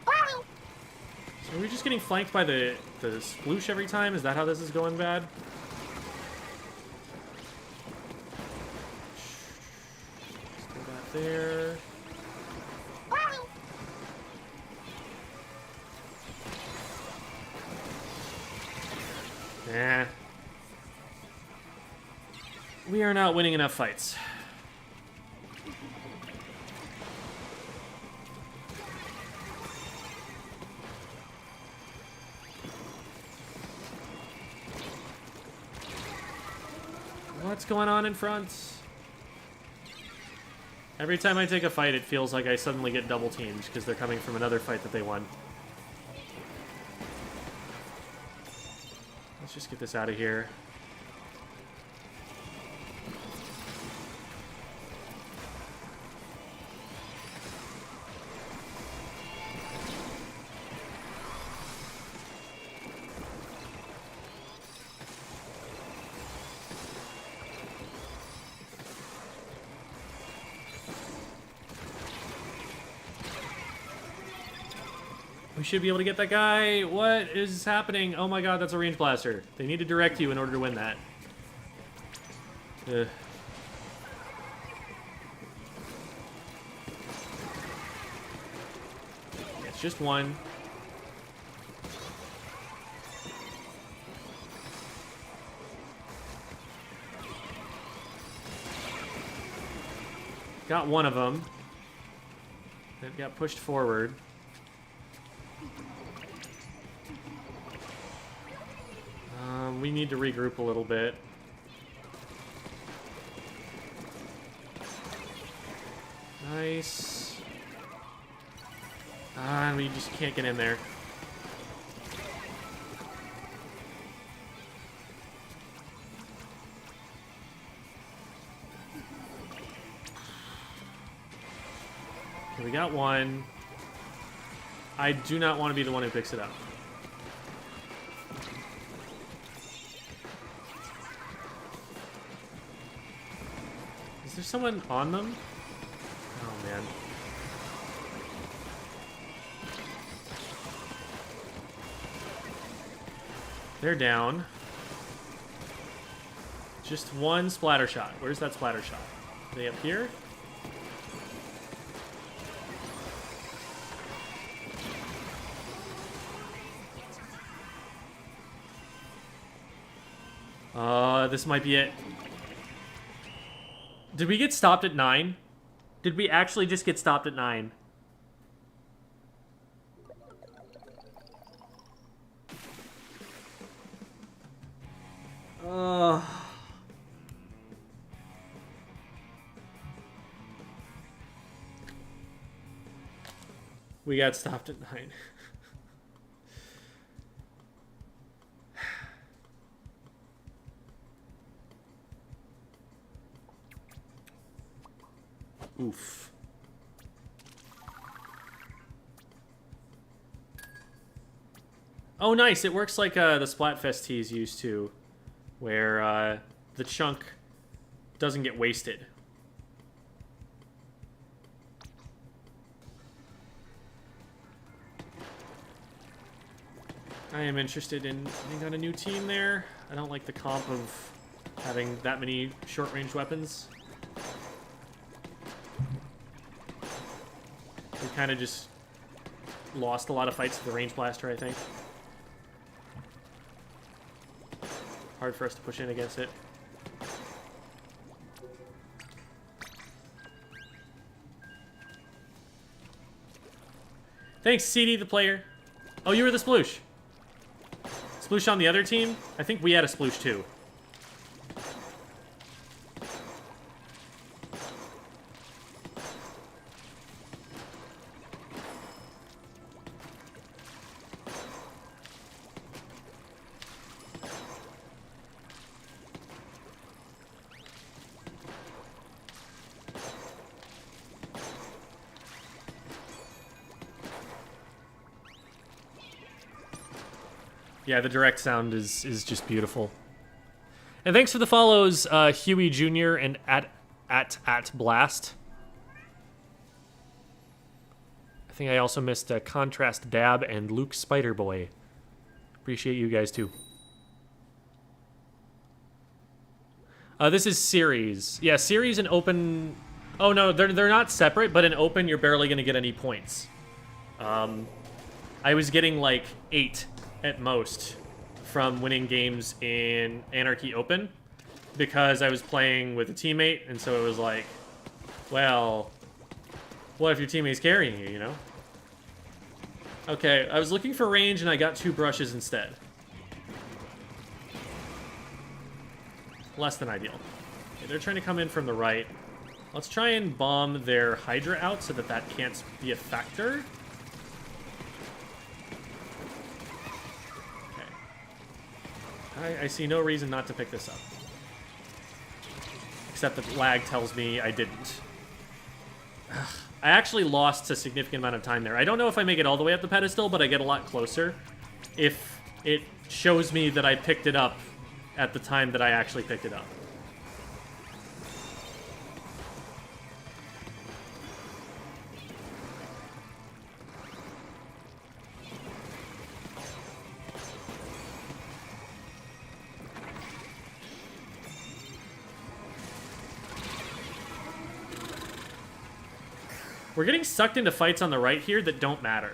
So are we just getting flanked by the sploosh every time? Is that how this is going bad? Still that there. Nah. We are not winning enough fights. What's going on in front? Every time I take a fight, it feels like I suddenly get double teamed because they're coming from another fight that they won. Let's just get this out of here. We should be able to get that guy. What is happening? Oh my god, that's a range blaster. They need to direct you in order to win that. Ugh. It's just one. Got one of them. That got pushed forward. We need to regroup a little bit. Nice. We just can't get in there. Okay, we got one. I do not want to be the one who picks it up. Is there someone on them? Oh, man. They're down. Just one splatter shot. Where's that splatter shot? Are they up here? This might be it. Did we get stopped at 9? Did we actually just get stopped at 9? We got stopped at 9. Oof. Oh, nice. It works like the Splatfest teas used to, where the chunk doesn't get wasted. I am interested in putting on a new team there. I don't like the comp of having that many short-range weapons. We kind of just lost a lot of fights to the range blaster, I think. Hard for us to push in against it. Thanks, CD the player. Oh, you were the Sploosh. Sploosh on the other team? I think we had a Sploosh too. Yeah, the direct sound is just beautiful. And thanks for the follows, Huey Jr. and at Blast. I think I also missed Contrast Dab and Luke Spiderboy. Appreciate you guys too. This is series. Yeah, series and open. Oh no, they're not separate, but in open you're barely gonna get any points. I was getting like 8 at most from winning games in Anarchy Open because I was playing with a teammate, and so it was like, well, what if your teammate's carrying you, you know? Okay, I was looking for range and I got 2 brushes instead. Less than ideal. Okay, they're trying to come in from the right. Let's try and bomb their Hydra out so that that can't be a factor. I see no reason not to pick this up. Except that lag tells me I didn't. Ugh. I actually lost a significant amount of time there. I don't know if I make it all the way up the pedestal, but I get a lot closer if it shows me that I picked it up at the time that I actually picked it up. We're getting sucked into fights on the right here that don't matter.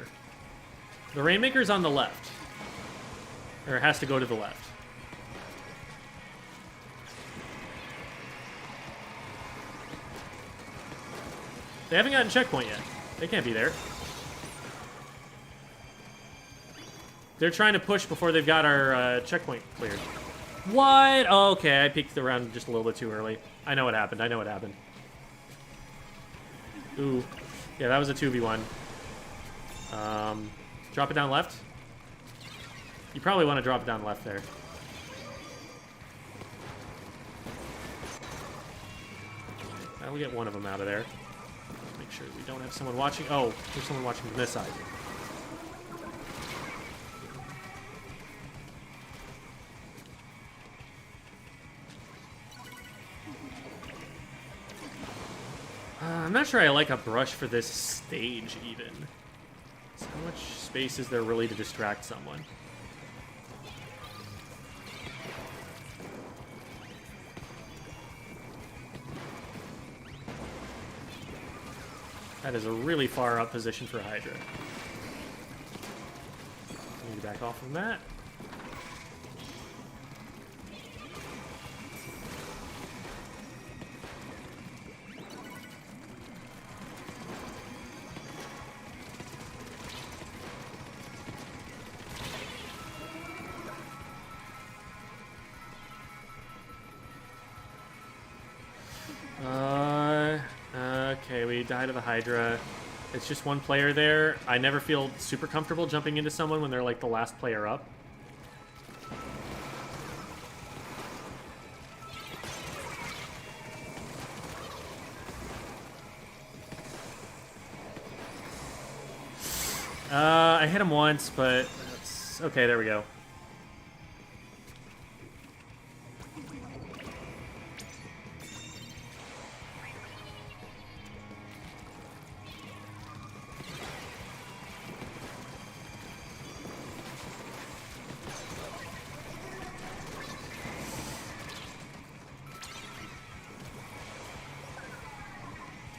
The Rainmaker's on the left. Or it has to go to the left. They haven't gotten checkpoint yet. They can't be there. They're trying to push before they've got our checkpoint cleared. What? Oh, okay, I peeked around just a little bit too early. I know what happened. I know what happened. Ooh. Yeah, that was a 2v1. Drop it down left. You probably want to drop it down left there. I'll get one of them out of there. Make sure we don't have someone watching. Oh, there's someone watching from this side. I'm not sure I like a brush for this stage, even. So how much space is there really to distract someone? That is a really far up position for Hydra. Need to back off from that. Okay, we die to the Hydra. It's just one player there. I never feel super comfortable jumping into someone when they're like the last player up. I hit him once, but that's... Okay, there we go.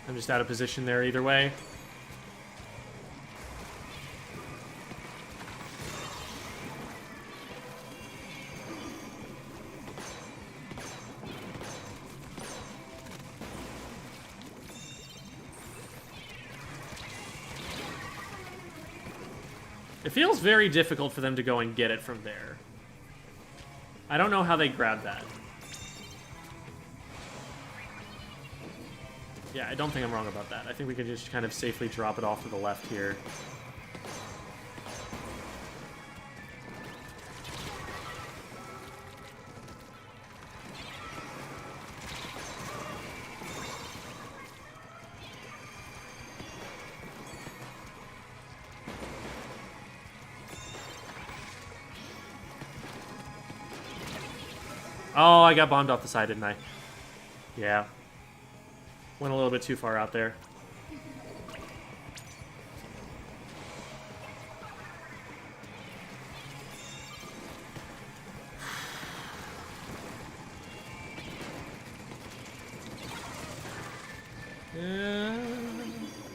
I'm just out of position there either way. It feels very difficult for them to go and get it from there. I don't know how they grab that. Yeah, I don't think I'm wrong about that. I think we could just kind of safely drop it off to the left here. Oh, I got bombed off the side, didn't I? Yeah. Went a little bit too far out there.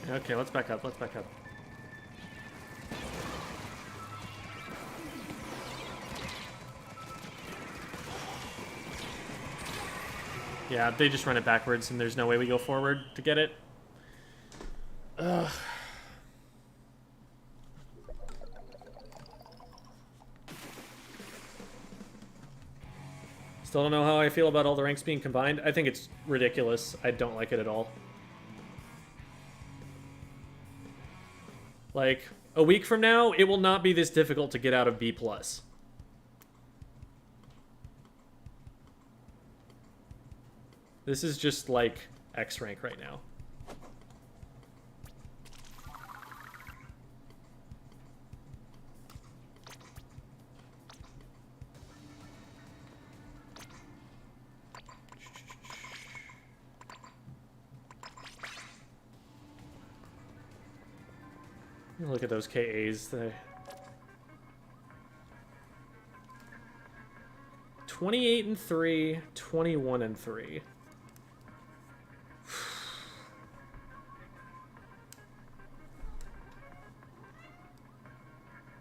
Okay, let's back up, let's back up. Yeah, they just run it backwards, and there's no way we go forward to get it. Ugh. Still don't know how I feel about all the ranks being combined. I think it's ridiculous. I don't like it at all. Like, a week from now, it will not be this difficult to get out of B+. This is just like X rank right now. Look at those KAs. 28-3, 21-3.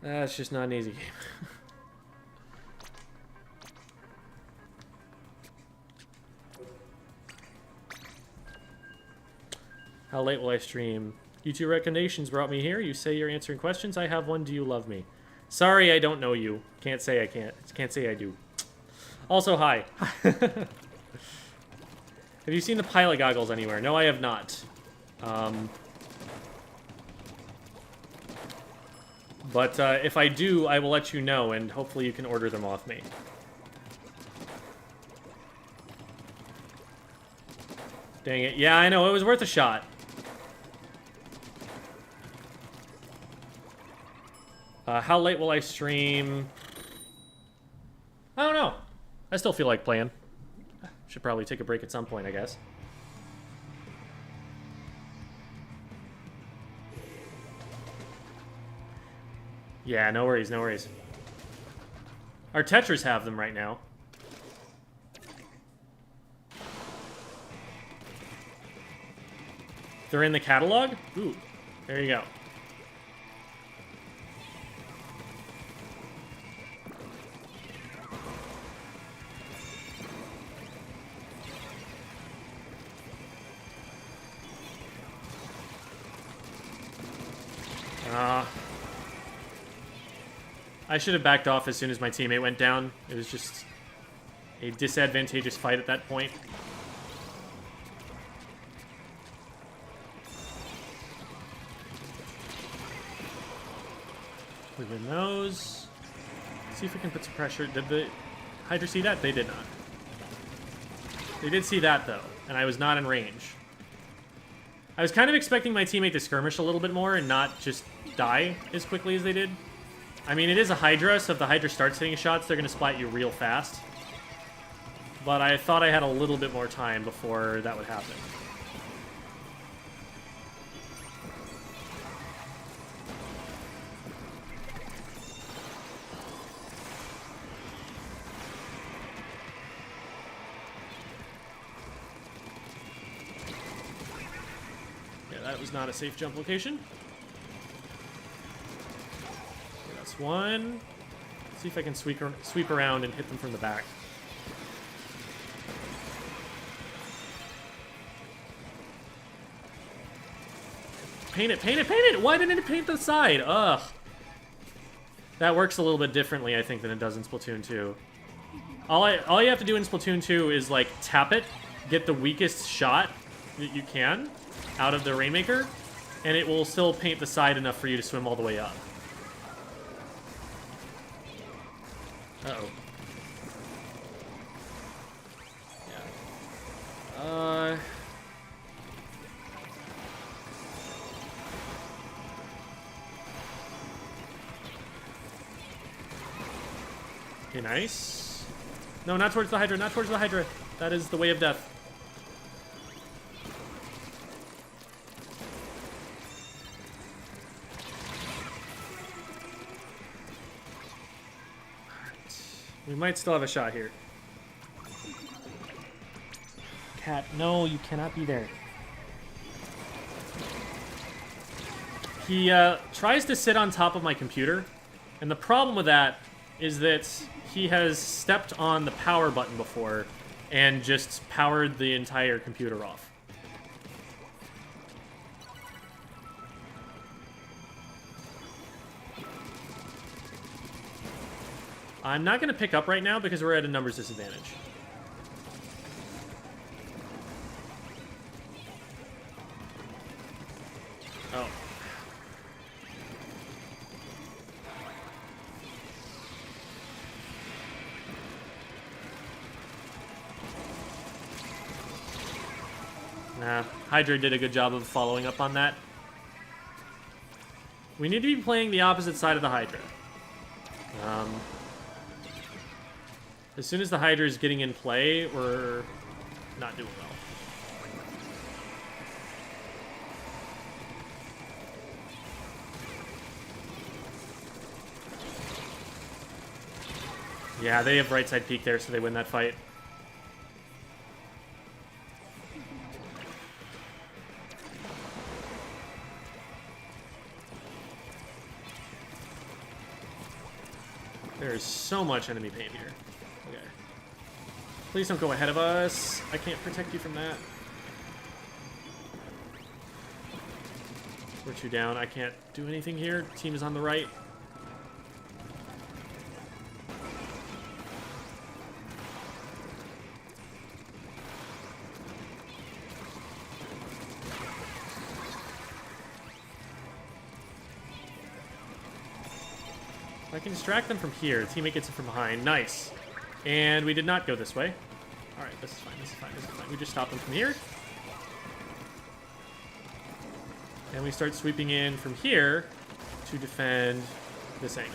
That's just not an easy game. How late will I stream? YouTube recommendations brought me here. You say you're answering questions. I have one. Do you love me? Sorry, I don't know you. Can't say I can't. Can't say I do. Also, hi. Have you seen the pilot goggles anywhere? No, I have not. But if I do, I will let you know, and hopefully you can order them off me. Dang it. Yeah, I know. It was worth a shot. How late will I stream? I don't know. I still feel like playing. Should probably take a break at some point, I guess. Yeah, no worries, no worries. Our Tetras have them right now. They're in the catalog? Ooh, there you go. I should have backed off as soon as my teammate went down. It was just a disadvantageous fight at that point. We win those. See if we can put some pressure. Did the Hydra see that? They did not. They did see that, though, and I was not in range. I was kind of expecting my teammate to skirmish a little bit more and not just die as quickly as they did. I mean, it is a Hydra, so if the Hydra starts hitting shots, they're going to splat you real fast. But I thought I had a little bit more time before that would happen. That was not a safe jump location. Okay, that's one. Let's see if I can sweep around and hit them from the back. Paint it, paint it, paint it! Why didn't it paint the side? Ugh. That works a little bit differently, I think, than it does in Splatoon 2. All you have to do in Splatoon 2 is, like, tap it, get the weakest shot that you can out of the Rainmaker, and it will still paint the side enough for you to swim all the way up. Uh-oh. Yeah. Okay, nice. No, not towards the Hydra, not towards the Hydra. That is the way of death. We might still have a shot here. Cat, no, you cannot be there. He tries to sit on top of my computer, and the problem with that is that he has stepped on the power button before and just powered the entire computer off. I'm not going to pick up right now because we're at a numbers disadvantage. Oh. Nah, Hydra did a good job of following up on that. We need to be playing the opposite side of the Hydra. As soon as the Hydra is getting in play, we're not doing well. Yeah, they have right side peek there, so they win that fight. There's so much enemy pain here. Okay. Please don't go ahead of us. I can't protect you from that. We're two down. I can't do anything here. Team is on the right. I can distract them from here. Teammate gets it from behind. Nice. And we did not go this way. Alright, this is fine, this is fine, this is fine. We just stop them from here. And we start sweeping in from here to defend this angle.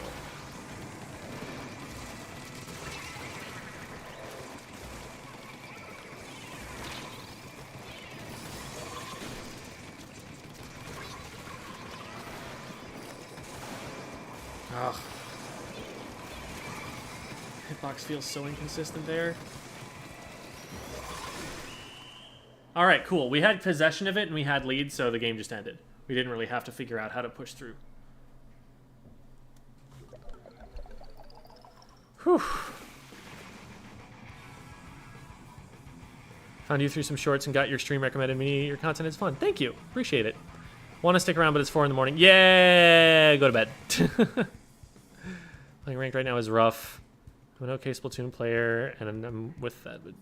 Ugh. Hitbox feels so inconsistent there. Alright, cool. We had possession of it and we had lead, so the game just ended. We didn't really have to figure out how to push through. Whew. Found you through some shorts and got your stream recommended me. Your content is fun. Thank you. Appreciate it. Want to stick around, but it's 4 in the morning. Yeah, go to bed. Playing ranked right now is rough. I'm an okay Splatoon player, and I'm with that, but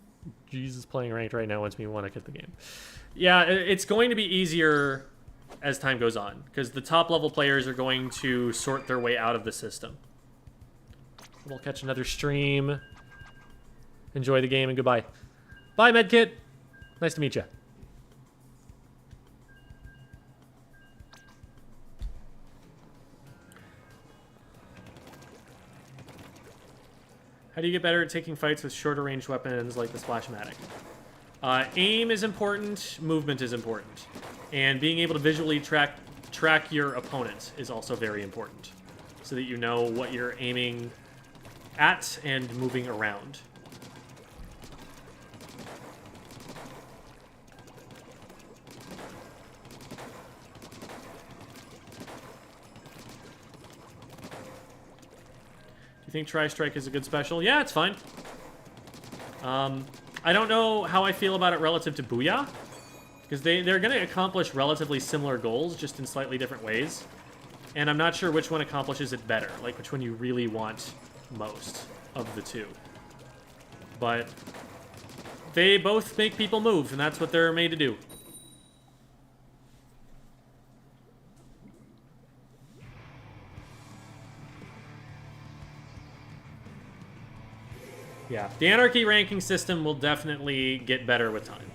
Jesus, playing ranked right now makes me want to quit the game. Yeah, it's going to be easier as time goes on, because the top level players are going to sort their way out of the system. We'll catch another stream. Enjoy the game and goodbye. Bye, Medkit. Nice to meet you. How do you get better at taking fights with shorter range weapons like the Splashmatic? Aim is important, movement is important. And being able to visually track your opponent is also very important, so that you know what you're aiming at and moving around. Do you think Tri-Strike is a good special? Yeah, it's fine. I don't know how I feel about it relative to Booyah, because they're going to accomplish relatively similar goals, just in slightly different ways. And I'm not sure which one accomplishes it better, like which one you really want most of the two. But they both make people move, and that's what they're made to do. Yeah, the Anarchy ranking system will definitely get better with time.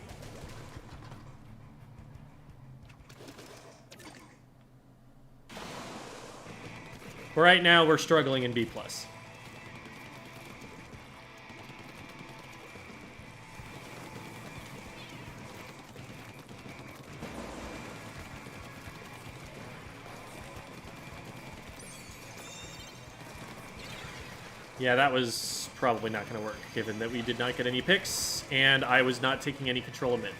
But right now, we're struggling in B+. Yeah, that was probably not going to work, given that we did not get any picks, and I was not taking any control of mid.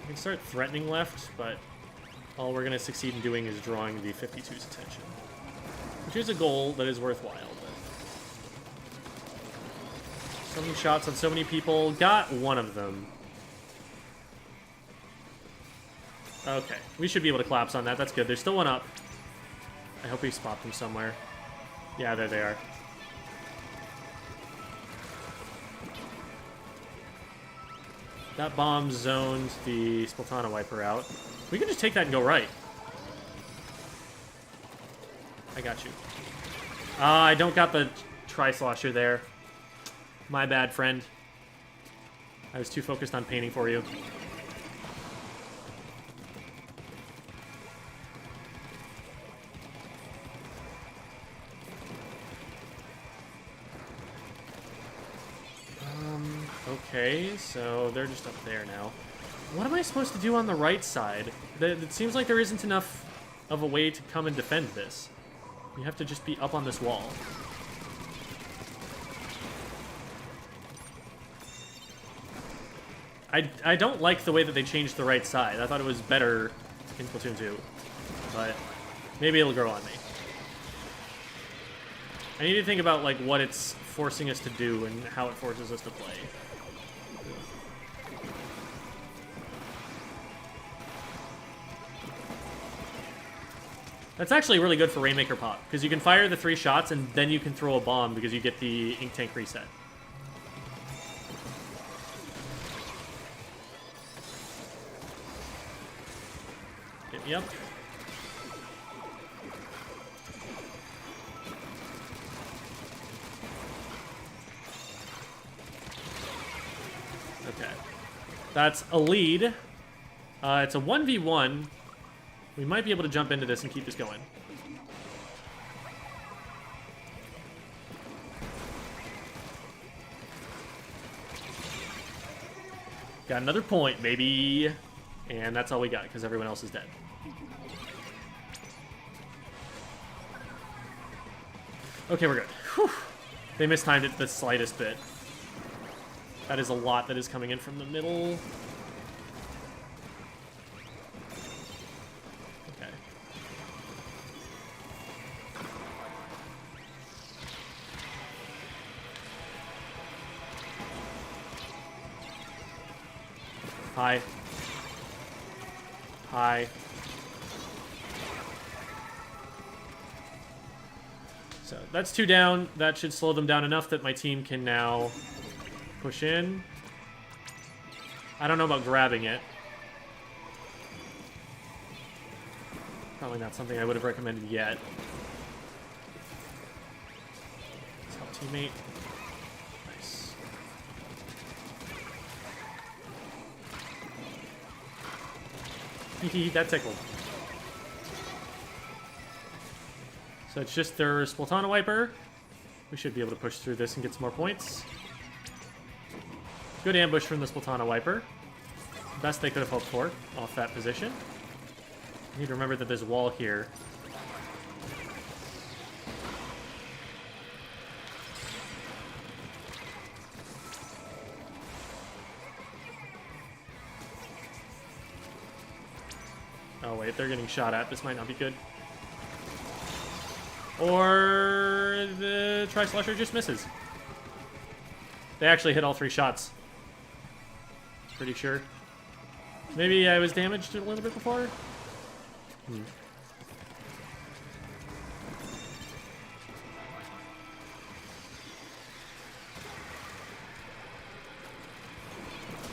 I can start threatening left, but all we're going to succeed in doing is drawing the 52's attention. Which is a goal that is worthwhile, but... so many shots on so many people. Got one of them. Okay, we should be able to collapse on that. That's good. There's still one up. I hope we spot them somewhere. Yeah, there they are. That bomb zoned the Splatana wiper out. We can just take that and go right. I got you. I don't got the Slosher there. My bad, friend. I was too focused on painting for you. Okay, so they're just up there now. What am I supposed to do on the right side? It seems like there isn't enough of a way to come and defend this. You have to just be up on this wall. I don't like the way that they changed the right side. I thought it was better in Splatoon 2, but maybe it'll grow on me. I need to think about like what it's forcing us to do and how it forces us to play. That's actually really good for Rainmaker Pop, because you can fire the 3 shots and then you can throw a bomb because you get the ink tank reset. Get me up. Okay. That's a lead. It's a 1v1. We might be able to jump into this and keep this going. Got another point, baby. And that's all we got, because everyone else is dead. Okay, we're good. Whew. They mistimed it the slightest bit. That is a lot that is coming in from the middle. Hi. Hi. So that's 2 down. That should slow them down enough that my team can now push in. I don't know about grabbing it. Probably not something I would have recommended yet. Let's help teammate. Nice. Hehe, that tickled. So it's just their Splatana wiper. We should be able to push through this and get some more points. Good ambush from the Splatana wiper. Best they could have hoped for off that position. I need to remember that there's a wall here. Oh wait, they're getting shot at. This might not be good. Or the Slosher just misses. They actually hit all 3 shots. Pretty sure. Maybe I was damaged a little bit before?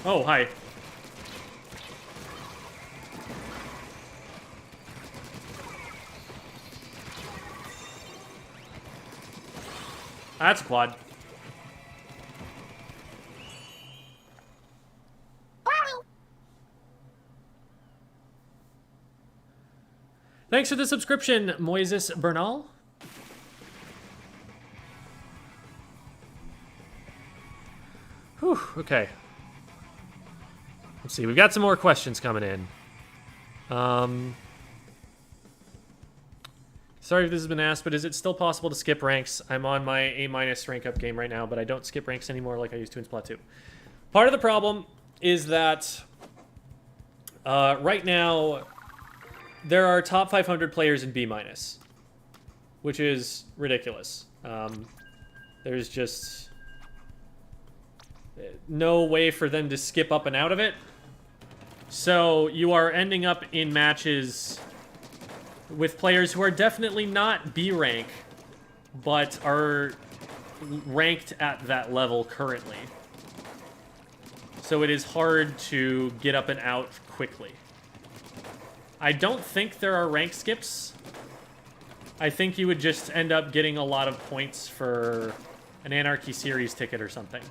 Oh, hi. That's a quad. Thanks for the subscription, Moises Bernal. Whew, okay. Let's see, we've got some more questions coming in. Sorry if this has been asked, but is it still possible to skip ranks? I'm on my A- rank up game right now, but I don't skip ranks anymore like I used to in Splatoon. Part of the problem is that right now there are top 500 players in B-, which is ridiculous. There's just no way for them to skip up and out of it. So you are ending up in matches with players who are definitely not B rank, but are ranked at that level currently. So it is hard to get up and out quickly. I don't think there are rank skips. I think you would just end up getting a lot of points for an Anarchy Series ticket or something.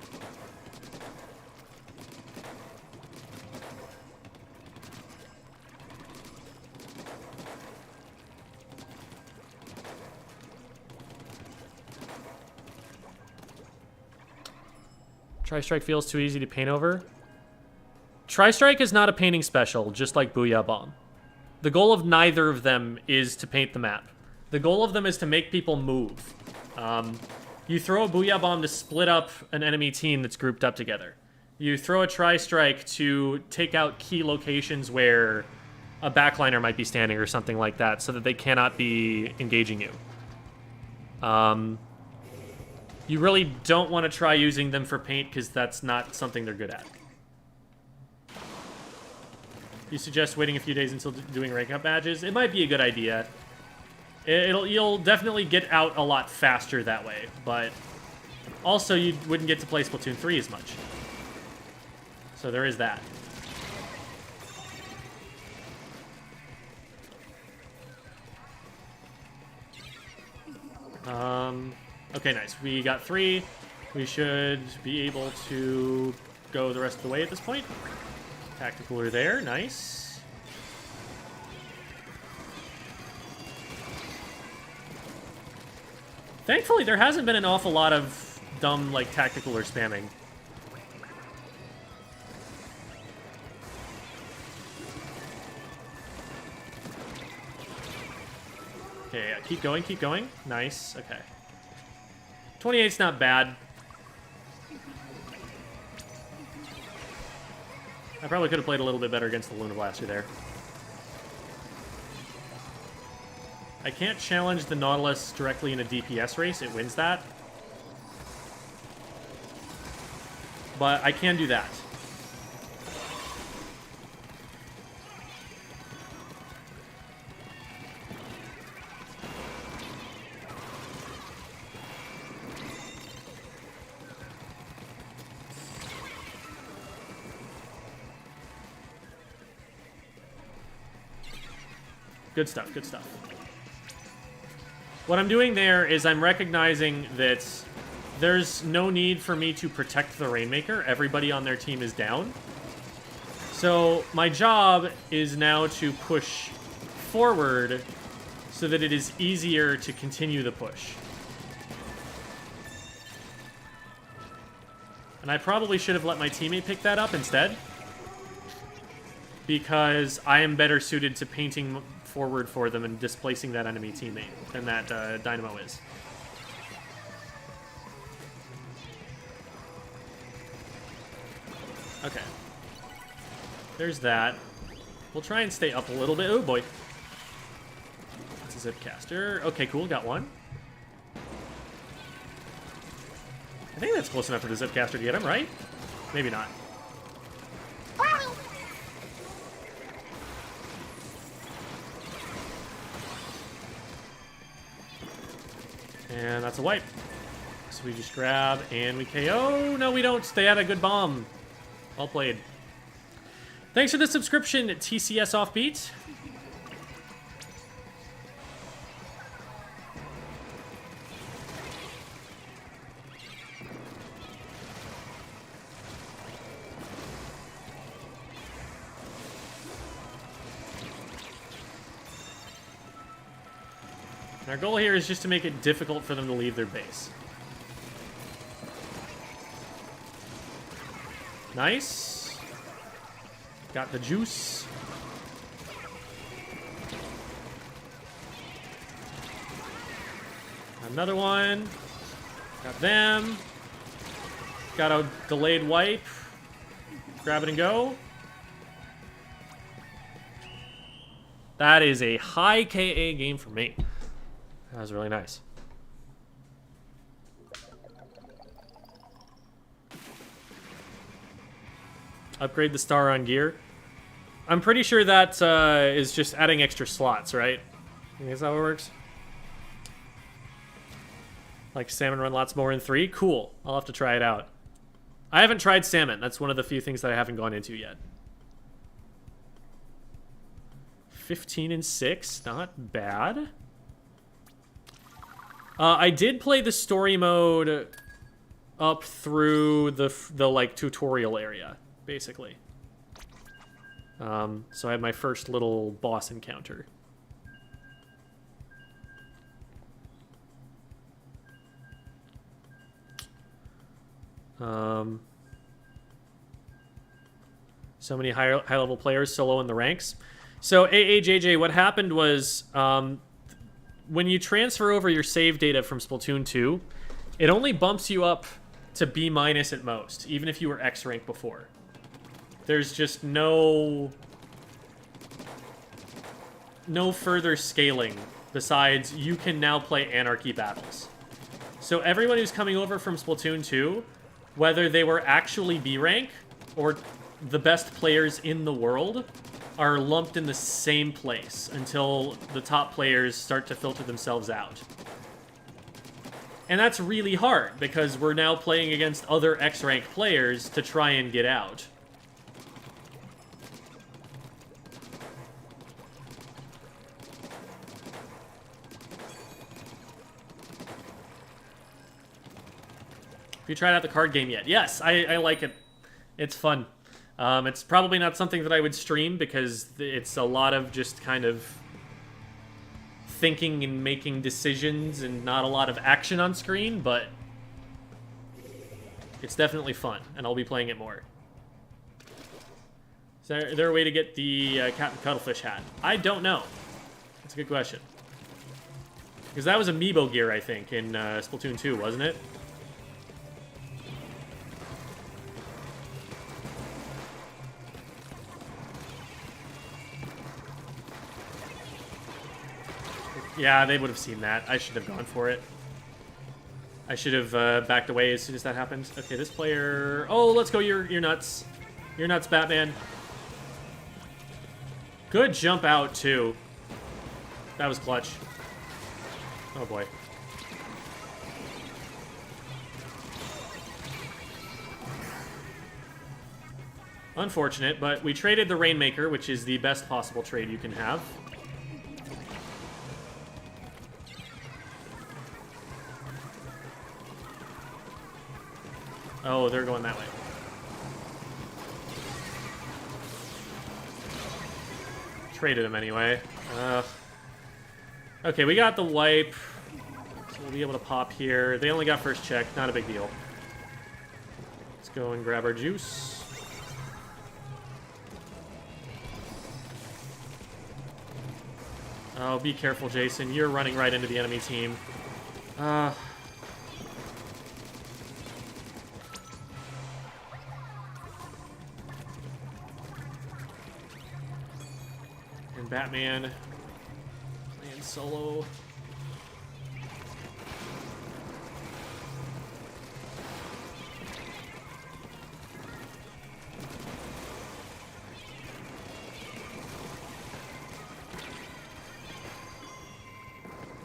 Tri-Strike feels too easy to paint over. Tri-Strike is not a painting special, just like Booyah Bomb. The goal of neither of them is to paint the map. The goal of them is to make people move. You throw a Booyah Bomb to split up an enemy team that's grouped up together. You throw a Tri-Strike to take out key locations where a backliner might be standing or something like that so that they cannot be engaging you. You really don't want to try using them for paint because that's not something they're good at. You suggest waiting a few days until doing rank up badges? It might be a good idea. You'll definitely get out a lot faster that way, but also you wouldn't get to play Splatoon 3 as much. So there is that. Okay, nice. We got 3. We should be able to go the rest of the way at this point. Tactical are there. Nice. Thankfully, there hasn't been an awful lot of dumb, like, tactical or spamming. Okay, yeah, keep going, keep going. Nice, okay. 28's not bad. I probably could have played a little bit better against the Luna Blaster there. I can't challenge the Nautilus directly in a DPS race. It wins that. But I can do that. Good stuff, good stuff. What I'm doing there is I'm recognizing that there's no need for me to protect the Rainmaker. Everybody on their team is down. So my job is now to push forward so that it is easier to continue the push. And I probably should have let my teammate pick that up instead, because I am better suited to painting forward for them and displacing that enemy teammate than that Dynamo is. Okay. There's that. We'll try and stay up a little bit. Oh, boy. That's a zip caster. Okay, cool. Got one. I think that's close enough for the zip caster to get him, right? Maybe not. And that's a wipe. So we just grab and we KO. No, we don't. They had a good bomb. Well played. Thanks for the subscription, TCS Offbeat. Our goal here is just to make it difficult for them to leave their base. Nice. Got the juice. Another one. Got them. Got a delayed wipe. Grab it and go. That is a high KA game for me. That was really nice. Upgrade the star on gear. I'm pretty sure that is just adding extra slots, right? I think that's how it works. Like salmon run lots more in 3? Cool. I'll have to try it out. I haven't tried salmon. That's one of the few things that I haven't gone into yet. 15-6. Not bad. I did play the story mode up through the like tutorial area, basically. So I had my first little boss encounter. So many high level players solo in the ranks. So AAJJ, what happened was when you transfer over your save data from Splatoon 2, it only bumps you up to B- at most, even if you were X rank before. There's just no further scaling besides you can now play Anarchy battles. So everyone who's coming over from Splatoon 2, whether they were actually B rank or the best players in the world, are lumped in the same place until the top players start to filter themselves out. And that's really hard, because we're now playing against other X-rank players to try and get out. Have you tried out the card game yet? Yes, I like it. It's fun. It's probably not something that I would stream because it's a lot of just kind of thinking and making decisions and not a lot of action on screen, but it's definitely fun, and I'll be playing it more. Is there a way to get the Captain Cuttlefish hat? I don't know. That's a good question. Because that was amiibo gear, I think, in Splatoon 2, wasn't it? Yeah, they would have seen that. I should have gone for it. I should have backed away as soon as that happened. Okay, this player... Oh, let's go. You're nuts. You're nuts, Batman. Good jump out, too. That was clutch. Oh, boy. Unfortunate, but we traded the Rainmaker, which is the best possible trade you can have. Oh, they're going that way. Traded him anyway. Okay, we got the wipe. So we'll be able to pop here. They only got first check. Not a big deal. Let's go and grab our juice. Oh, be careful, Jason. You're running right into the enemy team. And Batman playing solo.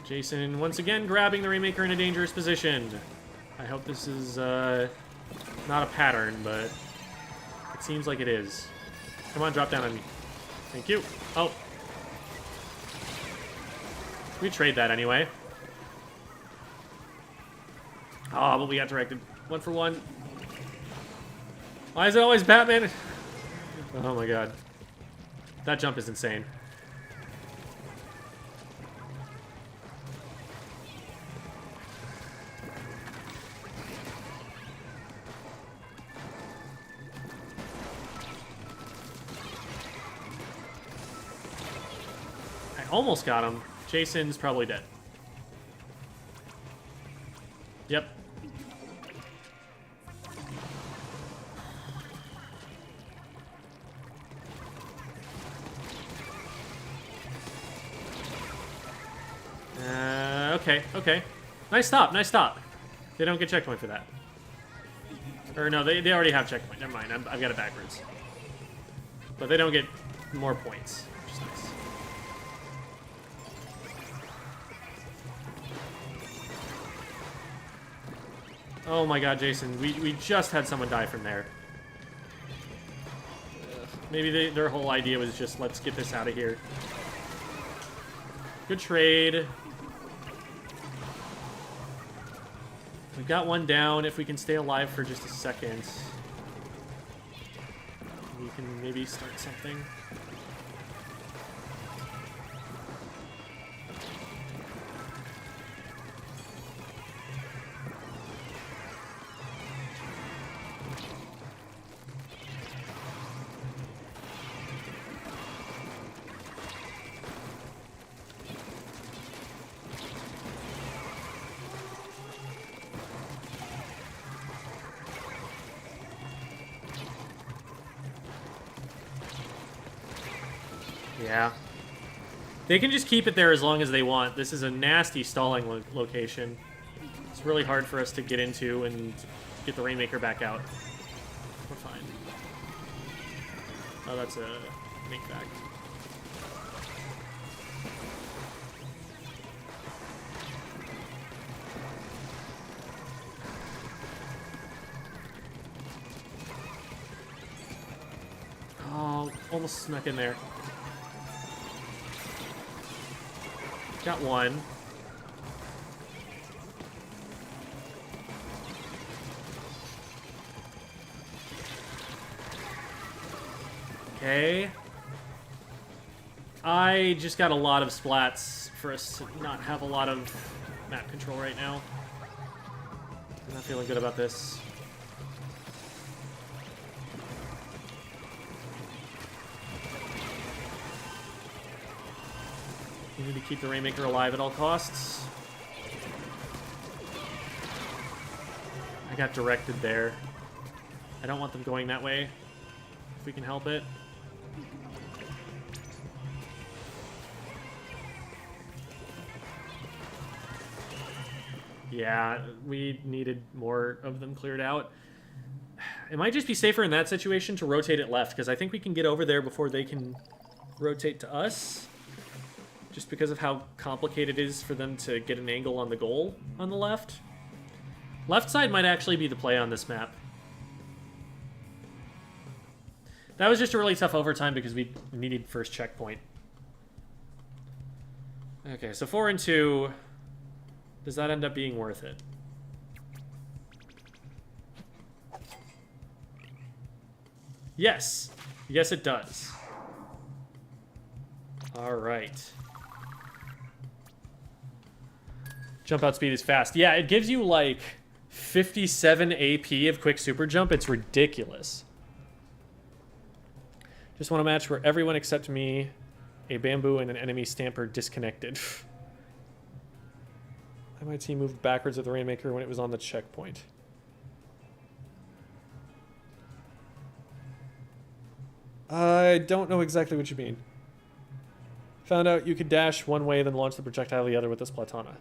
Jason, once again, grabbing the Rainmaker in a dangerous position. I hope this is not a pattern, but it seems like it is. Come on, drop down on me. Thank you. Oh. We trade that anyway. Oh, but we got directed. 1 for 1. Why is it always Batman? Oh my god. That jump is insane. Almost got him. Jason's probably dead. Yep. Okay. Nice stop, nice stop. They don't get checkpoint for that. Or no, they already have checkpoint. Never mind, I've got it backwards. But they don't get more points, which is nice. Oh my god, Jason, we just had someone die from there. Maybe their whole idea was just, let's get this out of here. Good trade. We've got one down. If we can stay alive for just a second, we can maybe start something. Yeah. They can just keep it there as long as they want. This is a nasty stalling location. It's really hard for us to get into and get the Rainmaker back out. We're fine. Oh, that's a make back. Oh, almost snuck in there. Got one. Okay. I just got a lot of splats for us to not have a lot of map control right now. I'm not feeling good about this. We need to keep the Rainmaker alive at all costs. I got directed there. I don't want them going that way, if we can help it. Yeah, we needed more of them cleared out. It might just be safer in that situation to rotate it left, because I think we can get over there before they can rotate to us. Just because of how complicated it is for them to get an angle on the goal on the left. Left side might actually be the play on this map. That was just a really tough overtime because we needed first checkpoint. Okay, so 4 and 2. Does that end up being worth it? Yes. Yes, it does. All right. Jump out speed is fast. Yeah, it gives you like 57 AP of quick super jump. It's ridiculous. Just want a match where everyone except me, a bamboo, and an enemy stamper disconnected. My team moved backwards with the Rainmaker when it was on the checkpoint. I don't know exactly what you mean. Found out you could dash one way, then launch the projectile the other with the Splatana.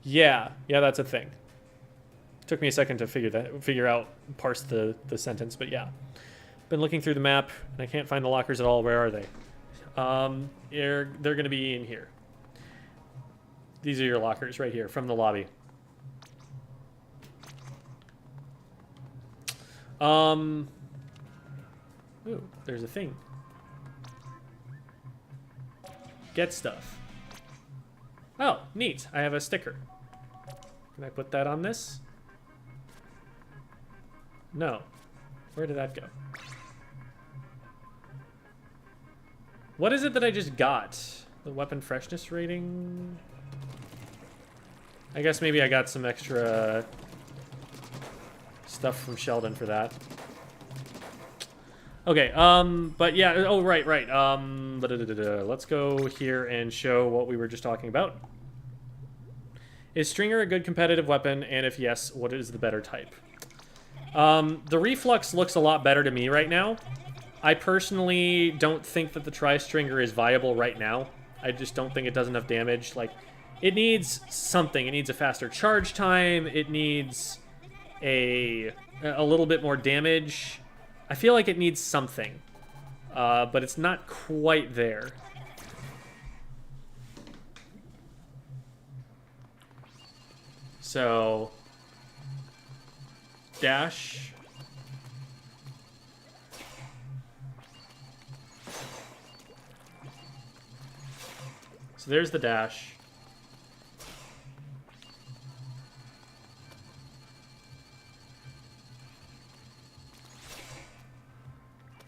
Yeah, that's a thing. Took me a second to parse the sentence, but yeah. Been looking through the map, and I can't find the lockers at all. Where are they? They're going to be in here. These are your lockers right here from the lobby. Ooh, there's a thing. Get stuff. Oh, neat. I have a sticker. Can I put that on this? No. Where did that go? What is it that I just got? The weapon freshness rating? I guess maybe I got some extra stuff from Sheldon for that. Okay, but yeah, oh, right. Let's go here and show what we were just talking about. Is Stringer a good competitive weapon? And if yes, what is the better type? The reflux looks a lot better to me right now. I personally don't think that the Tri-Stringer is viable right now. I just don't think it does enough damage. Like, it needs something. It needs a faster charge time. It needs a little bit more damage. I feel like it needs something. But it's not quite there. So, dash. So there's the dash.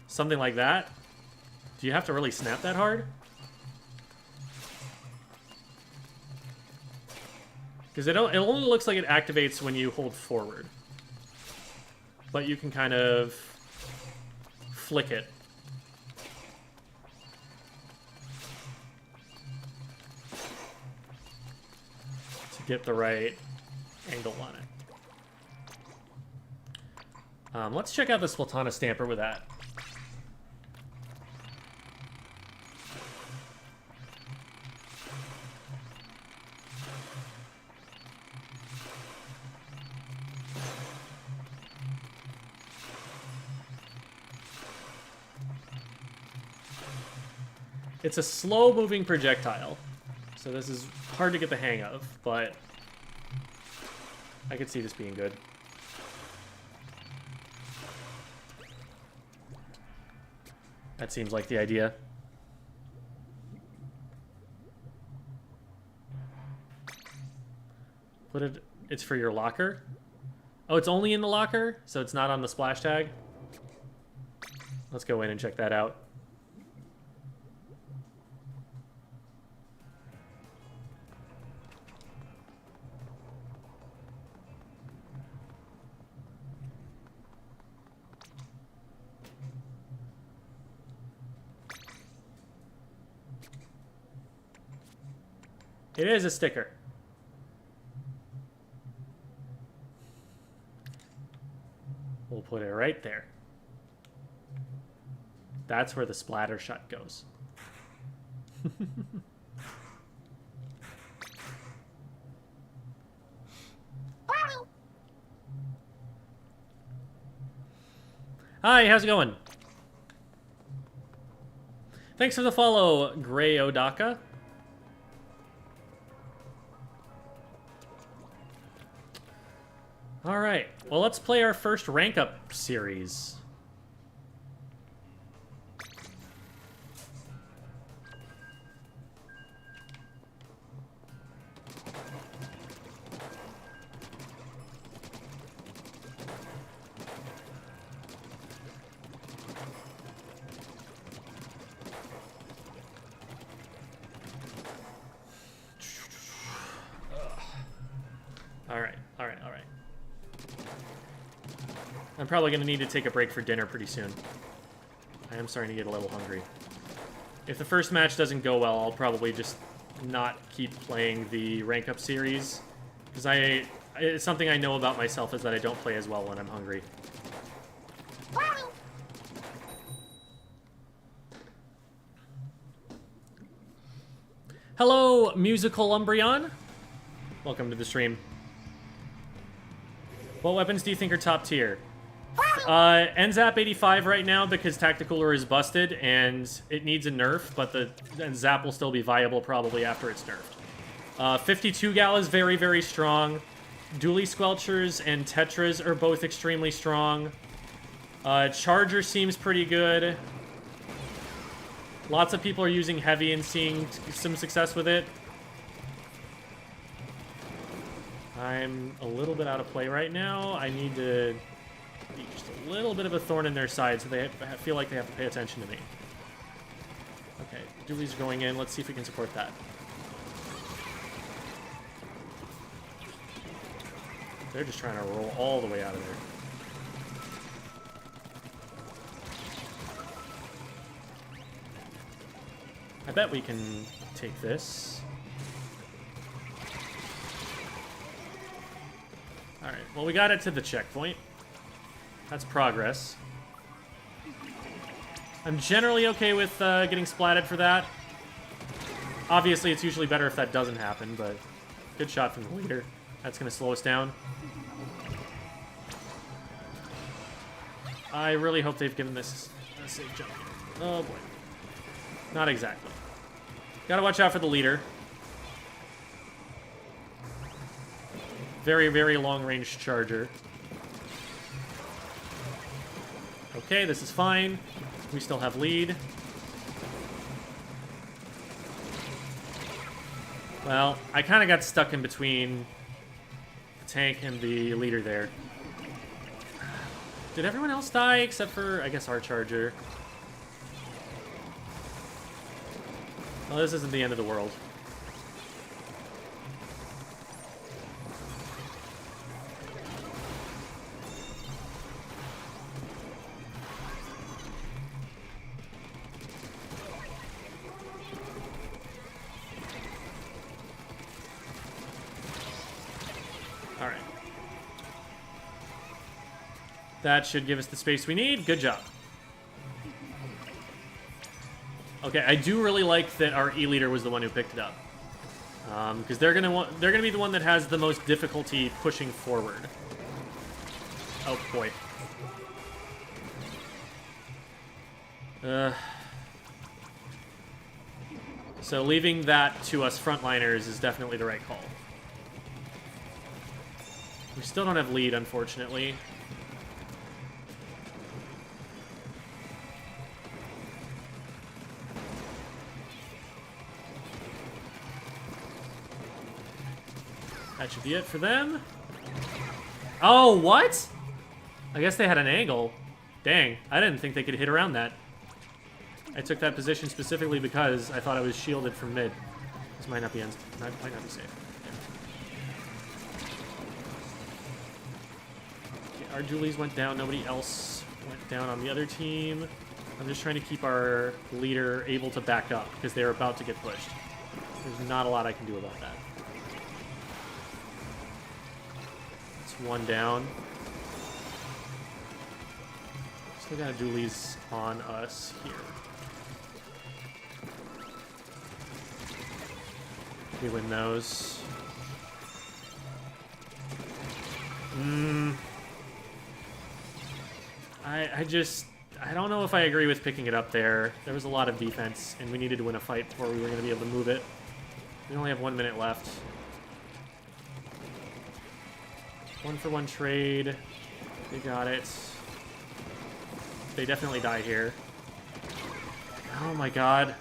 Something like that. Do you have to really snap that hard? Because it only looks like it activates when you hold forward. But you can kind of flick it. To get the right angle on it. Let's check out the Splatana Stamper with that. It's a slow-moving projectile, so this is hard to get the hang of, but I could see this being good. That seems like the idea. It's for your locker? Oh, it's only in the locker? So it's not on the splash tag? Let's go in and check that out. It is a sticker. We'll put it right there. That's where the splatter shot goes. Hi, how's it going? Thanks for the follow, Gray Odaka. All right, well, let's play our first rank up series. probably going to need to take a break for dinner pretty soon. I am starting to get a little hungry. If the first match doesn't go well, I'll probably just not keep playing the rank up series. Because it's something I know about myself is that I don't play as well when I'm hungry. Hello, Musical Umbreon. Welcome to the stream. What weapons do you think are top tier? NZAP 85 right now because Tacticooler is busted and it needs a nerf, but and Zap will still be viable probably after it's nerfed. 52 Gal is very, very strong. Dually Squelchers and Tetras are both extremely strong. Charger seems pretty good. Lots of people are using Heavy and seeing some success with it. I'm a little bit out of play right now. I need to be just a little bit of a thorn in their side so they feel like they have to pay attention to me. Okay, Dooley's going in. Let's see if we can support that. They're just trying to roll all the way out of there. I bet we can take this. Alright, well we got it to the checkpoint. That's progress. I'm generally okay with getting splatted for that. Obviously, it's usually better if that doesn't happen, but good shot from the leader. That's going to slow us down. I really hope they've given this a safe jump here. Oh boy. Not exactly. Gotta watch out for the leader. Very, very long-range charger. Okay, this is fine. We still have lead. Well, I kind of got stuck in between the tank and the leader there. Did everyone else die except for, I guess, our charger? Well, this isn't the end of the world. All right. That should give us the space we need. Good job. Okay, I do really like that our E-leader was the one who picked it up, because they're gonna be the one that has the most difficulty pushing forward. Oh boy. So leaving that to us frontliners is definitely the right call. We still don't have lead, unfortunately. That should be it for them. Oh, what? I guess they had an angle. Dang, I didn't think they could hit around that. I took that position specifically because I thought I was shielded from mid. This might not be might not be safe. Yeah. Okay, our Julies went down. Nobody else went down on the other team. I'm just trying to keep our leader able to back up because they're about to get pushed. There's not a lot I can do about that. One down. Still got dualies on us here. We win those. I don't know if I agree with picking it up there. There was a lot of defense, and we needed to win a fight before we were going to be able to move it. We only have 1 minute left. 1-for-1 trade. They got it. They definitely die here. Oh my god.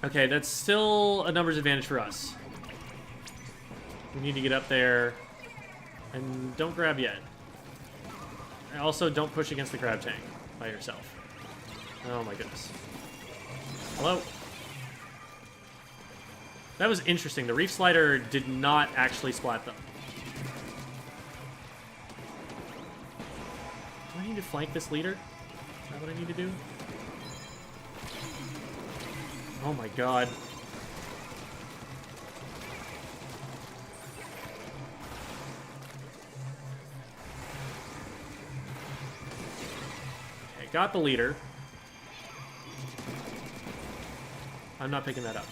Okay, that's still a numbers advantage for us. We need to get up there. And don't grab yet. And also, don't push against the grab tank by yourself. Oh my goodness. Hello? That was interesting. The Reef Slider did not actually splat them. I need to flank this leader? Is that what I need to do? Oh my god. Okay, got the leader. I'm not picking that up.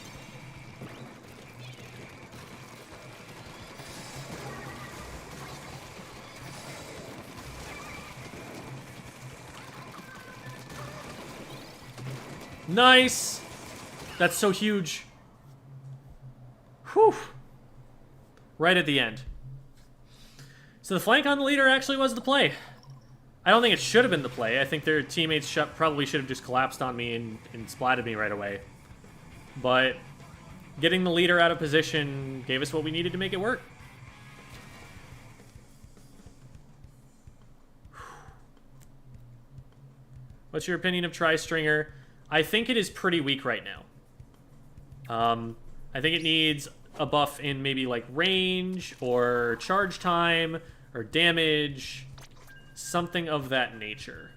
Nice! That's so huge. Whew. Right at the end. So the flank on the leader actually was the play. I don't think it should have been the play. I think their teammates probably should have just collapsed on me and splatted me right away. But getting the leader out of position gave us what we needed to make it work. What's your opinion of Tri-Stringer? I think it is pretty weak right now. I think it needs a buff in maybe like range or charge time or damage, something of that nature.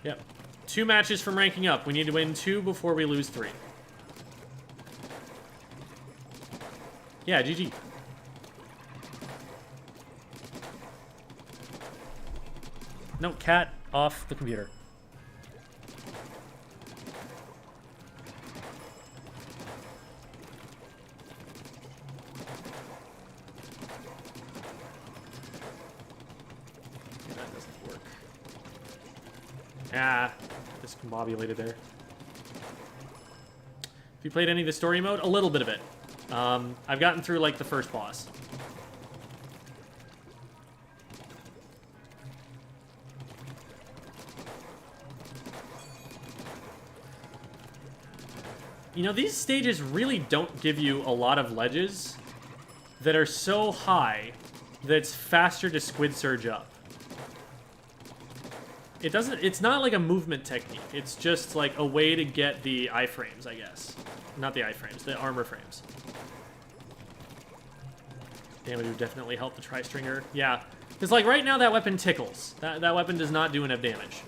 Yep. 2 matches from ranking up. We need to win 2 before we lose 3. Yeah, GG. No, cat off the computer. Yeah, that doesn't work. Ah, discombobulated there. Have you played any of the story mode? A little bit of it. I've gotten through like the first boss. You know, these stages really don't give you a lot of ledges that are so high that it's faster to squid surge up. It's not like a movement technique. It's just like a way to get the iframes, I guess. Not the iframes, the armor frames. Damage would definitely help the Tri-Stringer. Yeah, because like right now that weapon tickles. That weapon does not do enough damage.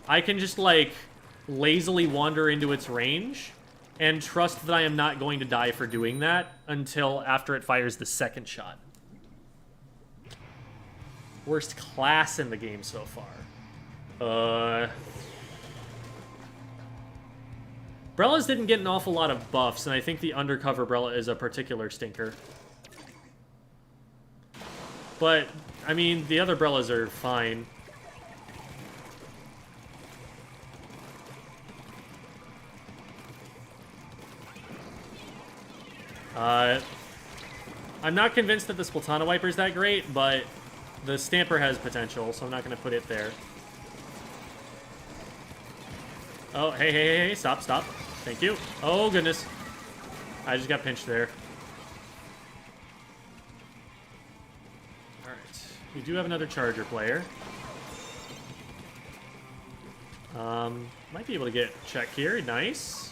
I can just like lazily wander into its range and trust that I am not going to die for doing that until after it fires the second shot. Worst class in the game so far. Brellas didn't get an awful lot of buffs, and I think the undercover Brella is a particular stinker. But, I mean, the other Brellas are fine. I'm not convinced that the Splatana Wiper is that great, but the Stamper has potential, so I'm not going to put it there. Oh, hey, stop. Thank you. Oh, goodness. I just got pinched there. Alright. We do have another Charger player. Might be able to get a check here. Nice.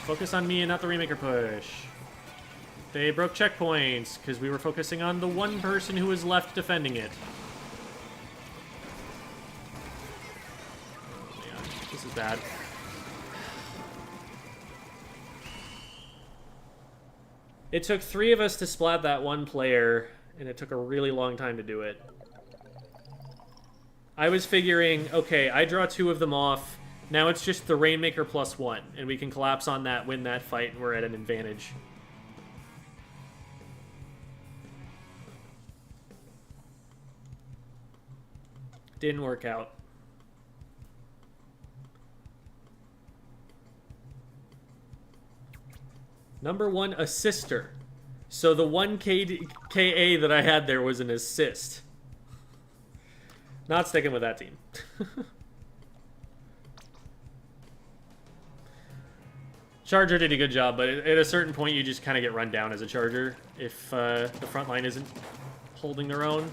Focus on me and not the Remaker push. They broke checkpoints because we were focusing on the one person who was left defending it. Yeah, this is bad. It took 3 of us to splat that one player, and it took a really long time to do it. I was figuring, okay, I draw 2 of them off. Now it's just the Rainmaker +1, and we can collapse on that, win that fight, and we're at an advantage. Didn't work out. Number 1, assister. So the 1 KA that I had there was an assist. Not sticking with that team. Charger did a good job, but at a certain point you just kind of get run down as a Charger if the front line isn't holding their own.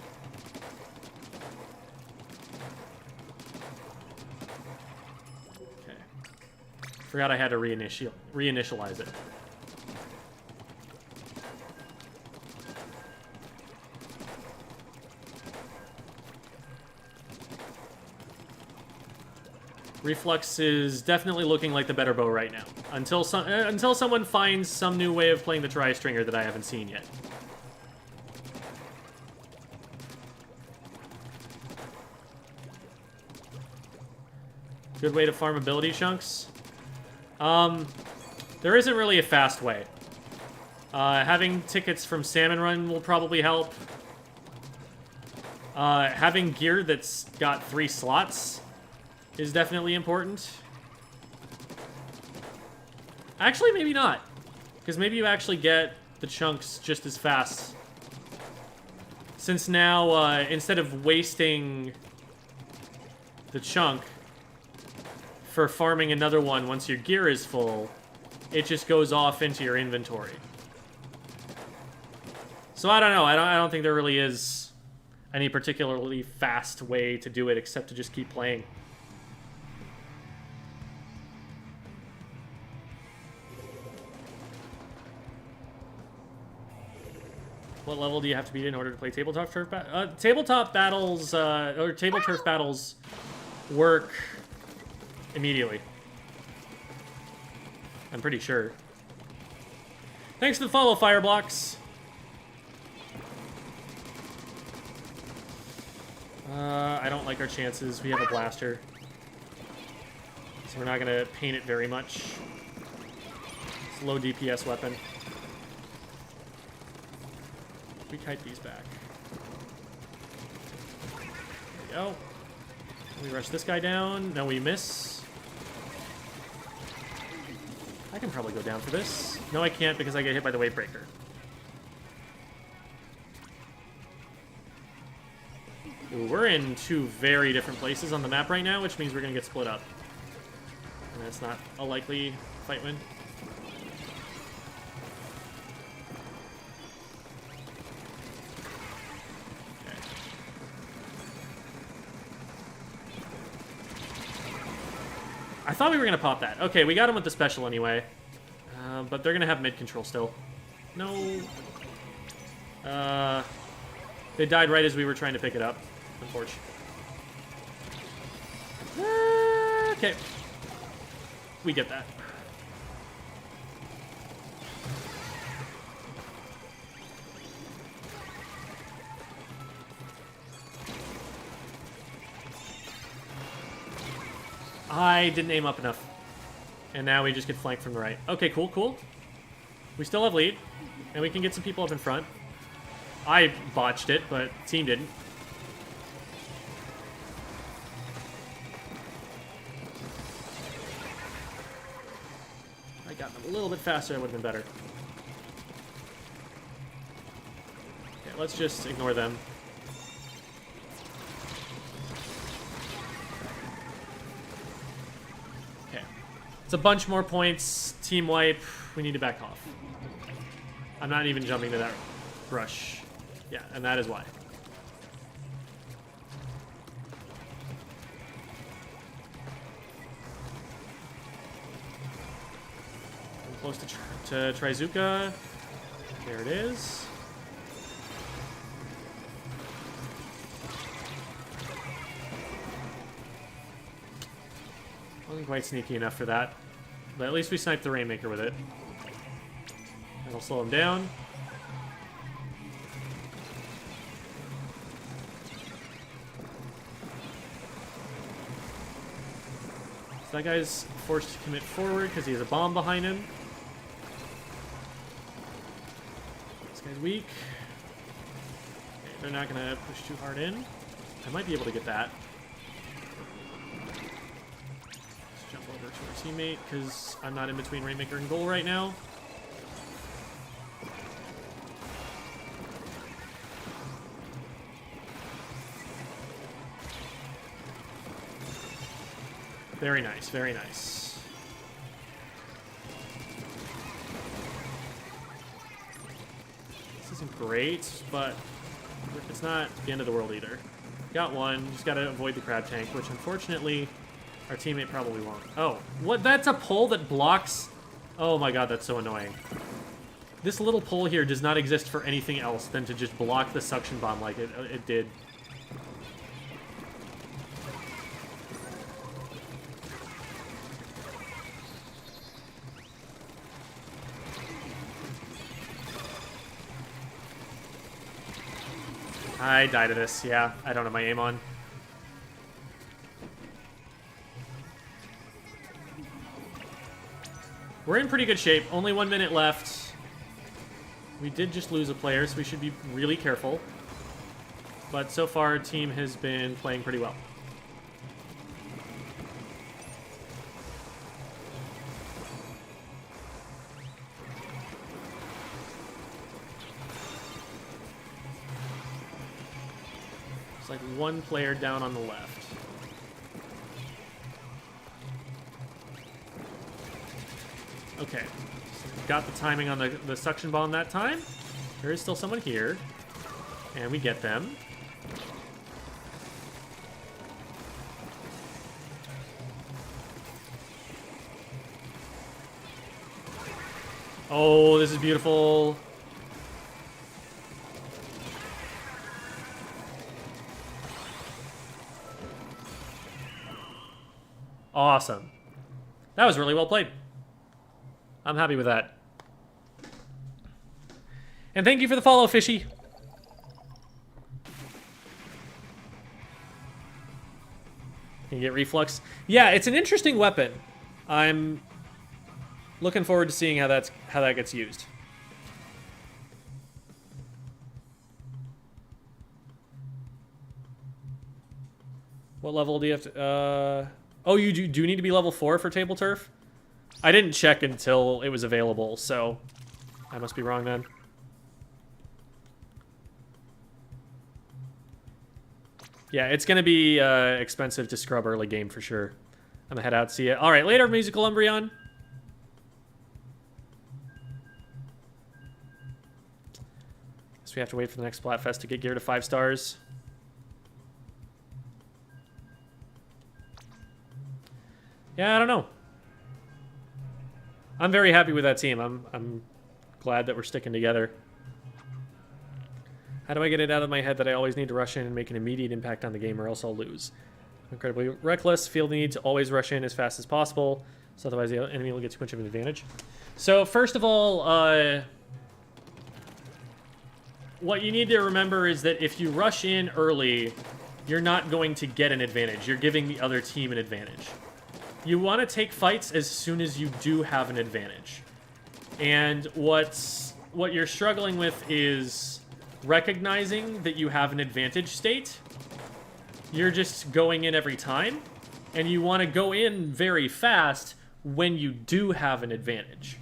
Forgot I had to reinitialize it. Reflux is definitely looking like the better bow right now. Until someone finds some new way of playing the tri-stringer that I haven't seen yet. Good way to farm ability chunks. There isn't really a fast way. Having tickets from Salmon Run will probably help. Having gear that's got 3 slots is definitely important. Actually, maybe not. Because maybe you actually get the chunks just as fast. Since now, instead of wasting the chunk for farming another one once your gear is full, it just goes off into your inventory. So I don't know. I don't think there really is any particularly fast way to do it except to just keep playing. What level do you have to be in order to play tabletop turf tabletop battles, or table turf battles work immediately. I'm pretty sure. Thanks for the follow, Fireblocks. I don't like our chances. We have a blaster. So we're not going to paint it very much. It's a low DPS weapon. We kite these back. There we go. We rush this guy down. No, we miss. I can probably go down for this. No, I can't because I get hit by the wave breaker. Ooh, we're in 2 very different places on the map right now, which means we're going to get split up. And that's not a likely fight win. I thought we were going to pop that. Okay, we got him with the special anyway. But they're going to have mid-control still. No. They died right as we were trying to pick it up. Unfortunately. Okay. We get that. I didn't aim up enough. And now we just get flanked from the right. Okay, cool, cool. We still have lead. And we can get some people up in front. I botched it, but team didn't. I got them a little bit faster, it would have been better. Okay, let's just ignore them. It's a bunch more points. Team wipe. We need to back off. I'm not even jumping to that brush. Yeah, and that is why. I'm close to Trizuka. There it is. Wasn't quite sneaky enough for that. But at least we sniped the Rainmaker with it. That'll slow him down. So that guy's forced to commit forward because he has a bomb behind him. This guy's weak. Okay, they're not going to push too hard in. I might be able to get that. Over to our teammate because I'm not in between Rainmaker and goal right now. Very nice, very nice. This isn't great, but it's not the end of the world either. Got one, just gotta avoid the crab tank, which unfortunately Our teammate probably won't. Oh, what? That's a pole that blocks... Oh my god, that's so annoying. This little pole here does not exist for anything else than to just block the suction bomb like it did. I died to this, yeah. I don't have my aim on. We're in pretty good shape. Only 1 minute left. We did just lose a player, so we should be really careful. But so far, our team has been playing pretty well. It's like one player down on the left. Okay, so got the timing on the suction bomb that time. There is still someone here. And we get them. Oh, this is beautiful. Awesome. That was really well played. I'm happy with that. And thank you for the follow, Fishy. Can you get reflux? Yeah, it's an interesting weapon. I'm looking forward to seeing how that gets used. What level do you have to... Oh, you do need to be level 4 for table turf? I didn't check until it was available, so I must be wrong then. Yeah, it's going to be expensive to scrub early game for sure. I'm going to head out, see ya. All right, later, Musical Umbreon. Guess we have to wait for the next Splatfest to get gear to 5 stars. Yeah, I don't know. I'm very happy with that team. I'm glad that we're sticking together. How do I get it out of my head that I always need to rush in and make an immediate impact on the game or else I'll lose? I'm incredibly reckless. Feel the need to always rush in as fast as possible, so otherwise the enemy will get too much of an advantage. So first of all, what you need to remember is that if you rush in early, you're not going to get an advantage. You're giving the other team an advantage. You want to take fights as soon as you do have an advantage. And what you're struggling with is recognizing that you have an advantage state. You're just going in every time, and you want to go in very fast when you do have an advantage.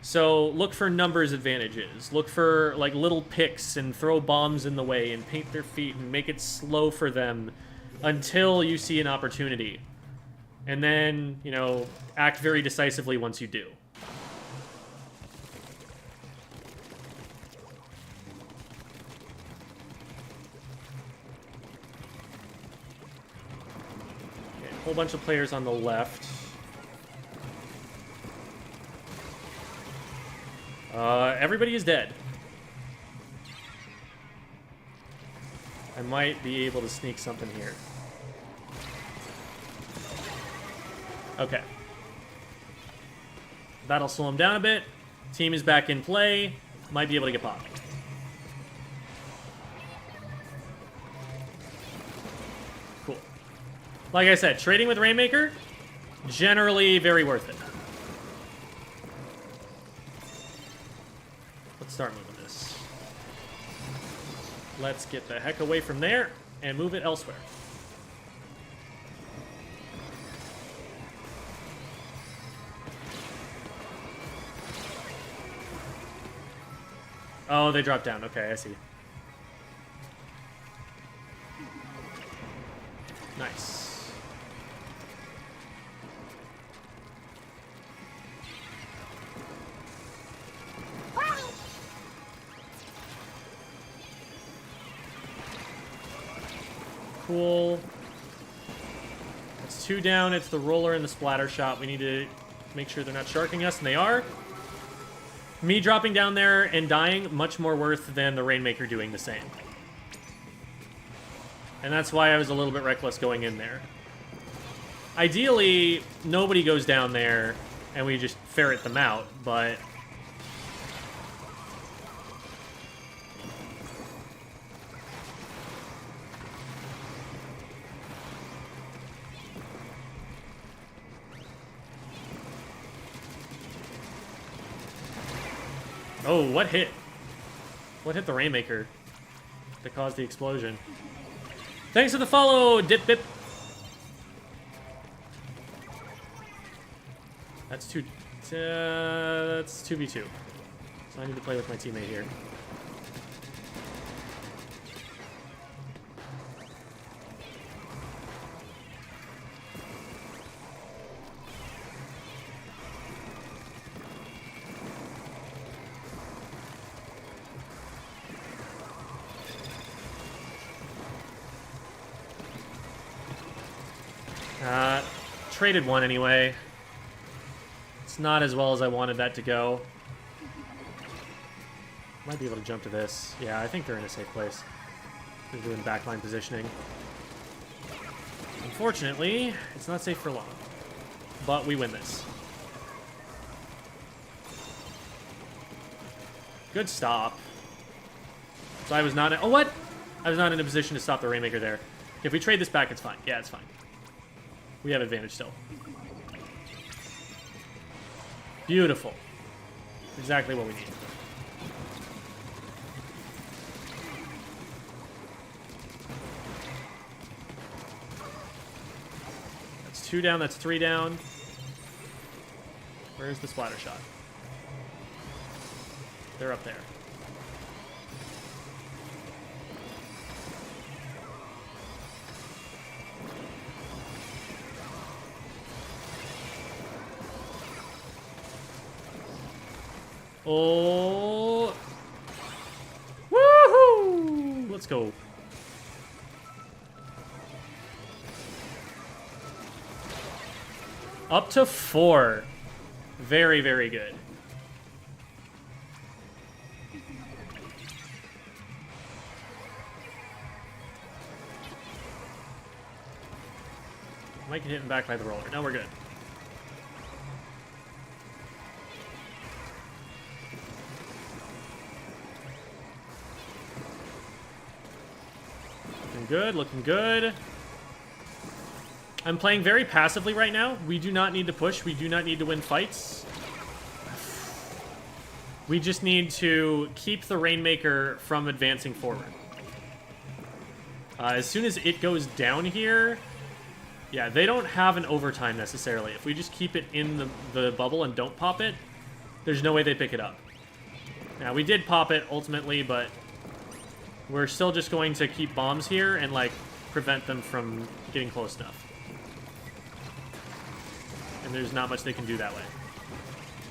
So look for numbers advantages. Look for like little picks and throw bombs in the way and paint their feet and make it slow for them until you see an opportunity. And then, you know, act very decisively once you do. Okay, a whole bunch of players on the left. Everybody is dead. I might be able to sneak something here. Okay. That'll slow him down a bit. Team is back in play. Might be able to get popped. Cool. Like I said, trading with Rainmaker, generally very worth it. Let's start moving this. Let's get the heck away from there and move it elsewhere. Oh, they dropped down. Okay, I see. Nice. Cool. It's 2 down. It's the roller and the splatter shot. We need to make sure they're not sharking us, and they are. Me dropping down there and dying, much more worth than the Rainmaker doing the same. And that's why I was a little bit reckless going in there. Ideally, nobody goes down there and we just ferret them out, but... Oh, what hit? What hit the Rainmaker that caused the explosion? Thanks for the follow, Dip Bip. That's 2v2. So I need to play with my teammate here. Traded one anyway. It's not as well as I wanted that to go. Might be able to jump to this. Yeah, I think they're in a safe place. They're doing backline positioning. Unfortunately, it's not safe for long. But we win this. Good stop. So I was not... Oh, what? I was not in a position to stop the Rainmaker there. If we trade this back, it's fine. Yeah, it's fine. We have advantage still. Beautiful. Exactly what we need. That's 2 down, that's 3 down. Where's the splatter shot? They're up there. Oh. Woohoo! Let's go. Up to 4. Very, very good. Might get hit back by the roller. No, we're good. Good, looking good. I'm playing very passively right now. We do not need to push. We do not need to win fights. We just need to keep the Rainmaker from advancing forward. As soon as it goes down here... Yeah, they don't have an overtime necessarily. If we just keep it in the bubble and don't pop it, there's no way they pick it up. Now, we did pop it ultimately, but... We're still just going to keep bombs here and, like, prevent them from getting close enough. And there's not much they can do that way.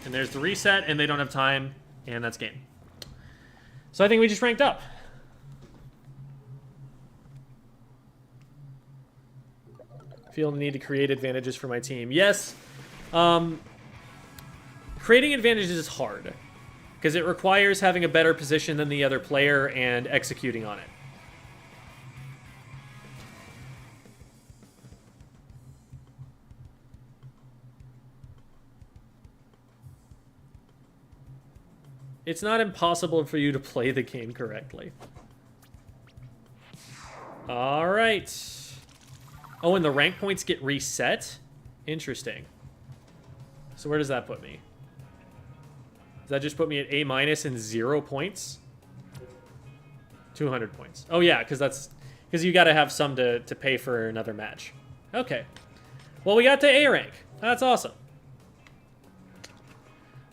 And there's the reset, and they don't have time, and that's game. So I think we just ranked up. Feel the need to create advantages for my team. Yes. Creating advantages is hard. Because it requires having a better position than the other player and executing on it. It's not impossible for you to play the game correctly. All right. Oh, and the rank points get reset? Interesting. So where does that put me? Does that just put me at A- and 0 points? 200 points. Oh yeah, because you got to have some to pay for another match. Okay. Well, we got to A rank. That's awesome.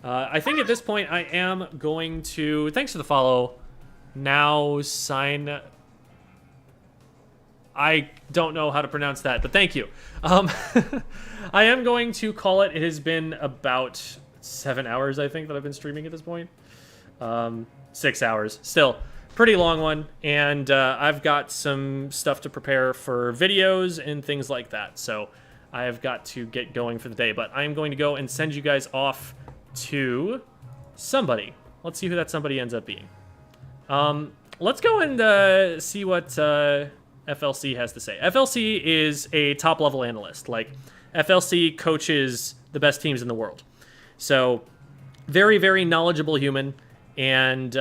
I think at this point I am going to... Thanks for the follow. Now sign... I don't know how to pronounce that, but thank you. I am going to call it. It has been about 7 hours, I think, that I've been streaming at this point. 6 hours. Still, pretty long one. And I've got some stuff to prepare for videos and things like that. So I have got to get going for the day. But I am going to go and send you guys off to somebody. Let's see who that somebody ends up being. Let's go and see what FLC has to say. FLC is a top-level analyst. Like, FLC coaches the best teams in the world. So, very, very knowledgeable human, and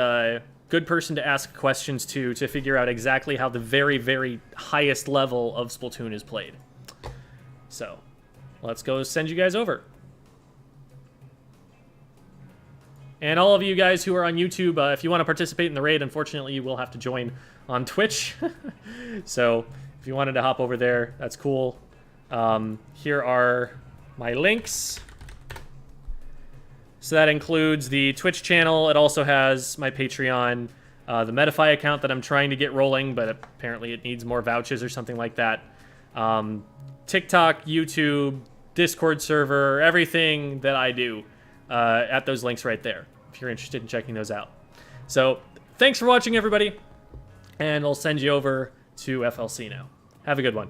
good person to ask questions to figure out exactly how the very, very highest level of Splatoon is played. So, let's go send you guys over. And all of you guys who are on YouTube, if you want to participate in the raid, unfortunately, you will have to join on Twitch. So if you wanted to hop over there, that's cool. Here are my links. So that includes the Twitch channel. It also has my Patreon, the Medify account that I'm trying to get rolling, but apparently it needs more vouchers or something like that. TikTok, YouTube, Discord server, everything that I do. At those links right there, if you're interested in checking those out. So, thanks for watching, everybody, and I'll send you over to FLC now. Have a good one.